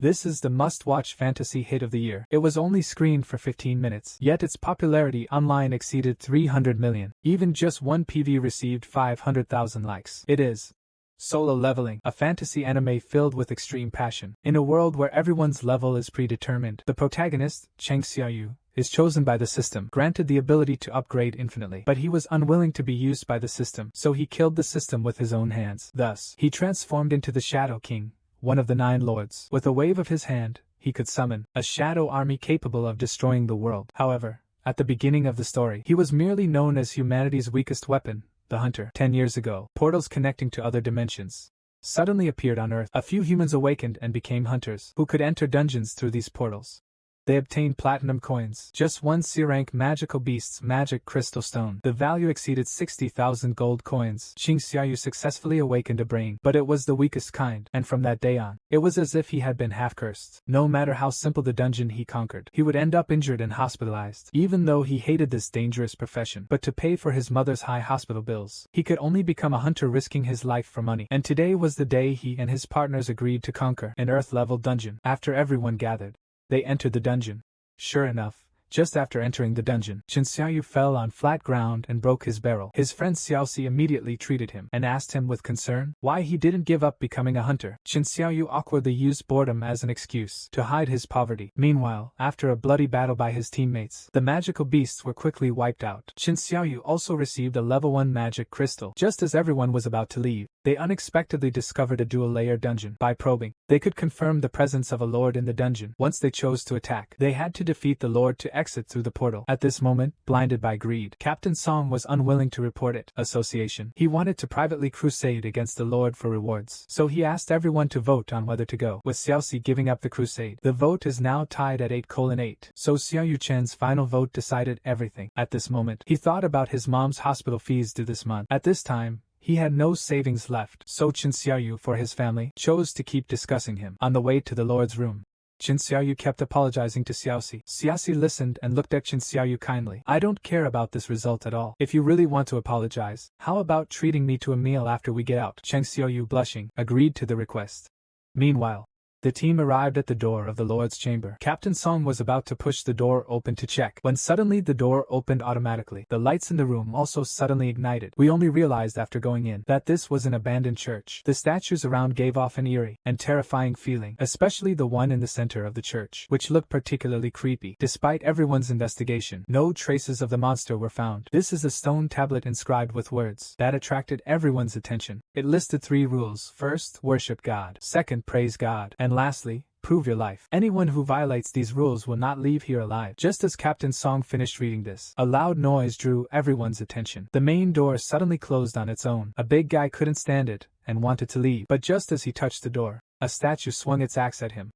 This is the must-watch fantasy hit of the year. It was only screened for 15 minutes, yet its popularity online exceeded 300 million. Even just one PV received 500,000 likes. It is Solo Leveling, a fantasy anime filled with extreme passion. In a world where everyone's level is predetermined, the protagonist, Chang Xiaoyu, is chosen by the system, granted the ability to upgrade infinitely. But he was unwilling to be used by the system, so he killed the system with his own hands. Thus, he transformed into the Shadow King, one of the 9 lords. With a wave of his hand, he could summon a shadow army capable of destroying the world. However, at the beginning of the story, he was merely known as humanity's weakest weapon, the Hunter. 10 years ago, portals connecting to other dimensions suddenly appeared on Earth. A few humans awakened and became hunters, who could enter dungeons through these portals. They obtained platinum coins, just one SSS-Rank magical beast's magic crystal stone. The value exceeded 60,000 gold coins. Ching Xiaoyu successfully awakened a brain, but it was the weakest kind, and from that day on, it was as if he had been half-cursed. No matter how simple the dungeon he conquered, he would end up injured and hospitalized. Even though he hated this dangerous profession, but to pay for his mother's high hospital bills, he could only become a hunter, risking his life for money. And today was the day he and his partners agreed to conquer an Earth-level dungeon. After everyone gathered, they entered the dungeon. Sure enough, just after entering the dungeon, Chen Xiaoyu fell on flat ground and broke his barrel. His friend Xiaoxi immediately treated him and asked him with concern why he didn't give up becoming a hunter. Chen Xiaoyu awkwardly used boredom as an excuse to hide his poverty. Meanwhile, after a bloody battle by his teammates, the magical beasts were quickly wiped out. Chen Xiaoyu also received a level 1 magic crystal. Just as everyone was about to leave, they unexpectedly discovered a dual-layer dungeon. By probing, they could confirm the presence of a lord in the dungeon. Once they chose to attack, they had to defeat the lord to exit through the portal. At this moment, blinded by greed, Captain Song was unwilling to report it. Association. He wanted to privately crusade against the lord for rewards, so he asked everyone to vote on whether to go. With Xiaoxi giving up the crusade, the vote is now tied at 8:8, so Xiaoyu Chen's final vote decided everything. At this moment, he thought about his mom's hospital fees due this month. At this time, he had no savings left, so Chen Xiaoyu, for his family, chose to keep discussing him. On the way to the lord's room, Chen Xiaoyu kept apologizing to Xiaoxi. Xiaoxi listened and looked at Chen Xiaoyu kindly. I don't care about this result at all. If you really want to apologize, how about treating me to a meal after we get out? Chen Xiaoyu, blushing, agreed to the request. Meanwhile, the team arrived at the door of the Lord's chamber. Captain Song was about to push the door open to check, when suddenly the door opened automatically. The lights in the room also suddenly ignited. We only realized after going in that this was an abandoned church. The statues around gave off an eerie and terrifying feeling, especially the one in the center of the church, which looked particularly creepy. Despite everyone's investigation, no traces of the monster were found. This is a stone tablet inscribed with words that attracted everyone's attention. It listed 3 rules. First, worship God. Second, praise God. And lastly, prove your life. Anyone who violates these rules will not leave here alive. Just as Captain Song finished reading this, a loud noise drew everyone's attention. The main door suddenly closed on its own. A big guy couldn't stand it and wanted to leave, but just as he touched the door, a statue swung its axe at him.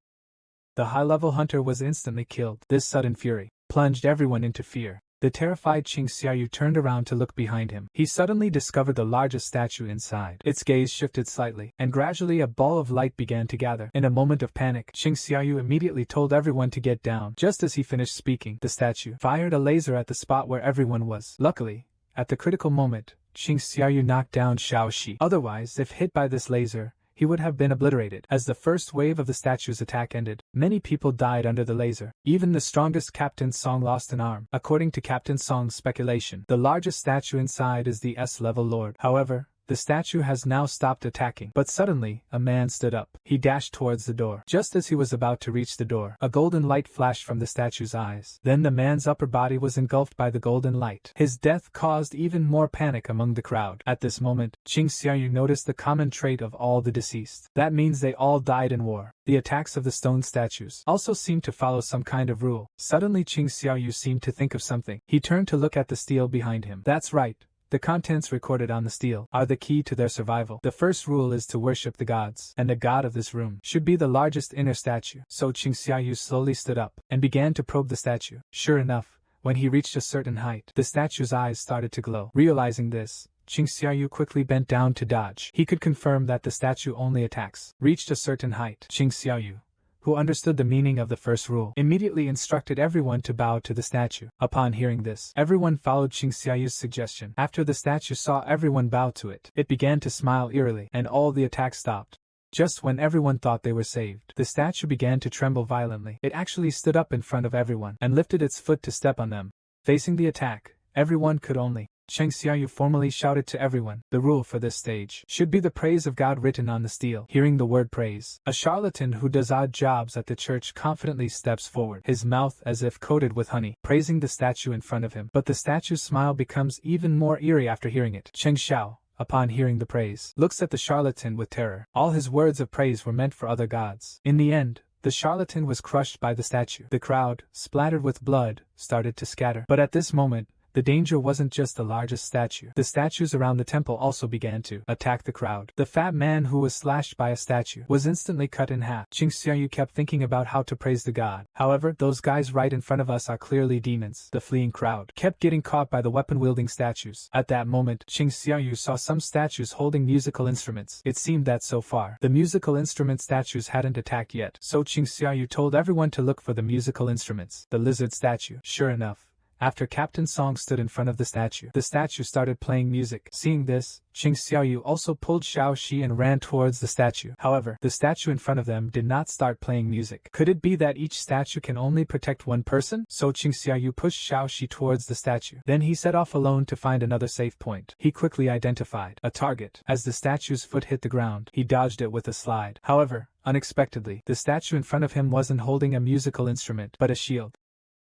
The high-level hunter was instantly killed. This sudden fury plunged everyone into fear. The terrified Ching Xiaoyu turned around to look behind him. He suddenly discovered the largest statue inside. Its gaze shifted slightly, and gradually a ball of light began to gather. In a moment of panic, Ching Xiaoyu immediately told everyone to get down. Just as he finished speaking, the statue fired a laser at the spot where everyone was. Luckily, at the critical moment, Ching Xiaoyu knocked down Xiao Shi. Otherwise, if hit by this laser, he would have been obliterated. As the first wave of the statue's attack ended, many people died under the laser. Even the strongest Captain Song lost an arm. According to Captain Song's speculation, the largest statue inside is the S-level lord. However, the statue has now stopped attacking. But suddenly, a man stood up. He dashed towards the door. Just as he was about to reach the door, a golden light flashed from the statue's eyes. Then the man's upper body was engulfed by the golden light. His death caused even more panic among the crowd. At this moment, Ching Xiaoyu noticed the common trait of all the deceased. That means they all died in war. The attacks of the stone statues also seemed to follow some kind of rule. Suddenly Ching Xiaoyu seemed to think of something. He turned to look at the stele behind him. That's right. The contents recorded on the stele are the key to their survival. The first rule is to worship the gods, and the god of this room should be the largest inner statue. So Ching Xiaoyu slowly stood up and began to probe the statue. Sure enough, when he reached a certain height, the statue's eyes started to glow. Realizing this, Ching Xiaoyu quickly bent down to dodge. He could confirm that the statue only attacks reached a certain height. Ching Xiaoyu, who understood the meaning of the first rule, immediately instructed everyone to bow to the statue. Upon hearing this, everyone followed Ching Xiaoyu's suggestion. After the statue saw everyone bow to it, it began to smile eerily, and all the attacks stopped. Just when everyone thought they were saved, the statue began to tremble violently. It actually stood up in front of everyone and lifted its foot to step on them. Facing the attack, everyone could only. Cheng Xiaoyu formally shouted to everyone, "The rule for this stage should be the praise of God written on the steel." Hearing the word praise, a charlatan who does odd jobs at the church confidently steps forward, his mouth as if coated with honey, praising the statue in front of him. But the statue's smile becomes even more eerie after hearing it. Cheng Xiao, upon hearing the praise, looks at the charlatan with terror. All his words of praise were meant for other gods. In the end, the charlatan was crushed by the statue. The crowd, splattered with blood, started to scatter. But at this moment, the danger wasn't just the largest statue. The statues around the temple also began to attack the crowd. The fat man who was slashed by a statue was instantly cut in half. Cheng Xiaoyu kept thinking about how to praise the god. However, those guys right in front of us are clearly demons. The fleeing crowd kept getting caught by the weapon-wielding statues. At that moment, Cheng Xiaoyu saw some statues holding musical instruments. It seemed that so far, the musical instrument statues hadn't attacked yet. So Cheng Xiaoyu told everyone to look for the musical instruments. The lizard statue. Sure enough, after Captain Song stood in front of the statue started playing music. Seeing this, Cheng Xiaoyu also pulled Xiao Shi and ran towards the statue. However, the statue in front of them did not start playing music. Could it be that each statue can only protect one person? So Cheng Xiaoyu pushed Xiao Shi towards the statue. Then he set off alone to find another safe point. He quickly identified a target. As the statue's foot hit the ground, he dodged it with a slide. However, unexpectedly, the statue in front of him wasn't holding a musical instrument, but a shield.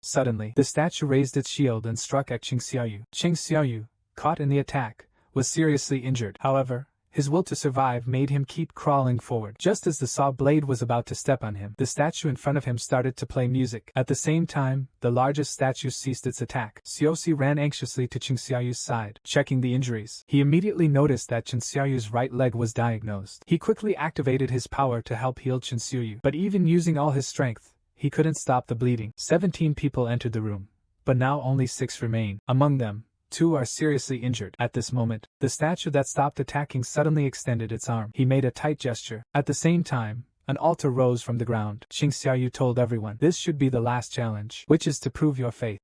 Suddenly, the statue raised its shield and struck at Cheng Xiaoyu. Cheng Xiaoyu, caught in the attack, was seriously injured. However, his will to survive made him keep crawling forward. Just as the saw blade was about to step on him, the statue in front of him started to play music. At the same time, the largest statue ceased its attack. Xiaoxi ran anxiously to Cheng Xiaoyu's side, checking the injuries. He immediately noticed that Cheng Xiaoyu's right leg was diagnosed. He quickly activated his power to help heal Cheng Xiaoyu, but even using all his strength, he couldn't stop the bleeding. 17 people entered the room, but now only 6 remain. Among them, 2 are seriously injured. At this moment, the statue that stopped attacking suddenly extended its arm. He made a tight gesture. At the same time, an altar rose from the ground. Cheng Xiaoyu told everyone, "This should be the last challenge, which is to prove your faith."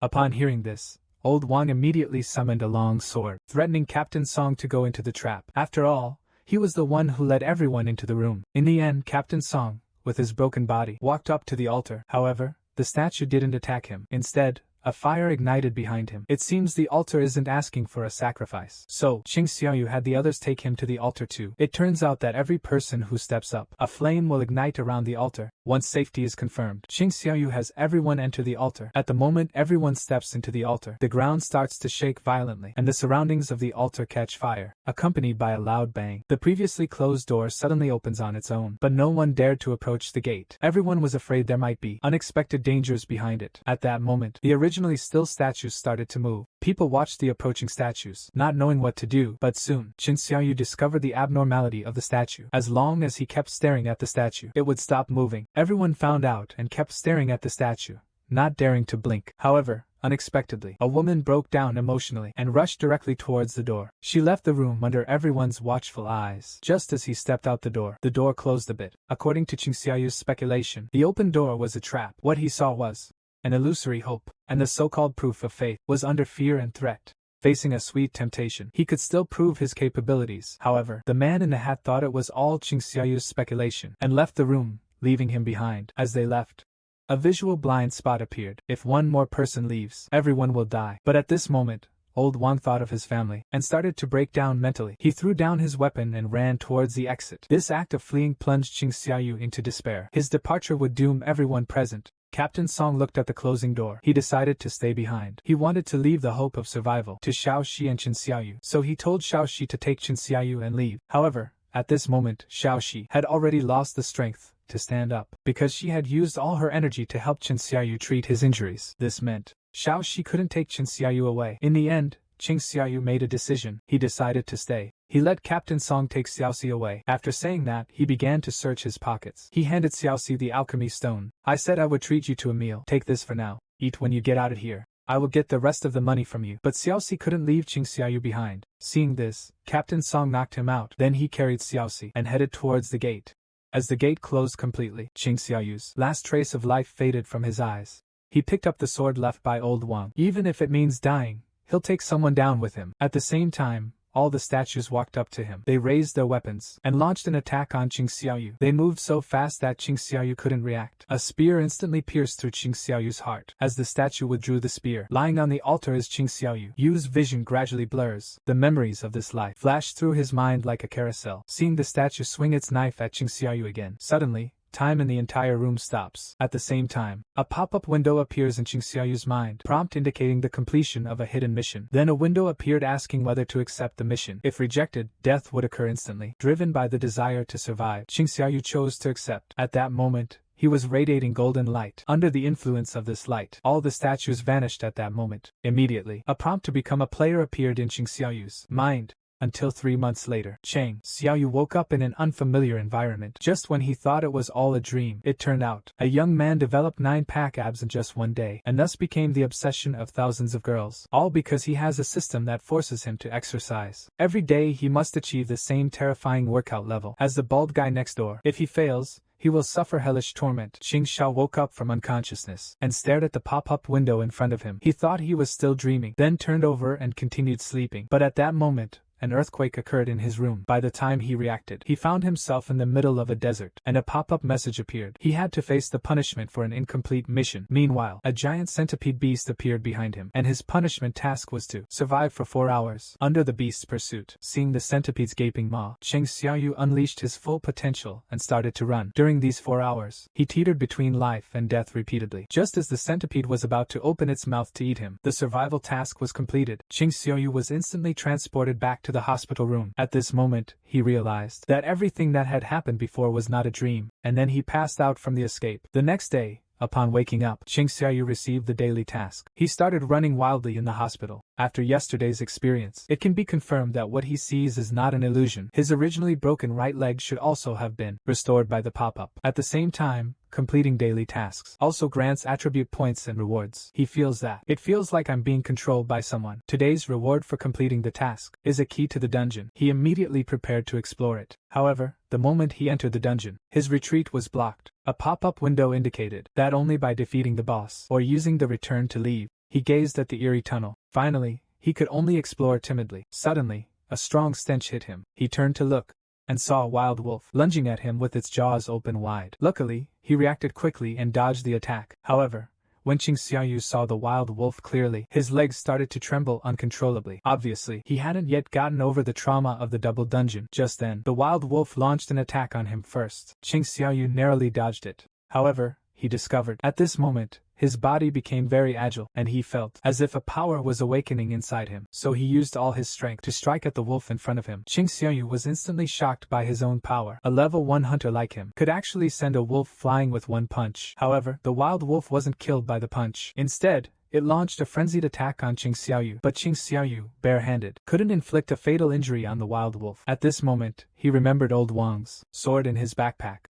Upon hearing this, Old Wang immediately summoned a long sword, threatening Captain Song to go into the trap. After all, he was the one who led everyone into the room. In the end, Captain Song, with his broken body, walked up to the altar. However, the statue didn't attack him. Instead, a fire ignited behind him. It seems the altar isn't asking for a sacrifice. So, Cheng Xiaoyu had the others take him to the altar too. It turns out that every person who steps up, a flame will ignite around the altar. Once safety is confirmed, Cheng Xiaoyu has everyone enter the altar. At the moment everyone steps into the altar, the ground starts to shake violently, and the surroundings of the altar catch fire, accompanied by a loud bang. The previously closed door suddenly opens on its own, but no one dared to approach the gate. Everyone was afraid there might be unexpected dangers behind it. At that moment, the originally still statues started to move. People watched the approaching statues, not knowing what to do, but soon, Cheng Xiaoyu discovered the abnormality of the statue. As long as he kept staring at the statue, it would stop moving. Everyone found out and kept staring at the statue, not daring to blink. However, unexpectedly, a woman broke down emotionally and rushed directly towards the door. She left the room under everyone's watchful eyes. Just as he stepped out the door closed a bit. According to Cheng Xiaoyu's speculation, the open door was a trap. What he saw was an illusory hope, and the so-called proof of faith was under fear and threat. Facing a sweet temptation, he could still prove his capabilities. However, the man in the hat thought it was all Cheng Xiaoyu's speculation, and left the room, leaving him behind. As they left, a visual blind spot appeared. If one more person leaves, everyone will die. But at this moment, Old Wang thought of his family, and started to break down mentally. He threw down his weapon and ran towards the exit. This act of fleeing plunged Cheng Xiaoyu into despair. His departure would doom everyone present. Captain Song looked at the closing door. He decided to stay behind. He wanted to leave the hope of survival to Xiao Shi and Chen Xiaoyu, so he told Xiao Shi to take Chen Xiaoyu and leave. However, at this moment, Xiao Shi had already lost the strength to stand up, because she had used all her energy to help Chen Xiaoyu treat his injuries. This meant Xiao Shi couldn't take Chen Xiaoyu away. In the end, Cheng Xiaoyu made a decision. He decided to stay. He let Captain Song take Xiaoxi away. After saying that, he began to search his pockets. He handed Xiaoxi the alchemy stone. "I said I would treat you to a meal. Take this for now. Eat when you get out of here. I will get the rest of the money from you." But Xiaoxi couldn't leave Cheng Xiaoyu behind. Seeing this, Captain Song knocked him out. Then he carried Xiaoxi and headed towards the gate. As the gate closed completely, Cheng Xiaoyu's last trace of life faded from his eyes. He picked up the sword left by Old Wang. Even if it means dying, he'll take someone down with him. At the same time, all the statues walked up to him. They raised their weapons and launched an attack on Qing Xiaoyu. They moved so fast that Qing Xiaoyu couldn't react. A spear instantly pierced through Qing Xiaoyu's heart. As the statue withdrew the spear, lying on the altar is Qing Xiaoyu's vision gradually blurs. The memories of this life flash through his mind like a carousel. Seeing the statue swing its knife at Qing Xiaoyu again, suddenly, time in the entire room stops. At the same time, a pop-up window appears in Qing Xiaoyu's mind, prompt indicating the completion of a hidden mission. Then a window appeared asking whether to accept the mission. If rejected, death would occur instantly. Driven by the desire to survive, Qing Xiaoyu chose to accept. At that moment, he was radiating golden light. Under the influence of this light, all the statues vanished at that moment. Immediately, a prompt to become a player appeared in Qing Xiaoyu's mind. Until 3 months later, Qing Xiaoyu woke up in an unfamiliar environment. Just when he thought it was all a dream, it turned out a young man developed 9-pack abs in just one day, and thus became the obsession of thousands of girls. All because he has a system that forces him to exercise. Every day he must achieve the same terrifying workout level as the bald guy next door. If he fails, he will suffer hellish torment. Qing Xiao woke up from unconsciousness and stared at the pop-up window in front of him. He thought he was still dreaming, then turned over and continued sleeping. But at that moment, an earthquake occurred in his room. By the time he reacted, he found himself in the middle of a desert, and a pop-up message appeared. He had to face the punishment for an incomplete mission. Meanwhile, a giant centipede beast appeared behind him, and his punishment task was to survive for 4 hours under the beast's pursuit. Seeing the centipede's gaping maw, Qing Xiaoyu unleashed his full potential and started to run. During these 4 hours, he teetered between life and death repeatedly. Just as the centipede was about to open its mouth to eat him, the survival task was completed. Qing Xiaoyu was instantly transported back to the hospital room. At this moment, he realized that everything that had happened before was not a dream, and then he passed out from the escape. The next day, upon waking up, Qing Xiaoyu received the daily task. He started running wildly in the hospital. After yesterday's experience, it can be confirmed that what he sees is not an illusion. His originally broken right leg should also have been restored by the pop-up. At the same time, completing daily tasks also grants attribute points and rewards. He feels that it feels like I'm being controlled by someone. Today's reward for completing the task is a key to the dungeon. He immediately prepared to explore it. However, the moment he entered the dungeon, his retreat was blocked. A pop-up window indicated that only by defeating the boss or using the return to leave. He gazed at the eerie tunnel. Finally, he could only explore timidly. Suddenly, a strong stench hit him. He turned to look and saw a wild wolf lunging at him with its jaws open wide. Luckily, he reacted quickly and dodged the attack. However, when Qing Xiaoyu saw the wild wolf clearly, his legs started to tremble uncontrollably. Obviously, he hadn't yet gotten over the trauma of the double dungeon. Just then, the wild wolf launched an attack on him first. Qing Xiaoyu narrowly dodged it. However, he discovered at this moment, his body became very agile, and he felt as if a power was awakening inside him. So he used all his strength to strike at the wolf in front of him. Qing Xiaoyu was instantly shocked by his own power. A level 1 hunter like him could actually send a wolf flying with one punch. However, the wild wolf wasn't killed by the punch. Instead, it launched a frenzied attack on Qing Xiaoyu. But Qing Xiaoyu, barehanded, couldn't inflict a fatal injury on the wild wolf. At this moment, he remembered old Wang's sword in his backpack.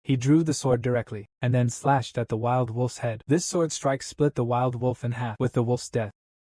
He drew the sword directly, and then slashed at the wild wolf's head. This sword strike split the wild wolf in half. With the wolf's death,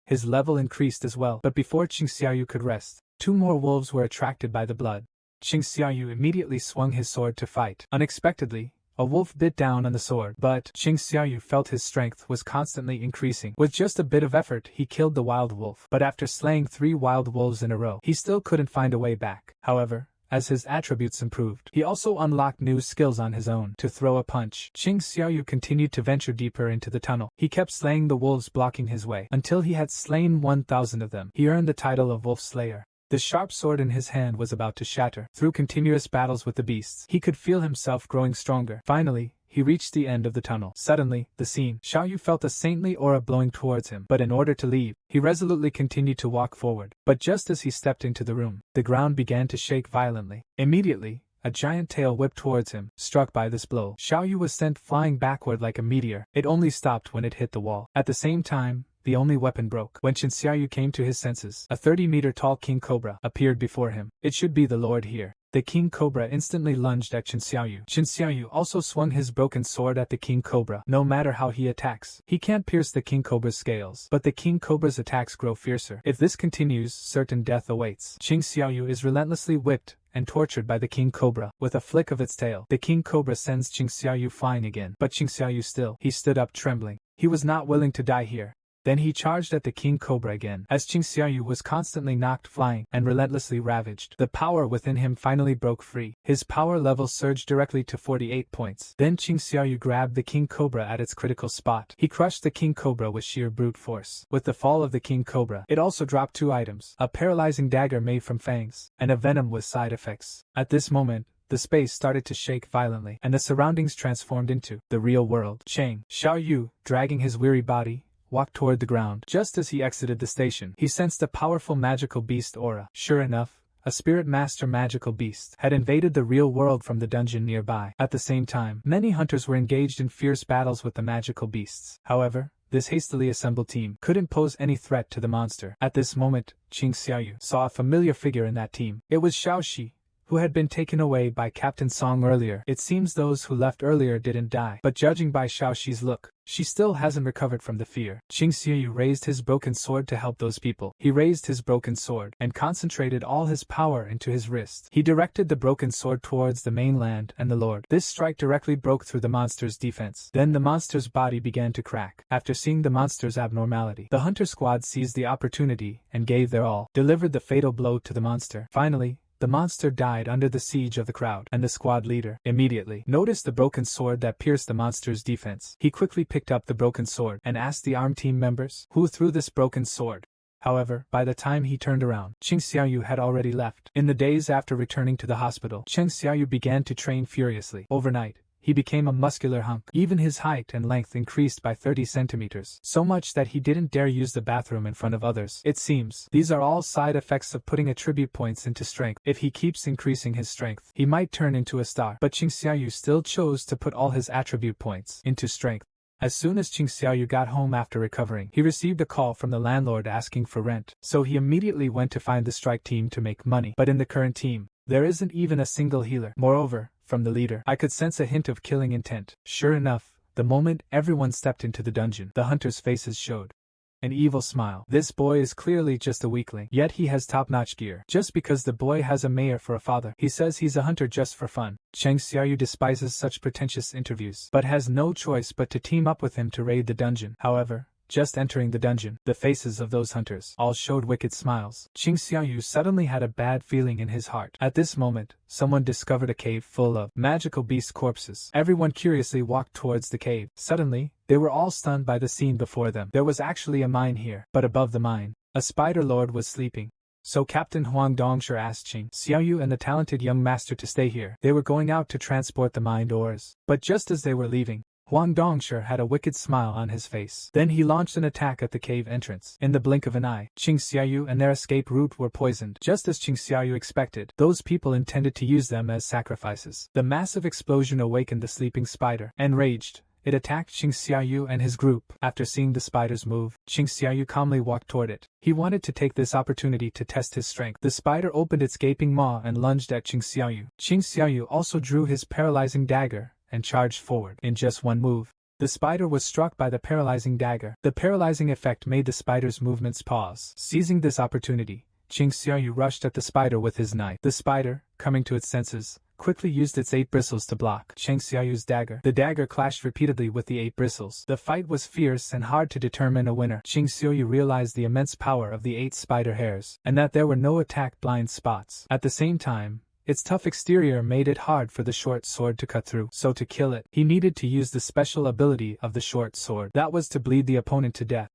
his level increased as well. But before Qing Xiaoyu could rest, 2 more wolves were attracted by the blood. Qing Xiaoyu immediately swung his sword to fight. Unexpectedly, a wolf bit down on the sword, but Qing Xiaoyu felt his strength was constantly increasing. With just a bit of effort, he killed the wild wolf. But after slaying 3 wild wolves in a row, he still couldn't find a way back. However, as his attributes improved, he also unlocked new skills on his own. To throw a punch, Qing Xiaoyu continued to venture deeper into the tunnel. He kept slaying the wolves blocking his way, until he had slain 1,000 of them. He earned the title of Wolf Slayer. The sharp sword in his hand was about to shatter. Through continuous battles with the beasts, he could feel himself growing stronger. Finally, he reached the end of the tunnel. Suddenly, the scene. Xiaoyu felt a saintly aura blowing towards him, but in order to leave, he resolutely continued to walk forward. But just as he stepped into the room, the ground began to shake violently. Immediately, a giant tail whipped towards him. Struck by this blow, Xiaoyu was sent flying backward like a meteor. It only stopped when it hit the wall. At the same time, the only weapon broke. When Qin Xiaoyu came to his senses, a 30-meter-tall king cobra appeared before him. It should be the lord here. The king cobra instantly lunged at Qin Xiaoyu. Qin Xiaoyu also swung his broken sword at the king cobra. No matter how he attacks, he can't pierce the king cobra's scales. But the king cobra's attacks grow fiercer. If this continues, certain death awaits. Qin Xiaoyu is relentlessly whipped and tortured by the king cobra. With a flick of its tail, the king cobra sends Qin Xiaoyu flying again. But Qin Xiaoyu he stood up trembling. He was not willing to die here. Then he charged at the king cobra again, as Qing Xiaoyu was constantly knocked flying and relentlessly ravaged. The power within him finally broke free. His power level surged directly to 48 points. Then Qing Xiaoyu grabbed the king cobra at its critical spot. He crushed the king cobra with sheer brute force. With the fall of the king cobra, it also dropped 2 items, a paralyzing dagger made from fangs, and a venom with side effects. At this moment, the space started to shake violently, and the surroundings transformed into the real world. Chang Xiaoyu, dragging his weary body, walked toward the ground. Just as he exited the station, he sensed a powerful magical beast aura. Sure enough, a spirit master magical beast had invaded the real world from the dungeon nearby. At the same time, many hunters were engaged in fierce battles with the magical beasts. However, this hastily assembled team couldn't pose any threat to the monster. At this moment, Qing Xiaoyu saw a familiar figure in that team. It was Xiao Shi, who had been taken away by Captain Song earlier. It seems those who left earlier didn't die, but judging by Xiao Shi's look, she still hasn't recovered from the fear. Qing Xiaoyu raised his broken sword to help those people. He raised his broken sword and concentrated all his power into his wrist. He directed the broken sword towards the mainland and the lord. This strike directly broke through the monster's defense. Then the monster's body began to crack. After seeing the monster's abnormality, the hunter squad seized the opportunity and gave their all, delivered the fatal blow to the monster. Finally, the monster died under the siege of the crowd, and the squad leader immediately noticed the broken sword that pierced the monster's defense. He quickly picked up the broken sword and asked the armed team members who threw this broken sword. However, by the time he turned around, Qing Xiaoyu had already left. In the days after returning to the hospital, Qing Xiaoyu began to train furiously. Overnight, he became a muscular hunk. Even his height and length increased by 30 centimeters, so much that he didn't dare use the bathroom in front of others. It seems these are all side effects of putting attribute points into strength. If he keeps increasing his strength, he might turn into a star. But Qing Xiaoyu still chose to put all his attribute points into strength. As soon as Qing Xiaoyu got home after recovering, he received a call from the landlord asking for rent. So he immediately went to find the strike team to make money. But in the current team, there isn't even a single healer. Moreover, from the leader, I could sense a hint of killing intent. Sure enough, the moment everyone stepped into the dungeon, the hunters' faces showed an evil smile. This boy is clearly just a weakling, yet he has top-notch gear. Just because the boy has a mayor for a father, he says he's a hunter just for fun. Cheng Xiaoyu despises such pretentious interviews, but has no choice but to team up with him to raid the dungeon. However, just entering the dungeon, the faces of those hunters all showed wicked smiles. Qing Xiaoyu suddenly had a bad feeling in his heart. At this moment, someone discovered a cave full of magical beast corpses. Everyone curiously walked towards the cave. Suddenly, they were all stunned by the scene before them. There was actually a mine here, but above the mine, a spider lord was sleeping. So Captain Huang Dongsher asked Qing Xiaoyu and the talented young master to stay here. They were going out to transport the mined ores. But just as they were leaving, Huang Dongsher had a wicked smile on his face. Then he launched an attack at the cave entrance. In the blink of an eye, Qing Xiaoyu and their escape route were poisoned. Just as Qing Xiaoyu expected, those people intended to use them as sacrifices. The massive explosion awakened the sleeping spider. Enraged, it attacked Qing Xiaoyu and his group. After seeing the spider's move, Qing Xiaoyu calmly walked toward it. He wanted to take this opportunity to test his strength. The spider opened its gaping maw and lunged at Qing Xiaoyu. Qing Xiaoyu also drew his paralyzing dagger and charged forward. In just one move, the spider was struck by the paralyzing dagger. The paralyzing effect made the spider's movements pause. Seizing this opportunity, Qing Xiaoyu rushed at the spider with his knife. The spider, coming to its senses, quickly used its 8 bristles to block Qing Xiaoyu's dagger. The dagger clashed repeatedly with the 8 bristles. The fight was fierce and hard to determine a winner. Qing Xiaoyu realized the immense power of the 8 spider hairs, and that there were no attack blind spots. At the same time, its tough exterior made it hard for the short sword to cut through. So to kill it, he needed to use the special ability of the short sword. That was to bleed the opponent to death.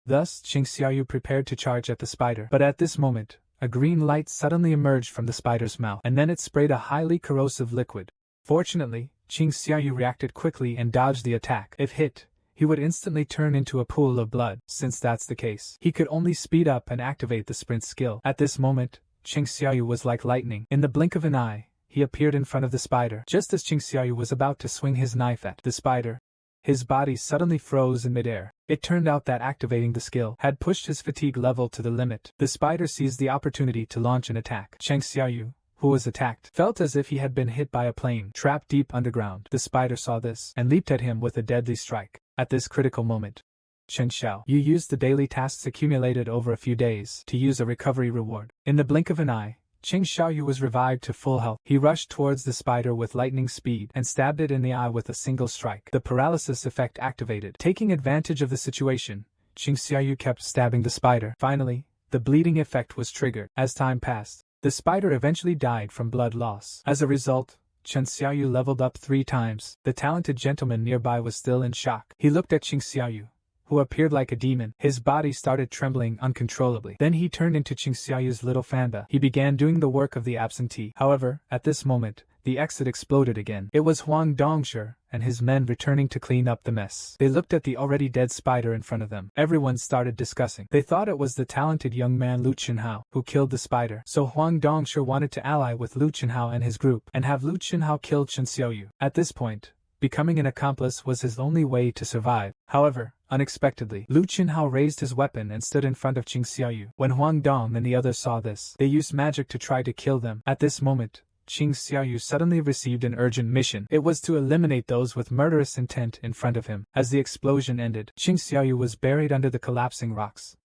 Thus, Qing Xiaoyu prepared to charge at the spider. But at this moment, a green light suddenly emerged from the spider's mouth, and then it sprayed a highly corrosive liquid. Fortunately, Qing Xiaoyu reacted quickly and dodged the attack. If hit, he would instantly turn into a pool of blood. Since that's the case, he could only speed up and activate the sprint skill. At this moment, Qing Xiaoyu was like lightning. In the blink of an eye, he appeared in front of the spider. Just as Qing Xiaoyu was about to swing his knife at the spider, his body suddenly froze in midair. It turned out that activating the skill had pushed his fatigue level to the limit. The spider seized the opportunity to launch an attack. Qing Xiaoyu, who was attacked, felt as if he had been hit by a plane trapped deep underground. The spider saw this and leaped at him with a deadly strike. At this critical moment, Chen Xiao, you used the daily tasks accumulated over a few days to use a recovery reward. In the blink of an eye, Qing Xiaoyu was revived to full health. He rushed towards the spider with lightning speed and stabbed it in the eye with a single strike. The paralysis effect activated. Taking advantage of the situation, Qing Xiaoyu kept stabbing the spider. Finally, the bleeding effect was triggered. As time passed, the spider eventually died from blood loss. As a result, Qing Xiaoyu leveled up 3 times. The talented gentleman nearby was still in shock. He looked at Qing Xiaoyu, who appeared like a demon. His body started trembling uncontrollably. Then he turned into Qing Xiaoyu's little fanda. He began doing the work of the absentee. However, at this moment, the exit exploded again. It was Huang Dongshi and his men returning to clean up the mess. They looked at the already dead spider in front of them. Everyone started discussing. They thought it was the talented young man Lu Qinhao who killed the spider. So Huang Dongshi wanted to ally with Lu Qinhao and his group and have Lu Qinhao kill Qin Xiaoyu. At this point, becoming an accomplice was his only way to survive. However, unexpectedly, Lu Qinhao raised his weapon and stood in front of Qing Xiaoyu. When Huang Dong and the others saw this, they used magic to try to kill them. At this moment, Qing Xiaoyu suddenly received an urgent mission. It was to eliminate those with murderous intent in front of him. As the explosion ended, Qing Xiaoyu was buried under the collapsing rocks.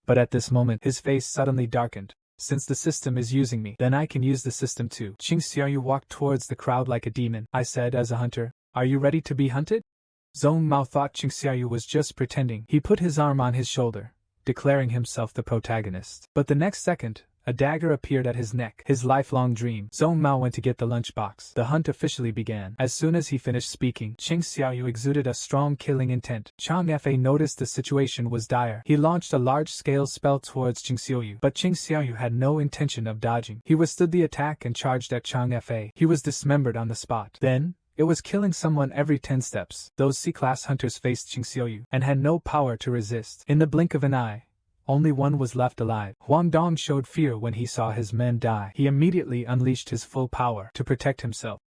But at this moment, his face suddenly darkened. Since the system is using me, then I can use the system too. Qing Xiaoyu walked towards the crowd like a demon. I said as a hunter, "Are you ready to be hunted?" Zhong Mao thought Qing Xiaoyu was just pretending. He put his arm on his shoulder, declaring himself the protagonist. But the next second, a dagger appeared at his neck. His lifelong dream. Zhong Mao went to get the lunchbox. The hunt officially began. As soon as he finished speaking, Qing Xiaoyu exuded a strong killing intent. Chang Fa noticed the situation was dire. He launched a large-scale spell towards Qing Xiaoyu, but Qing Xiaoyu had no intention of dodging. He withstood the attack and charged at Chang Fa. He was dismembered on the spot. Then, it was killing someone every 10 steps. Those C-class hunters faced Qing Xiaoyu and had no power to resist. In the blink of an eye, only one was left alive. Huang Dong showed fear when he saw his men die. He immediately unleashed his full power to protect himself.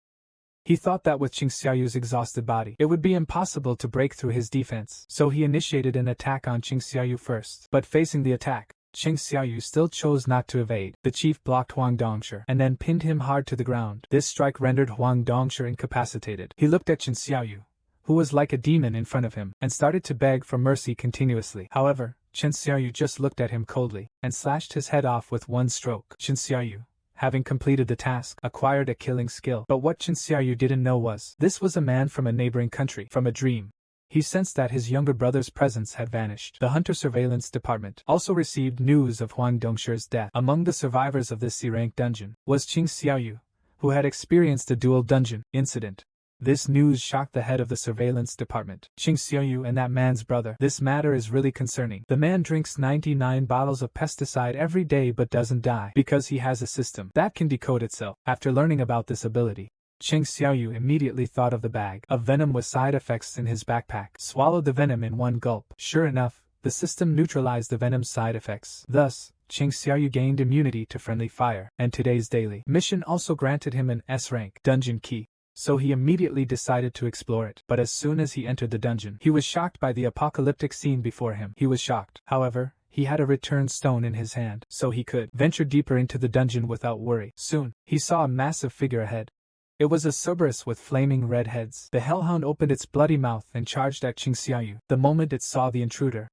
He thought that with Qing Xiaoyu's exhausted body, it would be impossible to break through his defense. So he initiated an attack on Qing Xiaoyu first. But facing the attack, Qing Xiaoyu still chose not to evade. The chief blocked Huang Dongshi and then pinned him hard to the ground. This strike rendered Huang Dongshi incapacitated. He looked at Qin Xiaoyu, who was like a demon in front of him, and started to beg for mercy continuously. However, Qin Xiaoyu just looked at him coldly and slashed his head off with one stroke. Qin Xiaoyu, having completed the task, acquired a killing skill. But what Qin Xiaoyu didn't know was, this was a man from a neighboring country. From a dream, he sensed that his younger brother's presence had vanished. The Hunter Surveillance Department also received news of Huang Dongshi's death. Among the survivors of this C-rank dungeon was Qing Xiaoyu, who had experienced a dual dungeon incident. This news shocked the head of the surveillance department. Qing Xiaoyu and that man's brother. This matter is really concerning. The man drinks 99 bottles of pesticide every day but doesn't die because he has a system that can decode itself. After learning about this ability, Qing Xiaoyu immediately thought of the bag of venom with side effects in his backpack. Swallowed the venom in one gulp. Sure enough, the system neutralized the venom's side effects. Thus, Qing Xiaoyu gained immunity to friendly fire. And today's daily mission also granted him an S-rank dungeon key. So he immediately decided to explore it. But as soon as he entered the dungeon, he was shocked by the apocalyptic scene before him. He was shocked. However, he had a return stone in his hand, so he could venture deeper into the dungeon without worry. Soon, he saw a massive figure ahead. It was a Cerberus with flaming red heads. The hellhound opened its bloody mouth and charged at Qing Xiaoyu. The moment it saw the intruder,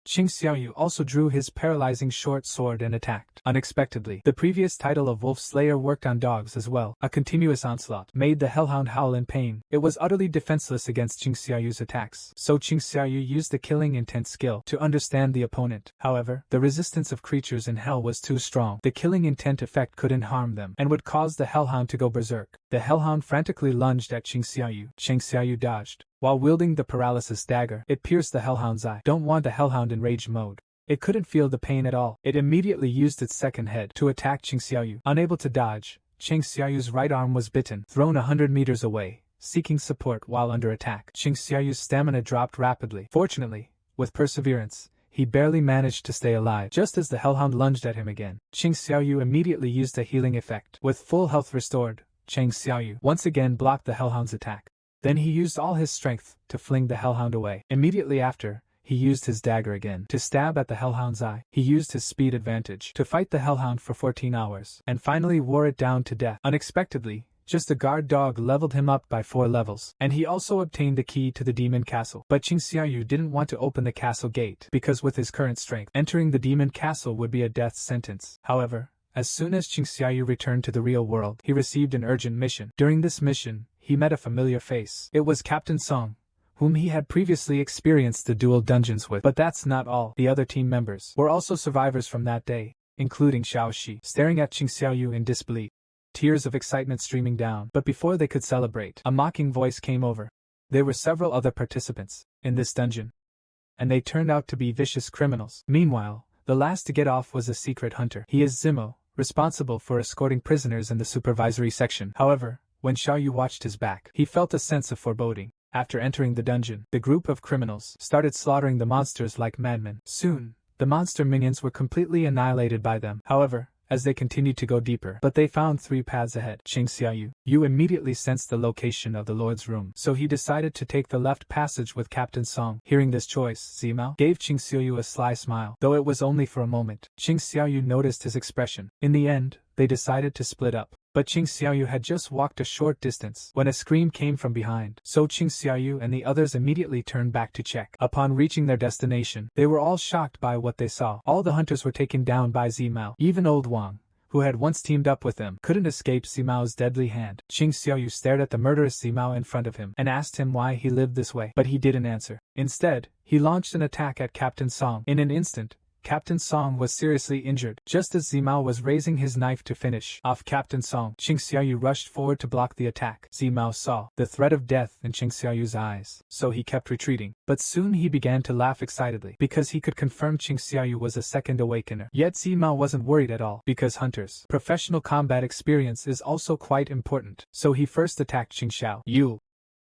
Qing Xiaoyu also drew his paralyzing short sword and attacked. Unexpectedly, the previous title of Wolf Slayer worked on dogs as well. A continuous onslaught made the hellhound howl in pain. It was utterly defenseless against Qing Xiaoyu's attacks, so Qing Xiaoyu used the killing intent skill to understand the opponent. However, the resistance of creatures in hell was too strong. The killing intent effect couldn't harm them and would cause the hellhound to go berserk. The hellhound frantically lunged at Qing Xiaoyu. Qing Xiaoyu dodged. While wielding the paralysis dagger, it pierced the hellhound's eye. Don't want the hellhound in rage mode. It couldn't feel the pain at all. It immediately used its second head to attack Qing Xiaoyu. Unable to dodge, Qing Xiaoyu's right arm was bitten, thrown 100 meters away, seeking support while under attack. Qing Xiaoyu's stamina dropped rapidly. Fortunately, with perseverance, he barely managed to stay alive. Just as the hellhound lunged at him again, Qing Xiaoyu immediately used a healing effect. With full health restored, Qing Xiaoyu once again blocked the hellhound's attack. Then he used all his strength to fling the hellhound away. Immediately after, he used his dagger again to stab at the hellhound's eye. He used his speed advantage to fight the hellhound for 14 hours, and finally wore it down to death. Unexpectedly, just a guard dog leveled him up by 4 levels, and he also obtained the key to the demon castle. But Qing Xiaoyu didn't want to open the castle gate, because with his current strength, entering the demon castle would be a death sentence. However, as soon as Qing Xiaoyu returned to the real world, he received an urgent mission. During this mission, he met a familiar face. It was Captain Song, whom he had previously experienced the dual dungeons with. But that's not all. The other team members were also survivors from that day, including Xiao Shi, staring at Qing Xiaoyu in disbelief, tears of excitement streaming down. But before they could celebrate, a mocking voice came over. There were several other participants in this dungeon, and they turned out to be vicious criminals. Meanwhile, the last to get off was a secret hunter. He is Zimo, responsible for escorting prisoners in the supervisory section. However, when Xiaoyu watched his back, he felt a sense of foreboding. After entering the dungeon, the group of criminals started slaughtering the monsters like madmen. Soon, the monster minions were completely annihilated by them. However, as they continued to go deeper, but they found 3 paths ahead. Qing Xiaoyu immediately sensed the location of the Lord's room, so he decided to take the left passage with Captain Song. Hearing this choice, Zimao gave Qing Xiaoyu a sly smile, though it was only for a moment. Qing Xiaoyu noticed his expression. In the end, they decided to split up. But Qing Xiaoyu had just walked a short distance when a scream came from behind, so Qing Xiaoyu and the others immediately turned back to check. Upon reaching their destination, they were all shocked by what they saw. All the hunters were taken down by Zimao. Even old Wang, who had once teamed up with them, couldn't escape Zimao's deadly hand. Qing Xiaoyu stared at the murderous Zimao in front of him and asked him why he lived this way, but he didn't answer. Instead, he launched an attack at Captain Song. In an instant, Captain Song was seriously injured. Just as Zimao was raising his knife to finish off Captain Song, Qing Xiaoyu rushed forward to block the attack. Zimao saw the threat of death in Qing Xiaoyu's eyes, so he kept retreating. But soon he began to laugh excitedly, because he could confirm Qing Xiaoyu was a second awakener. Yet Zimao wasn't worried at all, because hunters' professional combat experience is also quite important. So he first attacked Qing Xiaoyu.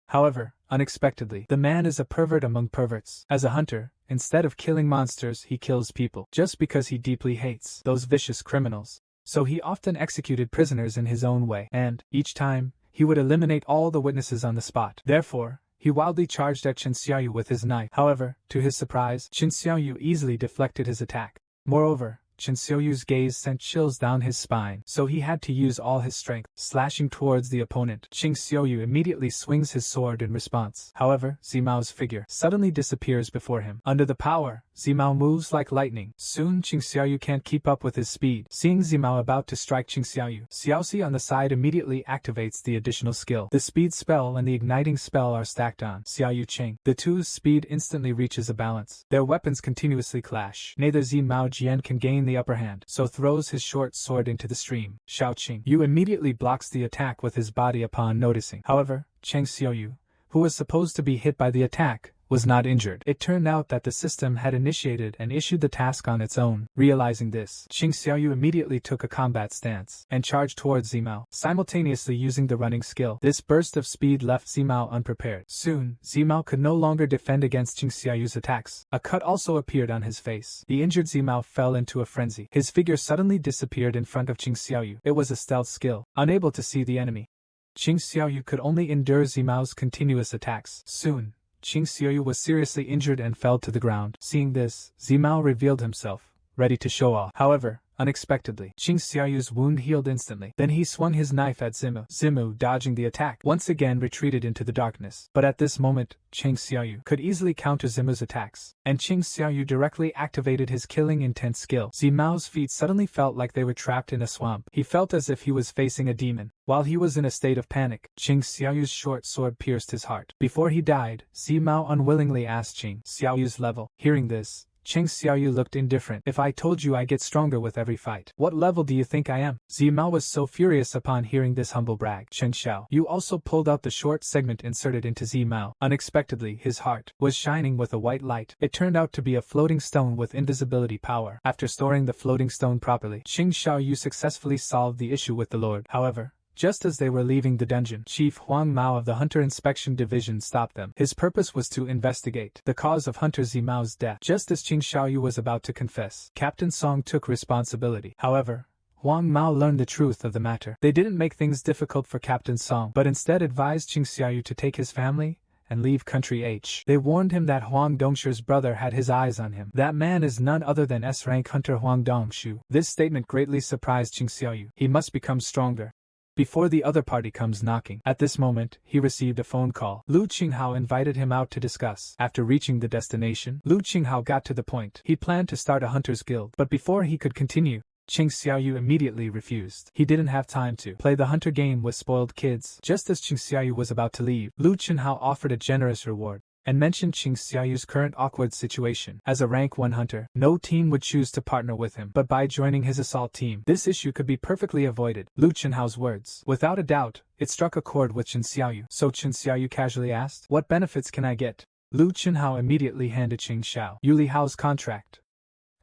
However, unexpectedly, the man is a pervert among perverts. As a hunter, instead of killing monsters, he kills people, just because he deeply hates those vicious criminals. So he often executed prisoners in his own way, and, each time, he would eliminate all the witnesses on the spot. Therefore, he wildly charged at Qin Xiaoyu with his knife. However, to his surprise, Qin Xiaoyu easily deflected his attack. Moreover, Qin Xiaoyu's gaze sent chills down his spine, so he had to use all his strength, slashing towards the opponent. Qing Xiaoyu immediately swings his sword in response. However, Zimao's figure suddenly disappears before him. Under the power, Zimao moves like lightning. Soon Qing Xiaoyu can't keep up with his speed. Seeing Zimao about to strike Qing Xiaoyu, Xiaoxi on the side immediately activates the additional skill. The speed spell and the igniting spell are stacked on Xiaoyu Qing. The two's speed instantly reaches a balance. Their weapons continuously clash. Neither Zimao Jian can gain the upper hand, so throws his short sword into the stream. Xiao Qing immediately blocks the attack with his body upon noticing. However, Qing Xiaoyu, who was supposed to be hit by the attack, was not injured. It turned out that the system had initiated and issued the task on its own. Realizing this, Qing Xiaoyu immediately took a combat stance and charged towards Zimao, simultaneously using the running skill. This burst of speed left Zimao unprepared. Soon, Zimao could no longer defend against Qing Xiaoyu's attacks. A cut also appeared on his face. The injured Zimao fell into a frenzy. His figure suddenly disappeared in front of Qing Xiaoyu. It was a stealth skill, unable to see the enemy. Qing Xiaoyu could only endure Zimao's continuous attacks. Soon, Qing Xiaoyu was seriously injured and fell to the ground. Seeing this, Zimao revealed himself, ready to show off. However, unexpectedly, Qing Xiaoyu's wound healed instantly. Then he swung his knife at Zimao. Zimao, dodging the attack, once again retreated into the darkness. But at this moment, Qing Xiaoyu could easily counter Zimao's attacks, and Qing Xiaoyu directly activated his killing intent skill. Zimao's feet suddenly felt like they were trapped in a swamp. He felt as if he was facing a demon. While he was in a state of panic, Qing Xiaoyu's short sword pierced his heart. Before he died, Zimao unwillingly asked Qing Xiaoyu's level. Hearing this, Qing Xiaoyu looked indifferent. If I told you I get stronger with every fight, what level do you think I am? Zimao was so furious upon hearing this humble brag. Qin Xiaoyu also pulled out the short segment inserted into Zimao. Unexpectedly, his heart was shining with a white light. It turned out to be a floating stone with invisibility power. After storing the floating stone properly, Qing Xiaoyu successfully solved the issue with the Lord. However, just as they were leaving the dungeon, Chief Huang Mao of the Hunter Inspection Division stopped them. His purpose was to investigate the cause of Hunter Zimao's death. Just as Qing Xiaoyu was about to confess, Captain Song took responsibility. However, Huang Mao learned the truth of the matter. They didn't make things difficult for Captain Song, but instead advised Qing Xiaoyu to take his family and leave country H. They warned him that Huang Dongshu's brother had his eyes on him. That man is none other than S-rank hunter Huang Dongshu. This statement greatly surprised Qing Xiaoyu. He must become stronger before the other party comes knocking. At this moment, he received a phone call. Lu Qinghao invited him out to discuss. After reaching the destination, Lu Qinghao got to the point. He planned to start a hunter's guild, but before he could continue, Qing Xiaoyu immediately refused. He didn't have time to play the hunter game with spoiled kids. Just as Qing Xiaoyu was about to leave, Lu Qinghao offered a generous reward. and mentioned Qing Xiaoyu's current awkward situation. As a rank 1 hunter, no team would choose to partner with him, but by joining his assault team, this issue could be perfectly avoided. Lu Chenhao's words, without a doubt, it struck a chord with Qin Xiaoyu. So Qin Xiaoyu casually asked, "What benefits can I get?" Lu Chenhao immediately handed Qing Xiao Yu Li Hao's contract.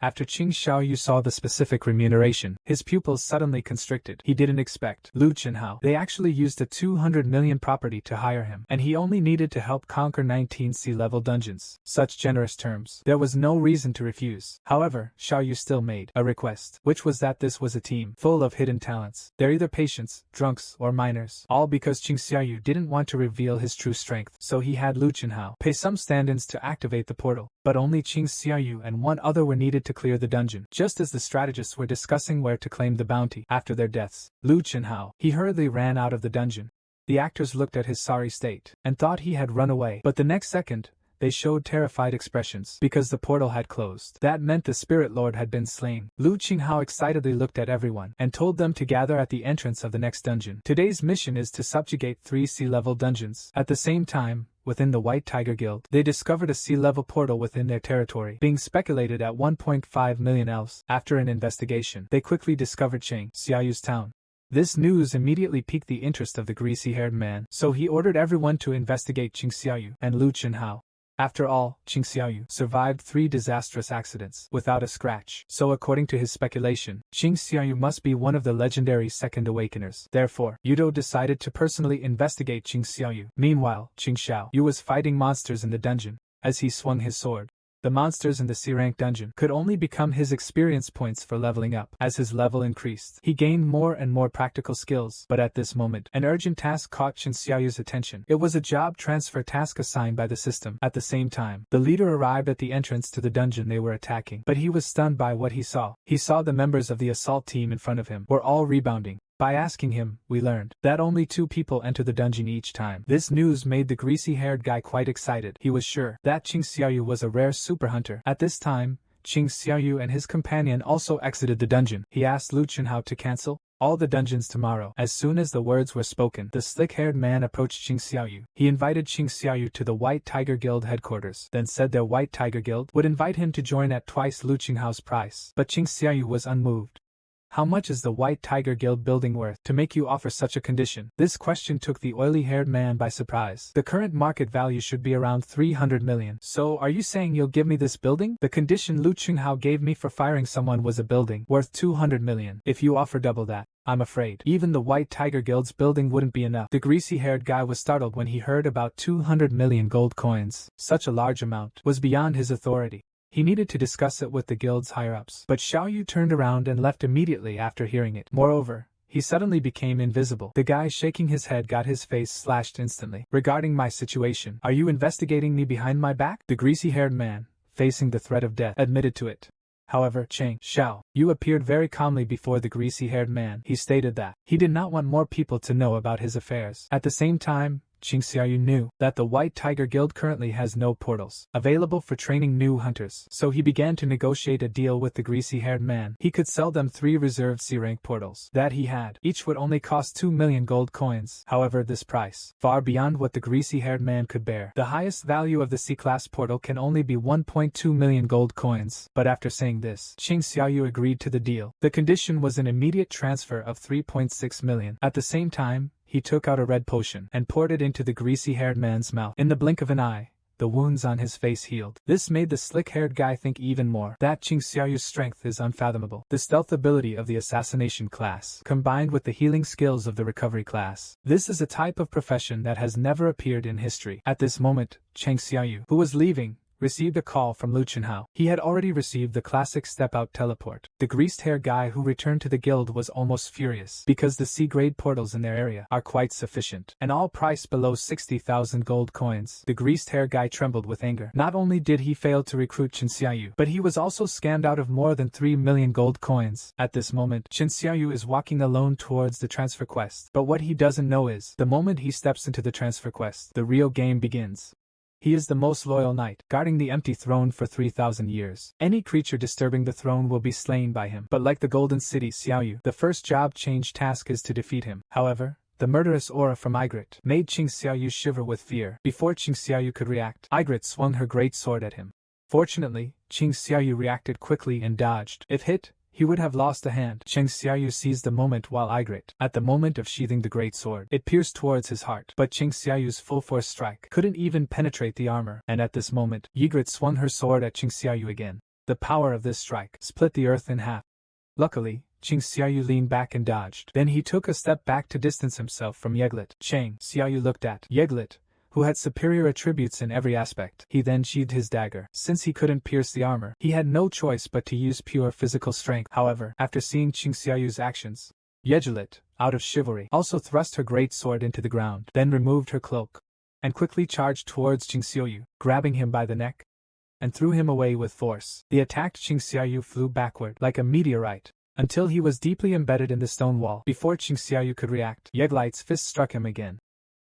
After Qing Xiaoyu saw the specific remuneration, his pupils suddenly constricted. He didn't expect Lu Chenhao. They actually used a 200 million property to hire him, and he only needed to help conquer 19 sea-level dungeons. Such generous terms. There was no reason to refuse. However, Xiaoyu still made a request, which was that this was a team full of hidden talents. They're either patients, drunks, or minors. All because Qing Xiaoyu didn't want to reveal his true strength, so he had Lu Chenhao pay some stand-ins to activate the portal. But only Qing Xiaoyu and one other were needed to clear the dungeon. Just as the strategists were discussing where to claim the bounty after their deaths, Lu Chenhao, he hurriedly ran out of the dungeon. The actors looked at his sorry state and thought he had run away, but the next second, they showed terrified expressions because the portal had closed. That meant the Spirit Lord had been slain. Lu Chenhao excitedly looked at everyone and told them to gather at the entrance of the next dungeon. Today's mission is to subjugate 3 sea-level dungeons. At the same time, within the White Tiger Guild, they discovered a sea-level portal within their territory, being speculated at 1.5 million elves. After an investigation, they quickly discovered Qing Xiaoyu's town. This news immediately piqued the interest of the greasy-haired man, so he ordered everyone to investigate Qing Xiaoyu and Lu Chenhao. After all, Qing Xiaoyu survived 3 disastrous accidents without a scratch, so according to his speculation, Qing Xiaoyu must be one of the legendary Second Awakeners. Therefore, Yudo decided to personally investigate Qing Xiaoyu. Meanwhile, Qing Xiaoyu was fighting monsters in the dungeon. As he swung his sword, the monsters in the C-rank dungeon could only become his experience points for leveling up. As his level increased, he gained more and more practical skills. But at this moment, an urgent task caught Qin Xiaoyu's attention. It was a job transfer task assigned by the system. At the same time, the leader arrived at the entrance to the dungeon they were attacking, but he was stunned by what he saw. He saw the members of the assault team in front of him were all rebounding. By asking him, we learned that only 2 people enter the dungeon each time. This news made the greasy-haired guy quite excited. He was sure that Qing Xiaoyu was a rare super hunter. At this time, Qing Xiaoyu and his companion also exited the dungeon. He asked Lu Chenhao to cancel all the dungeons tomorrow. As soon as the words were spoken, the slick-haired man approached Qing Xiaoyu. He invited Qing Xiaoyu to the White Tiger Guild headquarters, then said their White Tiger Guild would invite him to join at twice Lu Chenhao's price. But Qing Xiaoyu was unmoved. How much is the White Tiger Guild building worth to make you offer such a condition? This question took the oily-haired man by surprise. The current market value should be around 300 million. So are you saying you'll give me this building? The condition Lu Chenhao gave me for firing someone was a building worth 200 million. If you offer double that, I'm afraid even the White Tiger Guild's building wouldn't be enough. The greasy-haired guy was startled when he heard about 200 million gold coins. Such a large amount was beyond his authority. He needed to discuss it with the guild's higher-ups. But Xiaoyu turned around and left immediately after hearing it. Moreover, he suddenly became invisible. The guy shaking his head got his face slashed instantly. Regarding my situation, are you investigating me behind my back? The greasy-haired man, facing the threat of death, admitted to it. However, Qing Xiaoyu appeared very calmly before the greasy-haired man. He stated that he did not want more people to know about his affairs. At the same time, Qing Xiaoyu knew that the White Tiger Guild currently has no portals available for training new hunters, so he began to negotiate a deal with the greasy-haired man. He could sell them 3 reserved C-rank portals that he had. Each would only cost 2 million gold coins. However, this price, far beyond what the greasy-haired man could bear. The highest value of the C-class portal can only be 1.2 million gold coins. But after saying this, Qing Xiaoyu agreed to the deal. The condition was an immediate transfer of 3.6 million. At the same time, he took out a red potion and poured it into the greasy-haired man's mouth. In the blink of an eye, the wounds on his face healed. This made the slick-haired guy think even more that Qing Xiaoyu's strength is unfathomable. The stealth ability of the assassination class, combined with the healing skills of the recovery class. This is a type of profession that has never appeared in history. At this moment, Qing Xiaoyu, who was leaving, received a call from Lu Chenhao. He had already received the classic step-out teleport. The greased-hair guy who returned to the guild was almost furious, because the C-grade portals in their area are quite sufficient, and all priced below 60,000 gold coins. The greased-hair guy trembled with anger. Not only did he fail to recruit Qin Xiaoyu, but he was also scammed out of more than 3 million gold coins. At this moment, Qin Xiaoyu is walking alone towards the transfer quest. But what he doesn't know is, the moment he steps into the transfer quest, the real game begins. He is the most loyal knight, guarding the empty throne for 3,000 years. Any creature disturbing the throne will be slain by him. But like the Golden City Xiaoyu, the first job change task is to defeat him. However, The murderous aura from Ygritte made Qing Xiaoyu shiver with fear. Before Qing Xiaoyu could react, Ygritte swung her great sword at him. Fortunately, Qing Xiaoyu reacted quickly and dodged. If hit, he would have lost a hand. Qing Xiaoyu seized the moment while Ygritte, at the moment of sheathing the great sword, it pierced towards his heart. But Qing Xiaoyu's full-force strike couldn't even penetrate the armor, and at this moment, Ygritte swung her sword at Qing Xiaoyu again. The power of this strike split the earth in half. Luckily, Qing Xiaoyu leaned back and dodged. Then he took a step back to distance himself from Ygritte. Qing Xiaoyu looked at Ygritte, who had superior attributes in every aspect. He then sheathed his dagger. Since he couldn't pierce the armor, he had no choice but to use pure physical strength. However, after seeing Qing Xiaoyu's actions, Ygritte, out of chivalry, also thrust her great sword into the ground, then removed her cloak, and quickly charged towards Qing Xiaoyu, grabbing him by the neck, and threw him away with force. The attacked Qing Xiaoyu flew backward like a meteorite, until he was deeply embedded in the stone wall. Before Qing Xiaoyu could react, Yglite's fist struck him again.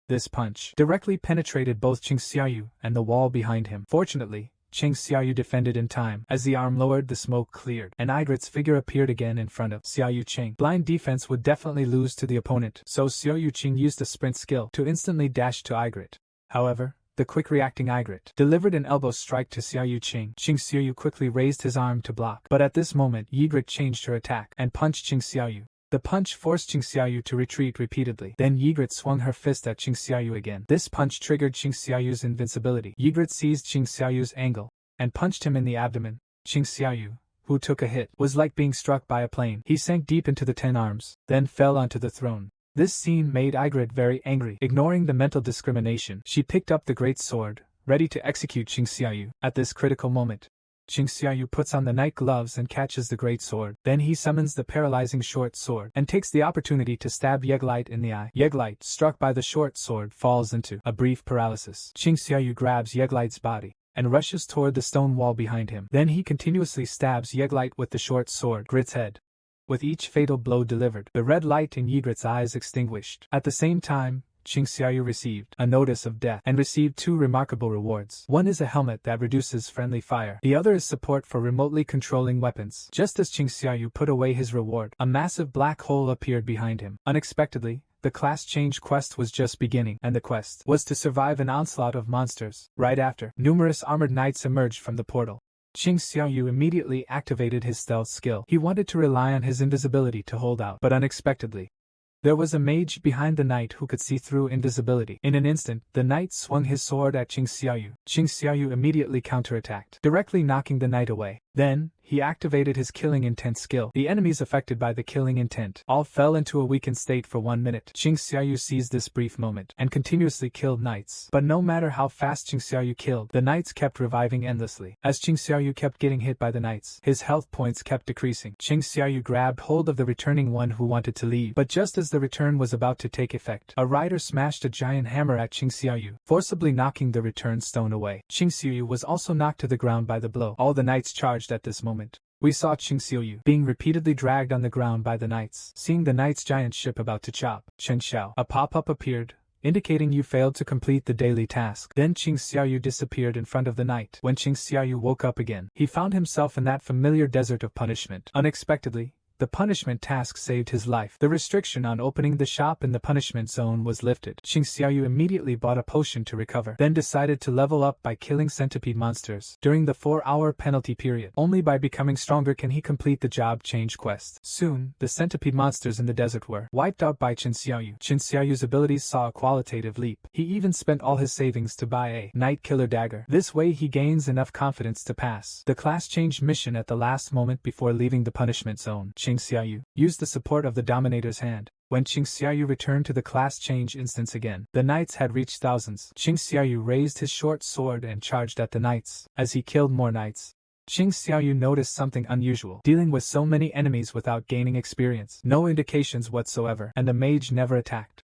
This punch directly penetrated both Qing Xiaoyu and the wall behind him. Fortunately, Qing Xiaoyu defended in time. As the arm lowered, the smoke cleared, and Ygritte's figure appeared again in front of Xiaoyu Qing. Blind defense would definitely lose to the opponent, so Xiaoyu Qing used a sprint skill to instantly dash to Ygritte. However, the quick-reacting Ygritte delivered an elbow strike to Xiaoyu Qing. Qing Xiaoyu quickly raised his arm to block, but at this moment Ygritte changed her attack and punched Qing Xiaoyu. The punch forced Qing Xiaoyu to retreat repeatedly. Then Ygritte swung her fist at Qing Xiaoyu again. This punch triggered Qing Xiaoyu's invincibility. Ygritte seized Qing Xiaoyu's angle and punched him in the abdomen. Qing Xiaoyu, who took a hit, was like being struck by a plane. He sank deep into the 10 arms, then fell onto the throne. This scene made Ygritte very angry. Ignoring the mental discrimination, she picked up the great sword, ready to execute Qing Xiaoyu. At this critical moment, Qing Xiaoyu puts on the knight gloves and catches the great sword. Then he summons the paralyzing short sword and takes the opportunity to stab Yeglite in the eye. Yeglite, struck by the short sword, falls into a brief paralysis. Qing Xiaoyu grabs Yeglite's body and rushes toward the stone wall behind him. Then he continuously stabs Yeglite with the short sword, Grit's head. With each fatal blow delivered, the red light in Ygritte's eyes extinguished. At the same time, Qing Xiaoyu received a notice of death and received 2 remarkable rewards. One is a helmet that reduces friendly fire. The other is support for remotely controlling weapons. Just as Qing Xiaoyu put away his reward, a massive black hole appeared behind him. Unexpectedly, the class change quest was just beginning, and the quest was to survive an onslaught of monsters. Right after, numerous armored knights emerged from the portal. Qing Xiaoyu immediately activated his stealth skill. He wanted to rely on his invisibility to hold out, but unexpectedly, there was a mage behind the knight who could see through invisibility. In an instant, the knight swung his sword at Qing Xiaoyu. Qing Xiaoyu immediately counterattacked, directly knocking the knight away. Then, he activated his killing intent skill. The enemies affected by the killing intent all fell into a weakened state for 1 minute. Qing Xiaoyu seized this brief moment and continuously killed knights. But no matter how fast Qing Xiaoyu killed, the knights kept reviving endlessly. As Qing Xiaoyu kept getting hit by the knights, his health points kept decreasing. Qing Xiaoyu grabbed hold of the returning one who wanted to leave, but just as the return was about to take effect, a rider smashed a giant hammer at Qing Xiaoyu, forcibly knocking the return stone away. Qing Xiaoyu was also knocked to the ground by the blow. All the knights charged at this moment. We saw Qing Xiaoyu being repeatedly dragged on the ground by the knights. Seeing the knight's giant ship about to chop Chen Xiao, a pop-up appeared, indicating you failed to complete the daily task. Then Qing Xiaoyu disappeared in front of the knight. When Qing Xiaoyu woke up again, he found himself in that familiar desert of punishment. Unexpectedly, the punishment task saved his life. The restriction on opening the shop in the punishment zone was lifted. Qing Xiaoyu immediately bought a potion to recover, then decided to level up by killing centipede monsters during the 4-hour penalty period. Only by becoming stronger can he complete the job change quest. Soon, the centipede monsters in the desert were wiped out by Qin Xiaoyu. Qin Xiaoyu's abilities saw a qualitative leap. He even spent all his savings to buy a Night Killer dagger. This way he gains enough confidence to pass the class change mission at the last moment before leaving the punishment zone. Qing Xiaoyu used the support of the Dominator's hand. When Qing Xiaoyu returned to the class change instance again, the knights had reached thousands. Qing Xiaoyu raised his short sword and charged at the knights. As he killed more knights, Qing Xiaoyu noticed something unusual. Dealing with so many enemies without gaining experience, no indications whatsoever, and the mage never attacked.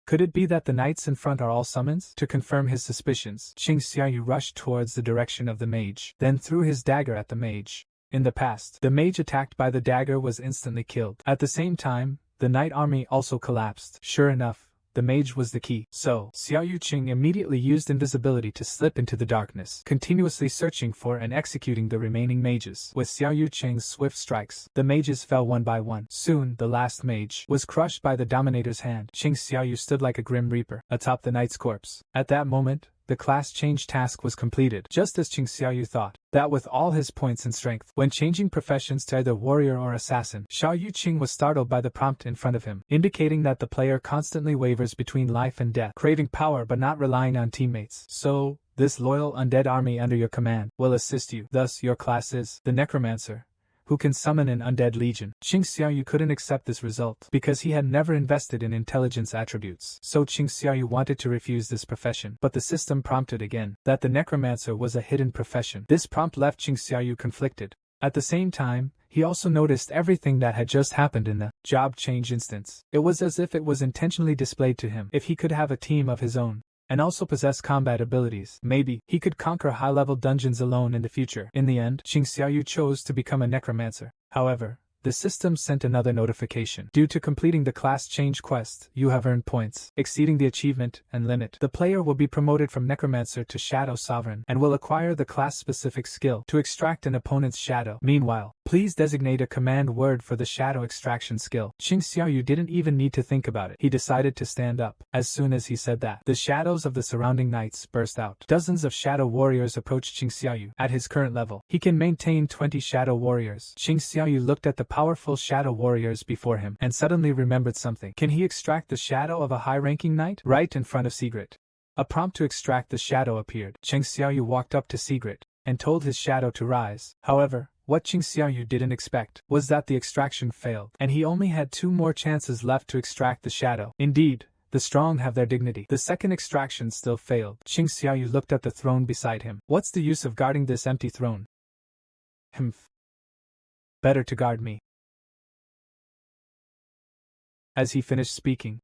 Could it be that the knights in front are all summons? To confirm his suspicions, Qing Xiaoyu rushed towards the direction of the mage, then threw his dagger at the mage. In the past, the mage attacked by the dagger was instantly killed. At the same time, the knight army also collapsed. Sure enough, The mage was the key, so Xiao Yuqing immediately used invisibility to slip into the darkness, continuously searching for and executing the remaining mages. With Xiao Yuqing's swift strikes, the mages fell one by one. Soon, the last mage was crushed by the Dominator's hand. Qing Xiaoyu stood like a grim reaper atop the knight's corpse. At that moment, the class change task was completed, just as Qing Xiaoyu thought, that with all his points and strength. When changing professions to either warrior or assassin, Xiao Yuqing was startled by the prompt in front of him, indicating that the player constantly wavers between life and death, craving power but not relying on teammates. So, this loyal undead army under your command will assist you. Thus, your class is the necromancer, who can summon an undead legion. Qing Xiaoyu couldn't accept this result because he had never invested in intelligence attributes. So Qing Xiaoyu wanted to refuse this profession, but the system prompted again that the necromancer was a hidden profession. This prompt left Qing Xiaoyu conflicted. At the same time, he also noticed everything that had just happened in the job change instance. It was as if it was intentionally displayed to him. If he could have a team of his own, and also possess combat abilities, maybe he could conquer high-level dungeons alone in the future. In the end, Qing Xiaoyu chose to become a necromancer. However, the system sent another notification. Due to completing the class change quest, you have earned points exceeding the achievement and limit. The player will be promoted from necromancer to shadow sovereign and will acquire the class-specific skill to extract an opponent's shadow. Meanwhile, please designate a command word for the shadow extraction skill. Qing Xiaoyu didn't even need to think about it. He decided to stand up. As soon as he said that, the shadows of the surrounding knights burst out. Dozens of shadow warriors approached Qing Xiaoyu. At his current level, he can maintain 20 shadow warriors. Qing Xiaoyu looked at the powerful shadow warriors before him and suddenly remembered something. Can he extract the shadow of a high-ranking knight? Right in front of Sigrid, a prompt to extract the shadow appeared. Qing Xiaoyu walked up to Sigrid and told his shadow to rise. However, what Qing Xiaoyu didn't expect was that the extraction failed, and he only had 2 more chances left to extract the shadow. Indeed, the strong have their dignity. The second extraction still failed. Qing Xiaoyu looked at the throne beside him. What's the use of guarding this empty throne? Humph. Better to guard me. As he finished speaking,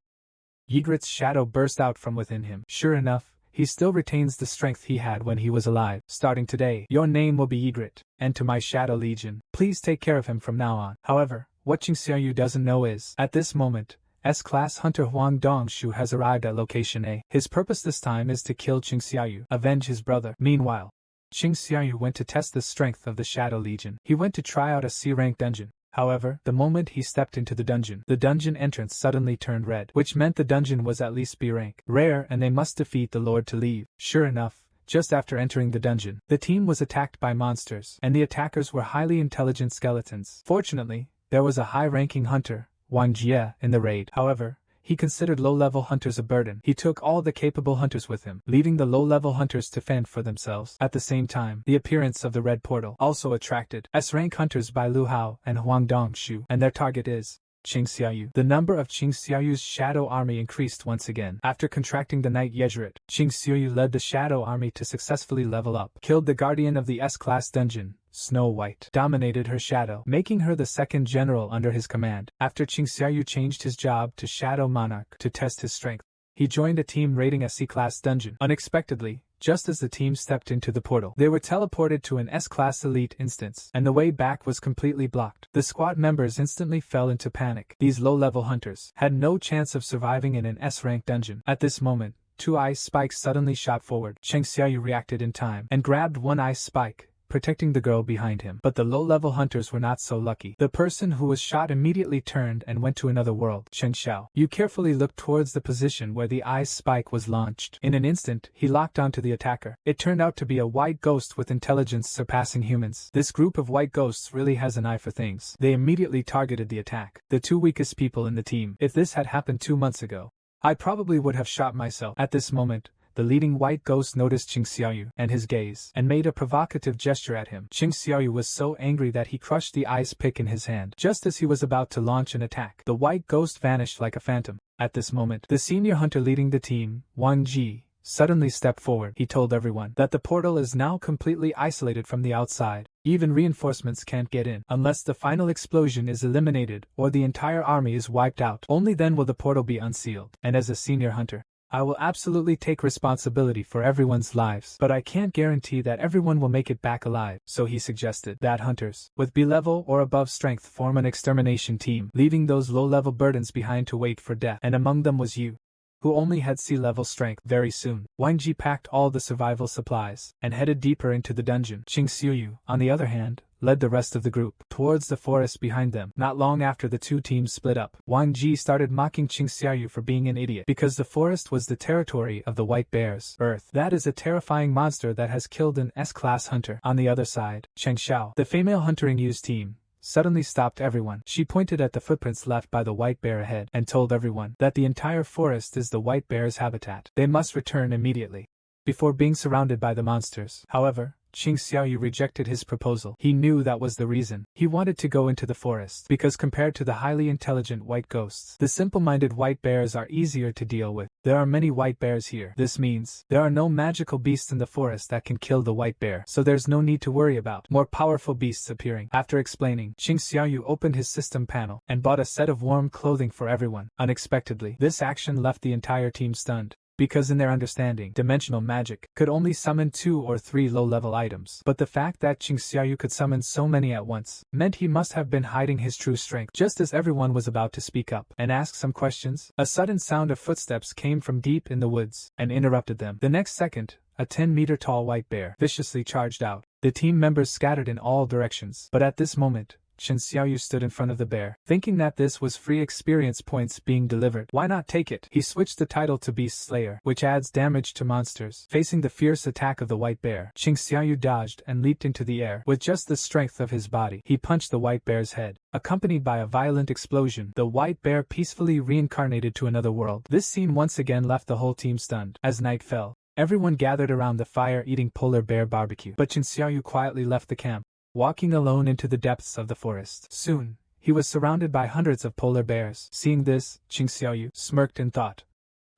Ygritte's shadow burst out from within him. Sure enough, he still retains the strength he had when he was alive. Starting today, your name will be Ygritte, and to my Shadow Legion, please take care of him from now on. However, what Qing Xiaoyu doesn't know is, at this moment, S-class hunter Huang Dongshu has arrived at location A. His purpose this time is to kill Qing Xiaoyu, avenge his brother. Meanwhile, Qing Xiaoyu went to test the strength of the Shadow Legion. He went to try out a C-rank dungeon. However, the moment he stepped into the dungeon entrance suddenly turned red, which meant the dungeon was at least B rank. Rare, and they must defeat the Lord to leave. Sure enough, just after entering the dungeon, the team was attacked by monsters, and the attackers were highly intelligent skeletons. Fortunately, there was a high-ranking hunter, Wang Jie, in the raid. However, he considered low-level hunters a burden. He took all the capable hunters with him, leaving the low-level hunters to fend for themselves. At the same time, the appearance of the red portal also attracted S-rank hunters by Lu Hao and Huang Dongshu, and their target is Qing Xiaoyu. The number of Qing Xiaoyu's shadow army increased once again. After contracting the Knight Yejret, Qing Xiaoyu led the shadow army to successfully level up, killed the guardian of the S-class dungeon, Snow White, dominated her shadow, making her the second general under his command. After Qing Xiaoyu changed his job to Shadow Monarch to test his strength, he joined a team raiding a C-class dungeon. Unexpectedly, just as the team stepped into the portal, they were teleported to an S-class elite instance, and the way back was completely blocked. The squad members instantly fell into panic. These low-level hunters had no chance of surviving in an S-rank dungeon. At this moment, 2 ice spikes suddenly shot forward. Qing Xiaoyu reacted in time and grabbed 1 ice spike, protecting the girl behind him. But the low-level hunters were not so lucky. The person who was shot immediately turned and went to another world. Chen Xiao, you carefully looked towards the position where the ice spike was launched. In an instant, he locked onto the attacker. It turned out to be a white ghost with intelligence surpassing humans. This group of white ghosts really has an eye for things. They immediately targeted the attack, the 2 weakest people in the team. If this had happened 2 months ago, I probably would have shot myself. At this moment, the leading white ghost noticed Qing Xiaoyu and his gaze, and made a provocative gesture at him. Qing Xiaoyu was so angry that he crushed the ice pick in his hand. Just as he was about to launch an attack, the white ghost vanished like a phantom. At this moment, the senior hunter leading the team, Wang Ji, suddenly stepped forward. He told everyone that the portal is now completely isolated from the outside. Even reinforcements can't get in unless the final explosion is eliminated or the entire army is wiped out. Only then will the portal be unsealed. And as a senior hunter, I will absolutely take responsibility for everyone's lives, but I can't guarantee that everyone will make it back alive. So he suggested that hunters with B-level or above strength form an extermination team, leaving those low-level burdens behind to wait for death. And among them was you. who only had sea-level strength. Very soon, Wang Ji packed all the survival supplies and headed deeper into the dungeon. Qing Xiuyu, on the other hand, led the rest of the group towards the forest behind them. Not long after the two teams split up, Wang Ji started mocking Qing Xiaoyu for being an idiot because the forest was the territory of the white bears. Earth. That is a terrifying monster that has killed an S-class hunter. On the other side, Cheng Xiao, the female hunting use team, suddenly stopped everyone. She pointed at the footprints left by the white bear ahead and told everyone that the entire forest is the white bear's habitat. They must return immediately before being surrounded by the monsters. However, Qing Xiaoyu rejected his proposal. He knew that was the reason. He wanted to go into the forest because compared to the highly intelligent white ghosts, the simple-minded white bears are easier to deal with. There are many white bears here. This means there are no magical beasts in the forest that can kill the white bear, so there's no need to worry about more powerful beasts appearing. After explaining, Qing Xiaoyu opened his system panel and bought a set of warm clothing for everyone. Unexpectedly, this action left the entire team stunned, because in their understanding, dimensional magic could only summon 2 or 3 low-level items. But the fact that Qing Xiaoyu could summon so many at once meant he must have been hiding his true strength. Just as everyone was about to speak up and ask some questions, a sudden sound of footsteps came from deep in the woods and interrupted them. The next second, a 10-meter-tall white bear viciously charged out. The team members scattered in all directions, but at this moment, Qin Xiaoyu stood in front of the bear, thinking that this was free experience points being delivered. Why not take it? He switched the title to Beast Slayer, which adds damage to monsters. Facing the fierce attack of the white bear, Qing Xiaoyu dodged and leaped into the air. With just the strength of his body, he punched the white bear's head. Accompanied by a violent explosion, the white bear peacefully reincarnated to another world. This scene once again left the whole team stunned. As night fell, everyone gathered around the fire eating polar bear barbecue. But Qin Xiaoyu quietly left the camp, walking alone into the depths of the forest. Soon, he was surrounded by hundreds of polar bears. Seeing this, Qing Xiaoyu smirked and thought,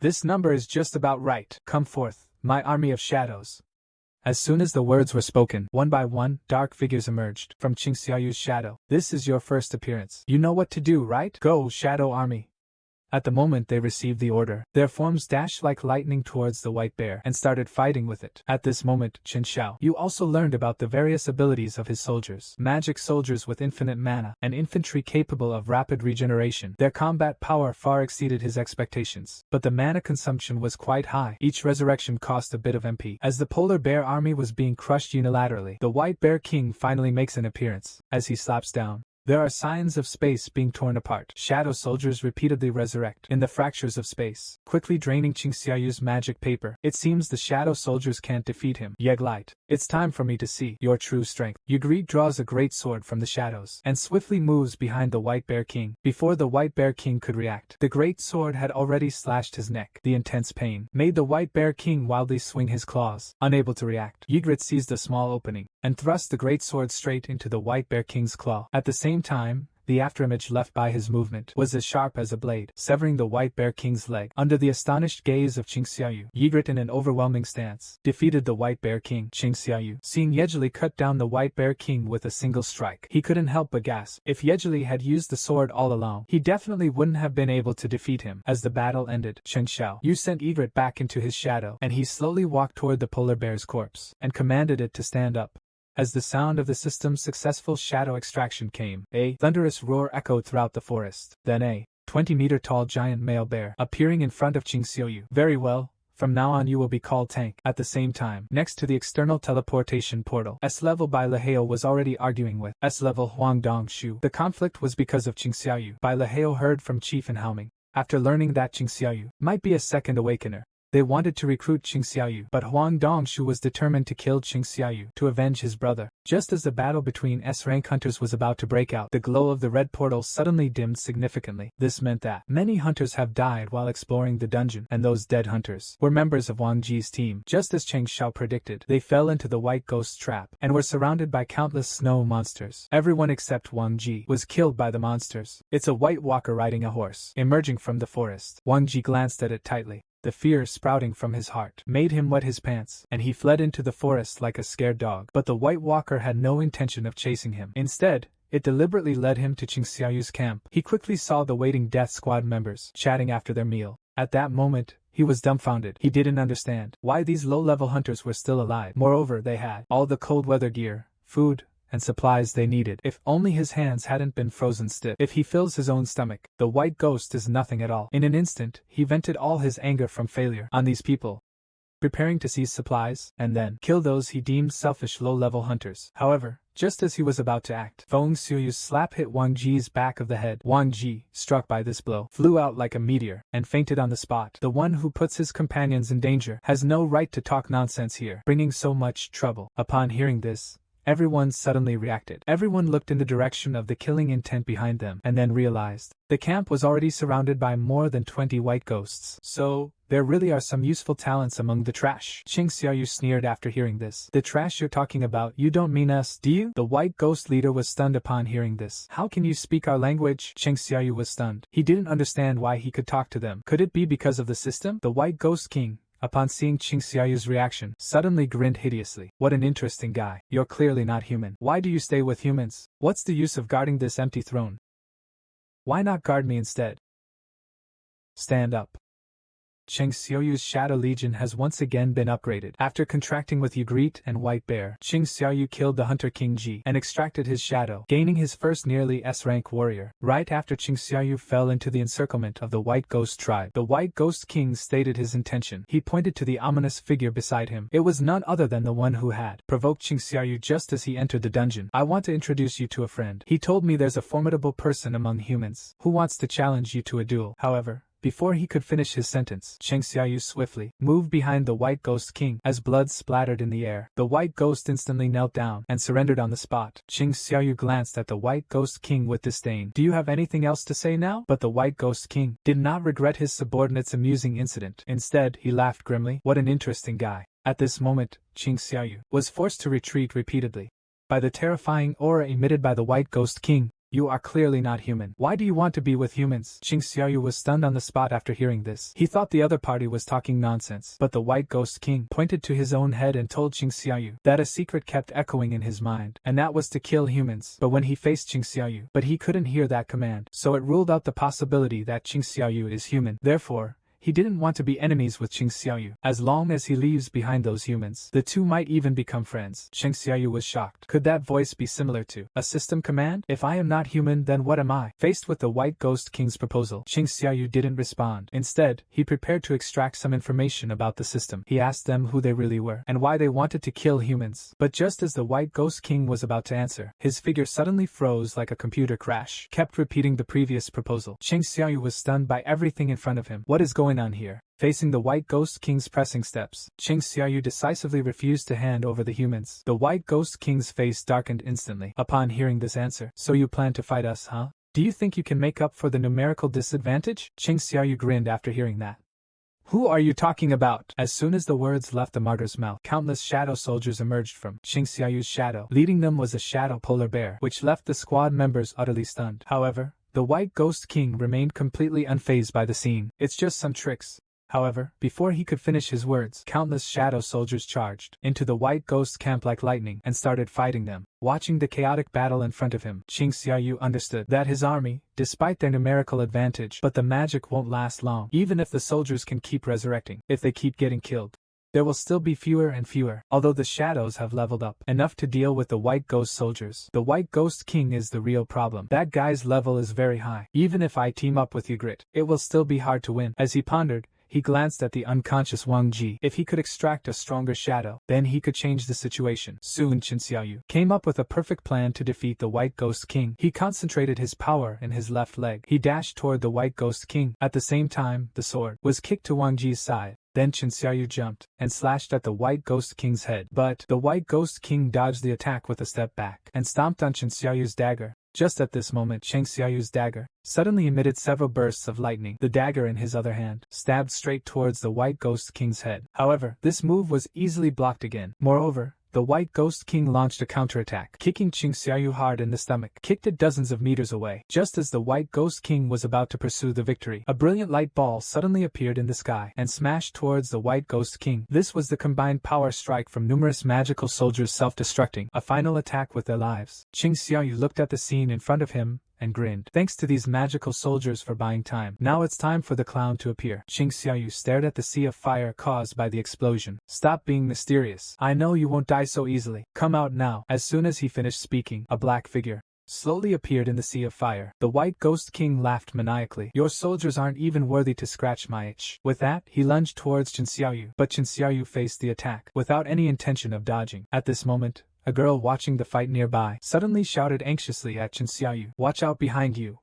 "This number is just about right. Come forth, my army of shadows." As soon as the words were spoken, one by one, dark figures emerged from Qing Xiaoyu's shadow. "This is your first appearance. You know what to do, right? Go, Shadow Army." At the moment they received the order, their forms dashed like lightning towards the white bear and started fighting with it. At this moment, Qin Xiao, you also learned about the various abilities of his soldiers. Magic soldiers with infinite mana, and infantry capable of rapid regeneration. Their combat power far exceeded his expectations, but the mana consumption was quite high. Each resurrection cost a bit of MP. As the polar bear army was being crushed unilaterally, the white bear king finally makes an appearance. As he slaps down, there are signs of space being torn apart. Shadow soldiers repeatedly resurrect in the fractures of space, quickly draining Qing Xiaoyu's magic paper. It seems the shadow soldiers can't defeat him. Yeglight, it's time for me to see your true strength. Ygritte draws a great sword from the shadows and swiftly moves behind the white bear king. Before the white bear king could react, the great sword had already slashed his neck. The intense pain made the white bear king wildly swing his claws. Unable to react, Ygritte seized a small opening and thrust the great sword straight into the white bear king's claw. At the same time, the afterimage left by his movement was as sharp as a blade, severing the white bear king's leg. Under the astonished gaze of Qing Xiaoyu, Ygritte in an overwhelming stance defeated the white bear king. Qing Xiaoyu, seeing Yejili cut down the white bear king with a single strike, he couldn't help but gasp. If Yejili had used the sword all along, he definitely wouldn't have been able to defeat him. As the battle ended, Chen Xiaoyu sent Ygritte back into his shadow, and he slowly walked toward the polar bear's corpse and commanded it to stand up. As the sound of the system's successful shadow extraction came, a thunderous roar echoed throughout the forest. Then a 20-meter-tall giant male bear appearing in front of Qing Xiaoyu. "Very well, from now on you will be called Tank." At the same time, next to the external teleportation portal, S-level Bai Laheo was already arguing with S-level Huang Dongshu. The conflict was because of Qing Xiaoyu. Bai Laheo heard from Chief and Haoming. After learning that Qing Xiaoyu might be a second awakener, they wanted to recruit Qing Xiaoyu, but Huang Dongshu was determined to kill Qing Xiaoyu to avenge his brother. Just as the battle between S-rank hunters was about to break out, the glow of the red portal suddenly dimmed significantly. This meant that many hunters have died while exploring the dungeon, and those dead hunters were members of Wang Ji's team. Just as Cheng Xiao predicted, they fell into the white ghost trap and were surrounded by countless snow monsters. Everyone except Wang Ji was killed by the monsters. It's a white walker riding a horse, emerging from the forest. Wang Ji glanced at it tightly. The fear sprouting from his heart made him wet his pants, and he fled into the forest like a scared dog. But the White Walker had no intention of chasing him. Instead, it deliberately led him to Qing Xiaoyu's camp. He quickly saw the waiting death squad members chatting after their meal. At that moment, he was dumbfounded. He didn't understand why these low-level hunters were still alive. Moreover, they had all the cold weather gear, food, and supplies they needed. If only his hands hadn't been frozen stiff. If he fills his own stomach, the white ghost is nothing at all. In an instant, he vented all his anger from failure on these people, preparing to seize supplies, and then kill those he deemed selfish low-level hunters. However, just as he was about to act, Feng Xiuyu's slap hit Wang Ji's back of the head. Wang Ji, struck by this blow, flew out like a meteor, and fainted on the spot. The one who puts his companions in danger has no right to talk nonsense here, bringing so much trouble. Upon hearing this, everyone suddenly reacted. Everyone looked in the direction of the killing intent behind them, and then realized the camp was already surrounded by more than 20 white ghosts. So, there really are some useful talents among the trash. Qing Xiaoyu sneered after hearing this. The trash you're talking about, you don't mean us, do you? The white ghost leader was stunned upon hearing this. How can you speak our language? Qing Xiaoyu was stunned. He didn't understand why he could talk to them. Could it be because of the system? The white ghost king, upon seeing Qing Xiaoyu's reaction, suddenly grinned hideously. What an interesting guy. You're clearly not human. Why do you stay with humans? What's the use of guarding this empty throne? Why not guard me instead? Stand up. Qing Xiaoyu's Shadow Legion has once again been upgraded. After contracting with Ygritte and White Bear, Qing Xiaoyu killed the hunter King Ji and extracted his shadow, gaining his first nearly S-rank warrior. Right after Qing Xiaoyu fell into the encirclement of the White Ghost tribe, the White Ghost King stated his intention. He pointed to the ominous figure beside him. It was none other than the one who had provoked Qing Xiaoyu just as he entered the dungeon. I want to introduce you to a friend. He told me there's a formidable person among humans who wants to challenge you to a duel. However, before he could finish his sentence, Qing Xiaoyu swiftly moved behind the White Ghost King. As blood splattered in the air, the White Ghost instantly knelt down and surrendered on the spot. Qing Xiaoyu glanced at the White Ghost King with disdain. Do you have anything else to say now? But the White Ghost King did not regret his subordinate's amusing incident. Instead, he laughed grimly. What an interesting guy. At this moment, Qing Xiaoyu was forced to retreat repeatedly by the terrifying aura emitted by the White Ghost King. You are clearly not human. Why do you want to be with humans? Qing Xiaoyu was stunned on the spot after hearing this. He thought the other party was talking nonsense, but the White Ghost King pointed to his own head and told Qing Xiaoyu that a secret kept echoing in his mind, and that was to kill humans. But when he faced Qing Xiaoyu, he couldn't hear that command, so it ruled out the possibility that Qing Xiaoyu is human. Therefore, he didn't want to be enemies with Qing Xiaoyu. As long as he leaves behind those humans, the two might even become friends. Qing Xiaoyu was shocked. Could that voice be similar to a system command? If I am not human, then what am I? Faced with the White Ghost King's proposal, Qing Xiaoyu didn't respond. Instead, he prepared to extract some information about the system. He asked them who they really were and why they wanted to kill humans. But just as the White Ghost King was about to answer, his figure suddenly froze like a computer crash. Kept repeating the previous proposal. Qing Xiaoyu was stunned by everything in front of him. What is going on here? Facing the White Ghost King's pressing steps, Qing Xiaoyu decisively refused to hand over the humans. The White Ghost King's face darkened instantly upon hearing this answer. So you plan to fight us, huh? Do you think you can make up for the numerical disadvantage? Qing Xiaoyu grinned after hearing that. Who are you talking about? As soon as the words left the martyr's mouth, countless shadow soldiers emerged from Qing Xiaoyu's shadow. Leading them was a shadow polar bear, which left the squad members utterly stunned. However, the White Ghost King remained completely unfazed by the scene. It's just some tricks. However, before he could finish his words, countless shadow soldiers charged into the White Ghost camp like lightning and started fighting them. Watching the chaotic battle in front of him, Qing Xiaoyu understood that his army, despite their numerical advantage, but the magic won't last long. Even if the soldiers can keep resurrecting, if they keep getting killed, there will still be fewer and fewer. Although the shadows have leveled up enough to deal with the White Ghost soldiers, the White Ghost King is the real problem. That guy's level is very high. Even if I team up with Ygritte, it will still be hard to win. As he pondered, he glanced at the unconscious Wang Ji. If he could extract a stronger shadow, then he could change the situation. Soon Qin Xiaoyu came up with a perfect plan to defeat the White Ghost King. He concentrated his power in his left leg. He dashed toward the White Ghost King. At the same time, the sword was kicked to Wang Ji's side. Then Qin Xiaoyu jumped and slashed at the White Ghost King's head. But the White Ghost King dodged the attack with a step back and stomped on Qin Xiaoyu's dagger. Just at this moment, Qin Xiaoyu's dagger suddenly emitted several bursts of lightning. The dagger in his other hand stabbed straight towards the White Ghost King's head. However, this move was easily blocked again. Moreover, the White Ghost King launched a counterattack, kicking Qing Xiaoyu hard in the stomach, kicked it dozens of meters away. Just as the White Ghost King was about to pursue the victory, a brilliant light ball suddenly appeared in the sky and smashed towards the White Ghost King. This was the combined power strike from numerous magical soldiers self-destructing, a final attack with their lives. Qing Xiaoyu looked at the scene in front of him and grinned. Thanks to these magical soldiers for buying time. Now it's time for the clown to appear. Qing Xiaoyu stared at the sea of fire caused by the explosion. Stop being mysterious. I know you won't die so easily. Come out now. As soon as he finished speaking, a black figure slowly appeared in the sea of fire. The White Ghost King laughed maniacally. Your soldiers aren't even worthy to scratch my itch. With that, he lunged towards Qin Xiaoyu, but Qin Xiaoyu faced the attack without any intention of dodging. At this moment, a girl watching the fight nearby suddenly shouted anxiously at Qin Xiaoyu, "Watch out behind you."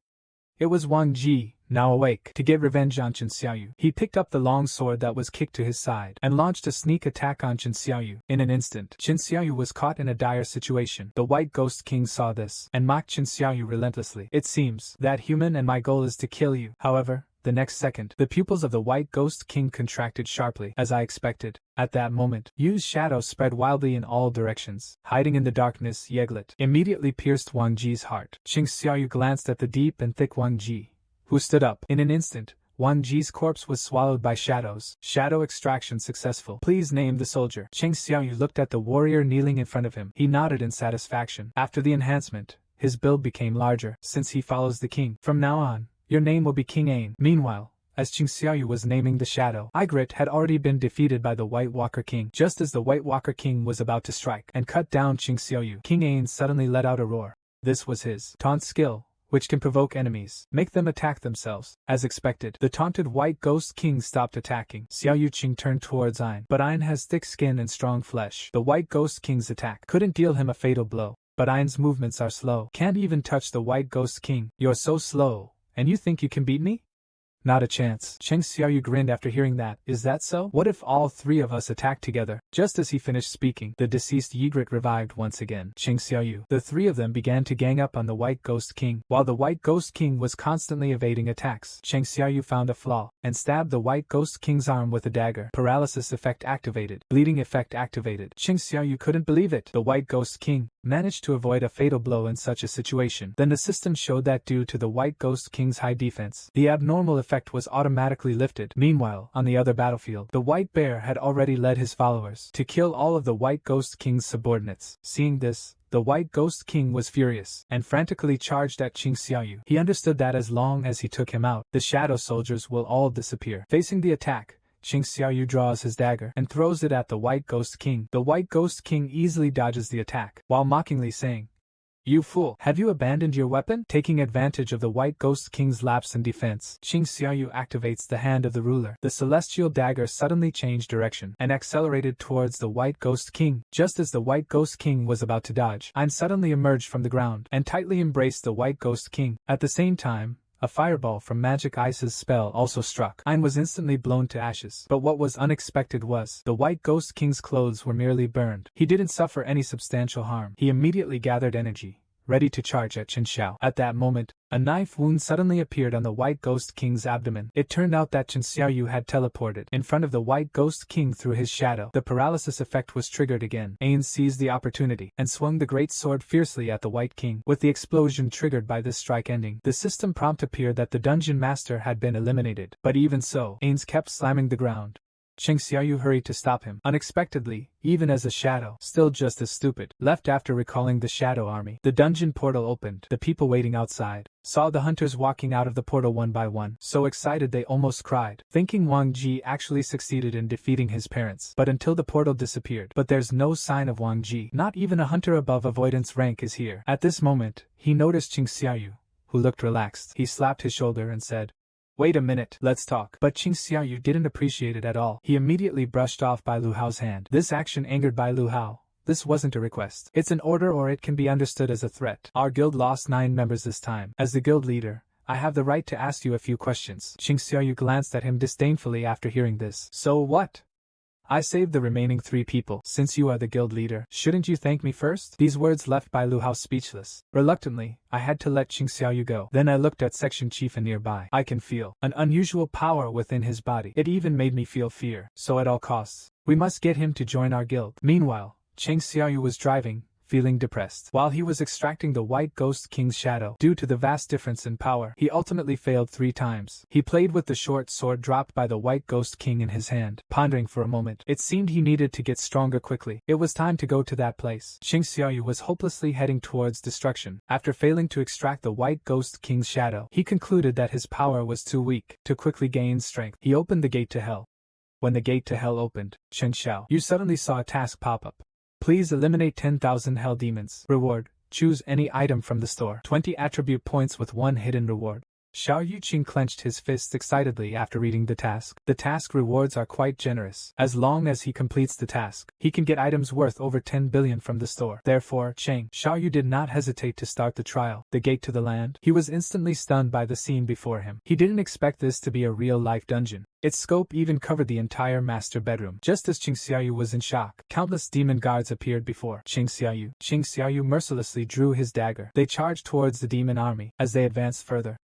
It was Wang Ji, now awake. To get revenge on Qin Xiaoyu, he picked up the long sword that was kicked to his side and launched a sneak attack on Qin Xiaoyu. In an instant, Qin Xiaoyu was caught in a dire situation. The White Ghost King saw this and mocked Qin Xiaoyu relentlessly. It seems that human and my goal is to kill you. However, the next second, the pupils of the White Ghost King contracted sharply, as I expected. At that moment, Yu's shadow spread wildly in all directions. Hiding in the darkness, Yeglet immediately pierced Wang Ji's heart. Qin Xiaoyu glanced at the deep and thick Wang Ji, who stood up. In an instant, Wang Ji's corpse was swallowed by shadows. Shadow extraction successful. Please name the soldier. Qin Xiaoyu looked at the warrior kneeling in front of him. He nodded in satisfaction. After the enhancement, his build became larger, since he follows the king. From now on, your name will be King Ain. Meanwhile, as Qin Xiaoyu was naming the shadow, Igrit had already been defeated by the White Walker King. Just as the White Walker King was about to strike and cut down Qin Xiaoyu, King Ain suddenly let out a roar. This was his taunt skill, which can provoke enemies, make them attack themselves. As expected, the taunted White Ghost King stopped attacking. Xiaoyu Qing turned towards Ain, but Ain has thick skin and strong flesh. The White Ghost King's attack couldn't deal him a fatal blow, but Ain's movements are slow. Can't even touch the White Ghost King. You're so slow. And you think you can beat me? Not a chance. Qin Xiaoyu grinned after hearing that. Is that so? What if all three of us attack together? Just as he finished speaking, the deceased Ygritte revived once again. Qin Xiaoyu. The three of them began to gang up on the White Ghost King. While the White Ghost King was constantly evading attacks, Qin Xiaoyu found a flaw and stabbed the White Ghost King's arm with a dagger. Paralysis effect activated. Bleeding effect activated. Qin Xiaoyu couldn't believe it. The White Ghost King managed to avoid a fatal blow in such a situation. Then the system showed that due to the White Ghost King's high defense, the abnormal effect was automatically lifted. Meanwhile, on the other battlefield, the White Bear had already led his followers to kill all of the White Ghost King's subordinates. Seeing this, the White Ghost King was furious and frantically charged at Qin Xiaoyu. He understood that as long as he took him out, the shadow soldiers will all disappear. Facing the attack, Qin Xiaoyu draws his dagger and throws it at the White Ghost King. The White Ghost King easily dodges the attack, while mockingly saying, "You fool, have you abandoned your weapon?" Taking advantage of the White Ghost King's lapse in defense, Qin Xiaoyu activates the hand of the ruler. The celestial dagger suddenly changed direction and accelerated towards the White Ghost King. Just as the White Ghost King was about to dodge, Ain suddenly emerged from the ground and tightly embraced the White Ghost King. At the same time, a fireball from Magic Ice's spell also struck. Ain was instantly blown to ashes. But what was unexpected was, the White Ghost King's clothes were merely burned. He didn't suffer any substantial harm. He immediately gathered energy, ready to charge at Qin Xiao. At that moment, a knife wound suddenly appeared on the White Ghost King's abdomen. It turned out that Qin Xiaoyu had teleported in front of the White Ghost King through his shadow. The paralysis effect was triggered again. Ain seized the opportunity and swung the great sword fiercely at the White King. With the explosion triggered by this strike ending, the system prompt appeared that the Dungeon Master had been eliminated. But even so, Ain kept slamming the ground. Qin Xiaoyu hurried to stop him. Unexpectedly, even as a shadow, still just as stupid, left after recalling the shadow army. The dungeon portal opened. The people waiting outside saw the hunters walking out of the portal one by one, so excited they almost cried, thinking Wang Ji actually succeeded in defeating his parents. But until the portal disappeared. But there's no sign of Wang Ji. Not even a hunter above avoidance rank is here. At this moment, he noticed Qin Xiaoyu, who looked relaxed. He slapped his shoulder and said, "Wait a minute, let's talk." But Qin Xiaoyu didn't appreciate it at all. He immediately brushed off Bai Lu Hao's hand. This action angered Bai Lu Hao. This wasn't a request. It's an order, or it can be understood as a threat. Our guild lost 9 members this time. As the guild leader, I have the right to ask you a few questions. Qin Xiaoyu glanced at him disdainfully after hearing this. So what? I saved the remaining 3 people. Since you are the guild leader, shouldn't you thank me first? These words left Bai Lu Hao speechless. Reluctantly, I had to let Qin Xiaoyu go. Then I looked at section chief and nearby. I can feel an unusual power within his body. It even made me feel fear. So at all costs, we must get him to join our guild. Meanwhile, Qin Xiaoyu was driving, feeling depressed. While he was extracting the White Ghost King's shadow, due to the vast difference in power, he ultimately failed 3 times. He played with the short sword dropped by the White Ghost King in his hand, pondering for a moment. It seemed he needed to get stronger quickly. It was time to go to that place. Qing Xiaoyu was hopelessly heading towards destruction. After failing to extract the White Ghost King's shadow, he concluded that his power was too weak to quickly gain strength. He opened the gate to hell. When the gate to hell opened, Chen Xiaoyu suddenly saw a task pop up. Please eliminate 10,000 hell demons. Reward: choose any item from the store. 20 attribute points with 1 hidden reward. Xiao Yuqing clenched his fists excitedly after reading the task. The task rewards are quite generous. As long as he completes the task, he can get items worth over 10 billion from the store. Therefore, Xiaoyu did not hesitate to start the trial. The gate to the land. He was instantly stunned by the scene before him. He didn't expect this to be a real-life dungeon. Its scope even covered the entire master bedroom. Just as Qing Xiaoyu was in shock, countless demon guards appeared before Qing Xiaoyu. Qing Xiaoyu mercilessly drew his dagger. They charged towards the demon army. As they advanced further,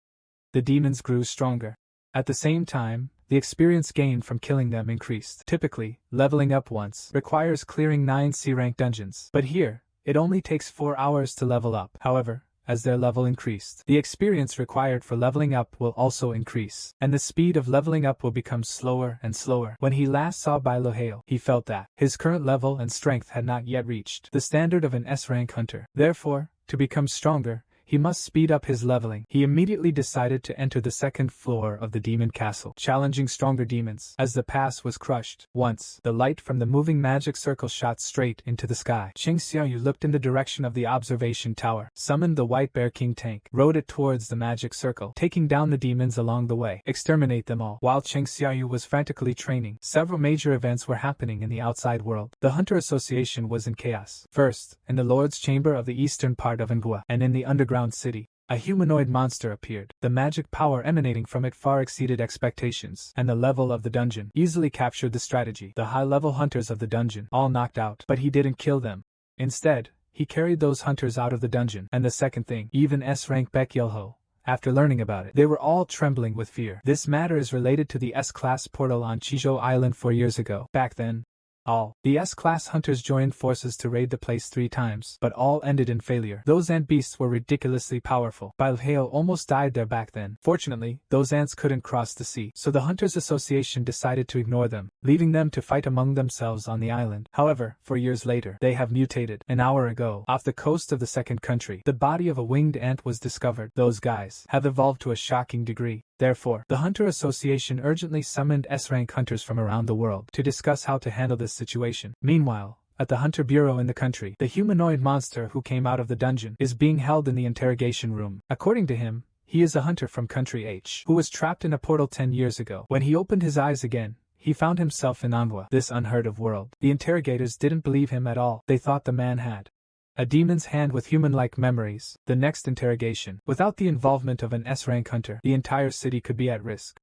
the demons grew stronger. At the same time, the experience gained from killing them increased. Typically, leveling up once requires clearing 9 C-rank dungeons. But here, it only takes 4 hours to level up. However, as their level increased, the experience required for leveling up will also increase, and the speed of leveling up will become slower and slower. When he last saw Bai Lohale, he felt that his current level and strength had not yet reached the standard of an S-rank hunter. Therefore, to become stronger, he must speed up his leveling. He immediately decided to enter the 2nd floor of the demon castle, challenging stronger demons. As the pass was crushed, once, the light from the moving magic circle shot straight into the sky. Qing Xiaoyu looked in the direction of the observation tower, summoned the White Bear King tank, rode it towards the magic circle, taking down the demons along the way. Exterminate them all. While Qing Xiaoyu was frantically training, several major events were happening in the outside world. The Hunter Association was in chaos. First, in the Lord's Chamber of the eastern part of Manhwa, and in the underground city, a humanoid monster appeared. The magic power emanating from it far exceeded expectations, and the level of the dungeon easily captured the strategy. The high-level hunters of the dungeon all knocked out, but he didn't kill them. Instead, he carried those hunters out of the dungeon. And the second thing, even S-rank Baek Yelho, after learning about it, they were all trembling with fear. This matter is related to the S-class portal on Chizhou Island 4 years ago. Back then, the S-class hunters joined forces to raid the place 3 times, but all ended in failure. Those ant beasts were ridiculously powerful. Bailheo almost died there back then. Fortunately, those ants couldn't cross the sea, so the Hunters Association decided to ignore them, leaving them to fight among themselves on the island. However, 4 years later, they have mutated. An hour ago, off the coast of the 2nd country, the body of a winged ant was discovered. Those guys have evolved to a shocking degree. Therefore, the Hunter Association urgently summoned S-rank hunters from around the world to discuss how to handle this situation. Meanwhile, at the Hunter Bureau in the country, the humanoid monster who came out of the dungeon is being held in the interrogation room. According to him, he is a hunter from Country H who was trapped in a portal 10 years ago. When he opened his eyes again, he found himself in Manhwa, this unheard of world. The interrogators didn't believe him at all. They thought the man had a demon's hand with human-like memories. The next interrogation. Without the involvement of an S-rank hunter, the entire city could be at risk.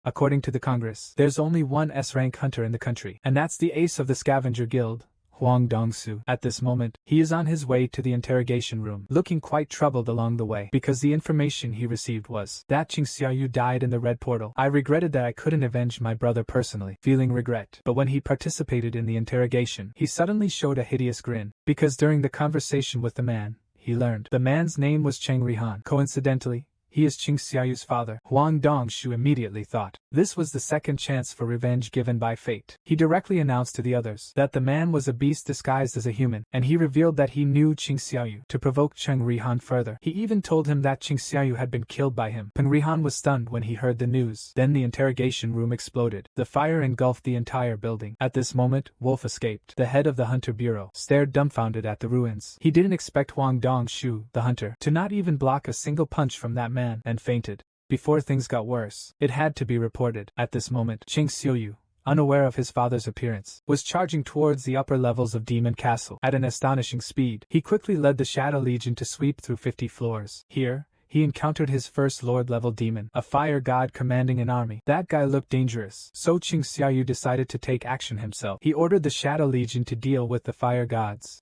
According to the Congress, there's only one S-rank hunter in the country, and that's the ace of the scavenger guild, Huang Dongsu. At this moment, he is on his way to the interrogation room, looking quite troubled along the way, because the information he received was that Qing Xiaoyu died in the red portal. I regretted that I couldn't avenge my brother personally, feeling regret. But when he participated in the interrogation, he suddenly showed a hideous grin, because during the conversation with the man, he learned the man's name was Cheng Rihan. Coincidentally, he is Qing Xiaoyu's father. Huang Dongshu immediately thought this was the second chance for revenge given by fate. He directly announced to the others that the man was a beast disguised as a human, and he revealed that he knew Qing Xiaoyu. To provoke Cheng Rihan further, he even told him that Qing Xiaoyu had been killed by him. Peng Rihan was stunned when he heard the news. Then the interrogation room exploded. The fire engulfed the entire building. At this moment, Wolf escaped. The head of the Hunter Bureau stared dumbfounded at the ruins. He didn't expect Huang Dongshu, the hunter, to not even block a single punch from that man, and fainted. Before things got worse, it had to be reported. At this moment, Qing Xiaoyu, unaware of his father's appearance, was charging towards the upper levels of Demon Castle. At an astonishing speed, he quickly led the Shadow Legion to sweep through 50 floors. Here, he encountered his first Lord-level demon, a fire god commanding an army. That guy looked dangerous, so Qing Xiaoyu decided to take action himself. He ordered the Shadow Legion to deal with the fire guards.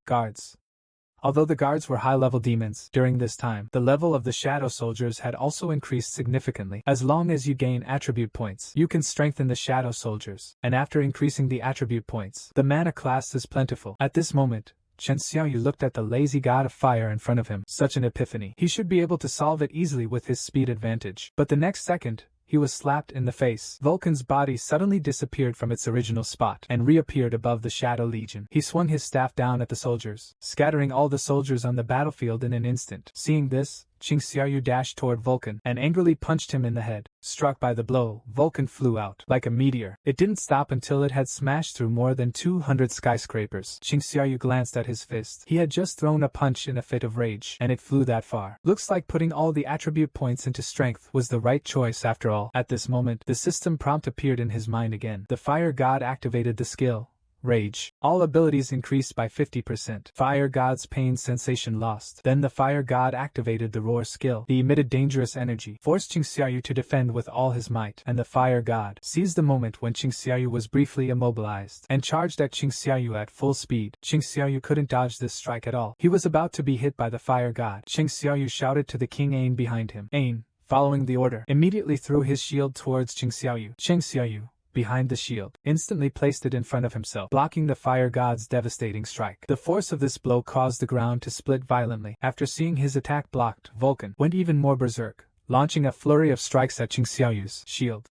Although the guards were high-level demons, during this time, the level of the shadow soldiers had also increased significantly. As long as you gain attribute points, you can strengthen the shadow soldiers, and after increasing the attribute points, the mana class is plentiful. At this moment, Chen Xiaoyu looked at the lazy god of fire in front of him. Such an epiphany. He should be able to solve it easily with his speed advantage. But the next second, he was slapped in the face. Vulcan's body suddenly disappeared from its original spot and reappeared above the Shadow Legion. He swung his staff down at the soldiers, scattering all the soldiers on the battlefield in an instant. Seeing this, Qing Xiaoyu dashed toward Vulcan and angrily punched him in the head. Struck by the blow, Vulcan flew out like a meteor. It didn't stop until it had smashed through more than 200 skyscrapers. Qing Xiaoyu glanced at his fist. He had just thrown a punch in a fit of rage, and it flew that far. Looks like putting all the attribute points into strength was the right choice after all. At this moment, the system prompt appeared in his mind again. The fire god activated the skill Rage. All abilities increased by 50%. Fire God's pain sensation lost. Then the Fire God activated the Roar skill. He emitted dangerous energy, forced Qing Xiaoyu to defend with all his might, and the Fire God seized the moment when Qing Xiaoyu was briefly immobilized and charged at Qing Xiaoyu at full speed. Qing Xiaoyu couldn't dodge this strike at all. He was about to be hit by the Fire God. Qing Xiaoyu shouted to the King Ain behind him. Ain, following the order, immediately threw his shield towards Qing Xiaoyu. Qing Xiaoyu, behind the shield, instantly placed it in front of himself, blocking the Fire God's devastating strike. The force of this blow caused the ground to split violently. After seeing his attack blocked, Vulcan went even more berserk, launching a flurry of strikes at Qing Xiaoyu's shield.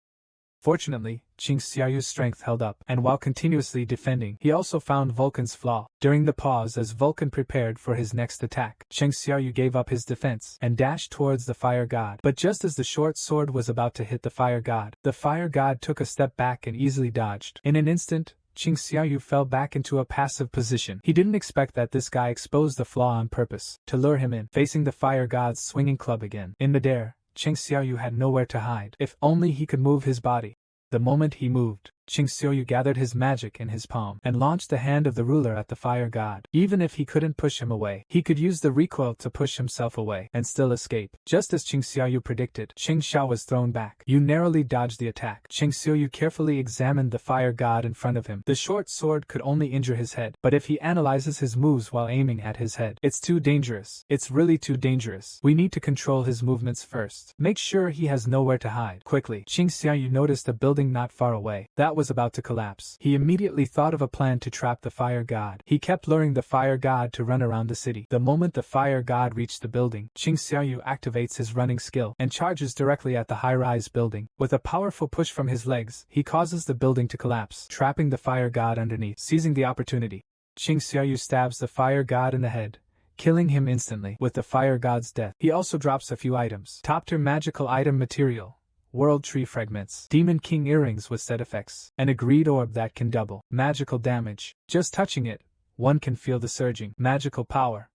Fortunately, Qing Xiaoyu's strength held up, and while continuously defending, he also found Vulcan's flaw. During the pause as Vulcan prepared for his next attack, Qing Xiaoyu gave up his defense and dashed towards the Fire God. But just as the short sword was about to hit the Fire God took a step back and easily dodged. In an instant, Qing Xiaoyu fell back into a passive position. He didn't expect that this guy exposed the flaw on purpose, to lure him in, facing the Fire God's swinging club again. In midair, Qing Xiaoyu had nowhere to hide. If only he could move his body. The moment he moved, Qing Xiaoyu gathered his magic in his palm and launched the hand of the ruler at the Fire God. Even if he couldn't push him away, he could use the recoil to push himself away and still escape. Just as Qing Xiaoyu predicted, Qing Xiao was thrown back. You narrowly dodged the attack. Qing Xiaoyu carefully examined the Fire God in front of him. The short sword could only injure his head, but if he analyzes his moves while aiming at his head, it's too dangerous. It's really too dangerous. We need to control his movements first. Make sure he has nowhere to hide. Quickly, Qing Xiaoyu noticed a building not far away that was about to collapse. He immediately thought of a plan to trap the Fire God. He kept luring the Fire God to run around the city. The moment the Fire God reached the building, Qing Xiaoyu activates his running skill and charges directly at the high-rise building. With a powerful push from his legs, he causes the building to collapse, trapping the Fire God underneath. Seizing the opportunity, Qing Xiaoyu stabs the Fire God in the head, killing him instantly. With the Fire God's death, he also drops a few items. Top-tier magical item material. World Tree Fragments, Demon King Earrings with set effects, and a greed orb that can double magical damage. Just touching it, one can feel the surging magical power.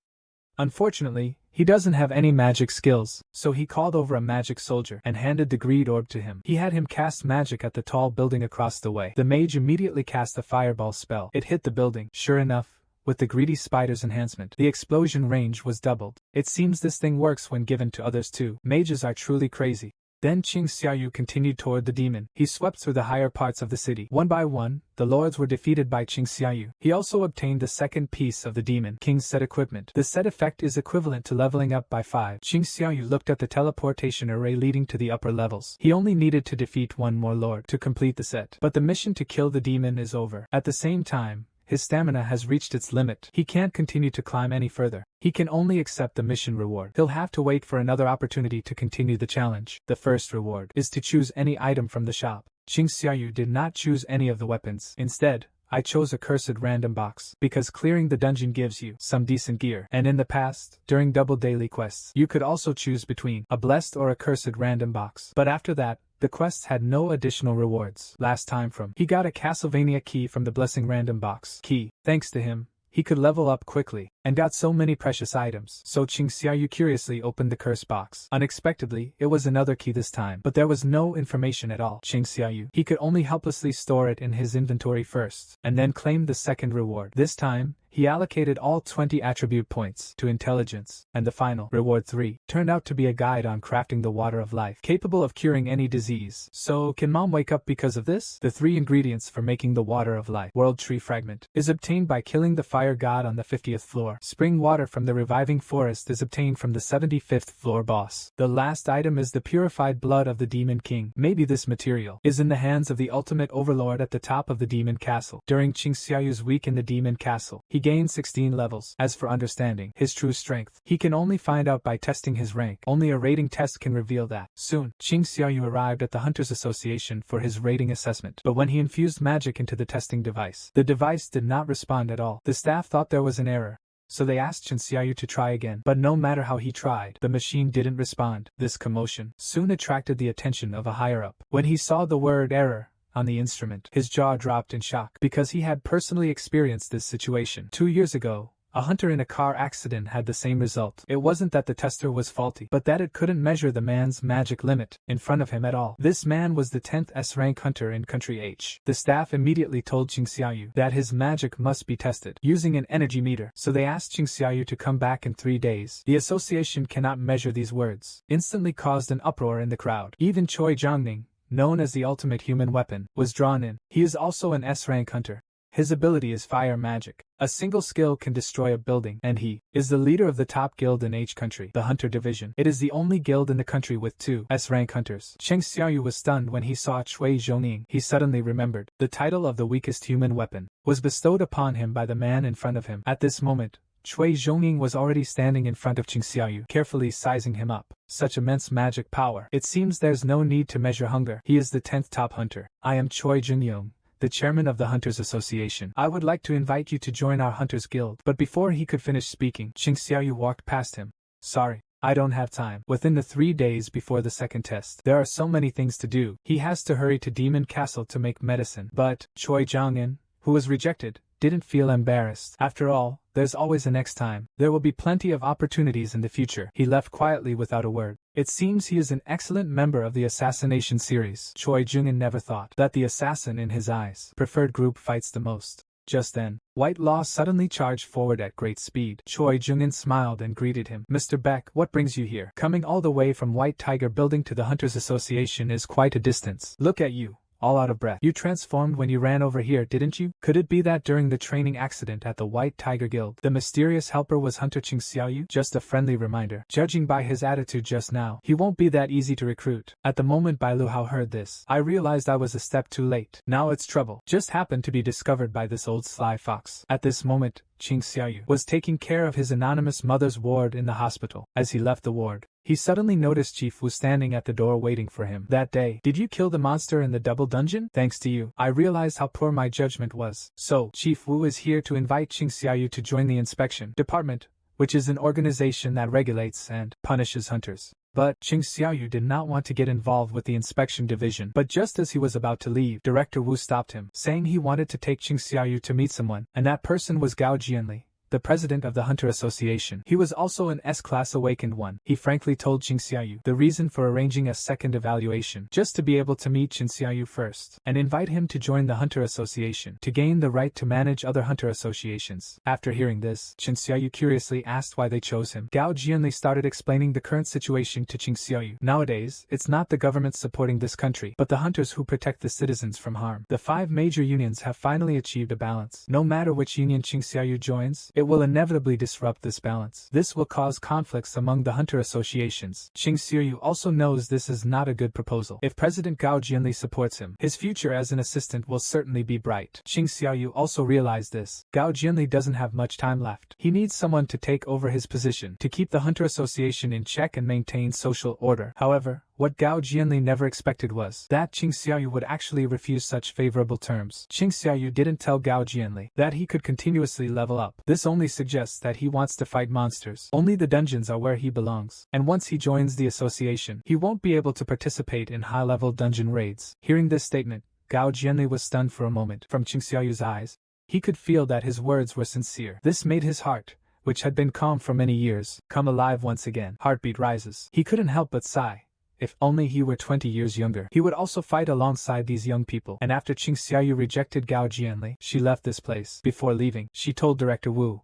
Unfortunately, he doesn't have any magic skills, so he called over a magic soldier and handed the greed orb to him. He had him cast magic at the tall building across the way. The mage immediately cast a fireball spell. It hit the building. Sure enough, with the greedy spider's enhancement, the explosion range was doubled. It seems this thing works when given to others too. Mages are truly crazy. Then Qing Xiaoyu continued toward the demon. He swept through the higher parts of the city. One by one, the lords were defeated by Qing Xiaoyu. He also obtained the second piece of the demon king's set equipment. The set effect is equivalent to leveling up by 5. Qing Xiaoyu looked at the teleportation array leading to the upper levels. He only needed to defeat one more lord to complete the set. But the mission to kill the demon is over. At the same time, his stamina has reached its limit. He can't continue to climb any further. He can only accept the mission reward. He'll have to wait for another opportunity to continue the challenge. The first reward is to choose any item from the shop. Qing Xiaoyu did not choose any of the weapons. Instead, I chose a cursed random box, because clearing the dungeon gives you some decent gear. And in the past, during double daily quests, you could also choose between a blessed or a cursed random box. But after that, the quests had no additional rewards. Last time he got a Castlevania key from the Blessing random box key. Thanks to him, he could level up quickly, and got so many precious items. So Qing Xiaoyu curiously opened the curse box. Unexpectedly, it was another key this time, but there was no information at all. Qing Xiaoyu, he could only helplessly store it in his inventory first, and then claim the second reward. This time, he allocated all 20 attribute points to intelligence, and the final, reward 3, turned out to be a guide on crafting the water of life, capable of curing any disease. So, can mom wake up because of this? The 3 ingredients for making the water of life. World Tree Fragment is obtained by killing the Fire God on the 50th floor. Spring water from the reviving forest is obtained from the 75th floor boss. The last item is the purified blood of the Demon King. Maybe this material is in the hands of the ultimate overlord at the top of the Demon Castle. During Qing Xiaoyu's week in the Demon Castle, he gained 16 levels. As for understanding his true strength, he can only find out by testing his rank. Only a rating test can reveal that. Soon, Qing Xiaoyu arrived at the Hunters Association for his rating assessment. But when he infused magic into the testing device, the device did not respond at all. The staff thought there was an error, so they asked Qin Xiaoyu to try again. But no matter how he tried, the machine didn't respond. This commotion soon attracted the attention of a higher-up. When he saw the word error on the instrument, his jaw dropped in shock, because he had personally experienced this situation. 2 years ago, a hunter in a car accident had the same result. It wasn't that the tester was faulty, but that it couldn't measure the man's magic limit in front of him at all. This man was the 10th S-rank hunter in country H. The staff immediately told Qing Xiaoyu that his magic must be tested using an energy meter, so they asked Qing Xiaoyu to come back in 3 days. The association cannot measure these words instantly caused an uproar in the crowd. Even Choi Jiangning, known as the ultimate human weapon, was drawn in. He is also an S-rank hunter. His ability is fire magic. A single skill can destroy a building, and he is the leader of the top guild in H country, the Hunter Division. It is the only guild in the country with 2 S-rank hunters. Qing Xiaoyu was stunned when he saw Cui Zhongning. He suddenly remembered the title of the weakest human weapon was bestowed upon him by the man in front of him. At this moment, Cui Zhongning was already standing in front of Qing Xiaoyu, carefully sizing him up. Such immense magic power. It seems there's no need to measure hunger. He is the 10th top hunter. I am Choi Junyong, the chairman of the Hunters Association. I would like to invite you to join our Hunters Guild. But before he could finish speaking, Qing Xiaoyu walked past him. Sorry, I don't have time. Within the 3 days before the second test, there are so many things to do. He has to hurry to Demon Castle to make medicine. But Choi Jiangyan, who was rejected, didn't feel embarrassed. After all, there's always a next time. There will be plenty of opportunities in the future. He left quietly without a word. It seems he is an excellent member of the assassination series. Choi Jungin never thought that the assassin in his eyes preferred group fights the most. Just then, White Law suddenly charged forward at great speed. Choi Jungin smiled and greeted him. Mr. Beck, what brings you here? Coming all the way from White Tiger Building to the Hunters Association is quite a distance. Look at you. All out of breath. You transformed when you ran over here, didn't you? Could it be that during the training accident at the White Tiger Guild, the mysterious helper was Hunter Qing Xiaoyu? Just a friendly reminder. Judging by his attitude just now, he won't be that easy to recruit. At the moment Bai Luhao heard this, I realized I was a step too late. Now it's trouble. Just happened to be discovered by this old sly fox. At this moment, Qing Xiaoyu was taking care of his anonymous mother's ward in the hospital. As he left the ward, he suddenly noticed Chief Wu standing at the door waiting for him. That day, did you kill the monster in the double dungeon? Thanks to you, I realized how poor my judgment was. So, Chief Wu is here to invite Qing Xiaoyu to join the inspection department, which is an organization that regulates and punishes hunters. But Qing Xiaoyu did not want to get involved with the inspection division. But just as he was about to leave, Director Wu stopped him, saying he wanted to take Qing Xiaoyu to meet someone, and that person was Gao Jianli, the president of the Hunter Association. He was also an S-class awakened one. He frankly told Qing Xiaoyu the reason for arranging a second evaluation, just to be able to meet Qin Xiaoyu first, and invite him to join the Hunter Association, to gain the right to manage other Hunter Associations. After hearing this, Qin Xiaoyu curiously asked why they chose him. Gao Jianli started explaining the current situation to Qing Xiaoyu. Nowadays, it's not the government supporting this country, but the hunters who protect the citizens from harm. The 5 major unions have finally achieved a balance. No matter which union Qing Xiaoyu joins, it will inevitably disrupt this balance. This will cause conflicts among the hunter associations. Qing Xiaoyu also knows this is not a good proposal. If President Gao Jianli supports him, his future as an assistant will certainly be bright. Qing Xiaoyu also realized this. Gao Jianli doesn't have much time left. He needs someone to take over his position, to keep the hunter association in check and maintain social order. However, what Gao Jianli never expected was that Qing Xiaoyu would actually refuse such favorable terms. Qing Xiaoyu didn't tell Gao Jianli that he could continuously level up. This only suggests that he wants to fight monsters. Only the dungeons are where he belongs. And once he joins the association, he won't be able to participate in high-level dungeon raids. Hearing this statement, Gao Jianli was stunned for a moment. From Qing Xiaoyu's eyes, he could feel that his words were sincere. This made his heart, which had been calm for many years, come alive once again. Heartbeat rises. He couldn't help but sigh. If only he were 20 years younger. He would also fight alongside these young people. And after Qing Xiaoyu rejected Gao Jianli, she left this place. Before leaving, she told Director Wu,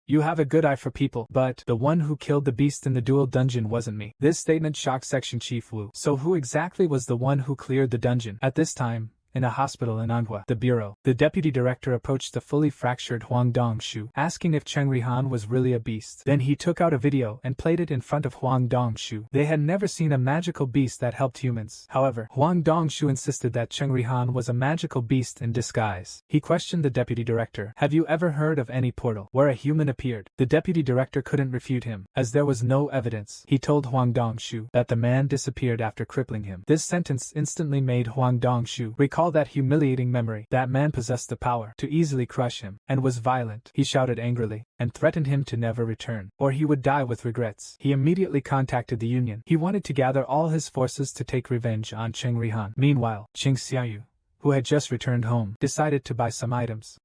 "You have a good eye for people, but the one who killed the beast in the dual dungeon wasn't me." This statement shocked Section Chief Wu. So who exactly was the one who cleared the dungeon? At this time, in a hospital in Manhwa. The bureau. The deputy director approached the fully fractured Huang Dongshu, asking if Cheng Rihan was really a beast. Then he took out a video and played it in front of Huang Dongshu. They had never seen a magical beast that helped humans. However, Huang Dongshu insisted that Cheng Rihan was a magical beast in disguise. He questioned the deputy director. Have you ever heard of any portal where a human appeared? The deputy director couldn't refute him, as there was no evidence. He told Huang Dongshu that the man disappeared after crippling him. This sentence instantly made Huang Dongshu recall that humiliating memory. That man possessed the power to easily crush him, and was violent. He shouted angrily, and threatened him to never return, or he would die with regrets. He immediately contacted the Union. He wanted to gather all his forces to take revenge on Cheng Rihan. Meanwhile, Cheng Xiaoyu, who had just returned home, decided to buy some items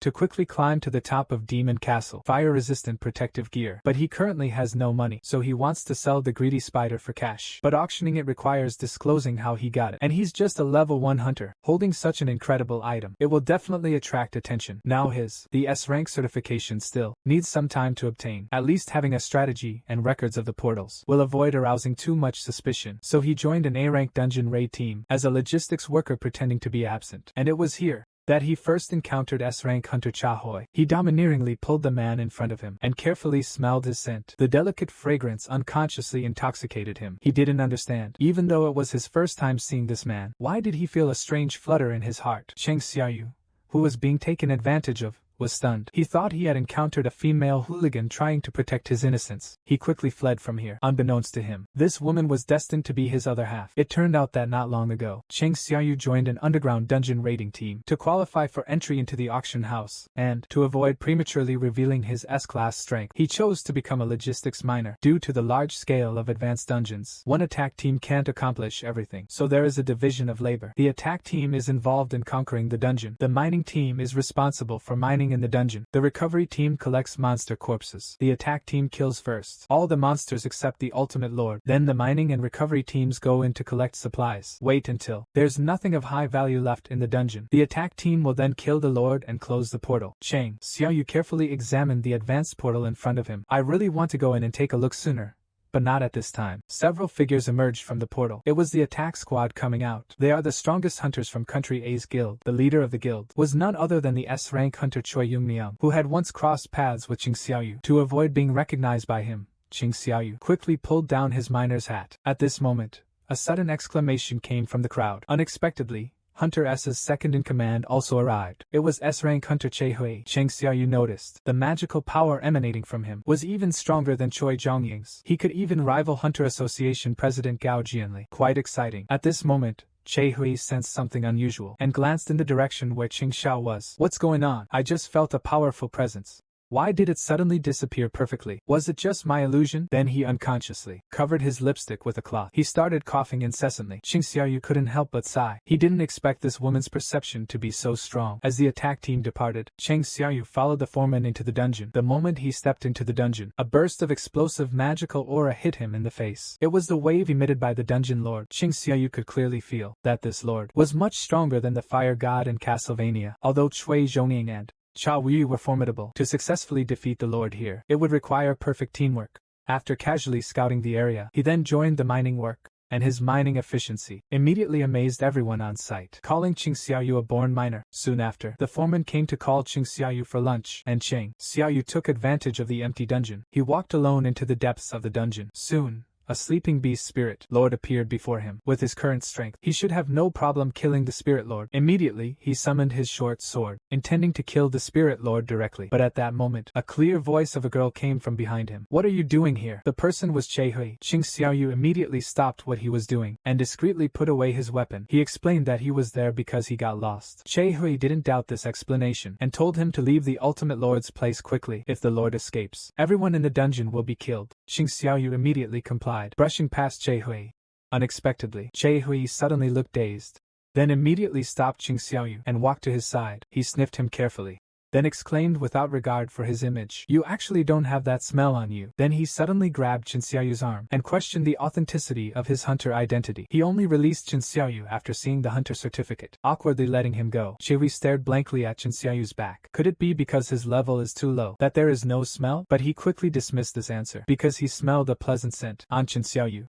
to quickly climb to the top of Demon Castle, fire-resistant protective gear. But he currently has no money, so he wants to sell the greedy spider for cash. But auctioning it requires disclosing how he got it, and he's just a level 1 hunter, holding such an incredible item. It will definitely attract attention. Now the S-Rank certification still needs some time to obtain. At least having a strategy and records of the portals will avoid arousing too much suspicion. So he joined an A-Rank dungeon raid team as a logistics worker pretending to be absent. And it was here that he first encountered S-Rank hunter Chahoy. He domineeringly pulled the man in front of him and carefully smelled his scent. The delicate fragrance unconsciously intoxicated him. He didn't understand. Even though it was his first time seeing this man, why did he feel a strange flutter in his heart? Cheng Xiaoyu, who was being taken advantage of, was stunned. He thought he had encountered a female hooligan trying to protect his innocence. He quickly fled from here. Unbeknownst to him, this woman was destined to be his other half. It turned out that not long ago, Cheng Xiaoyu joined an underground dungeon raiding team to qualify for entry into the auction house, and, to avoid prematurely revealing his S-class strength, he chose to become a logistics miner. Due to the large scale of advanced dungeons, one attack team can't accomplish everything, so there is a division of labor. The attack team is involved in conquering the dungeon. The mining team is responsible for mining in the dungeon. The recovery team collects monster corpses. The attack team kills first all the monsters except the ultimate lord. Then the mining and recovery teams go in to collect supplies. Wait until there's nothing of high value left in the dungeon. The attack team will then kill the lord and close the portal. Cheng Xiaoyu carefully examined the advanced portal in front of him. I really want to go in and take a look sooner, but not at this time. Several figures emerged from the portal. It was the attack squad coming out. They are the strongest hunters from Country A's guild. The leader of the guild was none other than the S-Rank hunter Choi Young-myung, who had once crossed paths with Cheng Xiaoyu. To avoid being recognized by him, Cheng Xiaoyu quickly pulled down his miner's hat. At this moment, a sudden exclamation came from the crowd. Unexpectedly, Hunter S's second-in-command also arrived. It was S-Rank hunter Che Hui. Cheng Xiaoyu noticed the magical power emanating from him was even stronger than Choi Zhongying's. He could even rival Hunter Association President Gao Jianli. Quite exciting. At this moment, Che Hui sensed something unusual and glanced in the direction where Cheng Xiao was. What's going on? I just felt a powerful presence. Why did it suddenly disappear perfectly? Was it just my illusion? Then he unconsciously covered his lipstick with a cloth. He started coughing incessantly. Cheng Xiaoyu couldn't help but sigh. He didn't expect this woman's perception to be so strong. As the attack team departed, Cheng Xiaoyu followed the foreman into the dungeon. The moment he stepped into the dungeon, a burst of explosive magical aura hit him in the face. It was the wave emitted by the dungeon lord. Cheng Xiaoyu could clearly feel that this lord was much stronger than the fire god in Castlevania. Although Cui Zhongying and Cha Wu were formidable, to successfully defeat the lord here, it would require perfect teamwork. After casually scouting the area, he then joined the mining work, and his mining efficiency immediately amazed everyone on site, calling Cheng Xiaoyu a born miner. Soon after, the foreman came to call Cheng Xiaoyu for lunch, and Cheng Xiaoyu took advantage of the empty dungeon. He walked alone into the depths of the dungeon. Soon, a sleeping beast spirit lord appeared before him. With his current strength, he should have no problem killing the spirit lord. Immediately, he summoned his short sword, intending to kill the spirit lord directly. But at that moment, a clear voice of a girl came from behind him. What are you doing here? The person was Che Hui. Cheng Xiaoyu immediately stopped what he was doing, and discreetly put away his weapon. He explained that he was there because he got lost. Che Hui didn't doubt this explanation, and told him to leave the ultimate lord's place quickly. If the lord escapes, everyone in the dungeon will be killed. Cheng Xiaoyu immediately complied, brushing past Che Hui. Unexpectedly, Che Hui suddenly looked dazed, then immediately stopped Cheng Xiaoyu and walked to his side. He sniffed him carefully, then exclaimed without regard for his image, "You actually don't have that smell on you." Then he suddenly grabbed Cheng Xiaoyu's arm and questioned the authenticity of his hunter identity. He only released Cheng Xiaoyu after seeing the hunter certificate, awkwardly letting him go. Che Hui stared blankly at Cheng Xiaoyu's back. Could it be because his level is too low that there is no smell? But he quickly dismissed this answer, because he smelled a pleasant scent on Cheng Xiaoyu.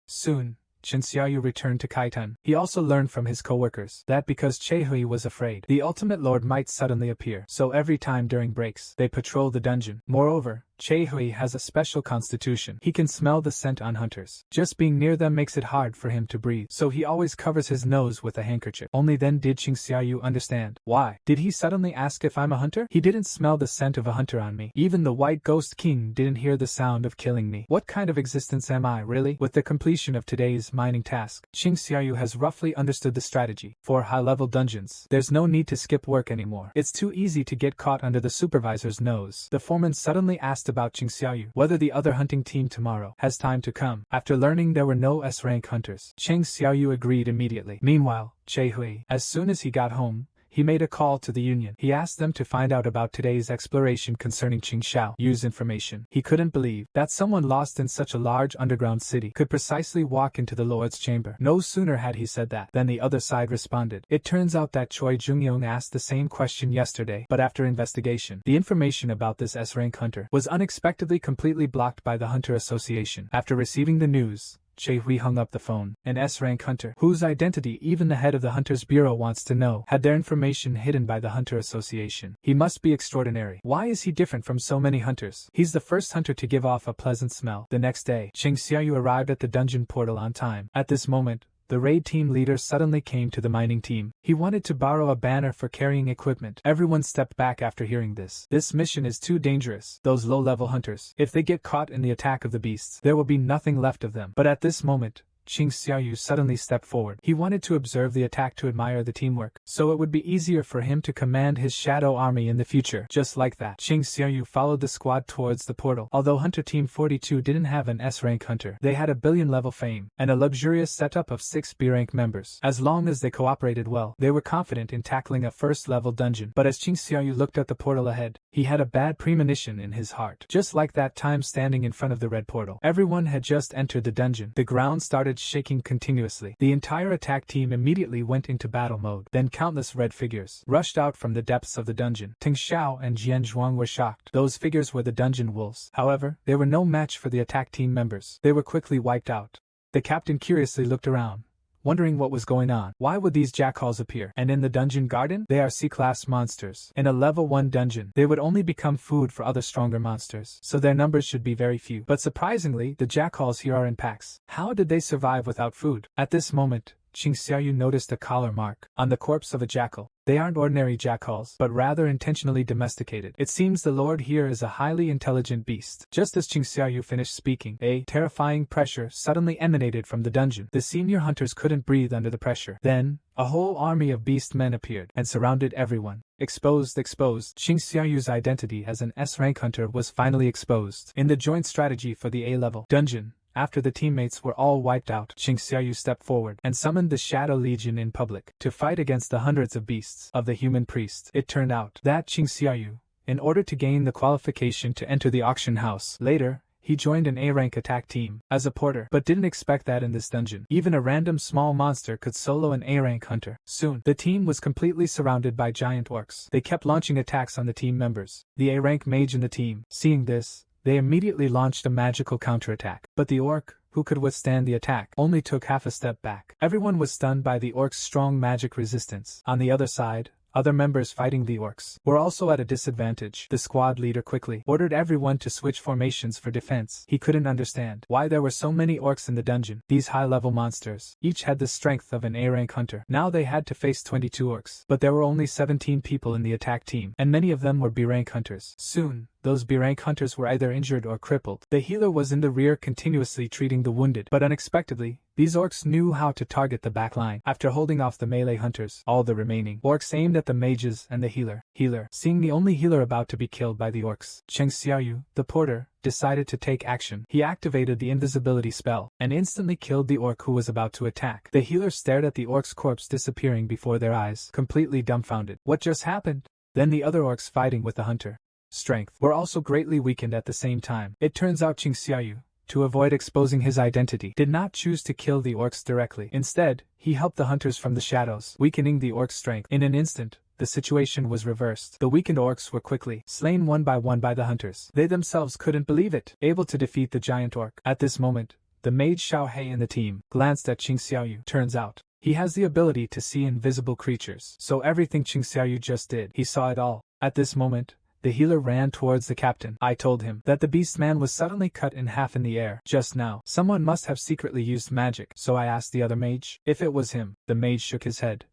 Soon, Chen Xiaoyu returned to Kaitan. He also learned from his co-workers that because Chehui was afraid the ultimate lord might suddenly appear, so every time during breaks, they patrol the dungeon. Moreover, Chehui has a special constitution. He can smell the scent on hunters. Just being near them makes it hard for him to breathe, so he always covers his nose with a handkerchief. Only then did Qing Xiaoyu understand. Why did he suddenly ask if I'm a hunter? He didn't smell the scent of a hunter on me. Even the White Ghost King didn't hear the sound of killing me. What kind of existence am I, really? With the completion of today's mining task, Qing Xiaoyu has roughly understood the strategy. For high-level dungeons, there's no need to skip work anymore. It's too easy to get caught under the supervisor's nose. The foreman suddenly asked about Qing Xiaoyu whether the other hunting team tomorrow has time to come. After learning there were no S-rank hunters, Qing Xiaoyu agreed immediately. Meanwhile, Chehui, as soon as he got home, he made a call to the union. He asked them to find out about today's exploration concerning Qing Xiaoyu's information. He couldn't believe that someone lost in such a large underground city could precisely walk into the Lord's chamber. No sooner had he said that than the other side responded. It turns out that Choi Jungyong asked the same question yesterday, but after investigation, the information about this S-rank hunter was unexpectedly completely blocked by the Hunter Association. After receiving the news, Chehui hung up the phone. An S-rank hunter, whose identity even the head of the Hunters Bureau wants to know, had their information hidden by the Hunter Association. He must be extraordinary. Why is he different from so many hunters? He's the first hunter to give off a pleasant smell. The next day, Qing Xiaoyu arrived at the dungeon portal on time. At this moment, the raid team leader suddenly came to the mining team. He wanted to borrow a banner for carrying equipment. Everyone stepped back after hearing this. This mission is too dangerous. Those low-level hunters, if they get caught in the attack of the beasts, there will be nothing left of them. But at this moment, Qing Xiaoyu suddenly stepped forward. He wanted to observe the attack to admire the teamwork, so it would be easier for him to command his shadow army in the future. Just like that, Qing Xiaoyu followed the squad towards the portal. Although Hunter Team 42 didn't have an S-rank hunter, they had a billion-level fame and a luxurious setup of 6 B-rank members. As long as they cooperated well, they were confident in tackling a first-level dungeon. But as Qing Xiaoyu looked at the portal ahead, he had a bad premonition in his heart. Just like that time standing in front of the red portal, everyone had just entered the dungeon. The ground started shaking continuously. The entire attack team immediately went into battle mode. Then countless red figures rushed out from the depths of the dungeon. Ting Xiao and Jian Zhuang were shocked. Those figures were the dungeon wolves. However, they were no match for the attack team members. They were quickly wiped out. The captain curiously looked around, wondering what was going on. Why would these jackals appear? And in the dungeon garden? They are C-class monsters. In a level 1 dungeon, they would only become food for other stronger monsters, so their numbers should be very few. But surprisingly, the jackals here are in packs. How did they survive without food? At this moment, Qing Xiaoyu noticed a collar mark on the corpse of a jackal. They aren't ordinary jackals, but rather intentionally domesticated. It seems the lord here is a highly intelligent beast. Just as Qing Xiaoyu finished speaking, a terrifying pressure suddenly emanated from the dungeon. The senior hunters couldn't breathe under the pressure. Then, a whole army of beast men appeared and surrounded everyone. Exposed. Qing Xiaoyu's identity as an S-rank hunter was finally exposed. In the joint strategy for the A-level dungeon, after the teammates were all wiped out, Qing Xiaoyu stepped forward and summoned the Shadow Legion in public to fight against the hundreds of beasts of the human priests. It turned out that Qing Xiaoyu, in order to gain the qualification to enter the auction house later, he joined an A-rank attack team as a porter, but didn't expect that in this dungeon. Even a random small monster could solo an A-rank hunter. Soon, the team was completely surrounded by giant orcs. They kept launching attacks on the team members. The A-rank mage in the team, seeing this, they immediately launched a magical counterattack. But the orc, who could withstand the attack, only took half a step back. Everyone was stunned by the orc's strong magic resistance. On the other side, other members fighting the orcs were also at a disadvantage. The squad leader quickly ordered everyone to switch formations for defense. He couldn't understand why there were so many orcs in the dungeon. These high-level monsters each had the strength of an A-rank hunter. Now they had to face 22 orcs, but there were only 17 people in the attack team, and many of them were B-rank hunters. Soon, those B-rank hunters were either injured or crippled. The healer was in the rear continuously treating the wounded, but unexpectedly, these orcs knew how to target the back line. After holding off the melee hunters, all the remaining orcs aimed at the mages and the healer. Seeing the only healer about to be killed by the orcs, Qing Xiaoyu, the porter, decided to take action. He activated the invisibility spell and instantly killed the orc who was about to attack. The healer stared at the orc's corpse disappearing before their eyes, completely dumbfounded. What just happened? Then the other orcs fighting with the hunter strength were also greatly weakened at the same time. It turns out Qing Xiaoyu, to avoid exposing his identity, did not choose to kill the orcs directly. Instead, he helped the hunters from the shadows, weakening the orcs' strength. In an instant, the situation was reversed. The weakened orcs were quickly slain one by the hunters. They themselves couldn't believe it, able to defeat the giant orc. At this moment, The mage Xiaohei in the team glanced at Qing Xiaoyu. Turns out, he has the ability to see invisible creatures. So everything Qing Xiaoyu just did, he saw it all. At this moment, the healer ran towards the captain. I told him that the beast man was suddenly cut in half in the air. Just now, someone must have secretly used magic. So I asked the other mage if it was him. The mage shook his head.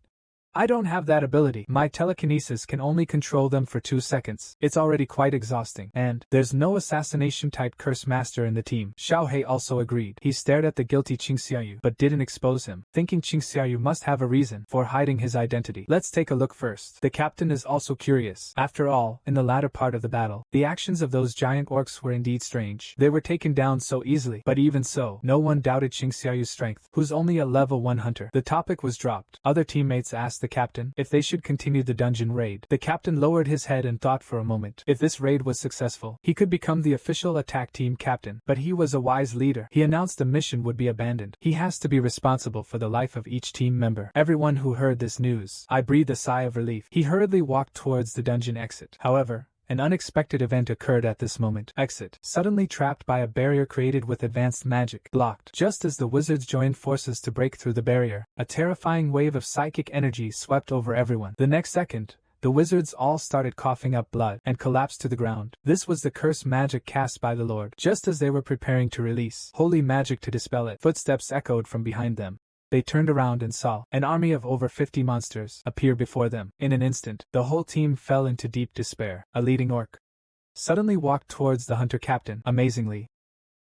I don't have that ability. My telekinesis can only control them for 2 seconds. It's already quite exhausting. And there's no assassination-type curse master in the team. Xiaohei also agreed. He stared at the guilty Qing Xiaoyu, but didn't expose him, thinking Qing Xiaoyu must have a reason for hiding his identity. Let's take a look first. The captain is also curious. After all, in the latter part of the battle, the actions of those giant orcs were indeed strange. They were taken down so easily, but even so, no one doubted Qing Xiaoyu's strength, who's only a level 1 hunter. The topic was dropped. Other teammates asked the captain if they should continue the dungeon raid. The captain lowered his head and thought for a moment. If this raid was successful, he could become the official attack team captain. But he was a wise leader. He announced the mission would be abandoned. He has to be responsible for the life of each team member. Everyone who heard this news, I breathed a sigh of relief. He hurriedly walked towards the dungeon exit. However, an unexpected event occurred at this moment. Exit. Suddenly trapped by a barrier created with advanced magic. Blocked. Just as the wizards joined forces to break through the barrier, a terrifying wave of psychic energy swept over everyone. The next second, the wizards all started coughing up blood and collapsed to the ground. This was the curse magic cast by the Lord. Just as they were preparing to release holy magic to dispel it, footsteps echoed from behind them. They turned around and saw an army of over 50 monsters appear before them. In an instant, the whole team fell into deep despair. A leading orc suddenly walked towards the hunter captain. Amazingly,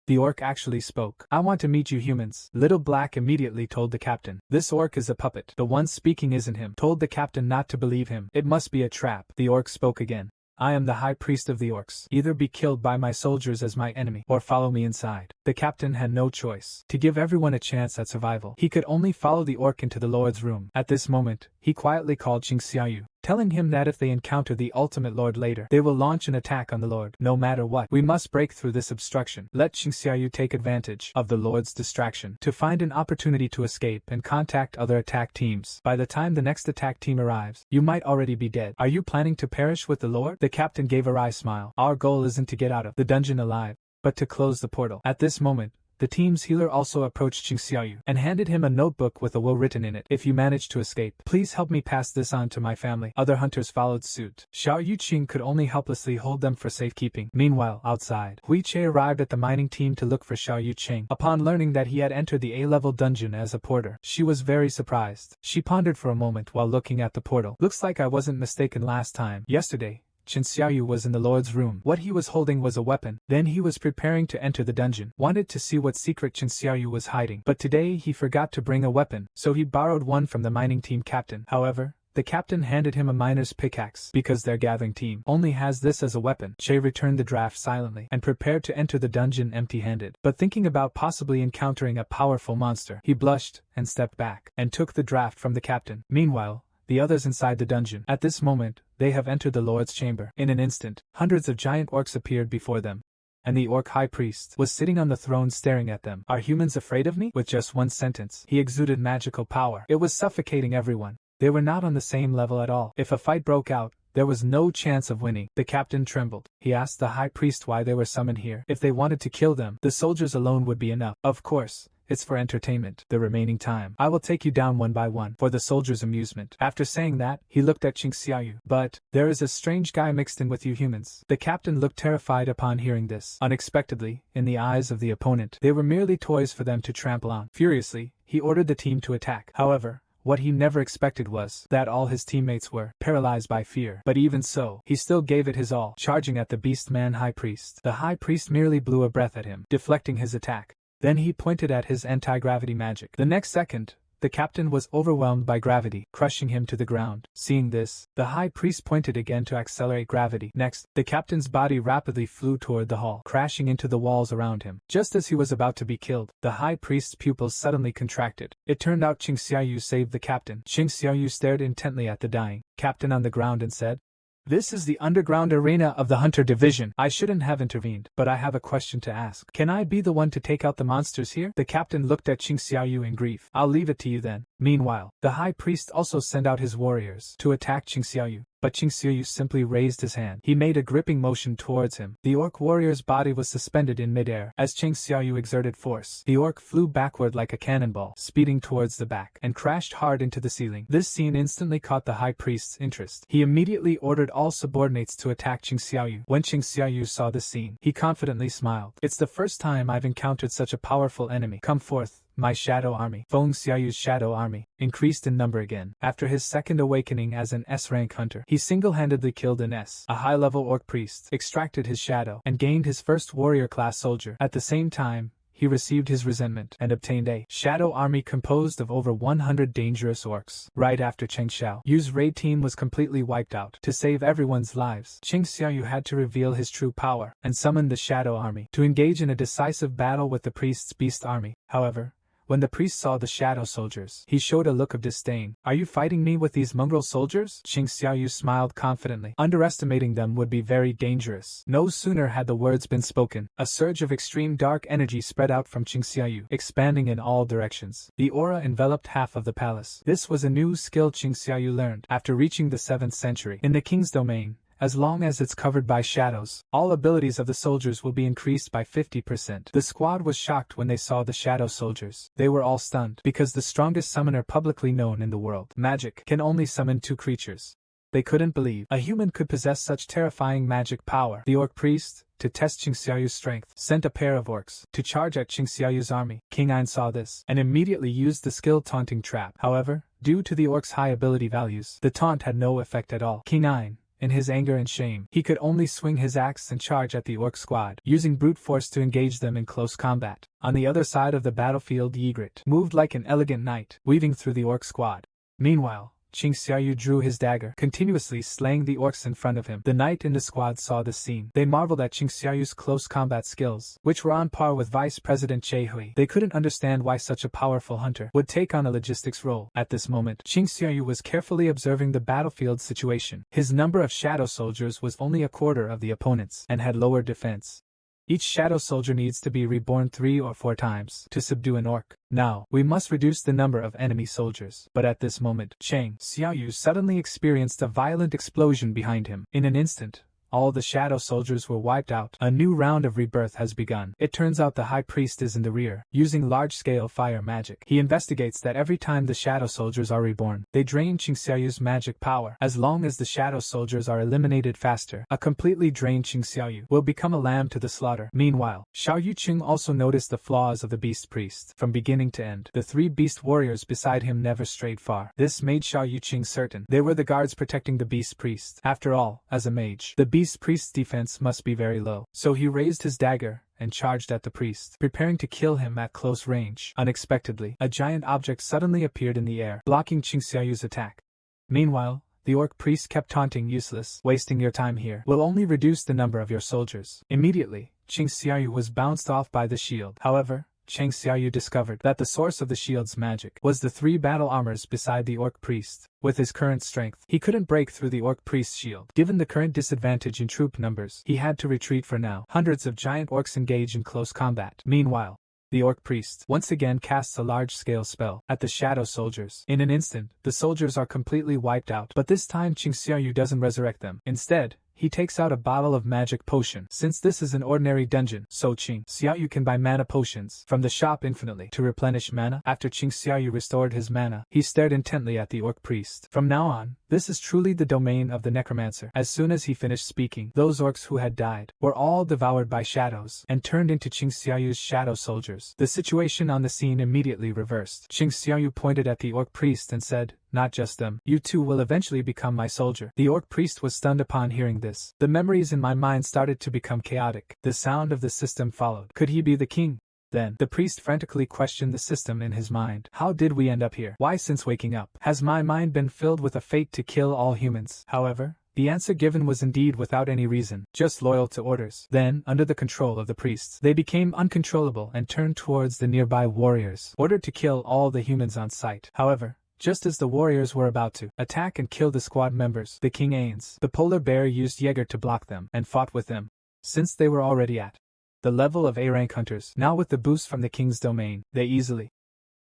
the orc actually spoke. I want to meet you humans. Little Black immediately told the captain. This orc is a puppet. The one speaking isn't him. Told the captain not to believe him. It must be a trap. The orc spoke again. I am the high priest of the orcs. Either be killed by my soldiers as my enemy, or follow me inside. The captain had no choice. To give everyone a chance at survival, he could only follow the orc into the Lord's room. At this moment, he quietly called Qing Xiaoyu, telling him that if they encounter the ultimate Lord later, they will launch an attack on the Lord. No matter what, we must break through this obstruction. Let Qing Xiaoyu take advantage of the Lord's distraction to find an opportunity to escape and contact other attack teams. By the time the next attack team arrives, you might already be dead. Are you planning to perish with the Lord? The captain gave a wry smile. Our goal isn't to get out of the dungeon alive, but to close the portal. At this moment, the team's healer also approached Qing Xiaoyu and handed him a notebook with a will written in it. If you manage to escape, please help me pass this on to my family. Other hunters followed suit. Xiaoyu Qing could only helplessly hold them for safekeeping. Meanwhile, outside, Hui Che arrived at the mining team to look for Xiaoyu Qing. Upon learning that he had entered the A-level dungeon as a porter, she was very surprised. She pondered for a moment while looking at the portal. Looks like I wasn't mistaken last time. Yesterday, Qin Xiaoyu was in the Lord's room. What he was holding was a weapon. Then he was preparing to enter the dungeon. Wanted to see what secret Qin Xiaoyu was hiding. But today he forgot to bring a weapon, so he borrowed one from the mining team captain. However, the captain handed him a miner's pickaxe because their gathering team only has this as a weapon. Che returned the draft silently and prepared to enter the dungeon empty-handed. But thinking about possibly encountering a powerful monster, he blushed and stepped back and took the draft from the captain. Meanwhile, the others inside the dungeon. At this moment, they have entered the Lord's chamber. In an instant, hundreds of giant orcs appeared before them, and the orc high priest was sitting on the throne staring at them. Are humans afraid of me? With just one sentence, he exuded magical power. It was suffocating everyone. They were not on the same level at all. If a fight broke out, there was no chance of winning. The captain trembled. He asked the high priest why they were summoned here. If they wanted to kill them, the soldiers alone would be enough. Of course, it's for entertainment. The remaining time, I will take you down one by one, for the soldiers' amusement. After saying that, he looked at Qing Xiaoyu. But there is a strange guy mixed in with you humans. The captain looked terrified upon hearing this. Unexpectedly, in the eyes of the opponent, they were merely toys for them to trample on. Furiously, he ordered the team to attack. However, what he never expected was that all his teammates were paralyzed by fear. But even so, he still gave it his all, charging at the beast-man high priest. The high priest merely blew a breath at him, deflecting his attack. Then he pointed at his anti-gravity magic. The next second, the captain was overwhelmed by gravity, crushing him to the ground. Seeing this, the high priest pointed again to accelerate gravity. Next, the captain's body rapidly flew toward the hall, crashing into the walls around him. Just as he was about to be killed, the high priest's pupils suddenly contracted. It turned out Qing Xiaoyu saved the captain. Qing Xiaoyu stared intently at the dying captain on the ground and said, "This is the underground arena of the Hunter Division. I shouldn't have intervened, but I have a question to ask. Can I be the one to take out the monsters here?" The captain looked at Qing Xiaoyu in grief. "I'll leave it to you then." Meanwhile, the high priest also sent out his warriors to attack Qing Xiaoyu. but Qing Xiaoyu simply raised his hand. He made a gripping motion towards him. The orc warrior's body was suspended in midair. As Qing Xiaoyu exerted force, the orc flew backward like a cannonball, speeding towards the back, and crashed hard into the ceiling. This scene instantly caught the high priest's interest. He immediately ordered all subordinates to attack Qing Xiaoyu. When Qing Xiaoyu saw this scene, he confidently smiled. "It's the first time I've encountered such a powerful enemy. Come forth, my shadow army." Feng Xiaoyu's shadow army increased in number again. After his second awakening as an S-rank hunter, he single-handedly killed a high-level orc priest, extracted his shadow, and gained his first warrior-class soldier. At the same time, he received his resentment and obtained a shadow army composed of over 100 dangerous orcs. Right after Cheng Xiaoyu's raid team was completely wiped out, to save everyone's lives, Qing Xiaoyu had to reveal his true power and summon the shadow army to engage in a decisive battle with the priest's beast army. However, when the priest saw the shadow soldiers, he showed a look of disdain. "Are you fighting me with these mongrel soldiers?" Qing Xiaoyu smiled confidently. Underestimating them would be very dangerous. No sooner had the words been spoken, a surge of extreme dark energy spread out from Qing Xiaoyu, expanding in all directions. The aura enveloped half of the palace. This was a new skill Qing Xiaoyu learned after reaching the 7th century. In the king's domain, as long as it's covered by shadows, all abilities of the soldiers will be increased by 50%. The squad was shocked when they saw the shadow soldiers. They were all stunned, because the strongest summoner publicly known in the world, magic, can only summon 2 creatures. They couldn't believe a human could possess such terrifying magic power. The orc priest, to test Qing Xiaoyu's strength, sent a pair of orcs to charge at Qing Xiaoyu's army. King Ein saw this, and immediately used the skill taunting trap. However, due to the orcs' high ability values, the taunt had no effect at all. King Ein, in his anger and shame, he could only swing his axe and charge at the orc squad, using brute force to engage them in close combat. On the other side of the battlefield, Ygritte moved like an elegant knight, weaving through the orc squad. Meanwhile, Qing Xiaoyu drew his dagger, continuously slaying the orcs in front of him. The knight in the squad saw this scene. They marveled at Qing Xiaoyu's close combat skills, which were on par with Vice President Che Hui. They couldn't understand why such a powerful hunter would take on a logistics role. At this moment, Qing Xiaoyu was carefully observing the battlefield situation. His number of shadow soldiers was only a quarter of the opponent's, and had lower defense. Each shadow soldier needs to be reborn 3 or 4 times to subdue an orc. Now, we must reduce the number of enemy soldiers. But at this moment, Qing Xiaoyu suddenly experienced a violent explosion behind him. In an instant, all the shadow soldiers were wiped out. A new round of rebirth has begun. It turns out the high priest is in the rear, using large-scale fire magic. He investigates that every time the shadow soldiers are reborn, they drain Qing Xiaoyu's magic power. As long as the shadow soldiers are eliminated faster, a completely drained Qing Xiaoyu will become a lamb to the slaughter. Meanwhile, Xiao Yuqing also noticed the flaws of the beast priest. From beginning to end, the 3 beast warriors beside him never strayed far. This made Xiao Yuqing certain they were the guards protecting the beast priest. After all, as a mage, the beast priest's defense must be very low. So he raised his dagger and charged at the priest, preparing to kill him at close range. Unexpectedly, a giant object suddenly appeared in the air, blocking Qing Xiaoyu's attack. Meanwhile, the orc priest kept taunting, "Useless, wasting your time here will only reduce the number of your soldiers." Immediately, Qing Xiaoyu was bounced off by the shield. However, Qing Xiaoyu discovered that the source of the shield's magic was the 3 battle armors beside the orc priest. With his current strength, he couldn't break through the orc priest's shield. Given the current disadvantage in troop numbers, he had to retreat for now. Hundreds of giant orcs engage in close combat. Meanwhile, the orc priest once again casts a large-scale spell at the shadow soldiers. In an instant, the soldiers are completely wiped out, but this time Qing Xiaoyu doesn't resurrect them. Instead, he takes out a bottle of magic potion. Since this is an ordinary dungeon, so Qing Xiaoyu can buy mana potions from the shop infinitely to replenish mana. After Qing Xiaoyu restored his mana, he stared intently at the orc priest. From now on, this is truly the domain of the necromancer. As soon as he finished speaking, those orcs who had died were all devoured by shadows and turned into Qing Xiaoyu's shadow soldiers. The situation on the scene immediately reversed. Qing Xiaoyu pointed at the orc priest and said, "Not just them. You too will eventually become my soldier." The orc priest was stunned upon hearing this. The memories in my mind started to become chaotic. The sound of the system followed. Could he be the king? Then, the priest frantically questioned the system in his mind. How did we end up here? Why, since waking up, has my mind been filled with a fate to kill all humans? However, the answer given was indeed without any reason, just loyal to orders. Then, under the control of the priests, they became uncontrollable and turned towards the nearby warriors, ordered to kill all the humans on sight. However, just as the warriors were about to attack and kill the squad members, the King Ains, the polar bear, used Jaeger to block them and fought with them. Since they were already at the level of A-rank hunters, now with the boost from the king's domain, they easily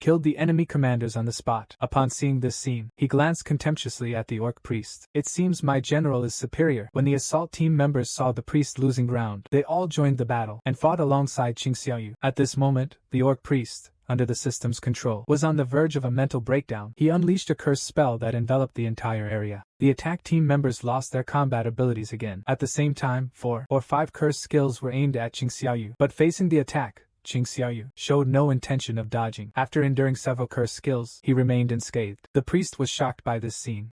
killed the enemy commanders on the spot. Upon seeing this scene, he glanced contemptuously at the orc priest. It seems my general is superior. When the assault team members saw the priest losing ground, they all joined the battle and fought alongside Qing Xiaoyu. At this moment, the orc priest, under the system's control, was on the verge of a mental breakdown. He unleashed a curse spell that enveloped the entire area. The attack team members lost their combat abilities again. At the same time, 4 or 5 curse skills were aimed at Qing Xiaoyu, but facing the attack, Qing Xiaoyu showed no intention of dodging. After enduring several curse skills, he remained unscathed. The priest was shocked by this scene.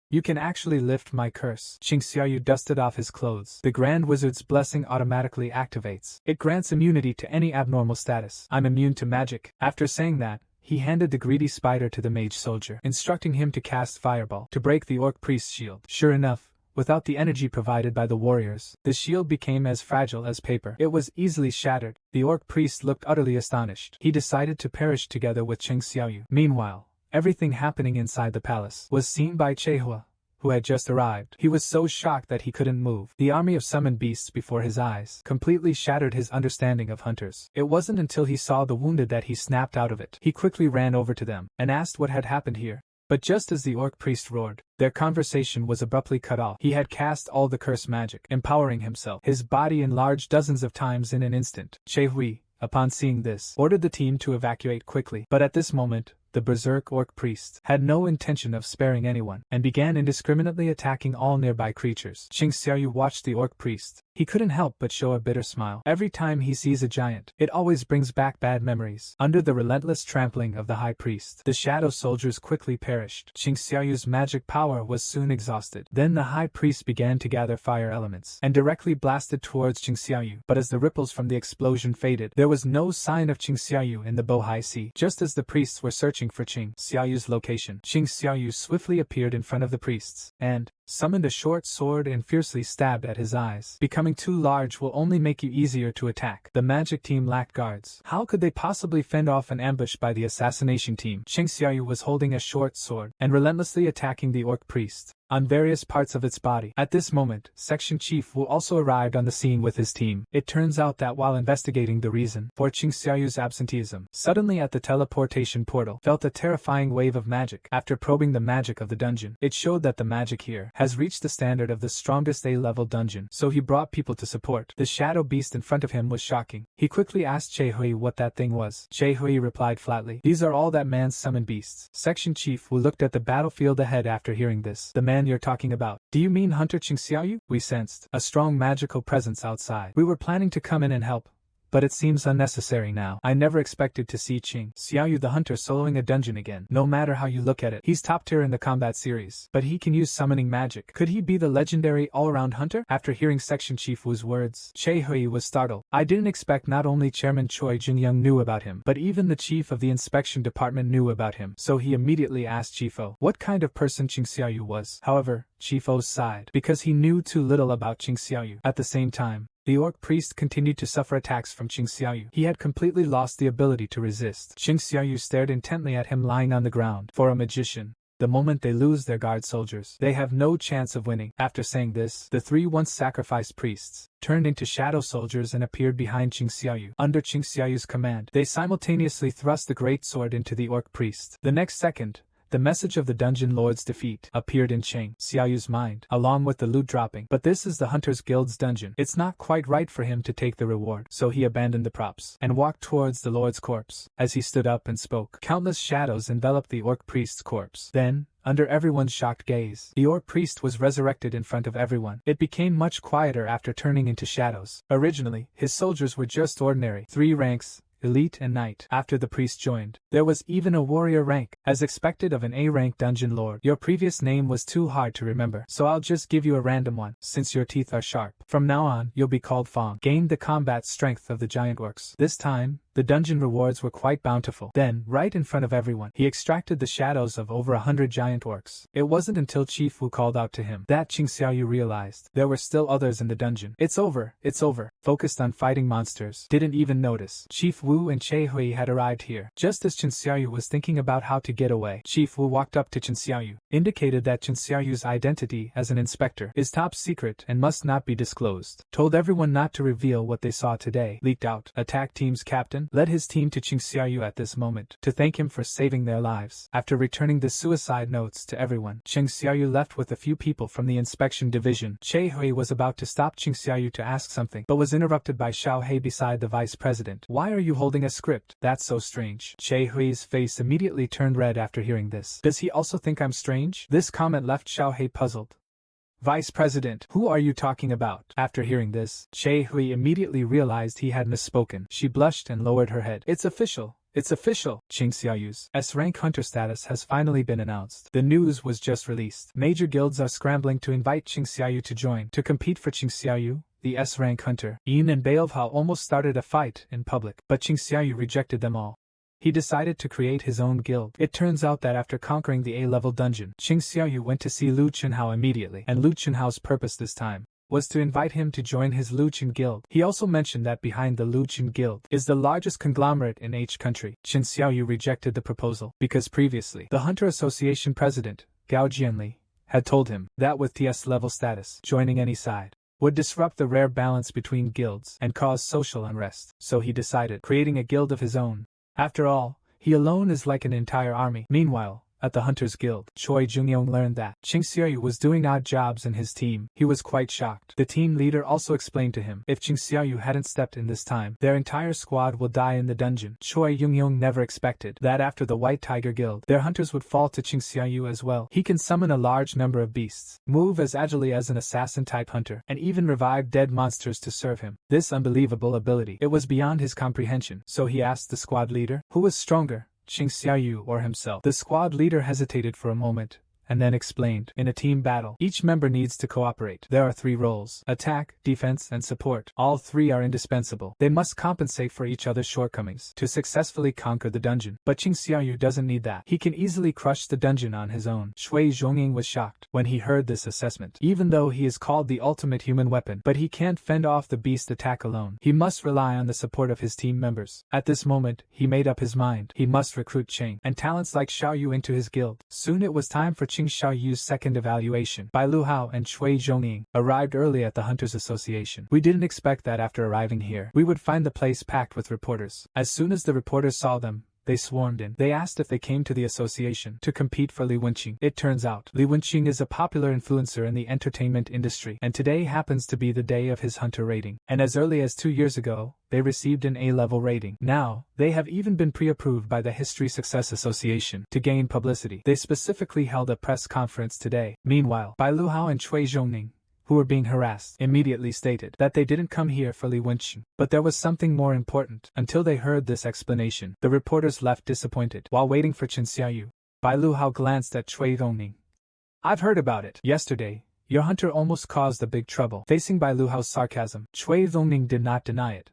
You can actually lift my curse. Qing Xiaoyu dusted off his clothes. The Grand Wizard's blessing automatically activates. It grants immunity to any abnormal status. I'm immune to magic. After saying that, he handed the greedy spider to the mage soldier, instructing him to cast fireball to break the orc priest's shield. Sure enough, without the energy provided by the warriors, the shield became as fragile as paper. It was easily shattered. The orc priest looked utterly astonished. He decided to perish together with Qing Xiaoyu. Meanwhile, everything happening inside the palace was seen by Chehua, who had just arrived. He was so shocked that he couldn't move. The army of summoned beasts before his eyes completely shattered his understanding of hunters. It wasn't until he saw the wounded that he snapped out of it. He quickly ran over to them and asked what had happened here. But just as the orc priest roared, their conversation was abruptly cut off. He had cast all the curse magic, empowering himself. His body enlarged dozens of times in an instant. Chehui, upon seeing this, ordered the team to evacuate quickly. But at this moment, the berserk orc priest had no intention of sparing anyone, and began indiscriminately attacking all nearby creatures. Qing Xiaoyu watched the orc priest. He couldn't help but show a bitter smile. Every time he sees a giant, it always brings back bad memories. Under the relentless trampling of the high priest, the shadow soldiers quickly perished. Qing Xiaoyu's magic power was soon exhausted. Then the high priest began to gather fire elements, and directly blasted towards Qing Xiaoyu. But as the ripples from the explosion faded, there was no sign of Qing Xiaoyu in the Bohai Sea. Just as the priests were searching for Qing Xiaoyu's location, Qing Xiaoyu swiftly appeared in front of the priests, and summoned a short sword and fiercely stabbed at his eyes. Becoming too large will only make you easier to attack. The magic team lacked guards. How could they possibly fend off an ambush by the assassination team? Qing Xiaoyu was holding a short sword and relentlessly attacking the orc priest on various parts of its body. At this moment, Section Chief Wu also arrived on the scene with his team. It turns out that while investigating the reason for Qing Xiaoyu's absenteeism, suddenly at the teleportation portal felt a terrifying wave of magic. After probing the magic of the dungeon, it showed that the magic here has reached the standard of the strongest A-level dungeon, so he brought people to support. The shadow beast in front of him was shocking. He quickly asked Chehui what that thing was. Chehui replied flatly, "These are all that man's summoned beasts." Section Chief Wu looked at the battlefield ahead after hearing this. "The man you're talking about. Do you mean Hunter Qing Xiaoyu?" We sensed a strong magical presence outside. We were planning to come in and help, but it seems unnecessary now. I never expected to see Qing Xiaoyu the hunter soloing a dungeon again. No matter how you look at it, he's top tier in the combat series. But he can use summoning magic. Could he be the legendary all-around hunter? After hearing Section Chief Wu's words, Chehui was startled. I didn't expect not only Chairman Choi Jin-young knew about him, but even the chief of the inspection department knew about him. So he immediately asked Chief O what kind of person Qing Xiaoyu was. However, Chief O sighed because he knew too little about Qing Xiaoyu. At the same time, the orc priest continued to suffer attacks from Qing Xiaoyu. He had completely lost the ability to resist. Qing Xiaoyu stared intently at him lying on the ground. For a magician, the moment they lose their guard soldiers, they have no chance of winning. After saying this, the 3 once sacrificed priests turned into shadow soldiers and appeared behind Qing Xiaoyu. Under Qing Xiaoyu's command, they simultaneously thrust the great sword into the orc priest. The next second, the message of the Dungeon Lord's defeat appeared in Qing Xiaoyu's mind, along with the loot dropping. But this is the Hunter's Guild's dungeon. It's not quite right for him to take the reward. So he abandoned the props and walked towards the Lord's corpse. As he stood up and spoke, countless shadows enveloped the orc priest's corpse. Then, under everyone's shocked gaze, the orc priest was resurrected in front of everyone. It became much quieter after turning into shadows. Originally, his soldiers were just ordinary 3 ranks, Elite and Knight. After the priest joined, there was even a warrior rank, as expected of an A-rank dungeon lord. Your previous name was too hard to remember, so I'll just give you a random one, since your teeth are sharp. From now on, you'll be called Fong. Gained the combat strength of the giant orcs. This time, the dungeon rewards were quite bountiful. Then, right in front of everyone, he extracted the shadows of over 100 giant orcs. It wasn't until Chief Wu called out to him that Qing Xiaoyu realized there were still others in the dungeon. It's over, it's over. Focused on fighting monsters, didn't even notice Chief Wu and Chehui had arrived here. Just as Qin Xiaoyu was thinking about how to get away, Chief Wu walked up to Qin Xiaoyu, indicated that Qin Xiaoyu's identity as an inspector is top secret and must not be disclosed. Told everyone not to reveal what they saw today. Leaked out. Attack team's captain, then led his team to Qingxiaoyu at this moment to thank him for saving their lives. After returning the suicide notes to everyone, Qingxiaoyu left with a few people from the inspection division. Che Hui was about to stop Qingxiaoyu to ask something, but was interrupted by Xiao He beside the vice president. Why are you holding a script? That's so strange. Che Hui's face immediately turned red after hearing this. Does he also think I'm strange? This comment left Xiao He puzzled. Vice President, who are you talking about? After hearing this, Che Hui immediately realized he had misspoken. She blushed and lowered her head. It's official. It's official. Qingxiaoyu's S-Rank hunter status has finally been announced. The news was just released. Major guilds are scrambling to invite Qingxiaoyu to join. To compete for Qingxiaoyu, the S-Rank hunter, Yin and Beilvhao almost started a fight in public, but Qingxiaoyu rejected them all. He decided to create his own guild. It turns out that after conquering the A-level dungeon, Qingxiaoyu went to see Lu Chunhao immediately, and Lu Chunhao's purpose this time was to invite him to join his Lu Chun guild. He also mentioned that behind the Lu Chun guild is the largest conglomerate in H country. Qingxiaoyu rejected the proposal because previously the Hunter Association president, Gao Jianli, had told him that with TS level status, joining any side would disrupt the rare balance between guilds and cause social unrest. So he decided creating a guild of his own. After all, he alone is like an entire army. Meanwhile, at the Hunters Guild, Choi Jungyong learned that Qingxiaoyu was doing odd jobs in his team. He was quite shocked. The team leader also explained to him, if Qingxiaoyu hadn't stepped in this time, their entire squad will die in the dungeon. Choi Jungyong never expected that after the White Tiger Guild, their hunters would fall to Qingxiaoyu as well. He can summon a large number of beasts, move as agilely as an assassin-type hunter, and even revive dead monsters to serve him. This unbelievable ability, it was beyond his comprehension. So he asked the squad leader, who was stronger, Qingxiaoyu or himself? The squad leader hesitated for a moment, and then explained, in a team battle, each member needs to cooperate. There are 3 roles: attack, defense, and support. All 3 are indispensable. They must compensate for each other's shortcomings to successfully conquer the dungeon. But Qingxiaoyu doesn't need that. He can easily crush the dungeon on his own. Shui Zhongying was shocked when he heard this assessment. Even though he is called the ultimate human weapon, but he can't fend off the beast attack alone. He must rely on the support of his team members. At this moment, he made up his mind. He must recruit Cheng and talents like Xiaoyu into his guild. Soon it was time for Qingxiaoyu's second evaluation. Bai Luhao and Chui Zhongying arrived early at the Hunters Association. We didn't expect that after arriving here, we would find the place packed with reporters. As soon as the reporters saw them, they swarmed in. They asked if they came to the association to compete for Li Wenqing. It turns out, Li Wenqing is a popular influencer in the entertainment industry, and today happens to be the day of his hunter rating. And as early as 2 years ago, they received an A-level rating. Now, they have even been pre-approved by the History Success Association to gain publicity. They specifically held a press conference today. Meanwhile, Bai Luhao and Chui Zhongning, who were being harassed, immediately stated that they didn't come here for Li Wenqing. But there was something more important. Until they heard this explanation, the reporters left disappointed. While waiting for Qingxiaoyu, Bai Luhao glanced at Chui Zhongning. I've heard about it. Yesterday, your hunter almost caused a big trouble. Facing Bai Luhao's sarcasm, Chui Zhongning did not deny it.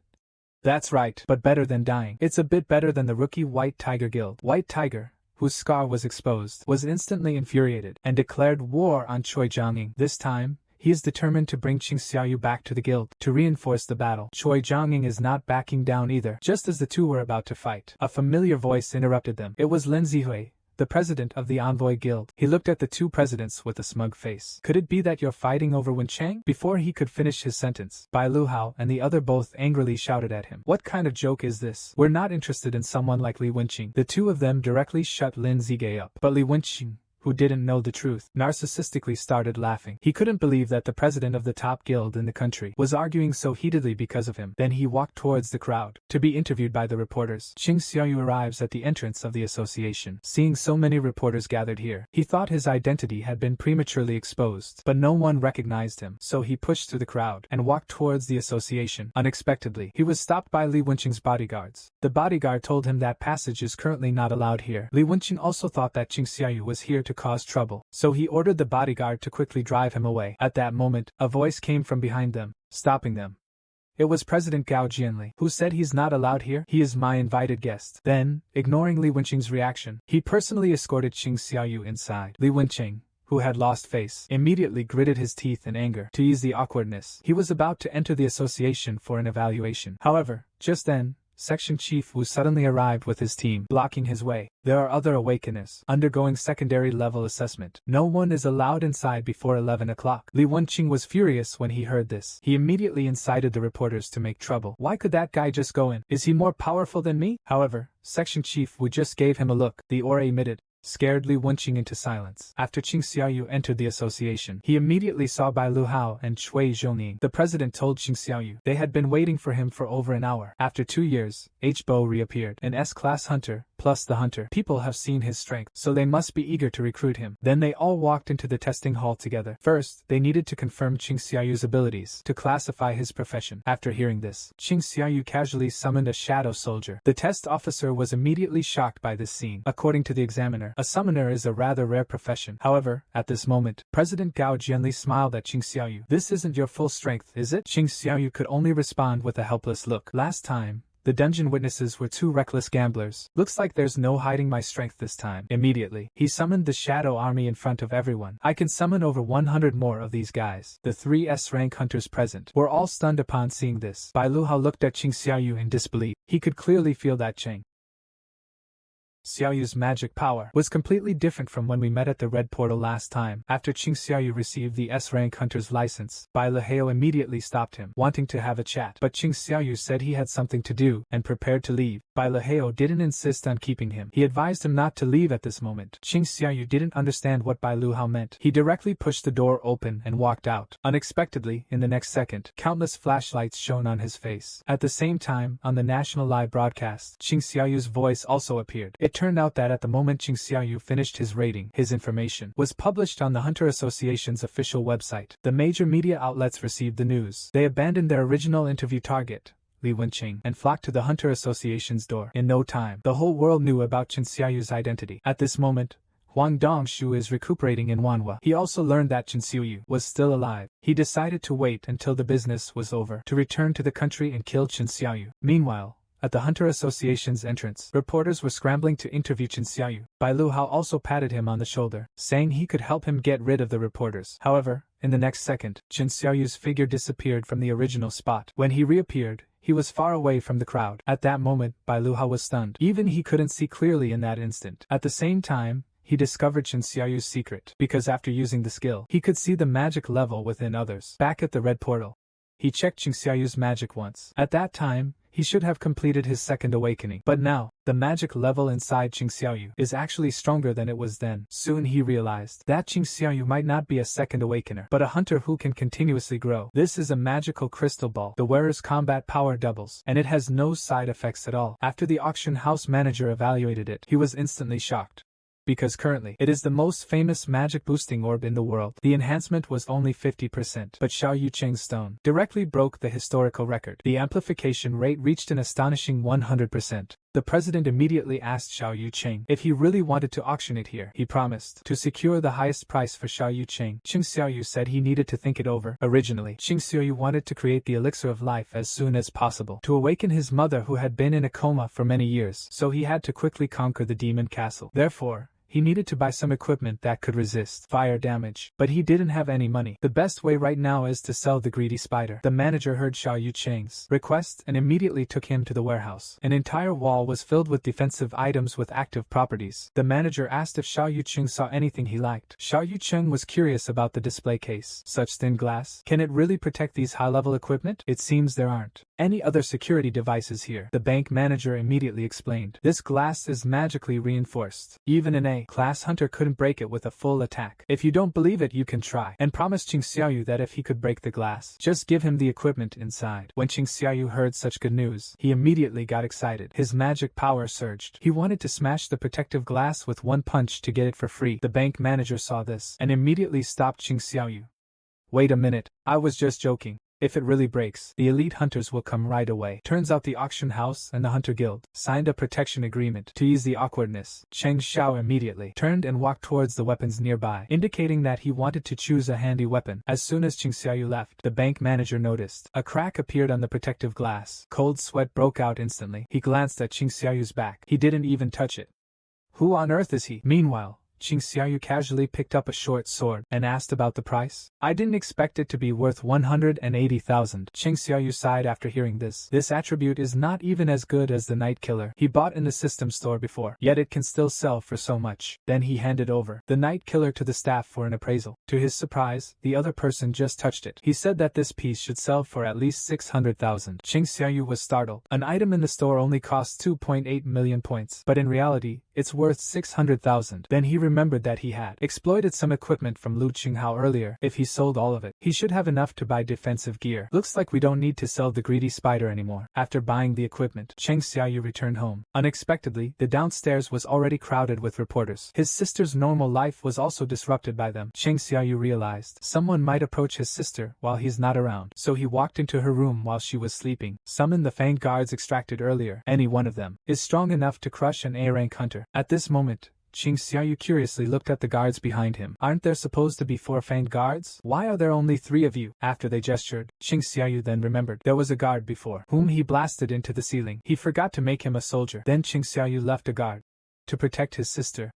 That's right, but better than dying. It's a bit better than the rookie White Tiger Guild. White Tiger, whose scar was exposed, was instantly infuriated and declared war on Chui Zhongning. This time, he is determined to bring Qingxiaoyu back to the guild to reinforce the battle. Chui Zhongning is not backing down either. Just as the two were about to fight, a familiar voice interrupted them. It was Lin Zihui, the president of the Envoy Guild. He looked at the two presidents with a smug face. Could it be that you're fighting over Wenchang? Before he could finish his sentence, Bai Luhao and the other both angrily shouted at him. What kind of joke is this? We're not interested in someone like Li Wenqing. The two of them directly shut Lin Zige up. But Li Wenqing, who didn't know the truth, narcissistically started laughing. He couldn't believe that the president of the top guild in the country was arguing so heatedly because of him. Then he walked towards the crowd to be interviewed by the reporters. Qingxiaoyu arrives at the entrance of the association. Seeing so many reporters gathered here, he thought his identity had been prematurely exposed, but no one recognized him. So he pushed through the crowd and walked towards the association. Unexpectedly, he was stopped by Li Wenqing's bodyguards. The bodyguard told him that passage is currently not allowed here. Li Wenqing also thought that Qingxiaoyu was here to cause trouble, so he ordered the bodyguard to quickly drive him away. At that moment, a voice came from behind them, stopping them. It was President Gao Jianli, who said he's not allowed here. He is my invited guest. Then, ignoring Li Wenqing's reaction, he personally escorted Qingxiaoyu inside. Li Wenqing, who had lost face, immediately gritted his teeth in anger. To ease the awkwardness, he was about to enter the association for an evaluation. However, just then, Section Chief Wu suddenly arrived with his team, blocking his way. There are other awakeners undergoing secondary level assessment. No one is allowed inside before 11 o'clock. Li Wenqing was furious when he heard this. He immediately incited the reporters to make trouble. Why could that guy just go in? Is he more powerful than me? However, Section Chief Wu just gave him a look. The aura emitted scared Li Wenqing into silence. After Qing Xiaoyu entered the association, he immediately saw Bai Luhao and Shui Zhongning. The president told Qing Xiaoyu they had been waiting for him for over an hour. After 2 years, H. Bo reappeared, an S-class hunter, plus the hunter. People have seen his strength, so they must be eager to recruit him. Then they all walked into the testing hall together. First, they needed to confirm Qing Xiaoyu's abilities to classify his profession. After hearing this, Qing Xiaoyu casually summoned a shadow soldier. The test officer was immediately shocked by this scene. According to the examiner, a summoner is a rather rare profession. However, at this moment, President Gao Jianli smiled at Qing Xiaoyu. This isn't your full strength, is it? Qing Xiaoyu could only respond with a helpless look. Last time, the dungeon witnesses were 2 reckless gamblers. Looks like there's no hiding my strength this time. Immediately, he summoned the shadow army in front of everyone. I can summon over 100 more of these guys. The 3 S-rank hunters present were all stunned upon seeing this. Bai Luhao looked at Qing Xiaoyu in disbelief. He could clearly feel that Qing Xiaoyu's magic power was completely different from when we met at the Red Portal last time. After Qing Xiaoyu received the S-rank hunter's license, Bai Luhao immediately stopped him, wanting to have a chat. But Qing Xiaoyu said he had something to do, and prepared to leave. Bai Luhao didn't insist on keeping him. He advised him not to leave at this moment. Qing Xiaoyu didn't understand what Bai Luhao meant. He directly pushed the door open and walked out. Unexpectedly, in the next second, countless flashlights shone on his face. At the same time, on the national live broadcast, Qing Xiaoyu's voice also appeared. It turned out that at the moment Qing Xiaoyu finished his rating, his information was published on the Hunter Association's official website. The major media outlets received the news. They abandoned their original interview target, Li Wenqing, and flocked to the Hunter Association's door. In no time, the whole world knew about Qing Xiaoyu's identity. At this moment, Huang Dongshu is recuperating in Manhwa. He also learned that Qin Xiaoyu was still alive. He decided to wait until the business was over to return to the country and kill Qin Xiaoyu. Meanwhile, at the Hunter Association's entrance, reporters were scrambling to interview Qin Xiaoyu. Bai Luhao also patted him on the shoulder, saying he could help him get rid of the reporters. However, in the next second, Qin Xiaoyu's figure disappeared from the original spot. When he reappeared, he was far away from the crowd. At that moment, Bai Luhao was stunned. Even he couldn't see clearly in that instant. At the same time, he discovered Qin Xiaoyu's secret, because after using the skill, he could see the magic level within others. Back at the Red Portal, he checked Qin Xiaoyu's magic once. At that time, he should have completed his second awakening. But now, the magic level inside Qing Xiaoyu is actually stronger than it was then. Soon he realized that Qing Xiaoyu might not be a second awakener, but a hunter who can continuously grow. This is a magical crystal ball. The wearer's combat power doubles, and it has no side effects at all. After the auction house manager evaluated it, he was instantly shocked, because currently, it is the most famous magic boosting orb in the world. The enhancement was only 50%, but Xiao Yucheng's stone directly broke the historical record. The amplification rate reached an astonishing 100%. The president immediately asked Xiao Yucheng if he really wanted to auction it here. He promised to secure the highest price for Xiao Yucheng. Qing Xiaoyu said he needed to think it over. Originally, Qing Xiaoyu wanted to create the elixir of life as soon as possible to awaken his mother who had been in a coma for many years, so he had to quickly conquer the demon castle. Therefore, he needed to buy some equipment that could resist fire damage, but he didn't have any money. The best way right now is to sell the greedy spider. The manager heard Xiao Yucheng's request and immediately took him to the warehouse. An entire wall was filled with defensive items with active properties. The manager asked if Xiao Yucheng saw anything he liked. Xiao Yucheng was curious about the display case. Such thin glass? Can it really protect these high-level equipment? It seems there aren't any other security devices here. The bank manager immediately explained. This glass is magically reinforced. Even an A-class hunter couldn't break it with a full attack. If you don't believe it, you can try. And promised Qing Xiaoyu that if he could break the glass, just give him the equipment inside. When Qing Xiaoyu heard such good news, he immediately got excited. His magic power surged. He wanted to smash the protective glass with one punch to get it for free. The bank manager saw this and immediately stopped Qing Xiaoyu. Wait a minute, I was just joking. If it really breaks, the elite hunters will come right away. Turns out the auction house and the hunter guild signed a protection agreement to ease the awkwardness. Cheng Xiao immediately turned and walked towards the weapons nearby, indicating that he wanted to choose a handy weapon. As soon as Qing Xiaoyu left, the bank manager noticed a crack appeared on the protective glass. Cold sweat broke out instantly. He glanced at Qing Xiaoyu's back. He didn't even touch it. Who on earth is he? Meanwhile, Qing Xiaoyu casually picked up a short sword and asked about the price. I didn't expect it to be worth 180,000. Qing Xiaoyu sighed after hearing this. This attribute is not even as good as the Night Killer he bought in the system store before, yet it can still sell for so much. Then he handed over the Night Killer to the staff for an appraisal. To his surprise, the other person just touched it. He said that this piece should sell for at least 600,000. Qing Xiaoyu was startled. An item in the store only costs 2.8 million points, but in reality, it's worth 600,000. Then he remembered that he had exploited some equipment from Lu Qinghao earlier. If he sold all of it, he should have enough to buy defensive gear. Looks like we don't need to sell the greedy spider anymore. After buying the equipment, Qing Xiaoyu returned home. Unexpectedly, the downstairs was already crowded with reporters. His sister's normal life was also disrupted by them. Qing Xiaoyu realized someone might approach his sister while he's not around, so he walked into her room while she was sleeping. Summoned the fanged guards extracted earlier. Any one of them is strong enough to crush an A-rank hunter. At this moment, Qing Xiaoyu curiously looked at the guards behind him. Aren't there supposed to be 4 fanged guards? Why are there only 3 of you? After they gestured, Qing Xiaoyu then remembered there was a guard before, whom he blasted into the ceiling. He forgot to make him a soldier. Then Qing Xiaoyu left a guard to protect his sister.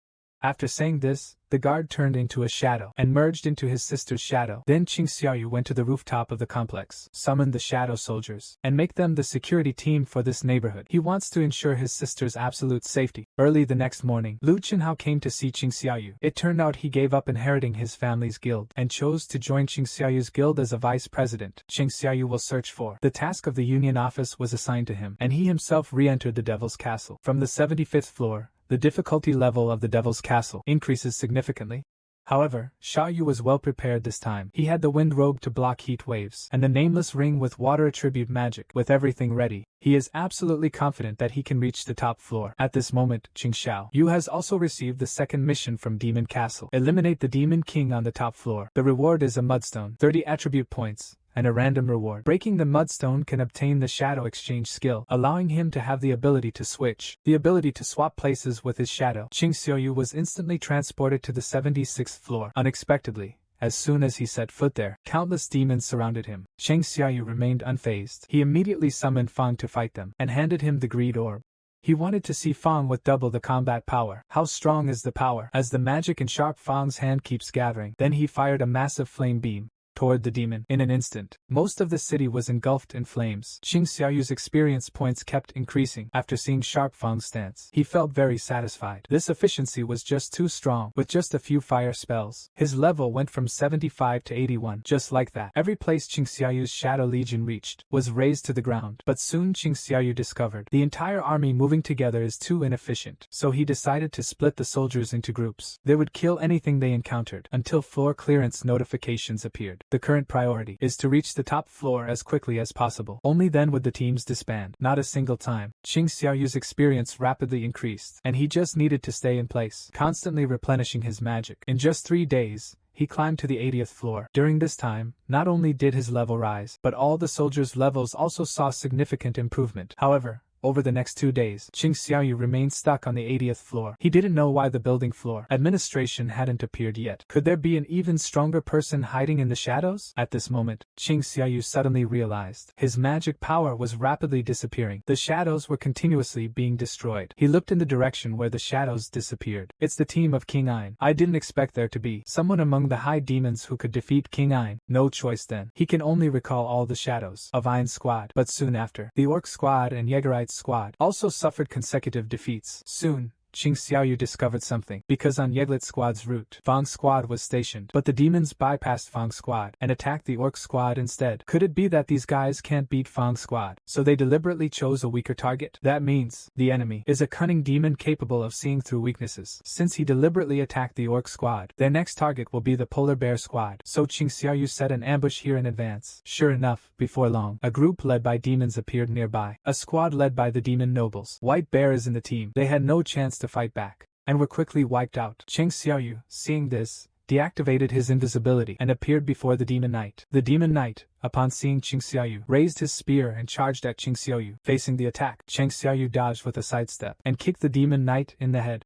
After saying this, the guard turned into a shadow and merged into his sister's shadow. Then Qing Xiaoyu went to the rooftop of the complex, summoned the shadow soldiers, and make them the security team for this neighborhood. He wants to ensure his sister's absolute safety. Early the next morning, Lu Qinghao came to see Qing Xiaoyu. It turned out he gave up inheriting his family's guild and chose to join Qing Xiaoyu's guild as a vice president. Qing Xiaoyu will search for the task of the union office was assigned to him, and he himself re-entered the Devil's Castle. From the 75th floor, the difficulty level of the Devil's Castle increases significantly. However, Xiaoyu was well prepared this time. He had the wind robe to block heat waves, and the nameless ring with water attribute magic. With everything ready, he is absolutely confident that he can reach the top floor. At this moment, Qing Xiaoyu has also received the second mission from Demon Castle. Eliminate the Demon King on the top floor. The reward is a mudstone, 30 attribute points, and a random reward. Breaking the mudstone can obtain the shadow exchange skill, allowing him to have the ability to switch, the ability to swap places with his shadow. Qing Xiaoyu was instantly transported to the 76th floor. Unexpectedly, as soon as he set foot there, countless demons surrounded him. Qing Xiaoyu remained unfazed. He immediately summoned Fang to fight them, and handed him the greed orb. He wanted to see Fang with double the combat power. How strong is the power? As the magic in sharp Fang's hand keeps gathering, then he fired a massive flame beam toward the demon. In an instant, most of the city was engulfed in flames. Qing Xiaoyu's experience points kept increasing. After seeing Sharp Fang's stance, he felt very satisfied. This efficiency was just too strong. With just a few fire spells, his level went from 75 to 81. Just like that, every place Qing Xiaoyu's Shadow Legion reached was razed to the ground. But soon Qing Xiaoyu discovered the entire army moving together is too inefficient, so he decided to split the soldiers into groups. They would kill anything they encountered until floor clearance notifications appeared. The current priority is to reach the top floor as quickly as possible. Only then would the teams disband. Not a single time. Qing Xiaoyu's experience rapidly increased, and he just needed to stay in place, constantly replenishing his magic. In just 3 days, he climbed to the 80th floor. During this time, not only did his level rise, but all the soldiers' levels also saw significant improvement. However, over the next 2 days, Qing Xiaoyu remained stuck on the 80th floor. He didn't know why the building floor administration hadn't appeared yet. Could there be an even stronger person hiding in the shadows? At this moment, Qing Xiaoyu suddenly realized his magic power was rapidly disappearing. The shadows were continuously being destroyed. He looked in the direction where the shadows disappeared. It's the team of King Ein. I didn't expect there to be someone among the high demons who could defeat King Ein. No choice then. He can only recall all the shadows of Ein's squad. But soon after, the Orc squad and Jaegerite squad also suffered consecutive defeats. Soon, Qing Xiaoyu discovered something. Because on Yeglit squad's route, Fang's squad was stationed, but the demons bypassed Fang's squad and attacked the Orc squad instead. Could it be that these guys can't beat Fang's squad, so they deliberately chose a weaker target? That means the enemy is a cunning demon capable of seeing through weaknesses. Since he deliberately attacked the Orc squad, their next target will be the Polar Bear squad. So Qing Xiaoyu set an ambush here in advance. Sure enough, before long, a group led by demons appeared nearby. A squad led by the demon nobles. White Bear is in the team. They had no chance to fight back, and were quickly wiped out. Qing Xiaoyu, seeing this, deactivated his invisibility and appeared before the Demon Knight. The Demon Knight, upon seeing Qing Xiaoyu, raised his spear and charged at Qing Xiaoyu. Facing the attack, Qing Xiaoyu dodged with a sidestep and kicked the Demon Knight in the head.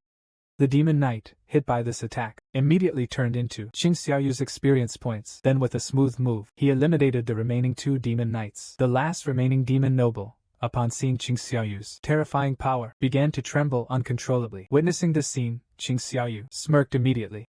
The Demon Knight, hit by this attack, immediately turned into Qing Xiaoyu's experience points. Then with a smooth move, he eliminated the remaining 2 Demon Knights. The last remaining Demon Noble, upon seeing Qing Xiaoyu's terrifying power, began to tremble uncontrollably. Witnessing this scene, Qing Xiaoyu smirked immediately.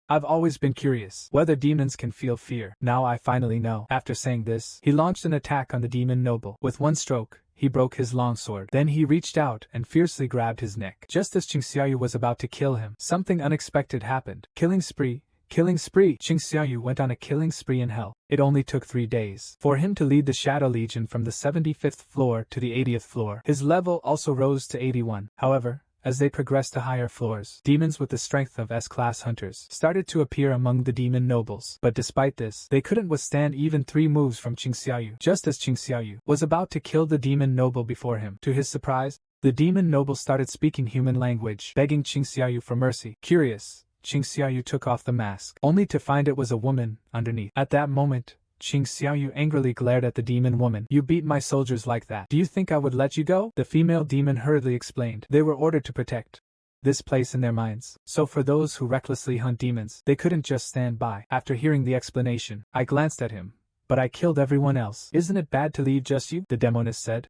I've always been curious whether demons can feel fear. Now I finally know. After saying this, he launched an attack on the demon noble. With one stroke, he broke his longsword. Then he reached out and fiercely grabbed his neck. Just as Qing Xiaoyu was about to kill him, something unexpected happened. Killing spree. Killing spree! Qing Xiaoyu went on a killing spree in hell. It only took 3 days for him to lead the Shadow Legion from the 75th floor to the 80th floor. His level also rose to 81. However, as they progressed to higher floors, demons with the strength of S-class hunters started to appear among the demon nobles. But despite this, they couldn't withstand even 3 moves from Qing Xiaoyu. Just as Qing Xiaoyu was about to kill the demon noble before him, to his surprise, the demon noble started speaking human language, begging Qing Xiaoyu for mercy. Curious, Qing Xiaoyu took off the mask, only to find it was a woman underneath. At that moment, Qing Xiaoyu angrily glared at the demon woman. You beat my soldiers like that. Do you think I would let you go? The female demon hurriedly explained. They were ordered to protect this place in their minds. So for those who recklessly hunt demons, they couldn't just stand by. After hearing the explanation, I glanced at him. But I killed everyone else. Isn't it bad to leave just you? The demoness said.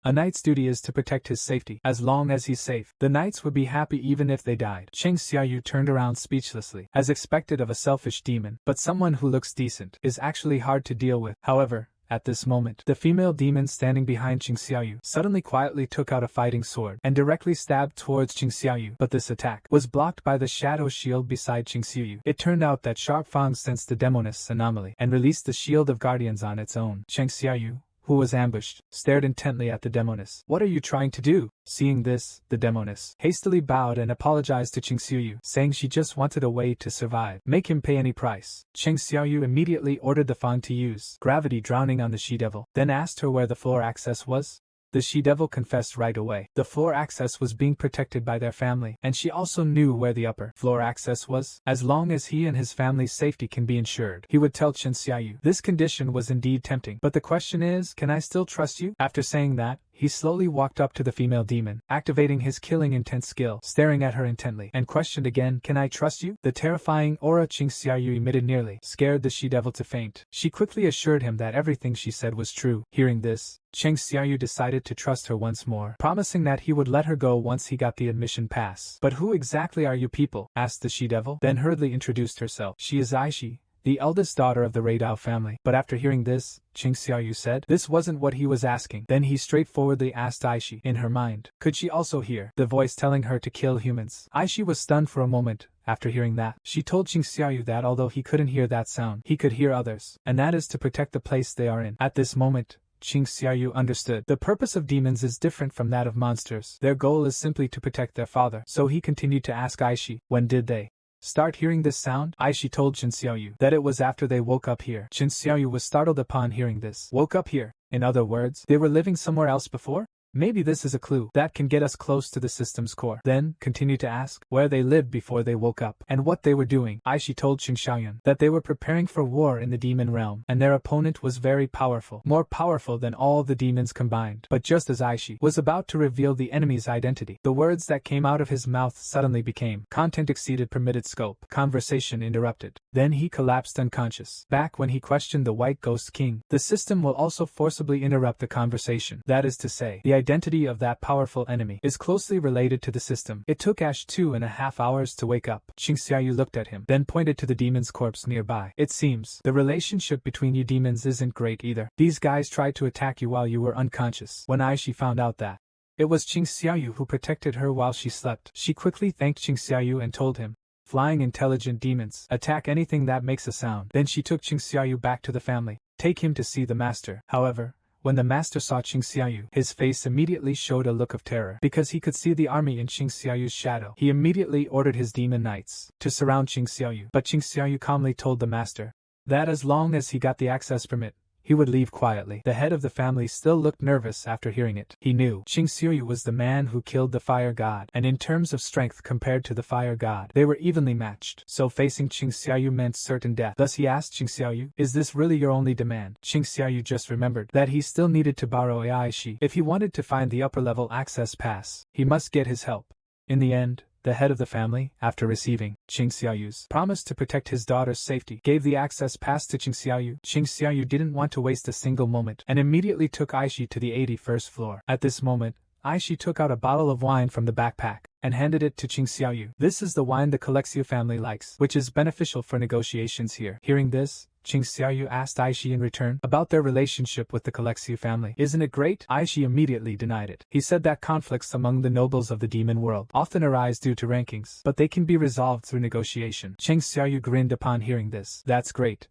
A knight's duty is to protect his safety. As long as he's safe, the knights would be happy even if they died. Qing Xiaoyu turned around speechlessly, as expected of a selfish demon, but someone who looks decent is actually hard to deal with. However, at this moment, the female demon standing behind Qing Xiaoyu suddenly quietly took out a fighting sword and directly stabbed towards Qing Xiaoyu. But this attack was blocked by the shadow shield beside Qing Xiaoyu. It turned out that Sharp Fang sensed the demoness anomaly and released the shield of guardians on its own. Qing Xiaoyu, who was ambushed, stared intently at the demoness. What are you trying to do? Seeing this, the demoness hastily bowed and apologized to Qing Xiaoyu, saying she just wanted a way to survive. Make him pay any price. Qing Xiaoyu immediately ordered the Fang to use gravity drowning on the she-devil, then asked her where the floor access was. The she-devil confessed right away. The floor access was being protected by their family, and she also knew where the upper floor access was. As long as he and his family's safety can be ensured, he would tell Qin Xiaoyu. This condition was indeed tempting, but the question is, can I still trust you? After saying that, he slowly walked up to the female demon, activating his killing intent skill, staring at her intently, and questioned again, can I trust you? The terrifying aura Qing Xiaoyu emitted nearly scared the she-devil to faint. She quickly assured him that everything she said was true. Hearing this, Qing Xiaoyu decided to trust her once more, promising that he would let her go once he got the admission pass. But who exactly are you people? Asked the she-devil, then hurriedly introduced herself. She is Aishi, the eldest daughter of the Reidao family. But after hearing this, Qing Xiaoyu said this wasn't what he was asking. Then he straightforwardly asked Aishi, in her mind, could she also hear the voice telling her to kill humans? Aishi was stunned for a moment. After hearing that, she told Qing Xiaoyu that although he couldn't hear that sound, he could hear others, and that is to protect the place they are in. At this moment, Qing Xiaoyu understood. The purpose of demons is different from that of monsters. Their goal is simply to protect their father. So he continued to ask Aishi, when did they start hearing this sound? Aishi told Qin Xiaoyu that it was after they woke up here. Qin Xiaoyu was startled upon hearing this. Woke up here? In other words, they were living somewhere else before? Maybe this is a clue that can get us close to the system's core. Then, continue to ask where they lived before they woke up and what they were doing. Aishi told Qing Xiaoyun that they were preparing for war in the demon realm, and their opponent was very powerful, more powerful than all the demons combined. But just as Aishi was about to reveal the enemy's identity, the words that came out of his mouth suddenly became content exceeded permitted scope. Conversation interrupted. Then he collapsed unconscious. Back when he questioned the White Ghost King, the system will also forcibly interrupt the conversation. That is to say, the identity of that powerful enemy is closely related to the system. It took Ash 2.5 hours to wake up. Qing Xiaoyu looked at him, then pointed to the demon's corpse nearby. It seems the relationship between you demons isn't great either. These guys tried to attack you while you were unconscious. When Aishi found out that it was Qing Xiaoyu who protected her while she slept, she quickly thanked Qing Xiaoyu and told him, flying intelligent demons, attack anything that makes a sound. Then she took Qing Xiaoyu back to the family, take him to see the master. However, when the master saw Qing Xiaoyu, his face immediately showed a look of terror because he could see the army in Qing Xiaoyu's shadow. He immediately ordered his demon knights to surround Qing Xiaoyu, but Qing Xiaoyu calmly told the master that as long as he got the access permit, he would leave quietly. The head of the family still looked nervous after hearing it. He knew Qing Xiaoyu was the man who killed the fire god, and in terms of strength compared to the fire god, they were evenly matched. So facing Qing Xiaoyu meant certain death. Thus he asked Qing Xiaoyu, is this really your only demand? Qing Xiaoyu just remembered that he still needed to borrow Aishi. If he wanted to find the upper level access pass, he must get his help. In the end, The head of the family, after receiving Qing Xiaoyu's promise to protect his daughter's safety, gave the access pass to Qing Xiaoyu. Qing Xiaoyu didn't want to waste a single moment and immediately took Aishi to the 81st floor. At this moment, Aishi took out a bottle of wine from the backpack and handed it to Qing Xiaoyu. This is the wine the Colexiu family likes, which is beneficial for negotiations here. Hearing this, Qing Xiaoyu asked Aishi in return about their relationship with the Colexiu family. Isn't it great? Aishi immediately denied it. He said that conflicts among the nobles of the demon world often arise due to rankings, but they can be resolved through negotiation. Qing Xiaoyu grinned upon hearing this. That's great,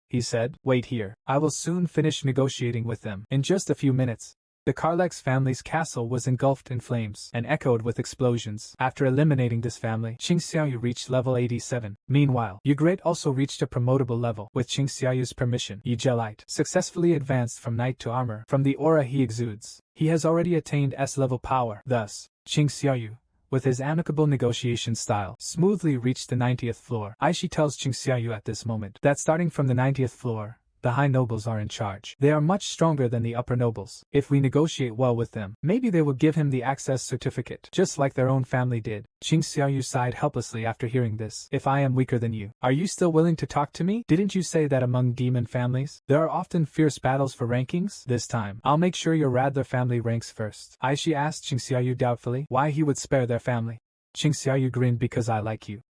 he said. Wait here. I will soon finish negotiating with them. In just a few minutes, the Carlex family's castle was engulfed in flames and echoed with explosions. After eliminating this family, Qing Xiaoyu reached level 87. Meanwhile, Yu Great also reached a promotable level. With Qing Xiaoyu's permission, Yi Jelite successfully advanced from knight to armor. From the aura he exudes, he has already attained S-level power. Thus, Qing Xiaoyu, with his amicable negotiation style, smoothly reached the 90th floor. Aishi tells Qing Xiaoyu at this moment that starting from the 90th floor, the high nobles are in charge. They are much stronger than the upper nobles. If we negotiate well with them, maybe they will give him the access certificate, just like their own family did. Qing Xiaoyu sighed helplessly after hearing this. If I am weaker than you, are you still willing to talk to me? Didn't you say that among demon families, there are often fierce battles for rankings? This time, I'll make sure your Radler family ranks first. Aishi asked Qing Xiaoyu doubtfully why he would spare their family. Qing Xiaoyu grinned because I like you.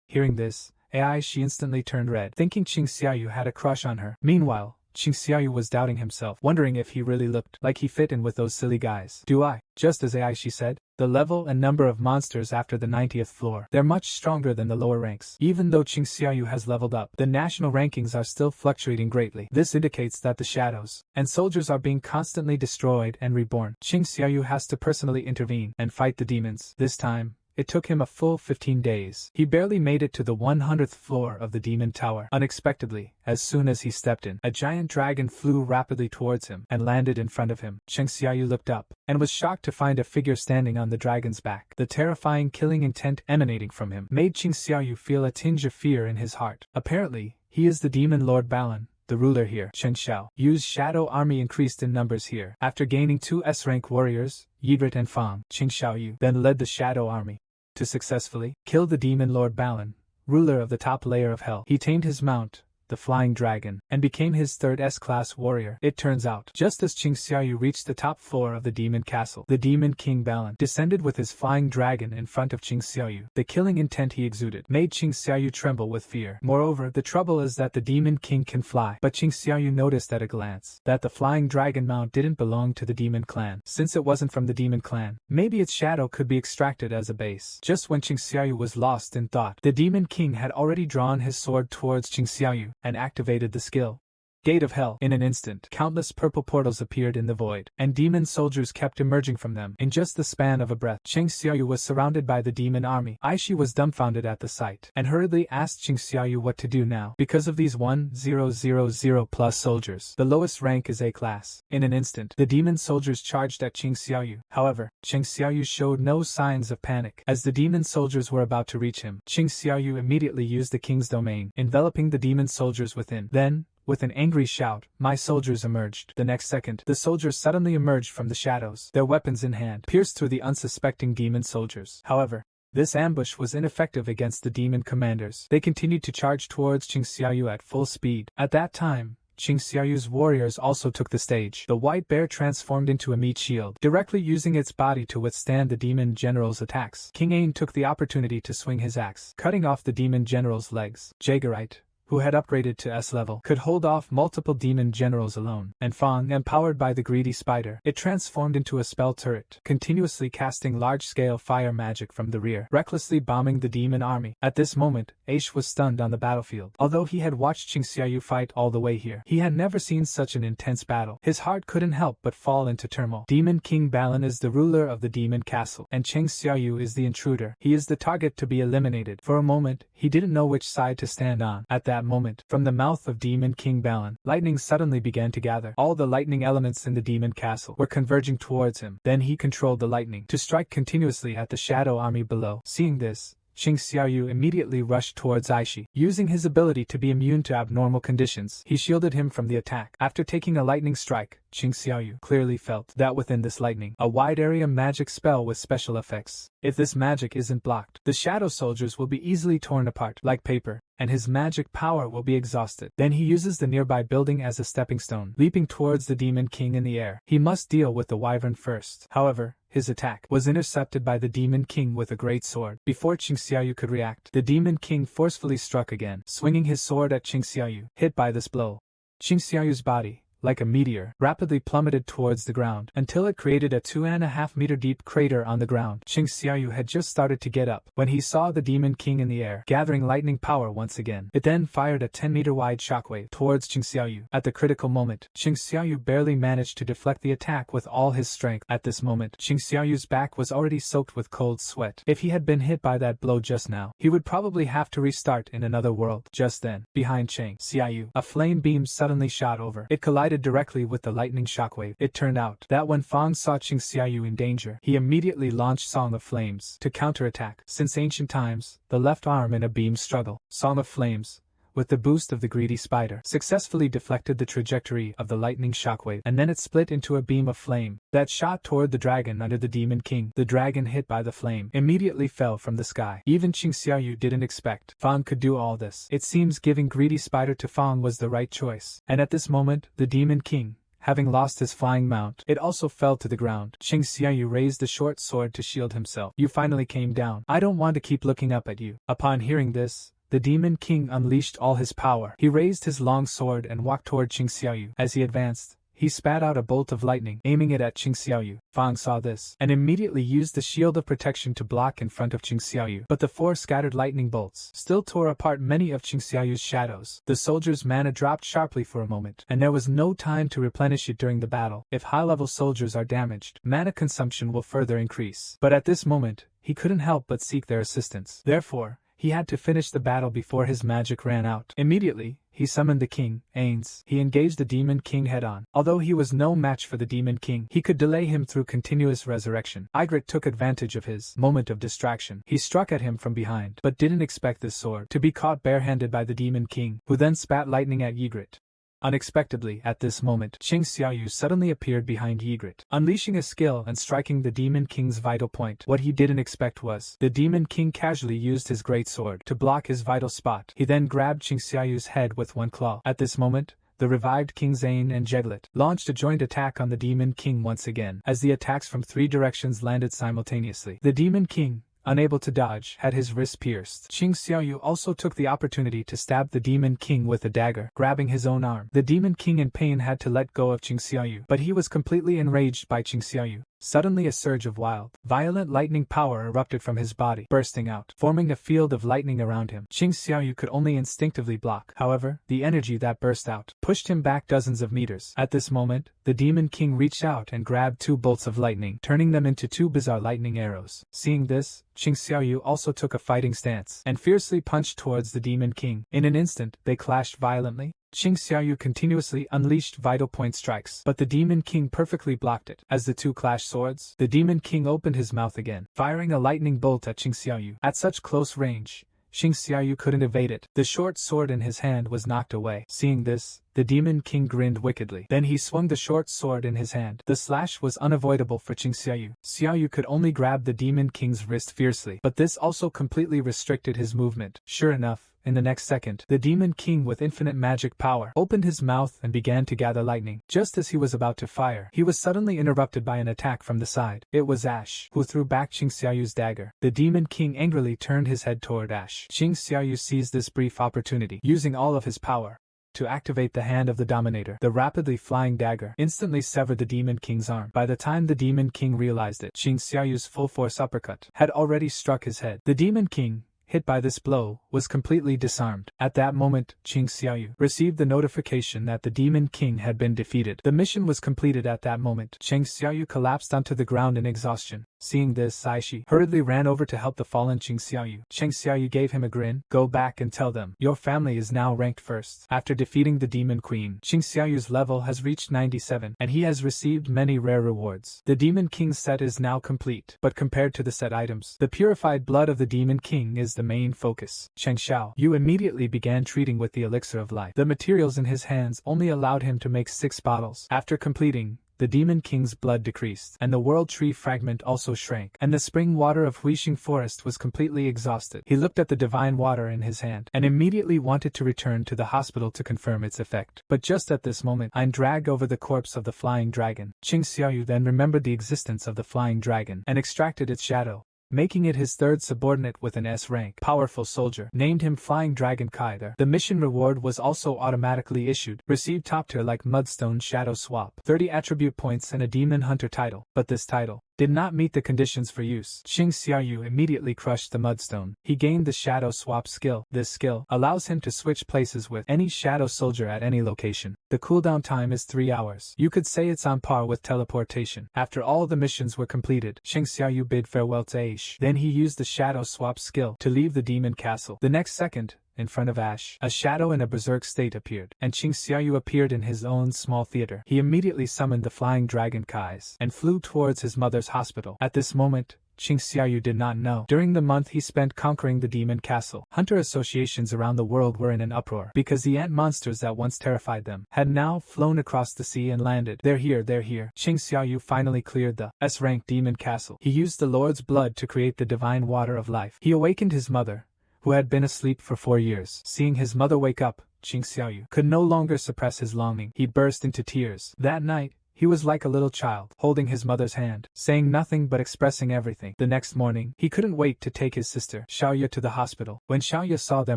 Hearing this, Aishi instantly turned red, thinking Qing Xiaoyu had a crush on her. Meanwhile, Qing Xiaoyu was doubting himself, wondering if he really looked like he fit in with those silly guys. Do I? Just as Aishi said, the level and number of monsters after the 90th floor, they're much stronger than the lower ranks. Even though Qing Xiaoyu has leveled up, the national rankings are still fluctuating greatly. This indicates that the shadows and soldiers are being constantly destroyed and reborn. Qing Xiaoyu has to personally intervene and fight the demons. This time, it took him a full 15 days. He barely made it to the 100th floor of the demon tower. Unexpectedly, as soon as he stepped in, a giant dragon flew rapidly towards him and landed in front of him. Qing Xiaoyu looked up and was shocked to find a figure standing on the dragon's back. The terrifying killing intent emanating from him made Qing Xiaoyu feel a tinge of fear in his heart. Apparently, he is the demon Lord Balan, the ruler here. Chen Xiao Yu's shadow army increased in numbers here. After gaining 2 S-rank warriors, Yigret and Fang, Qing Xiaoyu then led the shadow army to successfully kill the demon Lord Balan, ruler of the top layer of hell. He tamed his mount, the flying dragon, and became his 3rd S-class warrior. It turns out, just as Qing Xiaoyu reached the top floor of the demon castle, the demon king Balan descended with his flying dragon in front of Qing Xiaoyu. The killing intent he exuded made Qing Xiaoyu tremble with fear. Moreover, the trouble is that the demon king can fly, but Qing Xiaoyu noticed at a glance that the flying dragon mount didn't belong to the demon clan. Since it wasn't from the demon clan, maybe its shadow could be extracted as a base. Just when Qing Xiaoyu was lost in thought, the demon king had already drawn his sword towards Qing Xiaoyu and activated the skill Gate of Hell. In an instant, countless purple portals appeared in the void, and demon soldiers kept emerging from them. In just the span of a breath, Qing Xiaoyu was surrounded by the demon army. Aishi was dumbfounded at the sight, and hurriedly asked Qing Xiaoyu what to do now. Because of these 1000 plus soldiers, the lowest rank is A-class. In an instant, the demon soldiers charged at Qing Xiaoyu. However, Qing Xiaoyu showed no signs of panic. As the demon soldiers were about to reach him, Qing Xiaoyu immediately used the king's domain, enveloping the demon soldiers within. Then, with an angry shout, my soldiers emerged. The next second, the soldiers suddenly emerged from the shadows, their weapons in hand, pierced through the unsuspecting demon soldiers. However, this ambush was ineffective against the demon commanders. They continued to charge towards Qing Xiaoyu at full speed. At that time, Qing Xiaoyu's warriors also took the stage. The white bear transformed into a meat shield, directly using its body to withstand the demon general's attacks. King Ain took the opportunity to swing his axe, cutting off the demon general's legs. Jagerite, who had upgraded to S level, could hold off multiple demon generals alone, and Fang, empowered by the greedy spider, it transformed into a spell turret, continuously casting large-scale fire magic from the rear, recklessly bombing the demon army. At this moment, Aish was stunned on the battlefield. Although he had watched Qing Xiaoyu fight all the way here, he had never seen such an intense battle. His heart couldn't help but fall into turmoil. Demon King Balan is the ruler of the demon castle, and Qing Xiaoyu is the intruder. He is the target to be eliminated. For a moment, he didn't know which side to stand on. At that moment, from the mouth of Demon King Balan, lightning suddenly began to gather. All the lightning elements in the demon castle were converging towards him. Then he controlled the lightning to strike continuously at the shadow army below. Seeing this, Qing Xiaoyu immediately rushed towards Aishi. Using his ability to be immune to abnormal conditions, he shielded him from the attack. After taking a lightning strike, Qing Xiaoyu clearly felt that within this lightning, a wide-area magic spell with special effects. If this magic isn't blocked, the shadow soldiers will be easily torn apart like paper, and his magic power will be exhausted. Then he uses the nearby building as a stepping stone, leaping towards the Demon King in the air. He must deal with the wyvern first. However, his attack was intercepted by the Demon King with a great sword. Before Qing Xiaoyu could react, the Demon King forcefully struck again, swinging his sword at Qing Xiaoyu. Hit by this blow, Qing Xiaoyu's body, like a meteor, rapidly plummeted towards the ground, until it created a 2.5-meter deep crater on the ground. Qing Xiaoyu had just started to get up when he saw the Demon King in the air, gathering lightning power once again. It then fired a 10-meter wide shockwave towards Qing Xiaoyu. At the critical moment, Qing Xiaoyu barely managed to deflect the attack with all his strength. At this moment, Qing Xiaoyu's back was already soaked with cold sweat. If he had been hit by that blow just now, he would probably have to restart in another world. Just then, behind Qing Xiaoyu, a flame beam suddenly shot over. It collided directly with the lightning shockwave. It turned out that when Fang saw Qing Xiaoyu in danger, he immediately launched Song of Flames to counterattack. Since ancient times, the left arm in a beam struggle, Song of Flames, with the boost of the greedy spider, successfully deflected the trajectory of the lightning shockwave, and then it split into a beam of flame that shot toward the dragon under the Demon King. The dragon, hit by the flame, immediately fell from the sky. Even Qing Xiaoyu didn't expect Fang could do all this. It seems giving greedy spider to Fang was the right choice. And at this moment, the Demon King, having lost his flying mount, it also fell to the ground. Qing Xiaoyu raised the short sword to shield himself. You finally came down. I don't want to keep looking up at you. Upon hearing this, the Demon King unleashed all his power. He raised his long sword and walked toward Qing Xiaoyu. As he advanced, he spat out a bolt of lightning, aiming it at Qing Xiaoyu. Fang saw this, and immediately used the shield of protection to block in front of Qing Xiaoyu. But the 4 scattered lightning bolts still tore apart many of Qing Xiaoyu's shadows. The soldier's mana dropped sharply for a moment, and there was no time to replenish it during the battle. If high-level soldiers are damaged, mana consumption will further increase. But at this moment, he couldn't help but seek their assistance. Therefore, he had to finish the battle before his magic ran out. Immediately, he summoned the king, Ains. He engaged the Demon King head-on. Although he was no match for the Demon King, he could delay him through continuous resurrection. Ygritte took advantage of his moment of distraction. He struck at him from behind, but didn't expect this sword to be caught barehanded by the Demon King, who then spat lightning at Ygritte. Unexpectedly, at this moment, Qing Xiaoyu suddenly appeared behind Ygritte, unleashing a skill and striking the Demon King's vital point. What he didn't expect was, the Demon King casually used his great sword to block his vital spot. He then grabbed Qing Xiaoyu's head with one claw. At this moment, the revived King Zane and Jeglet launched a joint attack on the Demon King once again, as the attacks from 3 directions landed simultaneously. The Demon King, unable to dodge, had his wrist pierced. Qing Xiaoyu also took the opportunity to stab the Demon King with a dagger, grabbing his own arm. The Demon King in pain had to let go of Qing Xiaoyu, but he was completely enraged by Qing Xiaoyu. Suddenly a surge of wild, violent lightning power erupted from his body, bursting out, forming a field of lightning around him. Qing Xiaoyu could only instinctively block. However, the energy that burst out pushed him back dozens of meters. At this moment, the Demon King reached out and grabbed 2 bolts of lightning, turning them into 2 bizarre lightning arrows. Seeing this, Qing Xiaoyu also took a fighting stance and fiercely punched towards the Demon King. In an instant, they clashed violently. Qing Xiaoyu continuously unleashed vital point strikes, but the Demon King perfectly blocked it. As the 2 clashed swords, the Demon King opened his mouth again, firing a lightning bolt at Qing Xiaoyu. At such close range, Qing Xiaoyu couldn't evade it. The short sword in his hand was knocked away. Seeing this, the Demon King grinned wickedly. Then he swung the short sword in his hand. The slash was unavoidable for Qing Xiaoyu. Xiaoyu could only grab the Demon King's wrist fiercely, but this also completely restricted his movement. Sure enough, in the next second, the Demon King with infinite magic power opened his mouth and began to gather lightning. Just as he was about to fire, he was suddenly interrupted by an attack from the side. It was Ash, who threw back Qing Xiaoyu's dagger. The Demon King angrily turned his head toward Ash. Qing Xiaoyu seized this brief opportunity, using all of his power to activate the hand of the Dominator. The rapidly flying dagger instantly severed the Demon King's arm. By the time the Demon King realized it, Qing Xiaoyu's full-force uppercut had already struck his head. The Demon King, hit by this blow, was completely disarmed. At that moment, Qing Xiaoyu received the notification that the Demon King had been defeated. The mission was completed at that moment. Qing Xiaoyu collapsed onto the ground in exhaustion. Seeing this, Saishi hurriedly ran over to help the fallen Qing Xiaoyu. Qing Xiaoyu gave him a grin. Go back and tell them, your family is now ranked first. After defeating the Demon Queen, Qing Xiaoyu's level has reached 97, and he has received many rare rewards. The Demon King's set is now complete, but compared to the set items, the purified blood of the Demon King is the main focus. Cheng Xiaoyu immediately began treating with the elixir of life. The materials in his hands only allowed him to make 6 bottles. After completing, the Demon King's blood decreased, and the World Tree fragment also shrank, and the spring water of Huixing Forest was completely exhausted. He looked at the divine water in his hand, and immediately wanted to return to the hospital to confirm its effect. But just at this moment, Ein dragged over the corpse of the flying dragon. Qing Xiaoyu then remembered the existence of the flying dragon, and extracted its shadow, making it his third subordinate with an S-rank powerful soldier, named him Flying Dragon Kaider. The mission reward was also automatically issued, received top tier like Mudstone Shadow Swap, 30 attribute points and a Demon Hunter title, but this title did not meet the conditions for use. Qing Xiaoyu immediately crushed the Mudstone. He gained the Shadow Swap skill. This skill allows him to switch places with any Shadow Soldier at any location. The cooldown time is 3 hours. You could say it's on par with teleportation. After all the missions were completed, Qing Xiaoyu bid farewell to Aish. Then he used the Shadow Swap skill to leave the Demon Castle. The next second, in front of Ash, a shadow in a berserk state appeared, and Qing Xiaoyu appeared in his own small theater. He immediately summoned the flying dragon Kais, and flew towards his mother's hospital. At this moment, Qing Xiaoyu did not know. During the month he spent conquering the Demon Castle, hunter associations around the world were in an uproar, because the ant monsters that once terrified them had now flown across the sea and landed. They're here. Qing Xiaoyu finally cleared the S-rank Demon Castle. He used the Lord's blood to create the divine water of life. He awakened his mother, who had been asleep for 4 years. Seeing his mother wake up, Qing Xiaoyu could no longer suppress his longing. He burst into tears. That night, he was like a little child, holding his mother's hand, saying nothing but expressing everything. The next morning, he couldn't wait to take his sister, Xiaoya, to the hospital. When Xiaoya saw their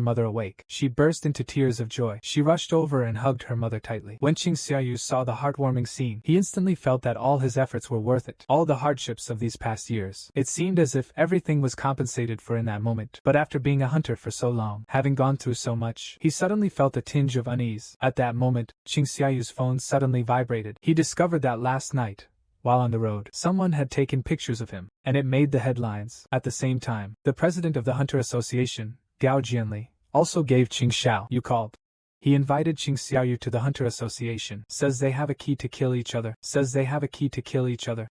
mother awake, she burst into tears of joy. She rushed over and hugged her mother tightly. When Qing Xiaoyu saw the heartwarming scene, he instantly felt that all his efforts were worth it. All the hardships of these past years. It seemed as if everything was compensated for in that moment. But after being a hunter for so long, having gone through so much, he suddenly felt a tinge of unease. At that moment, Qing Xiaoyu's phone suddenly vibrated. He discovered that last night, while on the road, someone had taken pictures of him, and it made the headlines. At the same time, the president of the Hunter Association, Gao Jianli, also gave Qing Xiaoyu called. He invited Qing Xiaoyu to the Hunter Association. Says they have a key to kill each other.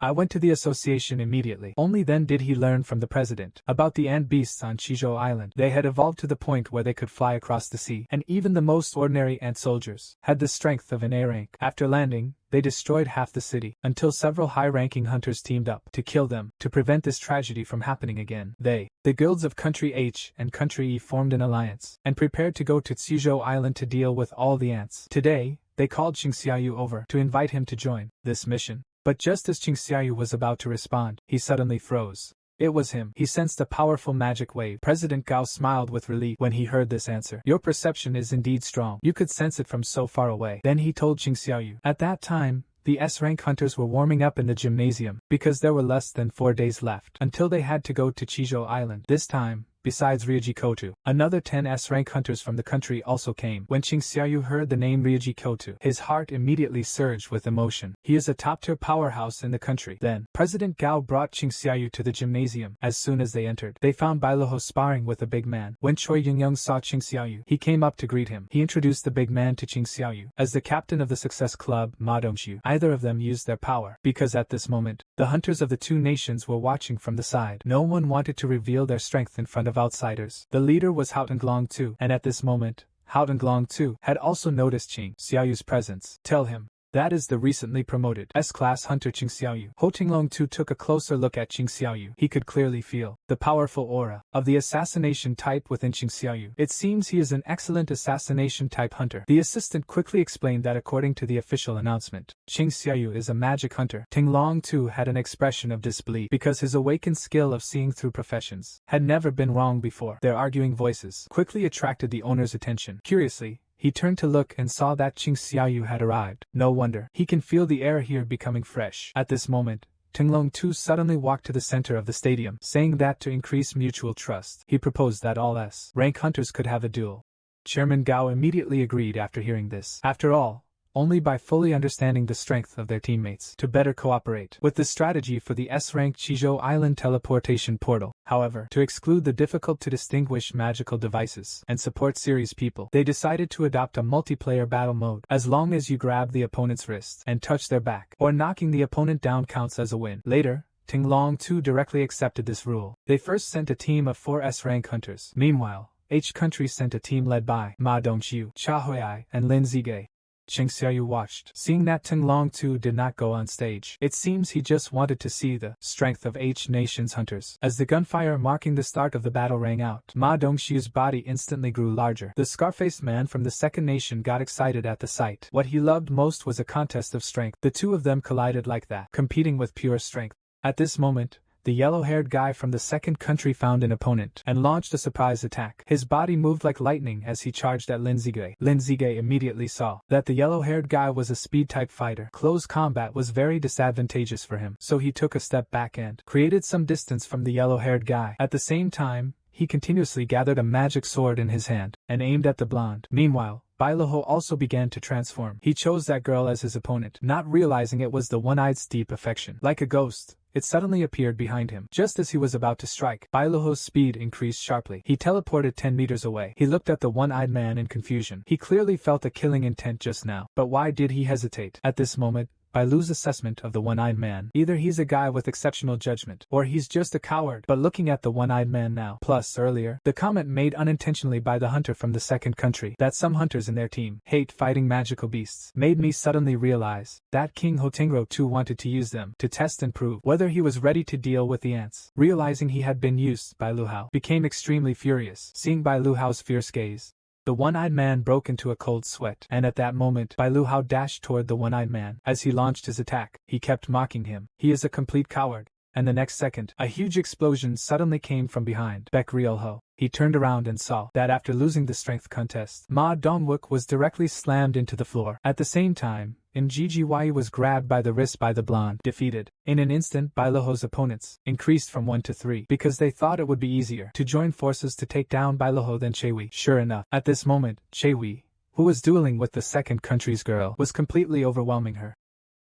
I went to the association immediately. Only then did he learn from the president about the ant beasts on Qizhou Island. They had evolved to the point where they could fly across the sea, and even the most ordinary ant soldiers had the strength of an A rank. After landing, they destroyed half the city, until several high-ranking hunters teamed up to kill them, to prevent this tragedy from happening again. The guilds of Country H and Country E formed an alliance, and prepared to go to Qizhou Island to deal with all the ants. Today, they called Qing Xiaoyu over to invite him to join this mission. But just as Qing Xiaoyu was about to respond, he suddenly froze. It was him. He sensed a powerful magic wave. President Gao smiled with relief when he heard this answer. Your perception is indeed strong. You could sense it from so far away. Then he told Qing Xiaoyu. At that time, the S-rank hunters were warming up in the gymnasium, because there were less than 4 days left until they had to go to Qizhou Island. This time, besides Ryuji Kotu, another 10 S-rank hunters from the country also came. When Qing Xiaoyu heard the name Ryuji Kotu, his heart immediately surged with emotion. He is a top-tier powerhouse in the country. Then, President Gao brought Qing Xiaoyu to the gymnasium. As soon as they entered, they found Bailuho sparring with a big man. When Choi Yingyang saw Qing Xiaoyu, he came up to greet him. He introduced the big man to Qing Xiaoyu as the captain of the Success Club, Ma Dongxiu. Either of them used their power, because at this moment, the hunters of the two nations were watching from the side. No one wanted to reveal their strength in front of outsiders. The leader was Hao Tenglong too, and at this moment, Hao Tenglong too had also noticed Qing Xiaoyu's presence. Tell him. That is the recently promoted S-class hunter Qing Xiaoyu. Hao Tenglong too took a closer look at Qing Xiaoyu. He could clearly feel the powerful aura of the assassination type within Qing Xiaoyu. It seems he is an excellent assassination type hunter. The assistant quickly explained that according to the official announcement, Qing Xiaoyu is a magic hunter. Tenglong too had an expression of disbelief, because his awakened skill of seeing through professions had never been wrong before. Their arguing voices quickly attracted the owner's attention. Curiously, he turned to look and saw that Qing Xiaoyu had arrived. No wonder. He can feel the air here becoming fresh. At this moment, Tinglong Tu suddenly walked to the center of the stadium, saying that to increase mutual trust, he proposed that all S-rank hunters could have a duel. Chairman Gao immediately agreed after hearing this. After all, only by fully understanding the strength of their teammates to better cooperate with the strategy for the S-rank Chizhou Island teleportation portal. However, to exclude the difficult-to-distinguish magical devices and support series people, they decided to adopt a multiplayer battle mode. As long as you grab the opponent's wrist and touch their back, or knocking the opponent down counts as a win. Later, Tinglong Tu directly accepted this rule. They first sent a team of 4 S-rank hunters. Meanwhile, each country sent a team led by Ma Dongxiu, Cha Huiai, and Lin Zige. Cheng Xiaoyu watched, seeing that Tinglong Tu did not go on stage. It seems he just wanted to see the strength of H nation's hunters. As the gunfire marking the start of the battle rang out, Ma Dongxiu's body instantly grew larger. The scar-faced man from the second nation got excited at the sight. What he loved most was a contest of strength. The two of them collided like that, competing with pure strength. At this moment, the yellow-haired guy from the second country found an opponent and launched a surprise attack. His body moved like lightning as he charged at Lin Zige. Lin Zige immediately saw that the yellow-haired guy was a speed-type fighter. Close combat was very disadvantageous for him, so he took a step back and created some distance from the yellow-haired guy. At the same time, he continuously gathered a magic sword in his hand and aimed at the blonde. Meanwhile, Bailuho also began to transform. He chose that girl as his opponent, not realizing it was the one-eyed steep affection. Like a ghost, it suddenly appeared behind him. Just as he was about to strike, Bailuho's speed increased sharply. He teleported 10 meters away. He looked at the one-eyed man in confusion. He clearly felt a killing intent just now. But why did he hesitate? At this moment, Bailu's assessment of the one-eyed man, either he's a guy with exceptional judgment, or he's just a coward. But looking at the one-eyed man now, plus earlier, the comment made unintentionally by the hunter from the second country, that some hunters in their team hate fighting magical beasts, made me suddenly realize that King Hotingro too wanted to use them to test and prove whether he was ready to deal with the ants. Realizing he had been used, Bailuhao became extremely furious, seeing Bailuhao's fierce gaze. The one-eyed man broke into a cold sweat, and at that moment, Bailuhao dashed toward the one-eyed man. As he launched his attack, he kept mocking him. He is a complete coward. And the next second, a huge explosion suddenly came from behind Baek Ryulho. He turned around and saw that after losing the strength contest, Ma Dongwook was directly slammed into the floor. At the same time, Nggy was grabbed by the wrist by the blonde. Defeated. In an instant, Bailuho's opponents increased from 1 to 3 because they thought it would be easier to join forces to take down Bailuho than Chehui. Sure enough, at this moment, Chehui, who was dueling with the second country's girl, was completely overwhelming her.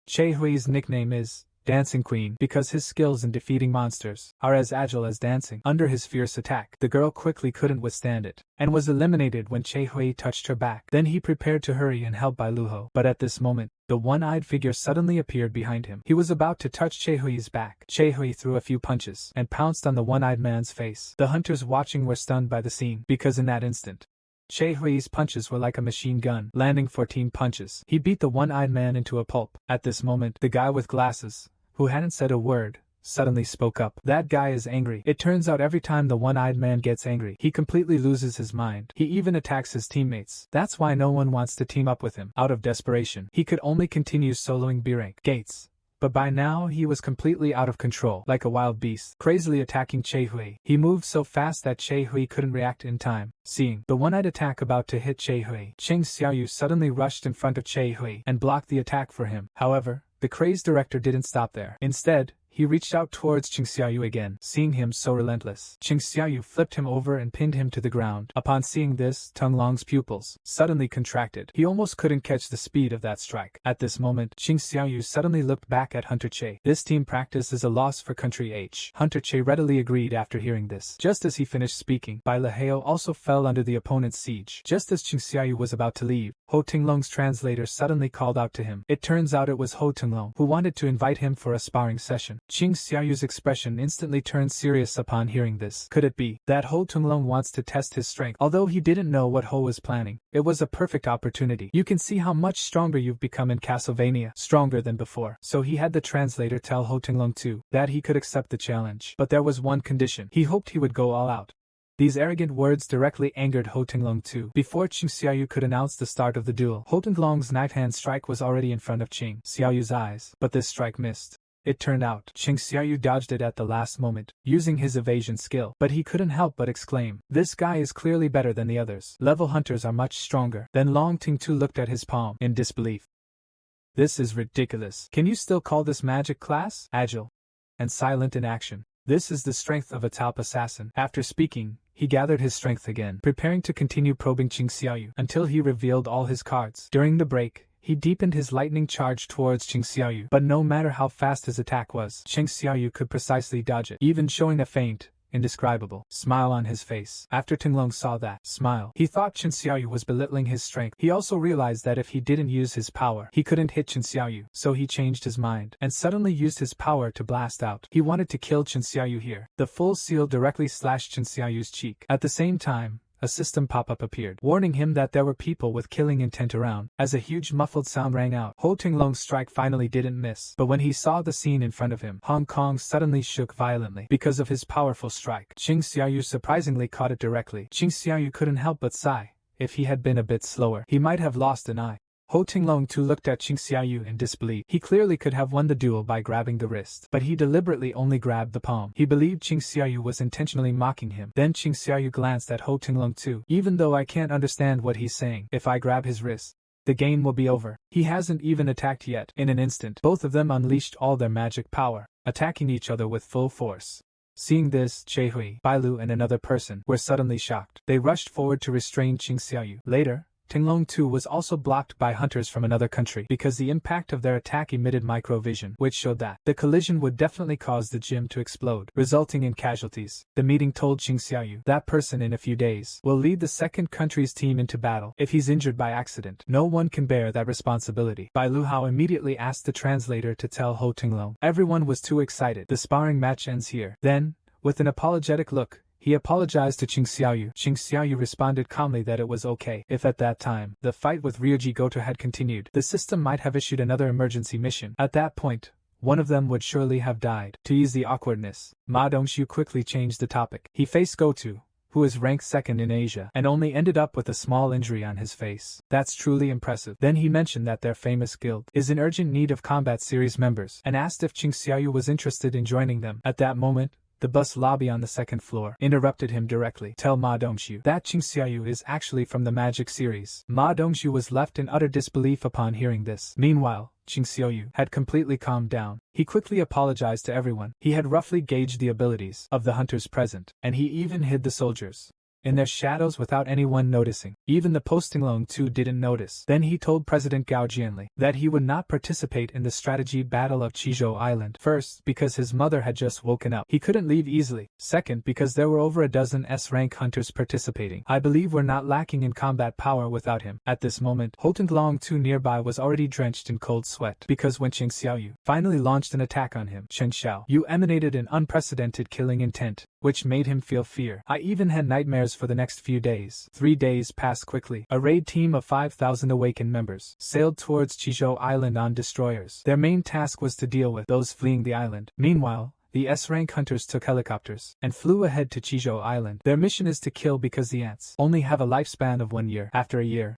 Chehui's nickname is Dancing Queen because his skills in defeating monsters are as agile as dancing. Under his fierce attack, the girl quickly couldn't withstand it and was eliminated when Chehui touched her back. Then he prepared to hurry and help Bailuho. But at this moment, the one-eyed figure suddenly appeared behind him. He was about to touch Chehui's back. Chehui threw a few punches and pounced on the one-eyed man's face. The hunters watching were stunned by the scene because in that instant, Chehui's punches were like a machine gun, landing 14 punches. He beat the one-eyed man into a pulp. At this moment, the guy with glasses, who hadn't said a word, suddenly spoke up. That guy is angry. It turns out every time the one-eyed man gets angry, he completely loses his mind. He even attacks his teammates. That's why no one wants to team up with him. Out of desperation, he could only continue soloing B-rank Gates. But by now he was completely out of control, like a wild beast, crazily attacking Chehui. He moved so fast that Chehui couldn't react in time. Seeing the one-eyed attack about to hit Chehui, Cheng Xiaoyu suddenly rushed in front of Chehui and blocked the attack for him. However, the crazed director didn't stop there. Instead, he reached out towards Cheng Xiaoyu again. Seeing him so relentless, Cheng Xiaoyu flipped him over and pinned him to the ground. Upon seeing this, Tunglong's pupils suddenly contracted. He almost couldn't catch the speed of that strike. At this moment, Cheng Xiaoyu suddenly looked back at Hunter Che. This team practice is a loss for country H. Hunter Che readily agreed after hearing this. Just as he finished speaking, Bai Leheo also fell under the opponent's siege. Just as Cheng Xiaoyu was about to leave, Ho Tinglong's translator suddenly called out to him. It turns out it was Ho Tinglong who wanted to invite him for a sparring session. Cheng Xiaoyu's expression instantly turned serious upon hearing this. Could it be that Ho Tinglong wants to test his strength? Although he didn't know what Ho was planning, it was a perfect opportunity. You can see how much stronger you've become in Castlevania, stronger than before. So he had the translator tell Ho Tinglong too that he could accept the challenge. But there was one condition. He hoped he would go all out. These arrogant words directly angered Ho Tinglong too. Before Cheng Xiaoyu could announce the start of the duel, Ho Tinglong's knife hand strike was already in front of Cheng Xiaoyu's eyes, but this strike missed. It turned out, Cheng Xiaoyu dodged it at the last moment, using his evasion skill, but he couldn't help but exclaim, "This guy is clearly better than the others. Level hunters are much stronger." Then Long Tingtu looked at his palm in disbelief. "This is ridiculous. Can you still call this magic class? Agile. and silent in action. This is the strength of a top assassin. After speaking, he gathered his strength again, preparing to continue probing Qing Xiaoyu until he revealed all his cards. During the break, he deepened his lightning charge towards Qing Xiaoyu, but no matter how fast his attack was, Qing Xiaoyu could precisely dodge it, even showing a faint, indescribable smile on his face. After Tinglong saw that smile, he thought Qin Xiaoyu was belittling his strength. He also realized that if he didn't use his power, he couldn't hit Qin Xiaoyu, so he changed his mind and suddenly used his power to blast out. He wanted to kill Qin Xiaoyu here. The full seal directly slashed Qin Xiaoyu's cheek. At the same time, a system pop-up appeared, warning him that there were people with killing intent around. As a huge muffled sound rang out, Ho Tinglong's strike finally didn't miss. But when he saw the scene in front of him, Hong Kong suddenly shook violently because of his powerful strike. Qing Xiaoyu surprisingly caught it directly. Qing Xiaoyu couldn't help but sigh. If he had been a bit slower, he might have lost an eye. Ho Tinglong too looked at Qing Xiaoyu in disbelief. He clearly could have won the duel by grabbing the wrist, but he deliberately only grabbed the palm. He believed Qing Xiaoyu was intentionally mocking him. Then Qing Xiaoyu glanced at Ho Tinglong too. Even though I can't understand what he's saying, if I grab his wrist, the game will be over. He hasn't even attacked yet. In an instant, both of them unleashed all their magic power, attacking each other with full force. Seeing this, Che Hui, Bailu and another person were suddenly shocked. They rushed forward to restrain Qing Xiaoyu. Later, Tinglong too was also blocked by hunters from another country because the impact of their attack emitted microvision, which showed that the collision would definitely cause the gym to explode, resulting in casualties. The meeting told Qing Xiaoyu that person in a few days will lead the second country's team into battle. If he's injured by accident, no one can bear that responsibility. Bai Luhao immediately asked the translator to tell Ho Tinglong. Everyone was too excited. The sparring match ends here. Then, with an apologetic look, he apologized to Qing Xiaoyu. Qing Xiaoyu responded calmly that it was okay. If at that time, the fight with Ryuji Goto had continued, the system might have issued another emergency mission. At that point, one of them would surely have died. To ease the awkwardness, Ma Dongxiu quickly changed the topic. He faced Goto, who is ranked second in Asia, and only ended up with a small injury on his face. That's truly impressive. Then he mentioned that their famous guild is in urgent need of combat series members, and asked if Qing Xiaoyu was interested in joining them. At that moment, the bus lobby on the second floor interrupted him directly. Tell Ma Dongxiu that Qing Xiaoyu is actually from the Magic series. Ma Dongxiu was left in utter disbelief upon hearing this. Meanwhile, Qing Xiaoyu had completely calmed down. He quickly apologized to everyone. He had roughly gauged the abilities of the hunters present, and he even hid the soldiers in their shadows without anyone noticing. Even the posting loan too didn't notice. Then he told President Gao Jianli that he would not participate in the strategy battle of Qizhou Island. First, because his mother had just woken up. He couldn't leave easily. Second, because there were over a dozen S-rank hunters participating. I believe we're not lacking in combat power without him. At this moment, Ho Tinglong too nearby was already drenched in cold sweat, because when Qing Xiaoyu finally launched an attack on him, Chen Xiaoyu emanated an unprecedented killing intent, which made him feel fear. I even had nightmares for the next few days. 3 days passed quickly. A raid team of 5,000 awakened members sailed towards Qizhou Island on destroyers. Their main task was to deal with those fleeing the island. Meanwhile, the S-rank hunters took helicopters and flew ahead to Qizhou Island. Their mission is to kill because the ants only have a lifespan of 1 year. After a year,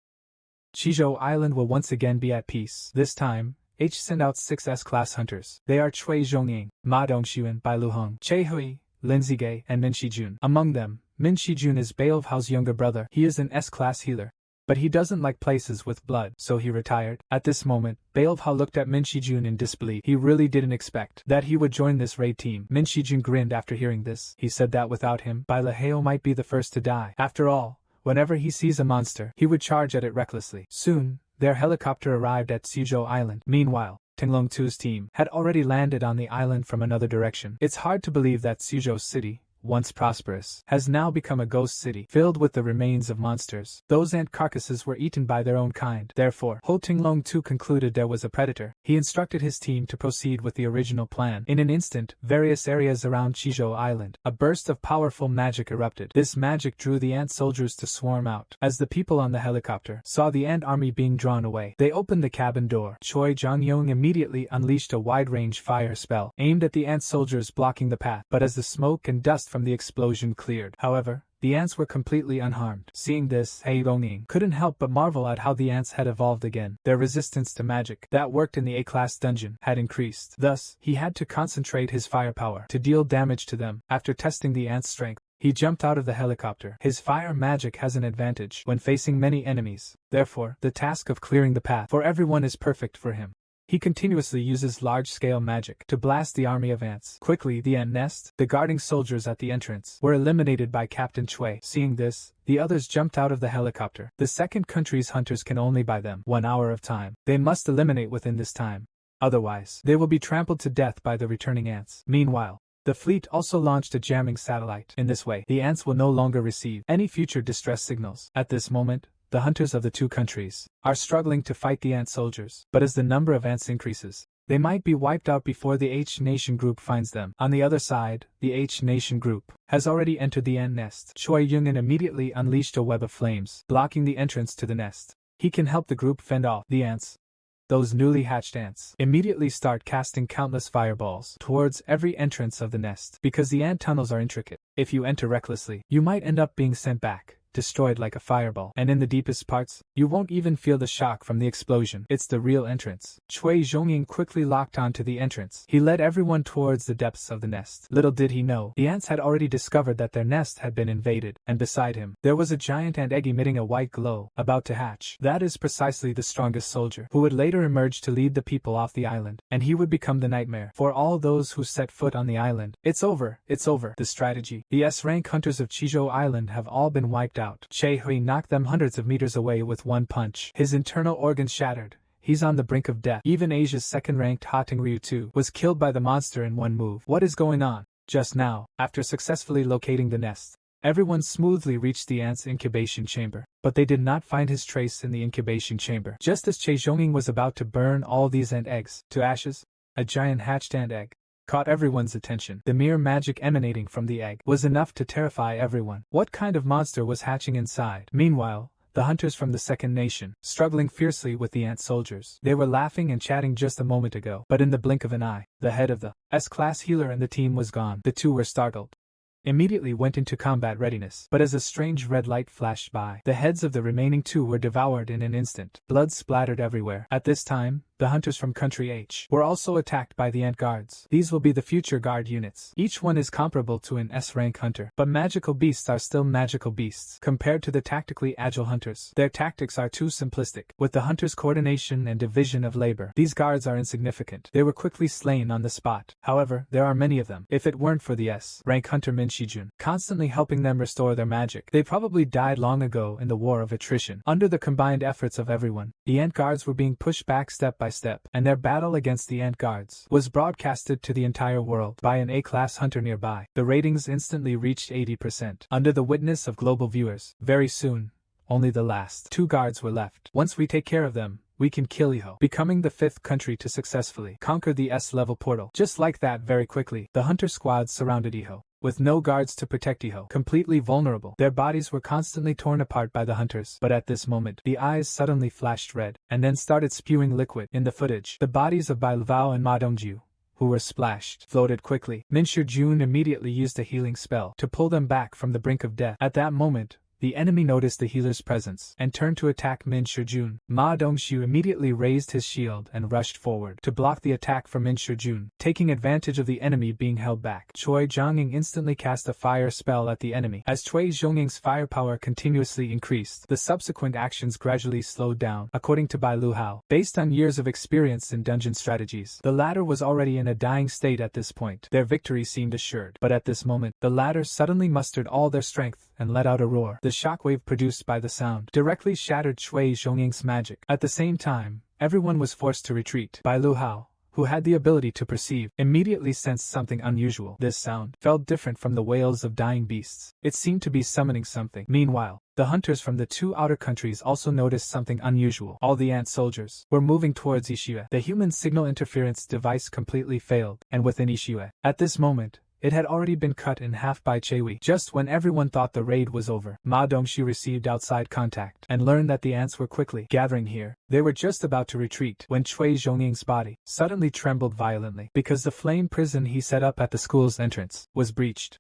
Qizhou Island will once again be at peace. This time, H sent out 6 S-class hunters. They are Cui Zhongying, Ma Dongxiu and Bai Luheng, Che Hui, Lin Zige, and Min Shijun. Among them, Min Shijun is Bailhao's younger brother. He is an S-class healer, but he doesn't like places with blood, so he retired. At this moment, Bailhao looked at Min Shijun in disbelief. He really didn't expect that he would join this raid team. Min Shijun grinned after hearing this. He said that without him, Bailhao might be the first to die. After all, whenever he sees a monster, he would charge at it recklessly. Soon, their helicopter arrived at Qizhou Island. Meanwhile, Tinglong Tu's team had already landed on the island from another direction. It's hard to believe that Qizhou City, once prosperous, has now become a ghost city, filled with the remains of monsters. Those ant carcasses were eaten by their own kind. Therefore, Ho Tinglong too concluded there was a predator. He instructed his team to proceed with the original plan. In an instant, various areas around Qizhou Island, a burst of powerful magic erupted. This magic drew the ant soldiers to swarm out. As the people on the helicopter saw the ant army being drawn away, they opened the cabin door. Choi Zhongyong immediately unleashed a wide-range fire spell, aimed at the ant soldiers blocking the path. But as the smoke and dust from the explosion cleared, however, the ants were completely unharmed. Seeing this, He Rongning couldn't help but marvel at how the ants had evolved again. Their resistance to magic that worked in the A-class dungeon had increased. Thus, he had to concentrate his firepower to deal damage to them. After testing the ants' strength, he jumped out of the helicopter. His fire magic has an advantage when facing many enemies. Therefore, the task of clearing the path for everyone is perfect for him. He continuously uses large-scale magic to blast the army of ants. Quickly, the ant nest, the guarding soldiers at the entrance, were eliminated by Captain Chui. Seeing this, the others jumped out of the helicopter. The second country's hunters can only buy them 1 hour of time. They must eliminate within this time. Otherwise, they will be trampled to death by the returning ants. Meanwhile, the fleet also launched a jamming satellite. In this way, the ants will no longer receive any future distress signals. At this moment, the hunters of the two countries are struggling to fight the ant soldiers, but as the number of ants increases, they might be wiped out before the H Nation group finds them. On the other side, the H Nation group has already entered the ant nest. Choi Young-in immediately unleashed a web of flames, blocking the entrance to the nest. He can help the group fend off the ants. Those newly hatched ants immediately start casting countless fireballs towards every entrance of the nest. Because the ant tunnels are intricate, if you enter recklessly, you might end up being sent back, destroyed like a fireball. And in the deepest parts, you won't even feel the shock from the explosion. It's the real entrance. Chui Zhongying quickly locked onto the entrance. He led everyone towards the depths of the nest. Little did he know, the ants had already discovered that their nest had been invaded, and beside him, there was a giant ant egg emitting a white glow, about to hatch. That is precisely the strongest soldier, who would later emerge to lead the people off the island, and he would become the nightmare for all those who set foot on the island. It's over, it's over. The strategy. The S-rank hunters of Chizhou Island have all been wiped out. Che Hui knocked them hundreds of meters away with one punch. His internal organs shattered. He's on the brink of death. Even Asia's second-ranked Hating Ryu too was killed by the monster in one move. What is going on? Just now, after successfully locating the nest, everyone smoothly reached the ant's incubation chamber, but they did not find his trace in the incubation chamber. Just as Che Zhongying was about to burn all these ant eggs to ashes, a giant hatched ant egg caught everyone's attention. The mere magic emanating from the egg was enough to terrify everyone. What kind of monster was hatching inside? Meanwhile, the hunters from the second nation, struggling fiercely with the ant soldiers. They were laughing and chatting just a moment ago, but in the blink of an eye, the head of the S-class healer and the team was gone. The two were startled. Immediately went into combat readiness, but as a strange red light flashed by, the heads of the remaining two were devoured in an instant. Blood splattered everywhere. At this time, the hunters from Country H were also attacked by the ant guards. These will be the future guard units. Each one is comparable to an S-rank hunter, but magical beasts are still magical beasts. Compared to the tactically agile hunters, their tactics are too simplistic. With the hunters' coordination and division of labor, these guards are insignificant. They were quickly slain on the spot. However, there are many of them. If it weren't for the S-rank hunter Min Shijun constantly helping them restore their magic, they probably died long ago in the war of attrition. Under the combined efforts of everyone, the ant guards were being pushed back step by step, and their battle against the ant guards was broadcasted to the entire world by an A-class hunter nearby. The ratings instantly reached 80%. Under the witness of global viewers, very soon, only the last two guards were left. Once we take care of them, we can kill Iho, becoming the 5th country to successfully conquer the S-level portal. Just like that, very quickly, the hunter squads surrounded Iho. With no guards to protect Iho, completely vulnerable, their bodies were constantly torn apart by the hunters. But at this moment, the eyes suddenly flashed red, and then started spewing liquid. In the footage, the bodies of Bai Luo and Ma Dongju, who were splashed, floated quickly. Min Shijun immediately used a healing spell to pull them back from the brink of death. At that moment, the enemy noticed the healer's presence and turned to attack Min Shijun. Ma Dongxiu immediately raised his shield and rushed forward to block the attack from Min Shijun, taking advantage of the enemy being held back. Chui Zhongying instantly cast a fire spell at the enemy. As Chui Zhongying's firepower continuously increased, the subsequent actions gradually slowed down. According to Bai Luhao, based on years of experience in dungeon strategies, the latter was already in a dying state at this point. Their victory seemed assured, but at this moment, the latter suddenly mustered all their strength and let out a roar. The shockwave produced by the sound directly shattered Chui Zhongying's magic. At the same time, everyone was forced to retreat. Bai Luhao, who had the ability to perceive, immediately sensed something unusual. This sound felt different from the wails of dying beasts. It seemed to be summoning something. Meanwhile, the hunters from the two outer countries also noticed something unusual. All the ant soldiers were moving towards Ishue. The human signal interference device completely failed, and within Ishue, at this moment, it had already been cut in half by Chewi. Just when everyone thought the raid was over, Ma Dongxu received outside contact and learned that the ants were quickly gathering here. They were just about to retreat when Chui Zhongying's body suddenly trembled violently because the flame prison he set up at the school's entrance was breached.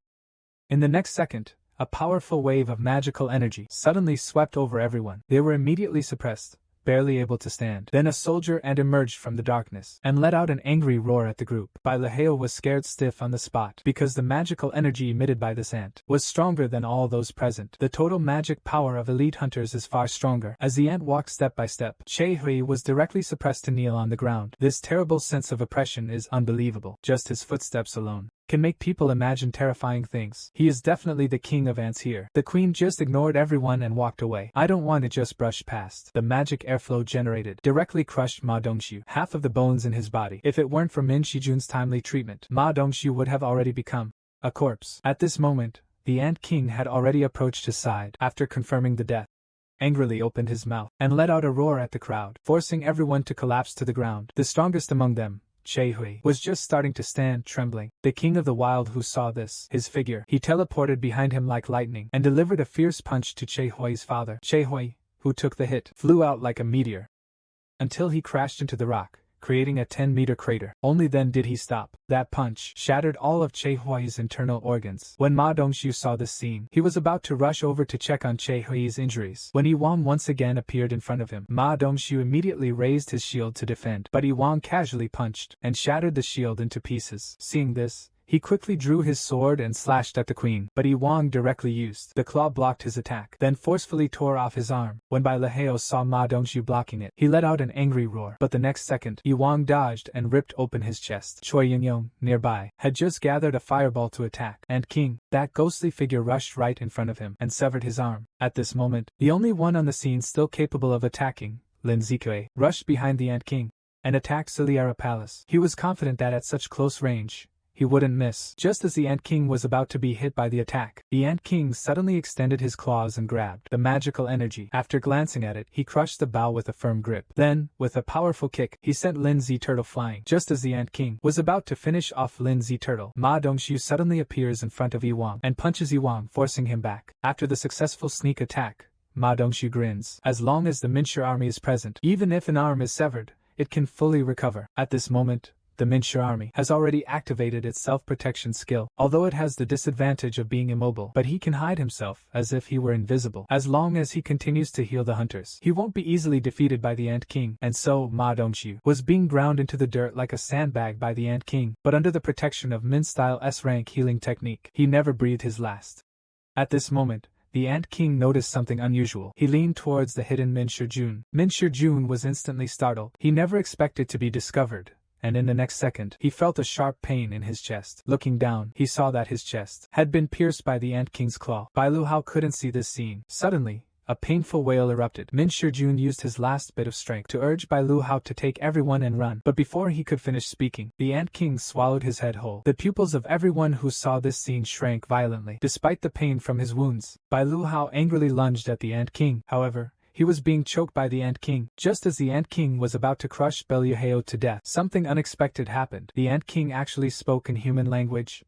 In the next second, a powerful wave of magical energy suddenly swept over everyone. They were immediately suppressed, barely able to stand. Then a soldier ant emerged from the darkness and let out an angry roar at the group. Bai Leheo was scared stiff on the spot because the magical energy emitted by this ant was stronger than all those present. The total magic power of elite hunters is far stronger. As the ant walked step by step, Che Hui was directly suppressed to kneel on the ground. This terrible sense of oppression is unbelievable. Just his footsteps alone can make people imagine terrifying things. He is definitely the king of ants here. The queen just ignored everyone and walked away. I don't want to just brush past. The magic airflow generated directly crushed Ma Dongxiu, half of the bones in his body. If it weren't for Min Shijun's timely treatment, Ma Dongxiu would have already become a corpse. At this moment, the ant king had already approached his side. After confirming the death, angrily opened his mouth and let out a roar at the crowd, forcing everyone to collapse to the ground. The strongest among them, Che Hui, was just starting to stand, trembling. The king of the wild who saw this, his figure, he teleported behind him like lightning and delivered a fierce punch to Che Hui's father. Che Hui, who took the hit, flew out like a meteor until he crashed into the rock, creating a 10-meter crater. Only then did he stop. That punch shattered all of Che Hui's internal organs. When Ma Dongxiu saw this scene, he was about to rush over to check on Che Hui's injuries when Yi Wang once again appeared in front of him. Ma Dongxiu immediately raised his shield to defend, but Yi Wang casually punched and shattered the shield into pieces. Seeing this, he quickly drew his sword and slashed at the queen, but Yi Wang directly used the claw blocked his attack, then forcefully tore off his arm. When Bai Leheo saw Ma Dongxiu blocking it, he let out an angry roar, but the next second, Yi Wang dodged and ripped open his chest. Choi Yingyong, nearby, had just gathered a fireball to attack, and King, that ghostly figure, rushed right in front of him and severed his arm. At this moment, the only one on the scene still capable of attacking, Lin Zikui, rushed behind the Ant King and attacked Ciliara Palace. He was confident that at such close range, he wouldn't miss. Just as the Ant King was about to be hit by the attack, the Ant King suddenly extended his claws and grabbed the magical energy. After glancing at it, he crushed the bough with a firm grip. Then, with a powerful kick, he sent Lin Z Turtle flying. Just as the Ant King was about to finish off Lin Z Turtle, Ma Dongxiu suddenly appears in front of Yi Wang and punches Yi Wang, forcing him back. After the successful sneak attack, Ma Dongxiu grins. As long as the Minshur army is present, even if an arm is severed, it can fully recover. At this moment, the Minshur army has already activated its self-protection skill, although it has the disadvantage of being immobile, but he can hide himself as if he were invisible. As long as he continues to heal the hunters, he won't be easily defeated by the Ant King. And so Ma Dongxiu was being ground into the dirt like a sandbag by the Ant King, but under the protection of Min-style S-rank healing technique, he never breathed his last. At this moment, the Ant King noticed something unusual. He leaned towards the hidden Min Shijun. Min Shijun was instantly startled. He never expected to be discovered, and in the next second, he felt a sharp pain in his chest. Looking down, he saw that his chest had been pierced by the Ant King's claw. Bai Lu Hao couldn't see this scene. Suddenly, a painful wail erupted. Min Shijun used his last bit of strength to urge Bai Lu Hao to take everyone and run, but before he could finish speaking, the Ant King swallowed his head whole. The pupils of everyone who saw this scene shrank violently. Despite the pain from his wounds, Bai Lu Hao angrily lunged at the Ant King. However, he was being choked by the Ant King. Just as the Ant King was about to crush Belyuheo to death, something unexpected happened. The Ant King actually spoke in human language.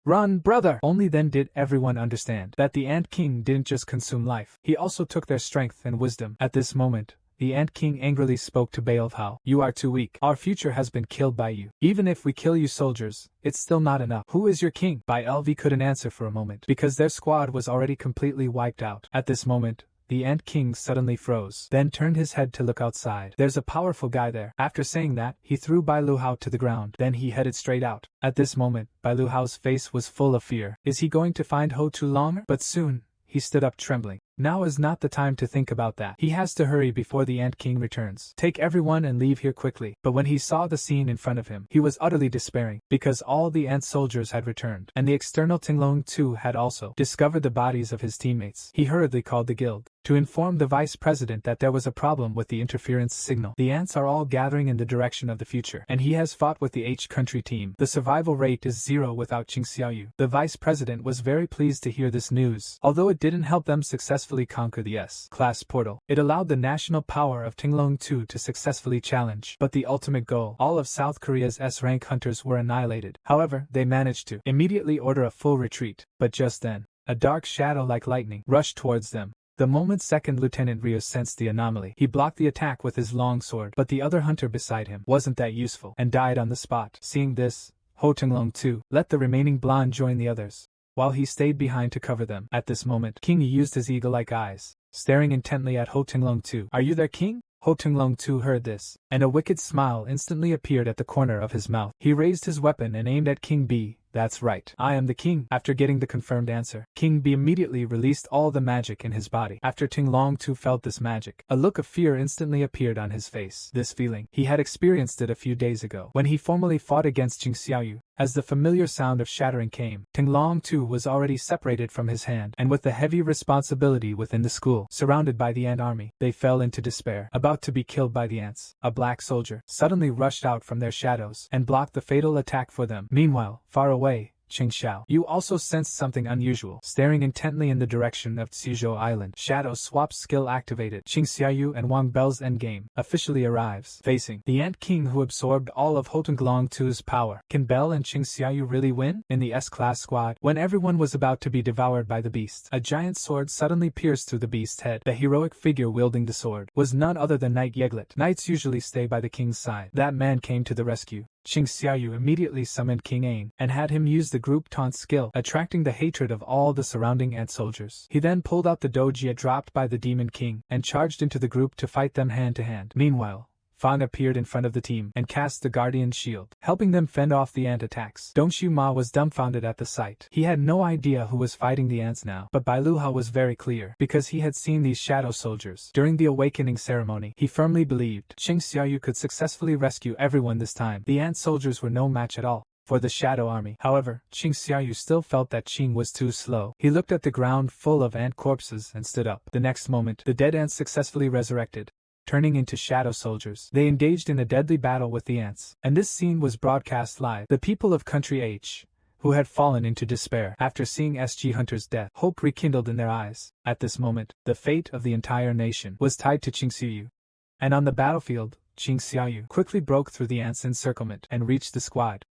"Run, brother!" Only then did everyone understand that the Ant King didn't just consume life, he also took their strength and wisdom. At this moment, the Ant King angrily spoke to Beilhao. "You are too weak. Our future has been killed by you. Even if we kill you soldiers, it's still not enough. Who is your king?" Bai LV couldn't answer for a moment, because their squad was already completely wiped out. At this moment, the Ant King suddenly froze, then turned his head to look outside. "There's a powerful guy there." After saying that, he threw Bai Lu Hao to the ground. Then he headed straight out. At this moment, Bai Lu Hao's face was full of fear. Is he going to find Ho Tu Longer? But soon, he stood up trembling. Now is not the time to think about that. He has to hurry before the Ant King returns. Take everyone and leave here quickly. But when he saw the scene in front of him, he was utterly despairing, because all the ant soldiers had returned, and the external Tinglong too had also discovered the bodies of his teammates. He hurriedly called the guild to inform the vice president that there was a problem with the interference signal. The ants are all gathering in the direction of the future, and he has fought with the H country team. The survival rate is 0 without Qing Xiaoyu. The vice president was very pleased to hear this news. Although it didn't help them successfully conquer the S-class portal, it allowed the national power of Tinglong 2 to successfully challenge. But the ultimate goal, all of South Korea's S-rank hunters were annihilated. However, they managed to immediately order a full retreat. But just then, a dark shadow like lightning rushed towards them. The moment Second Lieutenant Ryo sensed the anomaly, he blocked the attack with his long sword, but the other hunter beside him wasn't that useful and died on the spot. Seeing this, Ho Tinglong 2 let the remaining blonde join the others, while he stayed behind to cover them. At this moment, King Yi used his eagle-like eyes, staring intently at Ho Tinglong 2. "Are you there, King?" Ho Tinglong too heard this, and a wicked smile instantly appeared at the corner of his mouth. He raised his weapon and aimed at King B. That's right, I am the king. After getting the confirmed answer, King B immediately released all the magic in his body. After Tinglong too felt this magic, a look of fear instantly appeared on his face. This feeling, he had experienced it a few days ago, when he formally fought against Jing Xiaoyu. As the familiar sound of shattering came, Tinglong too was already separated from his hand, and with the heavy responsibility within the school, surrounded by the ant army, they fell into despair, about to be killed by the ants. A black soldier suddenly rushed out from their shadows and blocked the fatal attack for them. Meanwhile, far away, Qing Xiao, you also sensed something unusual. Staring intently in the direction of Tsuzhou Island, Shadow Swap skill activated. Qing Xiaoyu and Wang Bel's endgame officially arrives. Facing the Ant King who absorbed all of Ho Tinglong 2's power, can Bel and Qing Xiaoyu really win? In the S-Class squad, when everyone was about to be devoured by the beast, a giant sword suddenly pierced through the beast's head. The heroic figure wielding the sword was none other than Knight Yeglet. Knights usually stay by the king's side. That man came to the rescue. Qing Xiaoyu immediately summoned King Ain and had him use the group taunt skill, attracting the hatred of all the surrounding ant soldiers. He then pulled out the dojia dropped by the Demon King and charged into the group to fight them hand to hand. Meanwhile, Fang appeared in front of the team and cast the Guardian's Shield, helping them fend off the ant attacks. Dongxiu Ma was dumbfounded at the sight. He had no idea who was fighting the ants now, but Bai Luhao was very clear, because he had seen these shadow soldiers during the awakening ceremony. He firmly believed Qing Xiaoyu could successfully rescue everyone this time. The ant soldiers were no match at all for the shadow army. However, Qing Xiaoyu still felt that Qing was too slow. He looked at the ground full of ant corpses and stood up. The next moment, the dead ants successfully resurrected, turning into shadow soldiers. They engaged in a deadly battle with the ants, and this scene was broadcast live. The people of Country H, who had fallen into despair after seeing SG Hunter's death, hope rekindled in their eyes. At this moment, the fate of the entire nation was tied to Qing Xiaoyu. And on the battlefield, Qing Xiaoyu quickly broke through the ants' encirclement and reached the squad.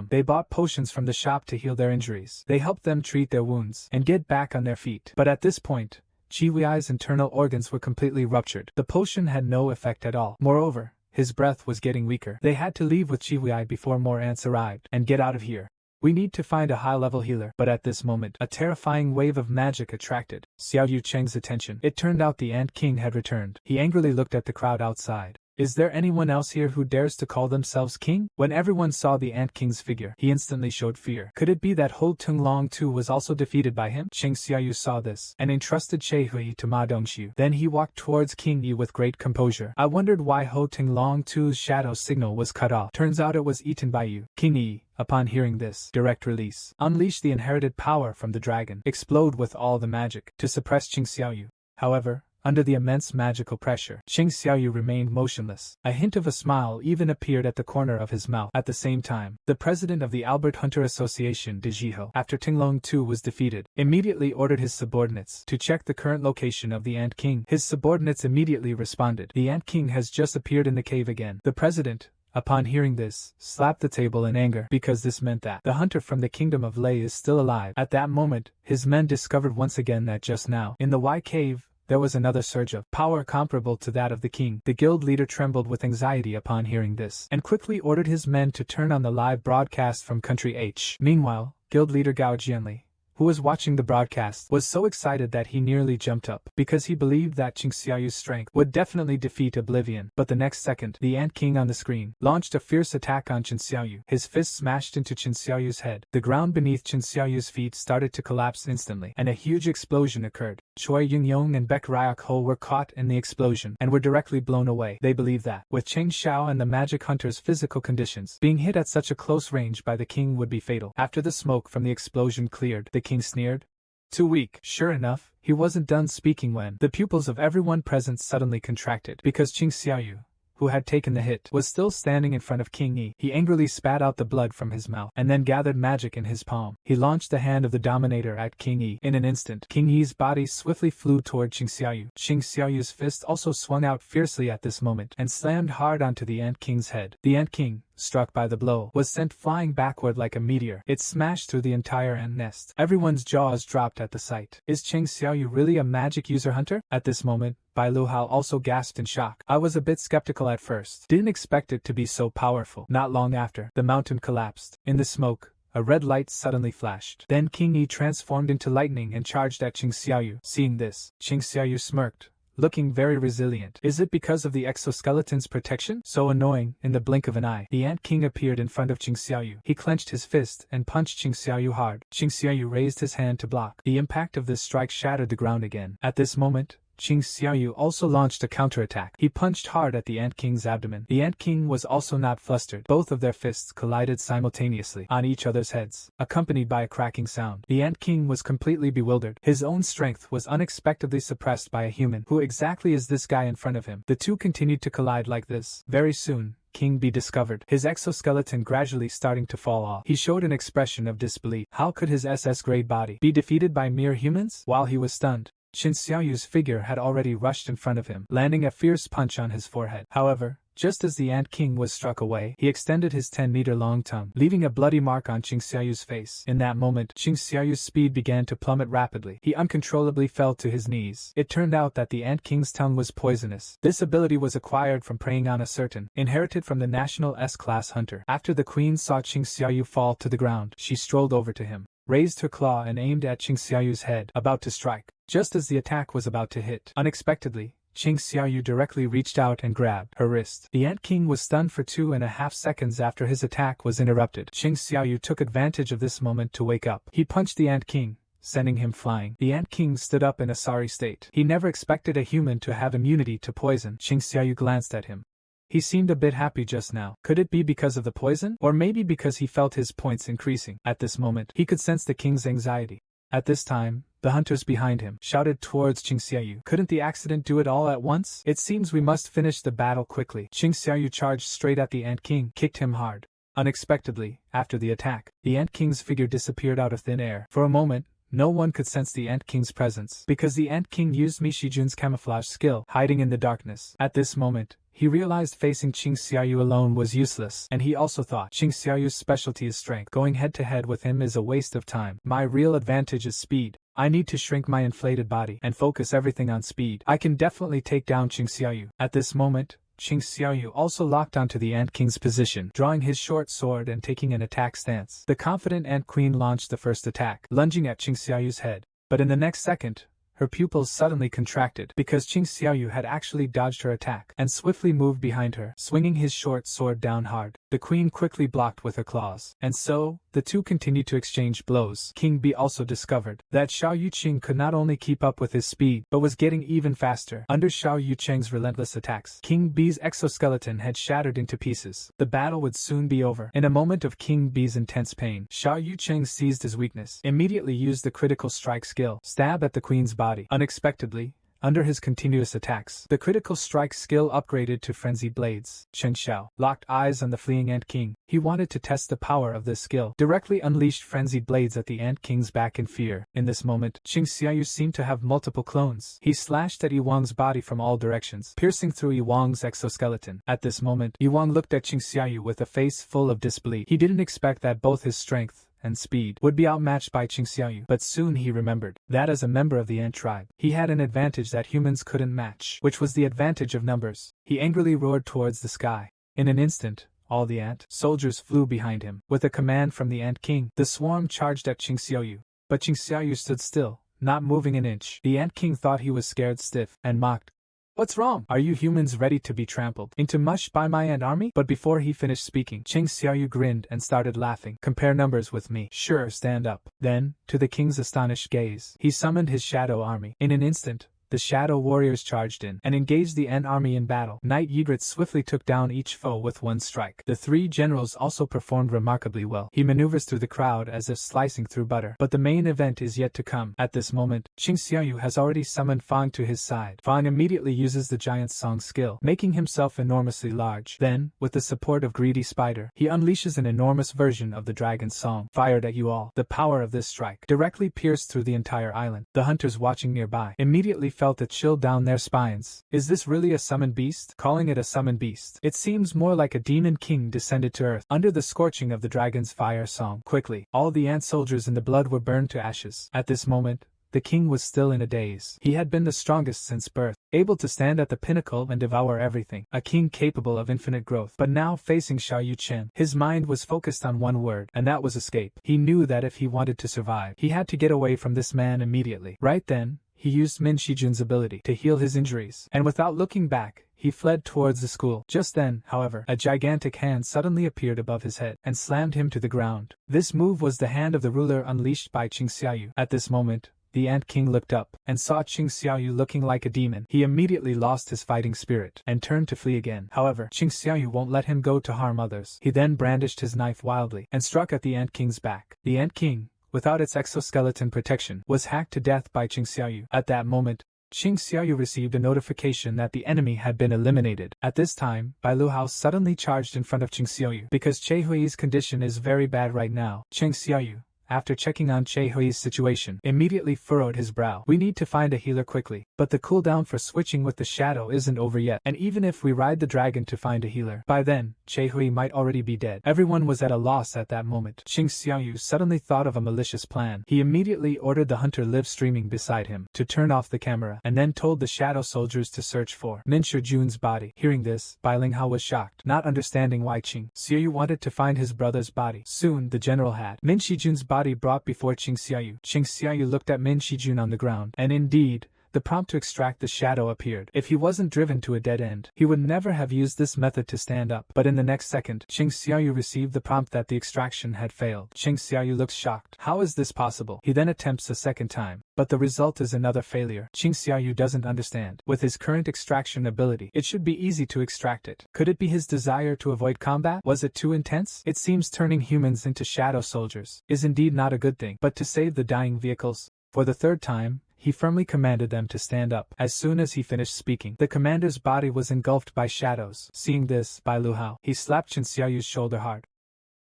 They bought potions from the shop to heal their injuries. They helped them treat their wounds and get back on their feet. But at this point, Qi Hui's internal organs were completely ruptured. The potion had no effect at all. Moreover, his breath was getting weaker. They had to leave with Qi Hui before more ants arrived and get out of here. We need to find a high-level healer. But at this moment, a terrifying wave of magic attracted Xiao Yu Cheng's attention. It turned out the Ant King had returned. He angrily looked at the crowd outside. Is there anyone else here who dares to call themselves king? When everyone saw the Ant King's figure, he instantly showed fear. Could it be that Ho Tinglong too was also defeated by him? Qing Xiaoyu saw this and entrusted Che Hui to Ma Dongxiu. Then he walked towards King Yi with great composure. I wondered why Ho Tinglong too's shadow signal was cut off. Turns out it was eaten by you. King Yi, upon hearing this, direct release, unleashed the inherited power from the dragon, explode with all the magic to suppress Qing Xiaoyu. However, under the immense magical pressure, Qing Xiaoyu remained motionless. A hint of a smile even appeared at the corner of his mouth. At the same time, the president of the Albert Hunter Association, De Jiho, after Tinglong Tu was defeated, immediately ordered his subordinates to check the current location of the Ant King. His subordinates immediately responded. The Ant King has just appeared in the cave again. The president, upon hearing this, slapped the table in anger, because this meant that the hunter from the kingdom of Lei is still alive. At that moment, his men discovered once again that just now, in the Y cave, there was another surge of power comparable to that of the king. The guild leader trembled with anxiety upon hearing this, and quickly ordered his men to turn on the live broadcast from Country H. Meanwhile, guild leader Gao Jianli, who was watching the broadcast, was so excited that he nearly jumped up, because he believed that Qing Xiaoyu's strength would definitely defeat Oblivion. But the next second, the Ant King on the screen launched a fierce attack on Qin Xiaoyu. His fist smashed into Qin Xiaoyu's head. The ground beneath Qin Xiaoyu's feet started to collapse instantly, and a huge explosion occurred. Choi Yingyong and Beck Ryok Ho were caught in the explosion and were directly blown away. They believed that, with Cheng Xiao and the magic hunter's physical conditions, being hit at such a close range by the king would be fatal. After the smoke from the explosion cleared, the king sneered. Too weak. Sure enough, he wasn't done speaking when the pupils of everyone present suddenly contracted, because Qing Xiaoyu, who had taken the hit, was still standing in front of King Yi. He angrily spat out the blood from his mouth and then gathered magic in his palm. He launched the hand of the Dominator at King Yi. In an instant, King Yi's body swiftly flew toward Qing Xiaoyu. Qing Xiaoyu's fist also swung out fiercely at this moment and slammed hard onto the Ant King's head. The Ant King, struck by the blow, was sent flying backward like a meteor. It smashed through the entire ant nest. Everyone's jaws dropped at the sight. Is Qing Xiaoyu really a magic user hunter? At this moment, Bai Luhao also gasped in shock. I was a bit skeptical at first. Didn't expect it to be so powerful. Not long after, the mountain collapsed. In the smoke, a red light suddenly flashed. Then King Yi transformed into lightning and charged at Qing Xiaoyu. Seeing this, Qing Xiaoyu smirked, looking very resilient. Is it because of the exoskeleton's protection? So annoying. In the blink of an eye, the Ant King appeared in front of Qing Xiaoyu. He clenched his fist and punched Qing Xiaoyu hard. Qing Xiaoyu raised his hand to block. The impact of this strike shattered the ground again. At this moment, Qing Xiaoyu also launched a counterattack. He punched hard at the Ant King's abdomen. The Ant King was also not flustered. Both of their fists collided simultaneously on each other's heads, accompanied by a cracking sound. The Ant King was completely bewildered. His own strength was unexpectedly suppressed by a human. Who exactly is this guy in front of him? The two continued to collide like this. Very soon, King B discovered his exoskeleton gradually starting to fall off. He showed an expression of disbelief. How could his SS-grade body be defeated by mere humans? While he was stunned, Qin Xiaoyu's figure had already rushed in front of him, landing a fierce punch on his forehead. However, just as the Ant King was struck away, he extended his 10-meter-long tongue, leaving a bloody mark on Qing Xiaoyu's face. In that moment, Qing Xiaoyu's speed began to plummet rapidly. He uncontrollably fell to his knees. It turned out that the Ant King's tongue was poisonous. This ability was acquired from preying on a certain, inherited from the national S-class hunter. After the queen saw Qing Xiaoyu fall to the ground, she strolled over to him, raised her claw and aimed at Qing Xiaoyu's head, about to strike. Just as the attack was about to hit, unexpectedly, Qing Xiaoyu directly reached out and grabbed her wrist. The Ant King was stunned for 2.5 seconds after his attack was interrupted. Qing Xiaoyu took advantage of this moment to wake up. He punched the Ant King, sending him flying. The Ant King stood up in a sorry state. He never expected a human to have immunity to poison. Qing Xiaoyu glanced at him. He seemed a bit happy just now. Could it be because of the poison? Or maybe because he felt his points increasing? At this moment, he could sense the king's anxiety. At this time, the hunters behind him shouted towards Qing Xiaoyu. Couldn't the accident do it all at once? It seems we must finish the battle quickly. Qing Xiaoyu charged straight at the Ant King, kicked him hard. Unexpectedly, after the attack, the Ant King's figure disappeared out of thin air. For a moment, no one could sense the Ant King's presence, because the Ant King used Mi Shijun's camouflage skill, hiding in the darkness. At this moment, he realized facing Qing Xiaoyu alone was useless, and he also thought Qing Xiaoyu's specialty is strength. Going head-to-head with him is a waste of time. My real advantage is speed. I need to shrink my inflated body and focus everything on speed. I can definitely take down Qing Xiaoyu. At this moment, Qing Xiaoyu also locked onto the Ant King's position, drawing his short sword and taking an attack stance. The confident Ant Queen launched the first attack, lunging at Qing Xiaoyu's head. But in the next second, her pupils suddenly contracted because Qing Xiaoyu had actually dodged her attack and swiftly moved behind her, swinging his short sword down hard. The queen quickly blocked with her claws, and so, the two continued to exchange blows. King B also discovered that Xiao Yuqing could not only keep up with his speed, but was getting even faster. Under Xiao Yuqing's relentless attacks, King B's exoskeleton had shattered into pieces. The battle would soon be over. In a moment of King B's intense pain, Xiao Yuqing seized his weakness, immediately used the critical strike skill, stab at the queen's body. Unexpectedly, under his continuous attacks, the critical strike skill upgraded to frenzied blades. Chen Xiao locked eyes on the fleeing Ant King. He wanted to test the power of this skill. Directly unleashed frenzied blades at the Ant King's back in fear. In this moment, Qing Xiaoyu seemed to have multiple clones. He slashed at Yuang's body from all directions, piercing through Yuang's exoskeleton. At this moment, Yuang looked at Qing Xiaoyu with a face full of disbelief. He didn't expect that both his strength and speed would be outmatched by Qing Xiaoyu, but soon he remembered that as a member of the Ant tribe, he had an advantage that humans couldn't match, which was the advantage of numbers. He angrily roared towards the sky. In an instant, all the ant soldiers flew behind him. With a command from the Ant King, the swarm charged at Qing Xiaoyu, but Qing Xiaoyu stood still, not moving an inch. The Ant King thought he was scared stiff, and mocked. "What's wrong? Are you humans ready to be trampled into mush by my ant army?" But before he finished speaking, Qing Xiaoyu grinned and started laughing. "Compare numbers with me. Sure, stand up." Then, to the king's astonished gaze, he summoned his shadow army. In an instant, the shadow warriors charged in and engaged the Ant army in battle. Knight Ygritte swiftly took down each foe with one strike. The three generals also performed remarkably well. He maneuvers through the crowd as if slicing through butter. But the main event is yet to come. At this moment, Qing Xiaoyu has already summoned Fang to his side. Fang immediately uses the giant song skill, making himself enormously large. Then, with the support of Greedy Spider, he unleashes an enormous version of the dragon's song, fired at you all. The power of this strike directly pierced through the entire island. The hunters watching nearby immediately felt a chill down their spines. Is this really a summoned beast? Calling it a summoned beast, it seems more like a demon king descended to earth under the scorching of the dragon's fire song. Quickly, all the ant soldiers in the blood were burned to ashes. At this moment, the king was still in a daze. He had been the strongest since birth, able to stand at the pinnacle and devour everything, a king capable of infinite growth. But now facing Xiao Yuchen, his mind was focused on one word, and that was escape. He knew that if he wanted to survive, he had to get away from this man immediately. Right then, he used Min Shijun's ability to heal his injuries, and without looking back, he fled towards the school. Just then, however, a gigantic hand suddenly appeared above his head and slammed him to the ground. This move was the hand of the ruler unleashed by Qing Xiaoyu. At this moment, the Ant King looked up and saw Qing Xiaoyu looking like a demon. He immediately lost his fighting spirit and turned to flee again. However, Qing Xiaoyu won't let him go to harm others. He then brandished his knife wildly and struck at the Ant King's back. The Ant King, without its exoskeleton protection, was hacked to death by Qing Xiaoyu. At that moment, Qing Xiaoyu received a notification that the enemy had been eliminated. At this time, Bai Luhao suddenly charged in front of Qing Xiaoyu. Because Che Hui's condition is very bad right now, Qing Xiaoyu, after checking on Che Hui's situation, immediately furrowed his brow. We need to find a healer quickly, but the cooldown for switching with the shadow isn't over yet, and even if we ride the dragon to find a healer, by then, Che Hui might already be dead. Everyone was at a loss at that moment. Qing Xiaoyu suddenly thought of a malicious plan. He immediately ordered the hunter live streaming beside him to turn off the camera, and then told the shadow soldiers to search for Min Shijun's body. Hearing this, Bai Linghao was shocked, not understanding why Qing Xiaoyu wanted to find his brother's body. Soon, the general had Min Shijun's body brought before Qing Xiaoyu. Qing Xiaoyu looked at Min Shijun on the ground, and indeed, the prompt to extract the shadow appeared. If he wasn't driven to a dead end, he would never have used this method to stand up. But in the next second, Qing Xiaoyu received the prompt that the extraction had failed. Qing Xiaoyu looks shocked. How is this possible? He then attempts a second time, but the result is another failure. Qing Xiaoyu doesn't understand. With his current extraction ability, it should be easy to extract it. Could it be his desire to avoid combat? Was it too intense? It seems turning humans into shadow soldiers is indeed not a good thing. But to save the dying vehicles, for the third time, he firmly commanded them to stand up. As soon as he finished speaking, the commander's body was engulfed by shadows. Seeing this, Bai Luhao, he slapped Qin Xiaoyu's shoulder hard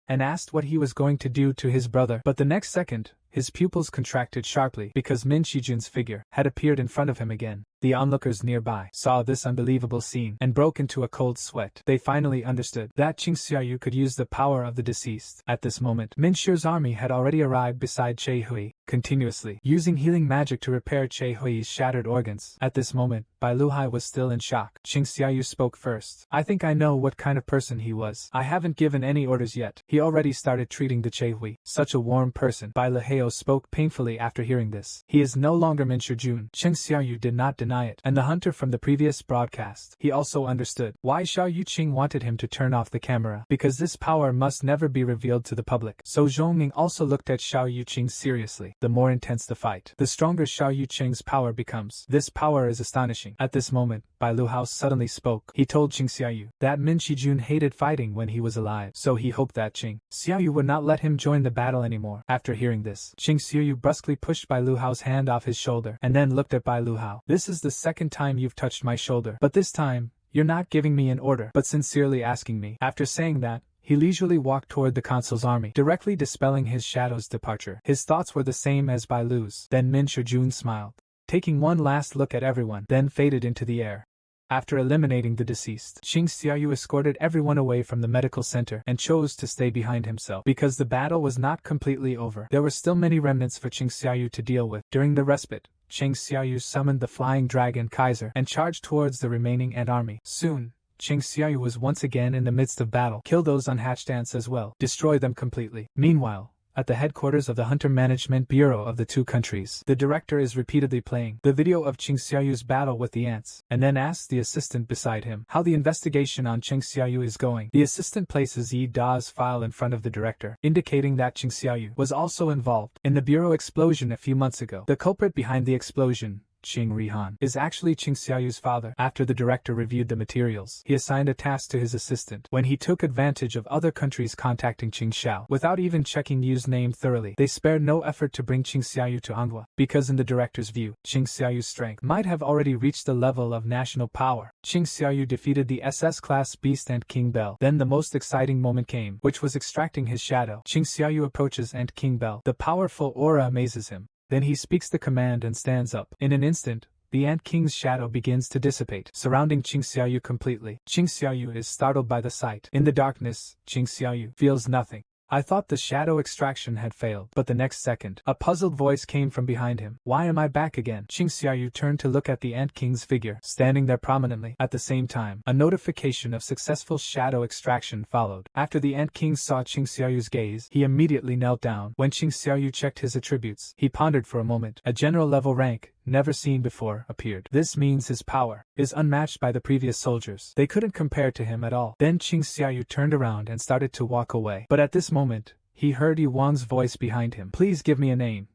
and asked what he was going to do to his brother. But the next second, his pupils contracted sharply because Min Shijun's figure had appeared in front of him again. The onlookers nearby saw this unbelievable scene and broke into a cold sweat. They finally understood that Qing Xiaoyu could use the power of the deceased. At this moment, Min Shi's army had already arrived beside Che Hui, continuously using healing magic to repair Che Hui's shattered organs. At this moment, Bai Luhai was still in shock. Qing Xiaoyu spoke first. I think I know what kind of person he was. I haven't given any orders yet. He already started treating the Che Hui. Such a warm person. Bai Luhao spoke painfully after hearing this. He is no longer Min Shijun. Qing Xiaoyu did not deny it, and the hunter from the previous broadcast. He also understood why Xiao Yuqing wanted him to turn off the camera, because this power must never be revealed to the public. So Zhongning also looked at Xiao Yuqing seriously. The more intense the fight, the stronger Xiao Yuqing's power becomes. This power is astonishing. At this moment, Bai Luhao suddenly spoke. He told Qing Xiaoyu that Min Shijun hated fighting when he was alive, so he hoped that Qing Xiaoyu would not let him join the battle anymore. After hearing this, Qing Xiaoyu brusquely pushed Bai Luhao's hand off his shoulder and then looked at Bai Luhao. This is the second time you've touched my shoulder, but this time, you're not giving me an order, but sincerely asking me. After saying that, he leisurely walked toward the consul's army, directly dispelling his shadow's departure. His thoughts were the same as Bai Lu's. Then Min Shijun smiled, taking one last look at everyone, then faded into the air. After eliminating the deceased, Qing Xiaoyu escorted everyone away from the medical center and chose to stay behind himself. Because the battle was not completely over, there were still many remnants for Qing Xiaoyu to deal with. During the respite, Qing Xiaoyu summoned the flying dragon Kaiser and charged towards the remaining ant army. Soon, Qing Xiaoyu was once again in the midst of battle. Kill those unhatched ants as well. Destroy them completely. Meanwhile, at the headquarters of the Hunter Management Bureau of the two countries, the director is repeatedly playing the video of Qing Xiaoyu's battle with the ants, and then asks the assistant beside him how the investigation on Qing Xiaoyu is going. The assistant places Yi Da's file in front of the director, indicating that Qing Xiaoyu was also involved in the bureau explosion a few months ago. The culprit behind the explosion, Qing Rihan, is actually Qing Xiaoyu's father. After the director reviewed the materials, he assigned a task to his assistant. When he took advantage of other countries contacting Qing Xiao without even checking Yu's name thoroughly, they spared no effort to bring Qing Xiaoyu to Manhwa, because in the director's view, Qing Xiaoyu's strength might have already reached the level of national power. Qing Xiaoyu defeated the SS-class beast Ant King Bell. Then the most exciting moment came, which was extracting his shadow. Qing Xiaoyu approaches Ant King Bell. The powerful aura amazes him. Then he speaks the command and stands up. In an instant, the Ant King's shadow begins to dissipate, surrounding Qing Xiaoyu completely. Qing Xiaoyu is startled by the sight. In the darkness, Qing Xiaoyu feels nothing. I thought the shadow extraction had failed, but the next second, a puzzled voice came from behind him. Why am I back again? Qing Xiaoyu turned to look at the Ant King's figure, standing there prominently. At the same time, a notification of successful shadow extraction followed. After the Ant King saw Qing Xiaoyu's gaze, he immediately knelt down. When Qing Xiaoyu checked his attributes, he pondered for a moment. A general level rank, never seen before, appeared. This means his power is unmatched by the previous soldiers. They couldn't compare to him at all. Then Qing Xiaoyu turned around and started to walk away. But at this moment, he heard Yi Wang's voice behind him. "Please give me a name,"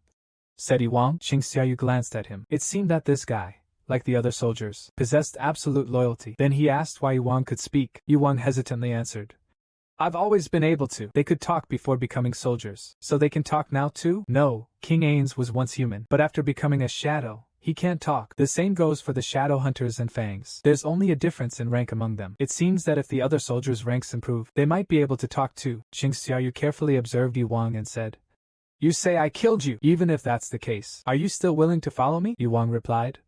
said Yi Wang. Qing Xiaoyu glanced at him. It seemed that this guy, like the other soldiers, possessed absolute loyalty. Then he asked why Yi Wang could speak. Yi Wang hesitantly answered, "I've always been able to." "They could talk before becoming soldiers, so they can talk now too?" "No, King Ains was once human, but after becoming a shadow, he can't talk. The same goes for the shadow hunters and fangs. There's only a difference in rank among them. It seems that if the other soldiers' ranks improve, they might be able to talk too." Qing Xiaoyu carefully observed Yi Wang and said, "You say I killed you. Even if that's the case, are you still willing to follow me?" Yi Wang replied,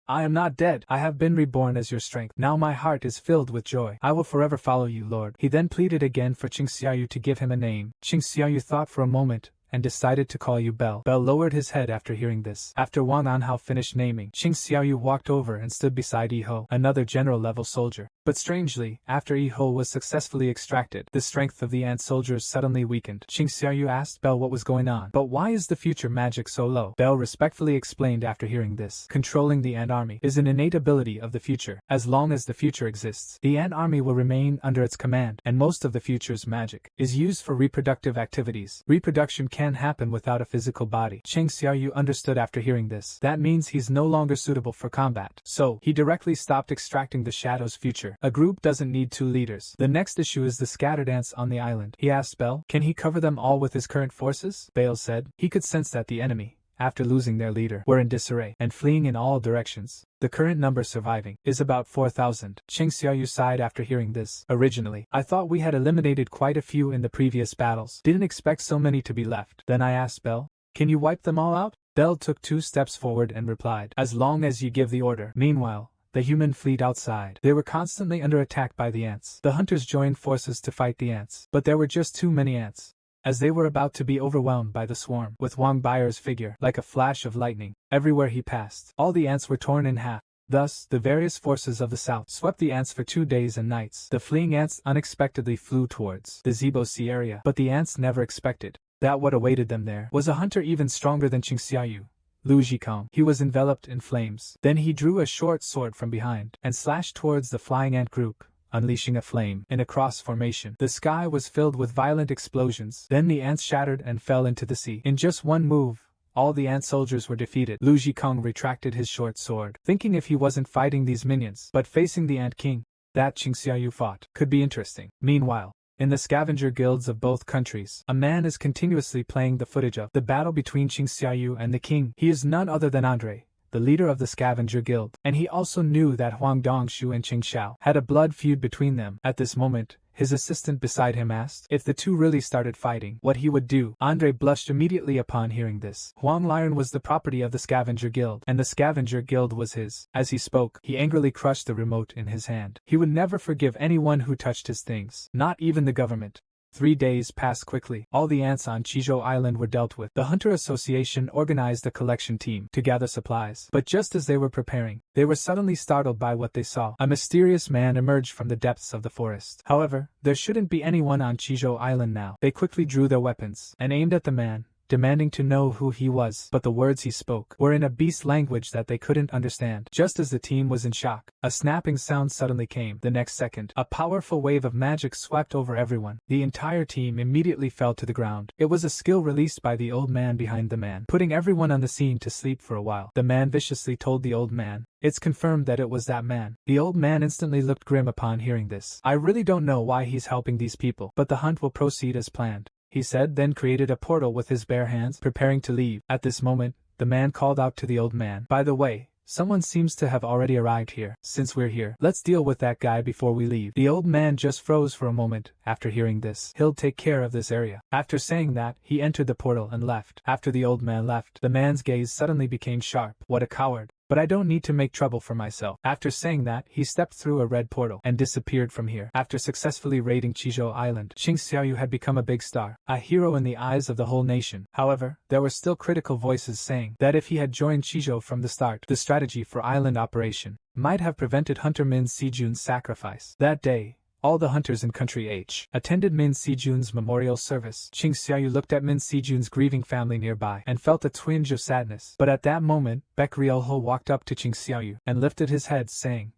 "I am not dead. I have been reborn as your strength. Now my heart is filled with joy. I will forever follow you, Lord." He then pleaded again for Qing Xiaoyu to give him a name. Qing Xiaoyu thought for a moment, and decided to call you Bell. Bell lowered his head after hearing this. After Wang Anhao finished naming, Qing Xiaoyu walked over and stood beside Yi Ho, another general-level soldier. But strangely, after Yi Ho was successfully extracted, the strength of the ant soldiers suddenly weakened. Qing Xiaoyu asked Bell what was going on. "But why is the future magic so low?" Bell respectfully explained after hearing this. "Controlling the ant army is an innate ability of the future. As long as the future exists, the ant army will remain under its command, and most of the future's magic is used for reproductive activities. Reproduction can happen without a physical body." Qing Xiaoyu understood after hearing this. That means he's no longer suitable for combat. So, he directly stopped extracting the shadow's future. A group doesn't need two leaders. The next issue is the scattered ants on the island. He asked Bell, "Can he cover them all with his current forces?" Bale said he could sense that the enemy, after losing their leader, were in disarray and fleeing in all directions. The current number surviving is about 4,000. Qing Xiaoyu sighed after hearing this. "Originally, I thought we had eliminated quite a few in the previous battles. Didn't expect so many to be left." Then I asked Bell, "Can you wipe them all out?" Bell took 2 steps forward and replied, "As long as you give the order." Meanwhile, the human fleet outside. They were constantly under attack by the ants. The hunters joined forces to fight the ants, but there were just too many ants, as they were about to be overwhelmed by the swarm. With Wang Baier's figure, like a flash of lightning, everywhere he passed, all the ants were torn in half. Thus, the various forces of the south swept the ants for 2 days and nights. The fleeing ants unexpectedly flew towards the Zibo Sea area, but the ants never expected that what awaited them there was a hunter even stronger than Qing Xiaoyu, Lu Jikong. He was enveloped in flames. Then he drew a short sword from behind and slashed towards the flying ant group, unleashing a flame in a cross formation. The sky was filled with violent explosions. Then the ants shattered and fell into the sea. In just one move, all the ant soldiers were defeated. Lu Jikong retracted his short sword, thinking if he wasn't fighting these minions, but facing the ant king, that Qing Xiaoyu fought could be interesting. Meanwhile, in the scavenger guilds of both countries, a man is continuously playing the footage of the battle between Qing Xiaoyu and the king. He is none other than Andre, the leader of the scavenger guild, and he also knew that Huang Dongshu and Qing Xiao had a blood feud between them. At this moment, his assistant beside him asked if the two really started fighting, what he would do. Andre blushed immediately upon hearing this. Huang Lion was the property of the scavenger guild, and the scavenger guild was his. As he spoke, he angrily crushed the remote in his hand. He would never forgive anyone who touched his things, not even the government. 3 days passed quickly. All the ants on Chizhou Island were dealt with. The Hunter Association organized a collection team to gather supplies. But just as they were preparing, they were suddenly startled by what they saw. A mysterious man emerged from the depths of the forest. However, there shouldn't be anyone on Chizhou Island now. They quickly drew their weapons and aimed at the man, demanding to know who he was. But the words he spoke were in a beast language that they couldn't understand. Just as the team was in shock, a snapping sound suddenly came. The next second, a powerful wave of magic swept over everyone. The entire team immediately fell to the ground. It was a skill released by the old man behind the man, putting everyone on the scene to sleep for a while. The man viciously told the old man, "It's confirmed that it was that man." The old man instantly looked grim upon hearing this. "I really don't know why he's helping these people, but the hunt will proceed as planned," he said, then created a portal with his bare hands, preparing to leave. At this moment, the man called out to the old man, "By the way, someone seems to have already arrived here. Since we're here, let's deal with that guy before we leave." The old man just froze for a moment after hearing this. "He'll take care of this area." After saying that, he entered the portal and left. After the old man left, the man's gaze suddenly became sharp. "What a coward. But I don't need to make trouble for myself." After saying that, he stepped through a red portal and disappeared from here. After successfully raiding Chizhou Island, Qing Xiaoyu had become a big star, a hero in the eyes of the whole nation. However, there were still critical voices saying that if he had joined Chizhou from the start, the strategy for island operation might have prevented Hunter Min Sijun's sacrifice. That day, All the hunters in Country H attended Min Sijun's memorial service. Ching Xiaoyu looked at Min Sijun's grieving family nearby and felt a twinge of sadness. But at that moment, Baek Ryulho walked up to Ching Xiaoyu and lifted his head, saying,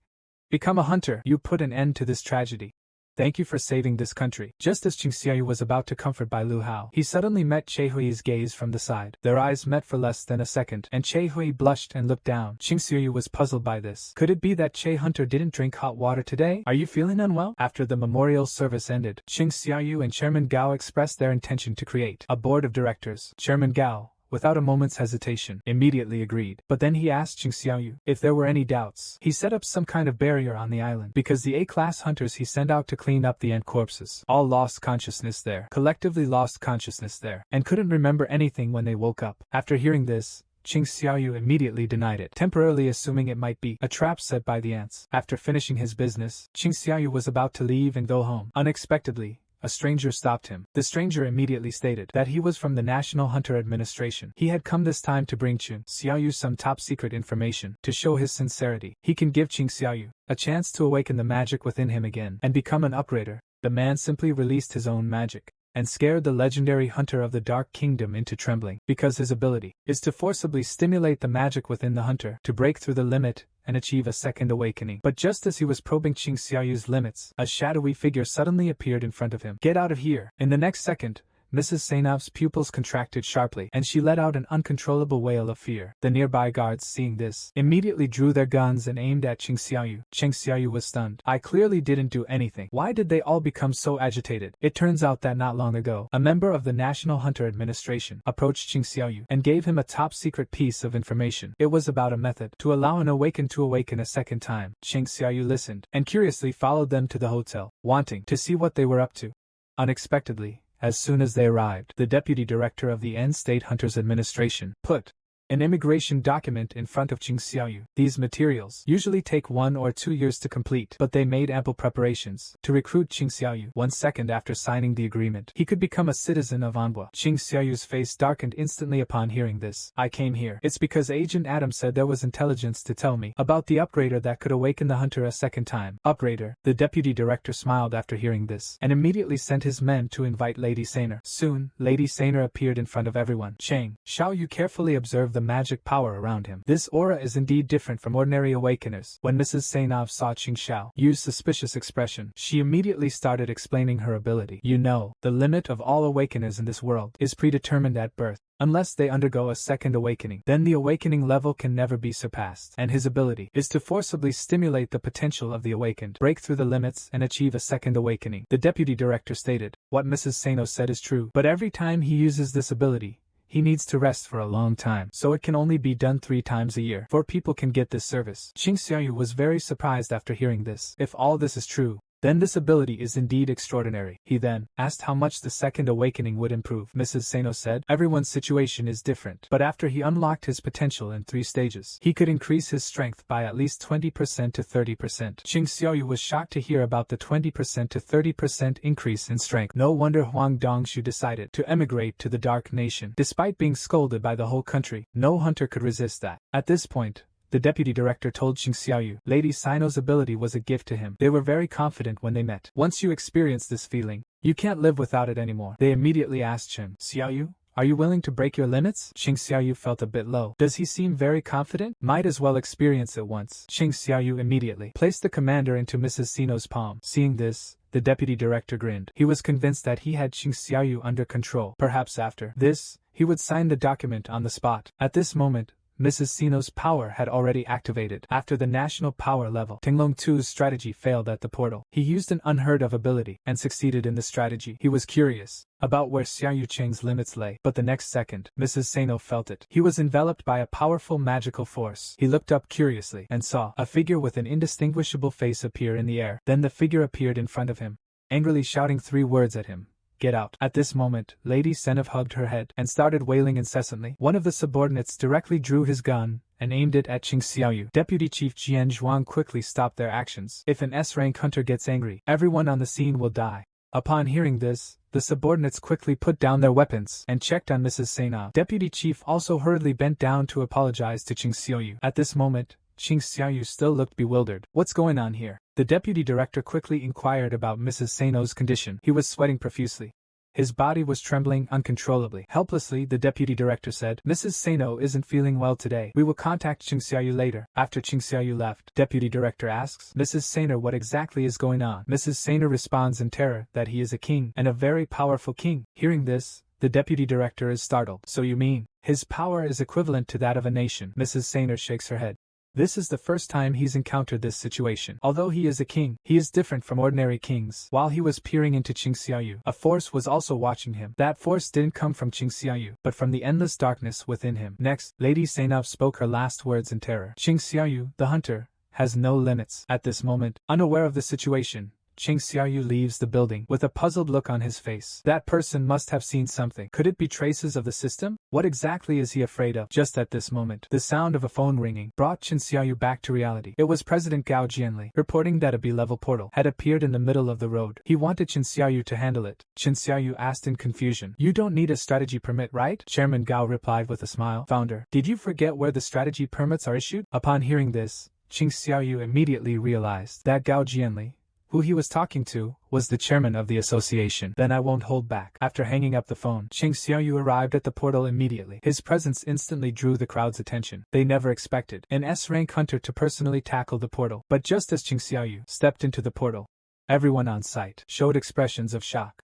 "Become a hunter. You put an end to this tragedy. Thank you for saving this country." Just as Ching Xiaoyu was about to comfort by Lu Hao, he suddenly met Che Hui's gaze from the side. Their eyes met for less than a second, and Che Hui blushed and looked down. Ching Xiaoyu was puzzled by this. Could it be that Che Hunter didn't drink hot water today? Are you feeling unwell? After the memorial service ended, Ching Xiaoyu and Chairman Gao expressed their intention to create a board of directors. Chairman Gao, without a moment's hesitation, immediately agreed. But then he asked Ching Xiaoyu if there were any doubts. He set up some kind of barrier on the island, because the A-class hunters he sent out to clean up the ant corpses all lost consciousness there, collectively lost consciousness there, and couldn't remember anything when they woke up. After hearing this, Ching Xiaoyu immediately denied it, temporarily assuming it might be a trap set by the ants. After finishing his business, Ching Xiaoyu was about to leave and go home. Unexpectedly, a stranger stopped him. The stranger immediately stated that he was from the National Hunter Administration. He had come this time to bring Ching Xiaoyu some top-secret information. To show his sincerity, he can give Ching Xiaoyu a chance to awaken the magic within him again and become an upgrader. The man simply released his own magic and scared the legendary hunter of the Dark Kingdom into trembling, because his ability is to forcibly stimulate the magic within the hunter to break through the limit and achieve a second awakening. But just as he was probing Ching Xiaoyu's limits, a shadowy figure suddenly appeared in front of him. "Get out of here!" In the next second, Mrs. Sainov's pupils contracted sharply, and she let out an uncontrollable wail of fear. The nearby guards, seeing this, immediately drew their guns and aimed at Ching Xiaoyu. Ching Xiaoyu was stunned. "I clearly didn't do anything. Why did they all become so agitated?" It turns out that not long ago, a member of the National Hunter Administration approached Ching Xiaoyu and gave him a top-secret piece of information. It was about a method to allow an awakened to awaken a second time. Ching Xiaoyu listened and curiously followed them to the hotel, wanting to see what they were up to. Unexpectedly, as soon as they arrived, the deputy director of the N State Hunters Administration put an immigration document in front of Ching Xiaoyu. These materials usually take 1 or 2 years to complete, but they made ample preparations to recruit Ching Xiaoyu. 1 second after signing the agreement, he could become a citizen of Manhwa. Ching Xiaoyu's face darkened instantly upon hearing this. "I came here. It's because Agent Adam said there was intelligence to tell me about the upgrader that could awaken the hunter a second time." Upgrader? The deputy director smiled after hearing this, and immediately sent his men to invite Lady Saner. Soon, Lady Saner appeared in front of everyone. Ching Xiaoyu carefully observed the magic power around him. This aura is indeed different from ordinary awakeners. When Mrs. Sainov saw Ching Xiaoyu's suspicious expression, she immediately started explaining her ability. "You know, the limit of all awakeners in this world is predetermined at birth. Unless they undergo a second awakening, then the awakening level can never be surpassed. And his ability is to forcibly stimulate the potential of the awakened, break through the limits, and achieve a second awakening." The deputy director stated, "What Mrs. Sano said is true, but every time he uses this ability, he needs to rest for a long time, so it can only be done 3 times a year. 4 people can get this service." Ching Xiaoyu was very surprised after hearing this. If all this is true, then this ability is indeed extraordinary. He then asked how much the second awakening would improve. Mrs. Sano said, "Everyone's situation is different, but after he unlocked his potential in 3 stages, he could increase his strength by at least 20% to 30%. Ching Xiaoyu was shocked to hear about the 20% to 30% increase in strength. No wonder Huang Dongshu decided to emigrate to the Dark Nation. Despite being scolded by the whole country, no hunter could resist that. At this point, the deputy director told Ching Xiaoyu Lady Sino's ability was a gift to him. They were very confident when they met. "Once you experience this feeling, you can't live without it anymore." They immediately asked Ching Xiaoyu, "Are you willing to break your limits?" Ching Xiaoyu felt a bit low. Does he seem very confident? Might as well experience it once. Ching Xiaoyu immediately placed the commander into Mrs. Sino's palm. Seeing this, the deputy director grinned. He was convinced that he had Ching Xiaoyu under control. Perhaps after this, he would sign the document on the spot. At this moment, Mrs. Sino's power had already activated. After the national power level, Tinglong Tu's strategy failed at the portal. He used an unheard-of ability and succeeded in the strategy. He was curious about where Xiaoyu Cheng's limits lay, but the next second, Mrs. Sino felt it. He was enveloped by a powerful magical force. He looked up curiously and saw a figure with an indistinguishable face appear in the air. Then the figure appeared in front of him, angrily shouting 3 words at him. "Get out." At this moment, Lady Senov hugged her head and started wailing incessantly. One of the subordinates directly drew his gun and aimed it at Ching Xiaoyu. Deputy Chief Jian Zhuang quickly stopped their actions. "If an S-rank hunter gets angry, everyone on the scene will die." Upon hearing this, the subordinates quickly put down their weapons and checked on Mrs. Senov. Deputy Chief also hurriedly bent down to apologize to Ching Xiaoyu. At this moment, Ching Xiaoyu still looked bewildered. "What's going on here?" The deputy director quickly inquired about Mrs. Sano's condition. He was sweating profusely. His body was trembling uncontrollably. Helplessly, the deputy director said, "Mrs. Sano isn't feeling well today. We will contact Ching Xiaoyu later." After Ching Xiaoyu left, deputy director asks Mrs. Sano what exactly is going on. Mrs. Sano responds in terror that he is a king, and a very powerful king. Hearing this, the deputy director is startled. "So you mean, his power is equivalent to that of a nation?" Mrs. Sano shakes her head. This is the first time he's encountered this situation. Although he is a king, he is different from ordinary kings. While he was peering into Ching Xiaoyu, a force was also watching him. That force didn't come from Ching Xiaoyu, but from the endless darkness within him. Next, Lady Sainov spoke her last words in terror. Ching Xiaoyu, the hunter, has no limits. At this moment, unaware of the situation, Ching Xiaoyu leaves the building with a puzzled look on his face. That person must have seen something. Could it be traces of the system? What exactly is he afraid of? Just at this moment, the sound of a phone ringing brought Ching Xiaoyu back to reality. It was President Gao Jianli, reporting that a B-level portal had appeared in the middle of the road. He wanted Ching Xiaoyu to handle it. Ching Xiaoyu asked in confusion, "You don't need a strategy permit, right?" Chairman Gao replied with a smile. "Founder, did you forget where the strategy permits are issued?" Upon hearing this, Ching Xiaoyu immediately realized that Gao Jianli, who he was talking to, was the chairman of the association. "Then I won't hold back." After hanging up the phone, Ching Xiaoyu arrived at the portal immediately. His presence instantly drew the crowd's attention. They never expected an S-rank hunter to personally tackle the portal. But just as Ching Xiaoyu stepped into the portal, everyone on site showed expressions of shock.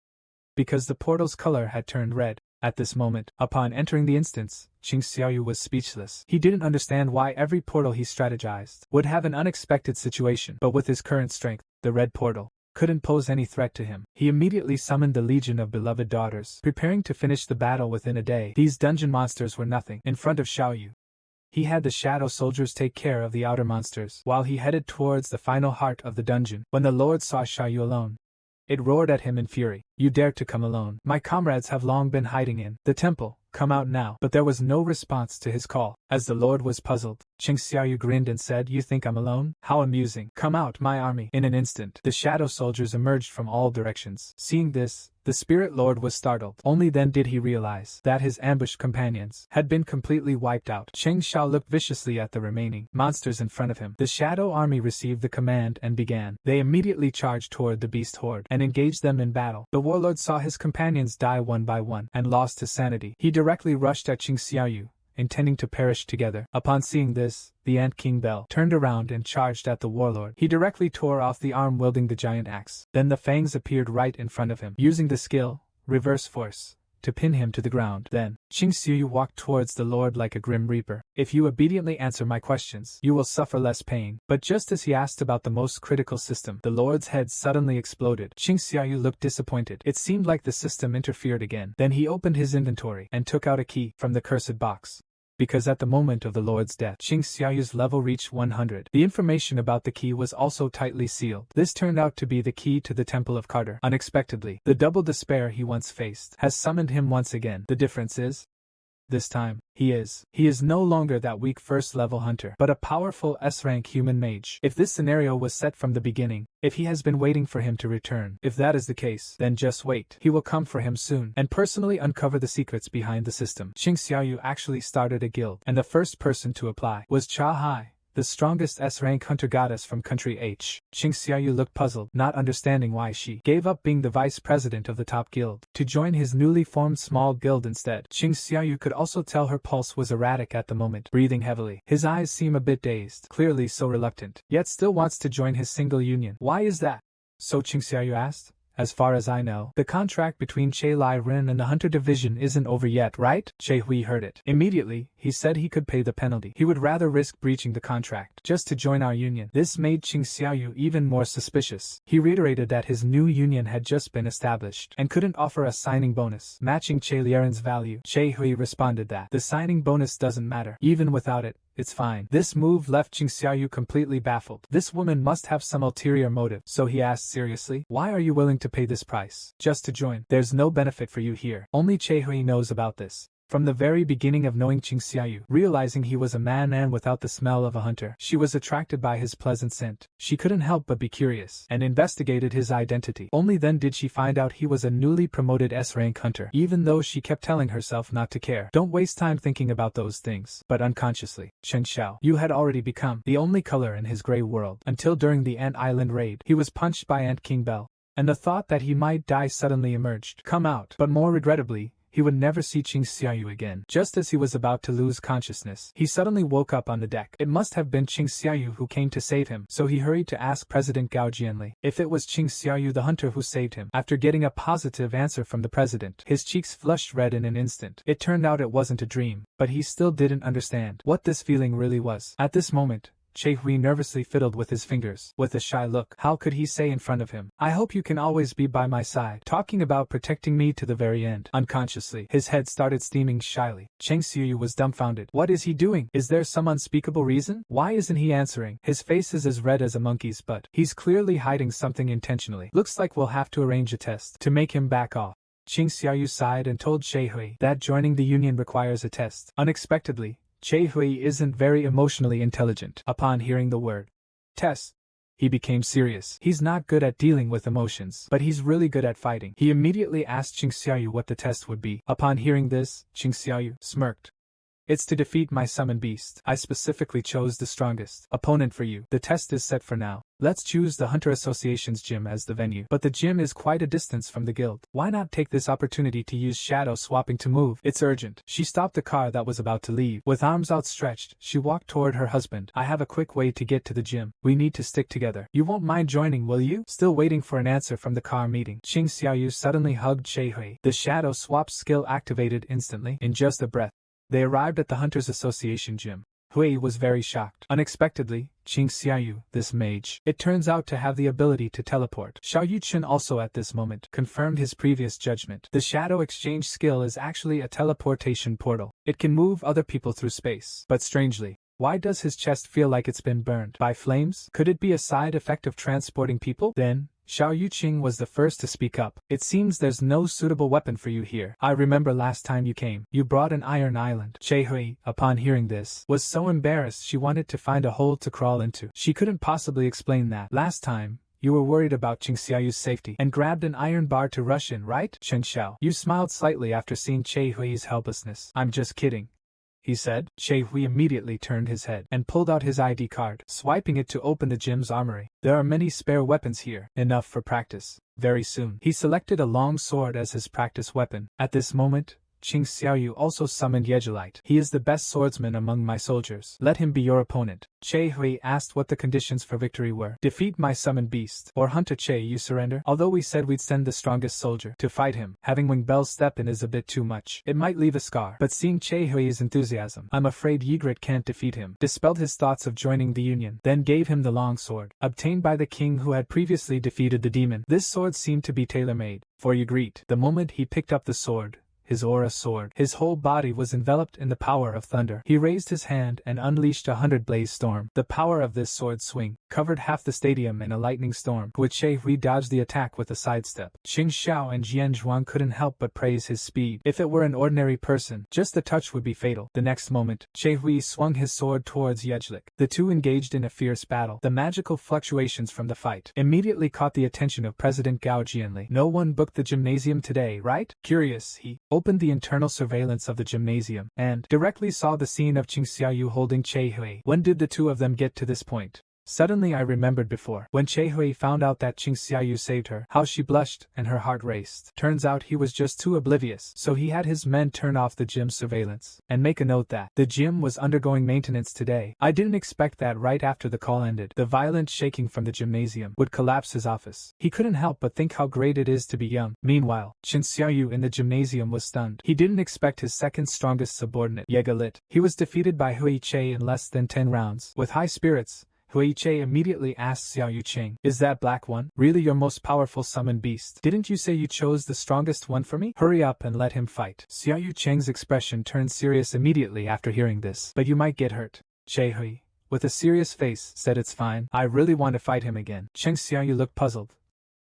Because the portal's color had turned red. At this moment, upon entering the instance, Ching Xiaoyu was speechless. He didn't understand why every portal he strategized would have an unexpected situation, but with his current strength, the red portal couldn't pose any threat to him. He immediately summoned the Legion of Beloved Daughters, preparing to finish the battle within a day. These dungeon monsters were nothing in front of Xiaoyu. He had the shadow soldiers take care of the outer monsters, while he headed towards the final heart of the dungeon. When the Lord saw Xiaoyu alone, it roared at him in fury. "You dare to come alone? My comrades have long been hiding in the temple. Come out now." But there was no response to his call. As the Lord was puzzled, Ching Xiaoyu grinned and said, "You think I'm alone? How amusing. Come out, my army." In an instant, the shadow soldiers emerged from all directions. Seeing this, the Spirit Lord was startled. Only then did he realize that his ambushed companions had been completely wiped out. Cheng Xiao looked viciously at the remaining monsters in front of him. The shadow army received the command and began. They immediately charged toward the beast horde and engaged them in battle. The warlord saw his companions die one by one and lost his sanity. He directly rushed at Ching Xiaoyu, intending to perish together. Upon seeing this, the Ant King Bell turned around and charged at the warlord. He directly tore off the arm wielding the giant axe. Then the fangs appeared right in front of him, using the skill, reverse force, to pin him to the ground. Then, Ching Xiaoyu walked towards the Lord like a grim reaper. "If you obediently answer my questions, you will suffer less pain." But just as he asked about the most critical system, the Lord's head suddenly exploded. Ching Xiaoyu looked disappointed. It seemed like the system interfered again. Then he opened his inventory and took out a key from the cursed box. Because at the moment of the Lord's death, Ching Xiaoyu's level reached 100. The information about the key was also tightly sealed. This turned out to be the key to the Temple of Carter. Unexpectedly, the double despair he once faced has summoned him once again. The difference is, this time, he is no longer that weak first-level hunter, but a powerful S-rank human mage. If this scenario was set from the beginning, if he has been waiting for him to return, if that is the case, then just wait. He will come for him soon, and personally uncover the secrets behind the system. Ching Xiaoyu actually started a guild, and the first person to apply was Cha Hai, the strongest S-rank hunter goddess from country H. Ching Xiaoyu looked puzzled, not understanding why she gave up being the vice president of the top guild to join his newly formed small guild instead. Ching Xiaoyu could also tell her pulse was erratic at the moment, breathing heavily. His eyes seem a bit dazed, clearly so reluctant, yet still wants to join his single union. Why is that? So Ching Xiaoyu asked. "As far as I know, the contract between Che Lai Ren and the Hunter Division isn't over yet, right?" Che Hui heard it. Immediately, he said he could pay the penalty. He would rather risk breaching the contract just to join our union. This made Ching Xiaoyu even more suspicious. He reiterated that his new union had just been established and couldn't offer a signing bonus matching Che Liaren's value. Che Hui responded that the signing bonus doesn't matter. Even without it, it's fine. This move left Ching Xiaoyu completely baffled. This woman must have some ulterior motive. So he asked seriously, "Why are you willing to pay this price? Just to join? There's no benefit for you here." Only Che Hui knows about this. From the very beginning of knowing Qing Xiaoyu, realizing he was a man and without the smell of a hunter, she was attracted by his pleasant scent. She couldn't help but be curious, and investigated his identity. Only then did she find out he was a newly promoted S-rank hunter, even though she kept telling herself not to care. Don't waste time thinking about those things. But unconsciously, Chen Xiaoyu had already become the only color in his gray world, until during the Ant Island raid, he was punched by Ant King Bell, and the thought that he might die suddenly emerged. Come out. But more regrettably, he would never see Qing Xiaoyu again. Just as he was about to lose consciousness, he suddenly woke up on the deck. It must have been Qing Xiaoyu who came to save him, so he hurried to ask President Gao Jianli if it was Qing Xiaoyu the hunter who saved him. After getting a positive answer from the president, his cheeks flushed red in an instant. It turned out it wasn't a dream, but he still didn't understand what this feeling really was. At this moment, Che Hui nervously fiddled with his fingers. With a shy look, how could he say in front of him, "I hope you can always be by my side, talking about protecting me to the very end"? Unconsciously, his head started steaming shyly. Cheng Xiaoyu was dumbfounded. What is he doing? Is there some unspeakable reason? Why isn't he answering? His face is as red as a monkey's butt. He's clearly hiding something intentionally. Looks like we'll have to arrange a test to make him back off. Qing Xiaoyu sighed and told Che Hui that joining the union requires a test. Unexpectedly, Che Hui isn't very emotionally intelligent. Upon hearing the word test, he became serious. He's not good at dealing with emotions, but he's really good at fighting. He immediately asked Qing Xiaoyu what the test would be. Upon hearing this, Qing Xiaoyu smirked. "It's to defeat my summon beast. I specifically chose the strongest opponent for you. The test is set for now. Let's choose the Hunter Association's gym as the venue. But the gym is quite a distance from the guild. Why not take this opportunity to use shadow swapping to move? It's urgent." She stopped the car that was about to leave. With arms outstretched, she walked toward her husband. "I have a quick way to get to the gym. We need to stick together. You won't mind joining, will you?" Still waiting for an answer from the car meeting, Qing Xiaoyu suddenly hugged Che Hui. The shadow swap skill activated instantly, in just a breath. They arrived at the Hunters Association gym. Hui was very shocked. Unexpectedly, Qing Xiaoyu, this mage, it turns out to have the ability to teleport. Xiao Yuchen also at this moment confirmed his previous judgment. The shadow exchange skill is actually a teleportation portal. It can move other people through space. But strangely, why does his chest feel like it's been burned by flames? Could it be a side effect of transporting people? Then, Xiao Yuqing was the first to speak up. "It seems there's no suitable weapon for you here. I remember last time you came, you brought an iron island." Che Hui, upon hearing this, was so embarrassed she wanted to find a hole to crawl into. She couldn't possibly explain that. "Last time, you were worried about Qing Xiaoyu's safety and grabbed an iron bar to rush in, right?" Chen Xiao, you smiled slightly after seeing Che Hui's helplessness. "I'm just kidding," he said. Che Hui immediately turned his head and pulled out his ID card, swiping it to open the gym's armory. "There are many spare weapons here, enough for practice." Very soon, he selected a long sword as his practice weapon. At this moment, Qing Xiaoyu also summoned Yejilite. "He is the best swordsman among my soldiers. Let him be your opponent." Che Hui asked what the conditions for victory were. "Defeat my summoned beast, or Hunter Che you surrender." Although we said we'd send the strongest soldier to fight him, having Wing Bell step in is a bit too much. It might leave a scar. But seeing Che Hui's enthusiasm, I'm afraid Ygritte can't defeat him. Dispelled his thoughts of joining the union, then gave him the long sword, obtained by the king who had previously defeated the demon. This sword seemed to be tailor-made for Ygritte. The moment he picked up the sword, his aura soared. His whole body was enveloped in the power of thunder. He raised his hand and unleashed a 100-blaze storm. The power of this sword swing covered half the stadium in a lightning storm, which Che Hui dodged the attack with a sidestep. Qing Xiao and Jian Zhuang couldn't help but praise his speed. If it were an ordinary person, just a touch would be fatal. The next moment, Che Hui swung his sword towards Yejlik. The two engaged in a fierce battle. The magical fluctuations from the fight immediately caught the attention of President Gao Jianli. "No one booked the gymnasium today, right?" Curious, he opened the internal surveillance of the gymnasium, and directly saw the scene of Qing Xiaoyu holding Che Hui. When did the two of them get to this point? Suddenly I remembered before, when Che Hui found out that Qing Xiaoyu saved her, how she blushed and her heart raced. Turns out he was just too oblivious, so he had his men turn off the gym surveillance, and make a note that the gym was undergoing maintenance today. I didn't expect that right after the call ended, the violent shaking from the gymnasium would collapse his office. He couldn't help but think how great it is to be young. Meanwhile, Qin Xiaoyu in the gymnasium was stunned. He didn't expect his second strongest subordinate, Yegalit. He was defeated by Hui Che in less than 10 rounds. With high spirits, Hui Che immediately asked Xiao Yuqing, "Is that black one really your most powerful summoned beast? Didn't you say you chose the strongest one for me? Hurry up and let him fight." Xiao Yuqing's expression turned serious immediately after hearing this. "But you might get hurt." Che Hui, with a serious face, said, "It's fine. I really want to fight him again." Cheng Xiaoyu looked puzzled.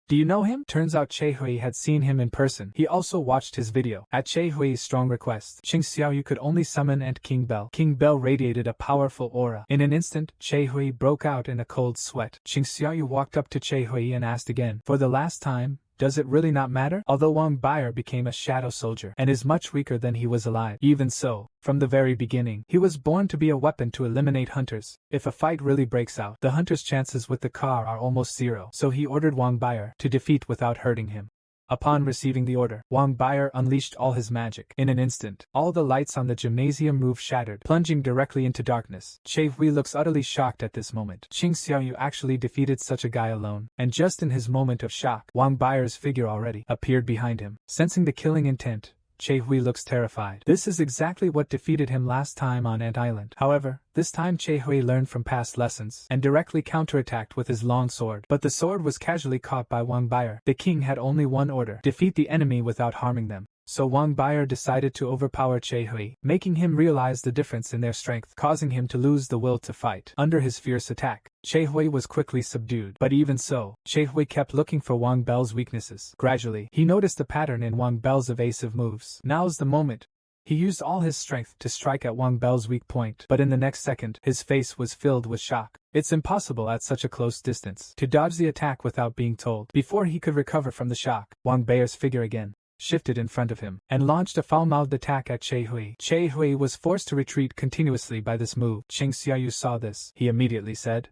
Do you know him? Turns out Che Hui had seen him in person. He also watched his video. At Che Hui's strong request, Qing Xiaoyu could only summon and King Bell. King Bell radiated a powerful aura. In an instant, Che Hui broke out in a cold sweat. Qing Xiaoyu walked up to Che Hui and asked again, for the last time, does it really not matter? Although Wang Baier became a shadow soldier and is much weaker than he was alive. Even so, from the very beginning, he was born to be a weapon to eliminate hunters. If a fight really breaks out, the hunter's chances with the car are almost zero. So he ordered Wang Baier to defeat without hurting him. Upon receiving the order, Wang Baier unleashed all his magic. In an instant, all the lights on the gymnasium roof shattered, plunging directly into darkness. Che Hui looks utterly shocked at this moment. Qing Xiaoyu actually defeated such a guy alone, and just in his moment of shock, Wang Baier's figure already appeared behind him. Sensing the killing intent, Che Hui looks terrified. This is exactly what defeated him last time on Ant Island. However, this time Che Hui learned from past lessons and directly counterattacked with his long sword. But the sword was casually caught by Wang Baier. The king had only one order: defeat the enemy without harming them. So Wang Baier decided to overpower Che Hui, making him realize the difference in their strength, causing him to lose the will to fight. Under his fierce attack, Che Hui was quickly subdued. But even so, Che Hui kept looking for Wang Bell's weaknesses. Gradually, he noticed a pattern in Wang Bell's evasive moves. Now's the moment. He used all his strength to strike at Wang Bell's weak point, but in the next second, his face was filled with shock. It's impossible at such a close distance to dodge the attack without being told. Before he could recover from the shock, Wang Baier's figure again shifted in front of him and launched a foul-mouthed attack at Che Hui. Che Hui was forced to retreat continuously by this move. Qing Xiaoyu saw this. He immediately said,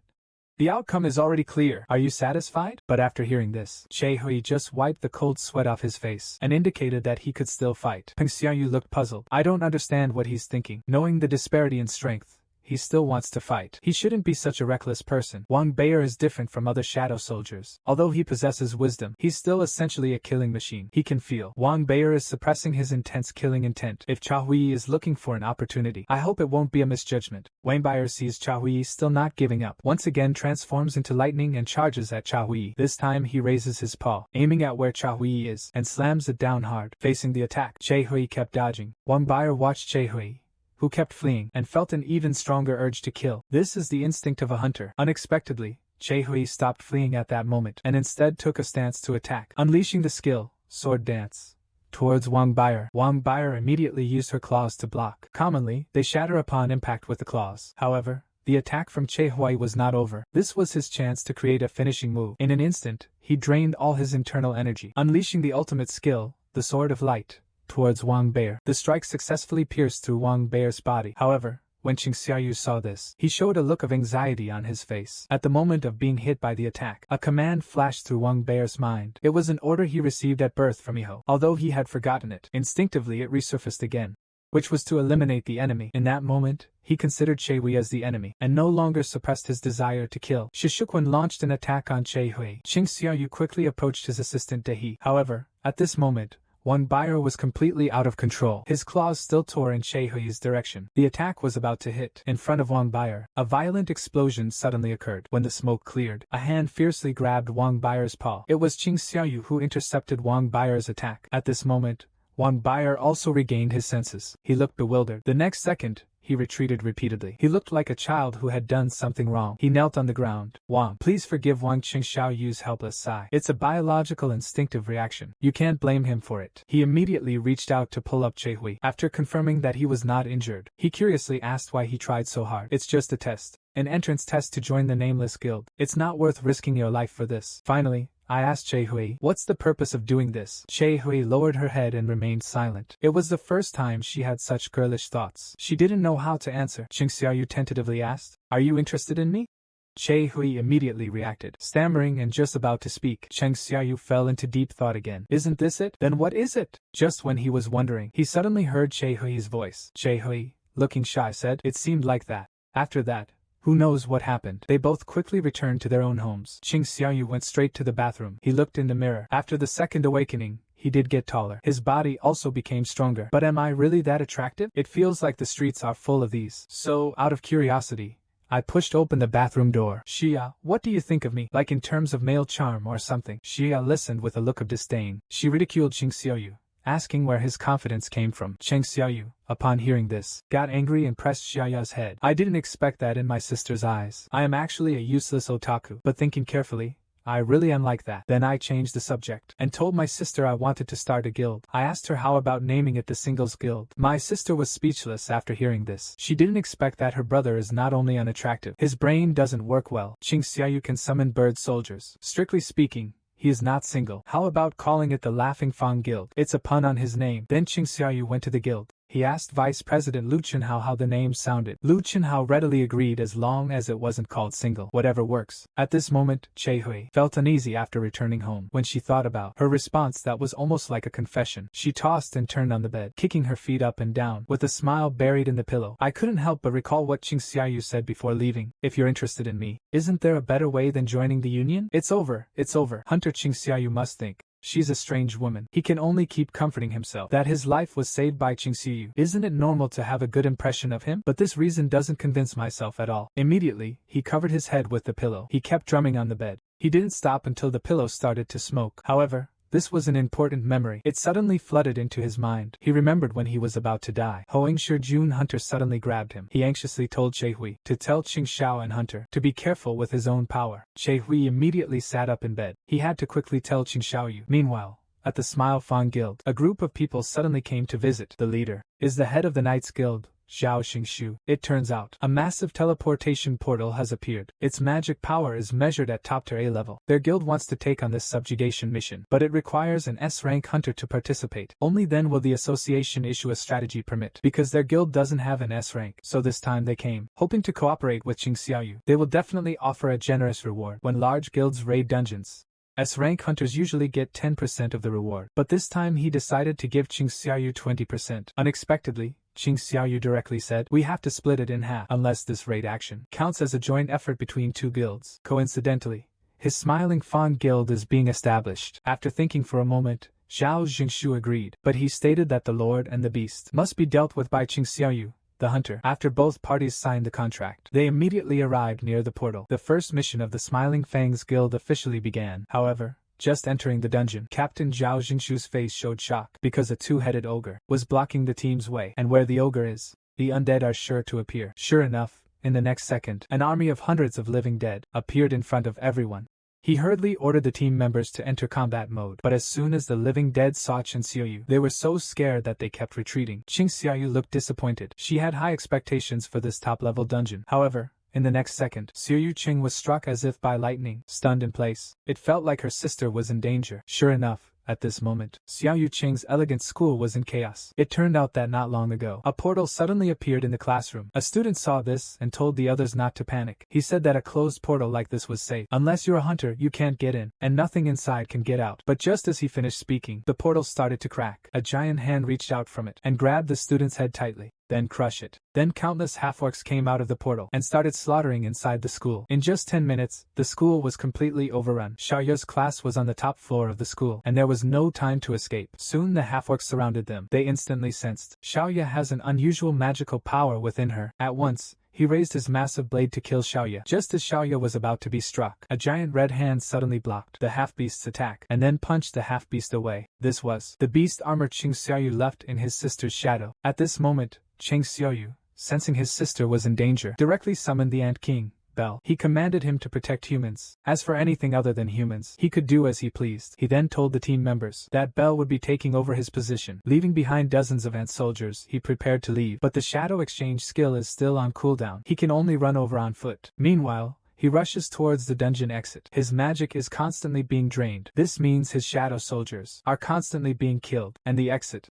"The outcome is already clear. Are you satisfied?" But after hearing this, Che Hui just wiped the cold sweat off his face and indicated that he could still fight. Qing Xiaoyu looked puzzled. I don't understand what he's thinking. Knowing the disparity in strength, he still wants to fight. He shouldn't be such a reckless person. Wang Baier is different from other shadow soldiers. Although he possesses wisdom, he's still essentially a killing machine. He can feel. Wang Baier is suppressing his intense killing intent. If Cha Hui is looking for an opportunity, I hope it won't be a misjudgment. Wang Baier sees Cha Hui still not giving up. Once again transforms into lightning and charges at Cha Hui. This time he raises his paw, aiming at where Cha Hui is, and slams it down hard. Facing the attack, Che Hui kept dodging. Wang Baier watched Che Hui, who kept fleeing, and felt an even stronger urge to kill. This is the instinct of a hunter. Unexpectedly, Che Hui stopped fleeing at that moment, and instead took a stance to attack, unleashing the skill, sword dance, towards Wang Baier. Wang Baier immediately used her claws to block. Commonly, they shatter upon impact with the claws. However, the attack from Che Hui was not over. This was his chance to create a finishing move. In an instant, he drained all his internal energy, unleashing the ultimate skill, the Sword of Light, towards Wang Baier. The strike successfully pierced through Wang Baier's body. However, when Qing Xiaoyu saw this, he showed a look of anxiety on his face. At the moment of being hit by the attack, a command flashed through Wang Baier's mind. It was an order he received at birth from Iho. Although he had forgotten it, instinctively it resurfaced again, which was to eliminate the enemy. In that moment, he considered Che Hui as the enemy, and no longer suppressed his desire to kill. Shishukwan launched an attack on Che Hui. Qing Xiaoyu quickly approached his assistant Dehi. However, at this moment, Wang Baier was completely out of control. His claws still tore in Che Hui's direction. The attack was about to hit. In front of Wang Baier, a violent explosion suddenly occurred. When the smoke cleared, a hand fiercely grabbed Wang Baier's paw. It was Qing Xiaoyu who intercepted Wang Baier's attack. At this moment, Wang Baier also regained his senses. He looked bewildered. The next second, he retreated repeatedly. He looked like a child who had done something wrong. He knelt on the ground. Wang, please forgive Wang. Qing Xiaoyu's helpless sigh. It's a biological instinctive reaction. You can't blame him for it. He immediately reached out to pull up Che Hui. After confirming that he was not injured, he curiously asked why he tried so hard. It's just a test. An entrance test to join the Nameless Guild. It's not worth risking your life for this. Finally, I asked Che Hui, what's the purpose of doing this? Che Hui lowered her head and remained silent. It was the first time she had such girlish thoughts. She didn't know how to answer. Qing Xiaoyu tentatively asked, are you interested in me? Che Hui immediately reacted. Stammering and just about to speak, Qing Xiaoyu fell into deep thought again. Isn't this it? Then what is it? Just when he was wondering, he suddenly heard Che Hui's voice. Che Hui, looking shy, said, it seemed like that. After that, who knows what happened? They both quickly returned to their own homes. Qing Xiaoyu went straight to the bathroom. He looked in the mirror. After the second awakening, he did get taller. His body also became stronger. But am I really that attractive? It feels like the streets are full of these. So, out of curiosity, I pushed open the bathroom door. Xia, what do you think of me? Like in terms of male charm or something? Xia listened with a look of disdain. She ridiculed Qing Xiaoyu, asking where his confidence came from. Qing Xiaoyu, upon hearing this, got angry and pressed Xiaoya's head. I didn't expect that in my sister's eyes. I am actually a useless otaku. But thinking carefully, I really am like that. Then I changed the subject and told my sister I wanted to start a guild. I asked her how about naming it the Singles Guild. My sister was speechless after hearing this. She didn't expect that her brother is not only unattractive, his brain doesn't work well. Qing Xiaoyu can summon bird soldiers. Strictly speaking, he is not single. How about calling it the Laughing Fang Guild? It's a pun on his name. Then Qing Xiaoyu went to the guild. He asked Vice President Lu Chenhao how the name sounded. Lu Chenhao readily agreed as long as it wasn't called single. Whatever works. At this moment, Che Hui felt uneasy after returning home. When she thought about her response that was almost like a confession, she tossed and turned on the bed, kicking her feet up and down, with a smile buried in the pillow. I couldn't help but recall what Qing Xiaoyu said before leaving. If you're interested in me, isn't there a better way than joining the union? It's over, it's over. Hunter Qing Xiaoyu must think. She's a strange woman. He can only keep comforting himself that his life was saved by Qing Xiaoyu. Isn't it normal to have a good impression of him? But this reason doesn't convince myself at all. Immediately, he covered his head with the pillow. He kept drumming on the bed. He didn't stop until the pillow started to smoke. However, this was an important memory. It suddenly flooded into his mind. He remembered when he was about to die. Hoang Shijun Hunter suddenly grabbed him. He anxiously told Che Hui to tell Qing Xiao and Hunter to be careful with his own power. Che Hui immediately sat up in bed. He had to quickly tell Qing Xiaoyu. Meanwhile, at the Smile Fang Guild, a group of people suddenly came to visit. The leader is the head of the Knights Guild, Xiao Xingshu. It turns out, a massive teleportation portal has appeared. Its magic power is measured at top tier A level. Their guild wants to take on this subjugation mission, but it requires an S-rank hunter to participate. Only then will the association issue a strategy permit, because their guild doesn't have an S-rank. So this time they came, hoping to cooperate with Qing Xiaoyu. They will definitely offer a generous reward. When large guilds raid dungeons, S-rank hunters usually get 10% of the reward, but this time he decided to give Qing Xiaoyu 20%. Unexpectedly, Qing Xiaoyu directly said, "We have to split it in half, unless this raid action counts as a joint effort between two guilds." Coincidentally, his Smiling Fawn Guild is being established. After thinking for a moment, Xiao Jingshu agreed, but he stated that the Lord and the Beast must be dealt with by Qing Xiaoyu, the hunter. After both parties signed the contract, they immediately arrived near the portal. The first mission of the Smiling Fangs Guild officially began. However, just entering the dungeon, Captain Zhao Jingshu's face showed shock, because a two-headed ogre was blocking the team's way, and where the ogre is, the undead are sure to appear. Sure enough, in the next second, an army of hundreds of living dead appeared in front of everyone. He hurriedly ordered the team members to enter combat mode, but as soon as the living dead saw Qing Xiaoyu, they were so scared that they kept retreating. Qing Xiaoyu looked disappointed. She had high expectations for this top-level dungeon. However, in the next second, Xiaoyu Qing was struck as if by lightning, stunned in place. It felt like her sister was in danger. Sure enough, at this moment, Xiaoyu Qing's elegant school was in chaos. It turned out that not long ago, a portal suddenly appeared in the classroom. A student saw this and told the others not to panic. He said that a closed portal like this was safe. Unless you're a hunter, you can't get in, and nothing inside can get out. But just as he finished speaking, the portal started to crack. A giant hand reached out from it and grabbed the student's head tightly, then crush it. Then countless half-orcs came out of the portal and started slaughtering inside the school. In just 10 minutes, the school was completely overrun. Xiaoya's class was on the top floor of the school, and there was no time to escape. Soon the half-orcs surrounded them. They instantly sensed Xiaoya has an unusual magical power within her. At once, he raised his massive blade to kill Xiaoya. Just as Xiaoya was about to be struck, a giant red hand suddenly blocked the half-beast's attack, and then punched the half-beast away. This was the beast armor Qing Xiaoyu left in his sister's shadow. At this moment, Qing Xiaoyu, sensing his sister was in danger, directly summoned the Ant King, Bell. He commanded him to protect humans. As for anything other than humans, he could do as he pleased. He then told the team members that Bell would be taking over his position. Leaving behind dozens of ant soldiers, he prepared to leave, but the shadow exchange skill is still on cooldown. He can only run over on foot. Meanwhile, he rushes towards the dungeon exit. His magic is constantly being drained. This means his shadow soldiers are constantly being killed, and the exit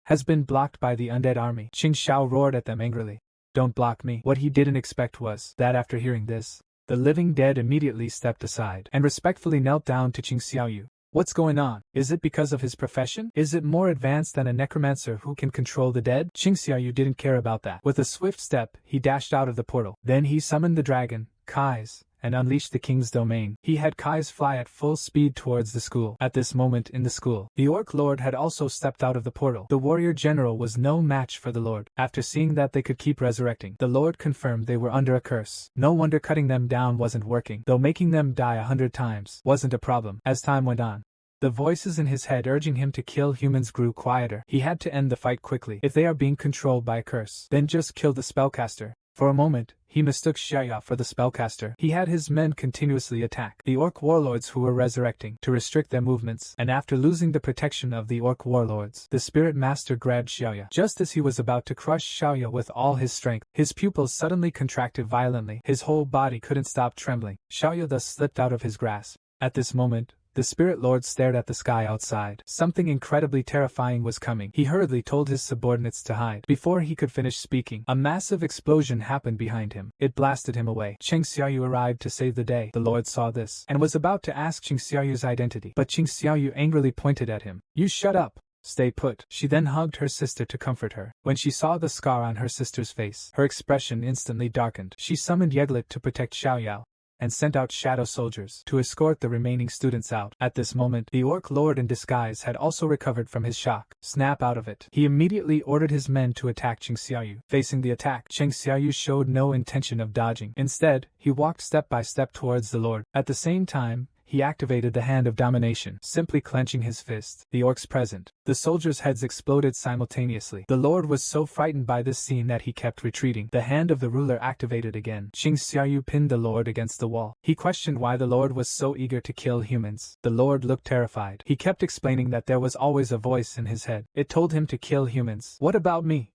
has been blocked by the undead army. Qing Xiao roared at them angrily. "Don't block me." What he didn't expect was that after hearing this, the living dead immediately stepped aside and respectfully knelt down to Qing Xiaoyu. What's going on? Is it because of his profession? Is it more advanced than a necromancer who can control the dead? Qing Xiaoyu didn't care about that. With a swift step, he dashed out of the portal. Then he summoned the dragon, Kai's, and unleashed the king's domain. He had Kai's fly at full speed towards the school. At this moment in the school, the orc lord had also stepped out of the portal. The warrior general was no match for the lord. After seeing that they could keep resurrecting, the lord confirmed they were under a curse. No wonder cutting them down wasn't working, though making them die 100 times wasn't a problem. As time went on, the voices in his head urging him to kill humans grew quieter. He had to end the fight quickly. If they are being controlled by a curse, then just kill the spellcaster. For a moment, he mistook Xiaoya for the spellcaster. He had his men continuously attack the orc warlords who were resurrecting to restrict their movements, and after losing the protection of the orc warlords, the spirit master grabbed Xiaoya. Just as he was about to crush Xiaoya with all his strength, his pupils suddenly contracted violently. His whole body couldn't stop trembling. Xiaoya thus slipped out of his grasp. At this moment, the spirit lord stared at the sky outside. Something incredibly terrifying was coming. He hurriedly told his subordinates to hide. Before he could finish speaking, a massive explosion happened behind him. It blasted him away. Ching Xiaoyu arrived to save the day. The lord saw this, and was about to ask Ching Xiaoyu's identity. But Ching Xiaoyu angrily pointed at him. "You shut up! Stay put." She then hugged her sister to comfort her. When she saw the scar on her sister's face, her expression instantly darkened. She summoned Yeglet to protect Xiaoyao, and sent out shadow soldiers to escort the remaining students out. At this moment, the orc lord in disguise had also recovered from his shock. Snap out of it. He immediately ordered his men to attack Ching Xiaoyu. Facing the attack, Ching Xiaoyu showed no intention of dodging. Instead, he walked step by step towards the lord. At the same time, he activated the hand of domination, simply clenching his fist. The orcs present, the soldiers' heads exploded simultaneously. The lord was so frightened by this scene that he kept retreating. The hand of the ruler activated again. Ching Xiaoyu pinned the lord against the wall. He questioned why the lord was so eager to kill humans. The lord looked terrified. He kept explaining that there was always a voice in his head. It told him to kill humans. "What about me?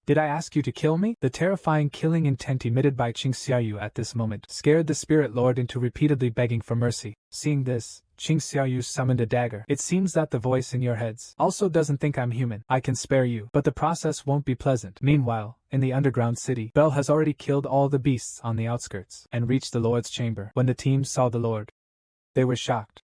Did I ask you to kill me?" The terrifying killing intent emitted by Ching Xiaoyu at this moment scared the spirit lord into repeatedly begging for mercy. Seeing this, Ching Xiaoyu summoned a dagger. "It seems that the voice in your heads also doesn't think I'm human. I can spare you, but the process won't be pleasant." Meanwhile, in the underground city, Bell has already killed all the beasts on the outskirts and reached the lord's chamber. When the team saw the lord, they were shocked.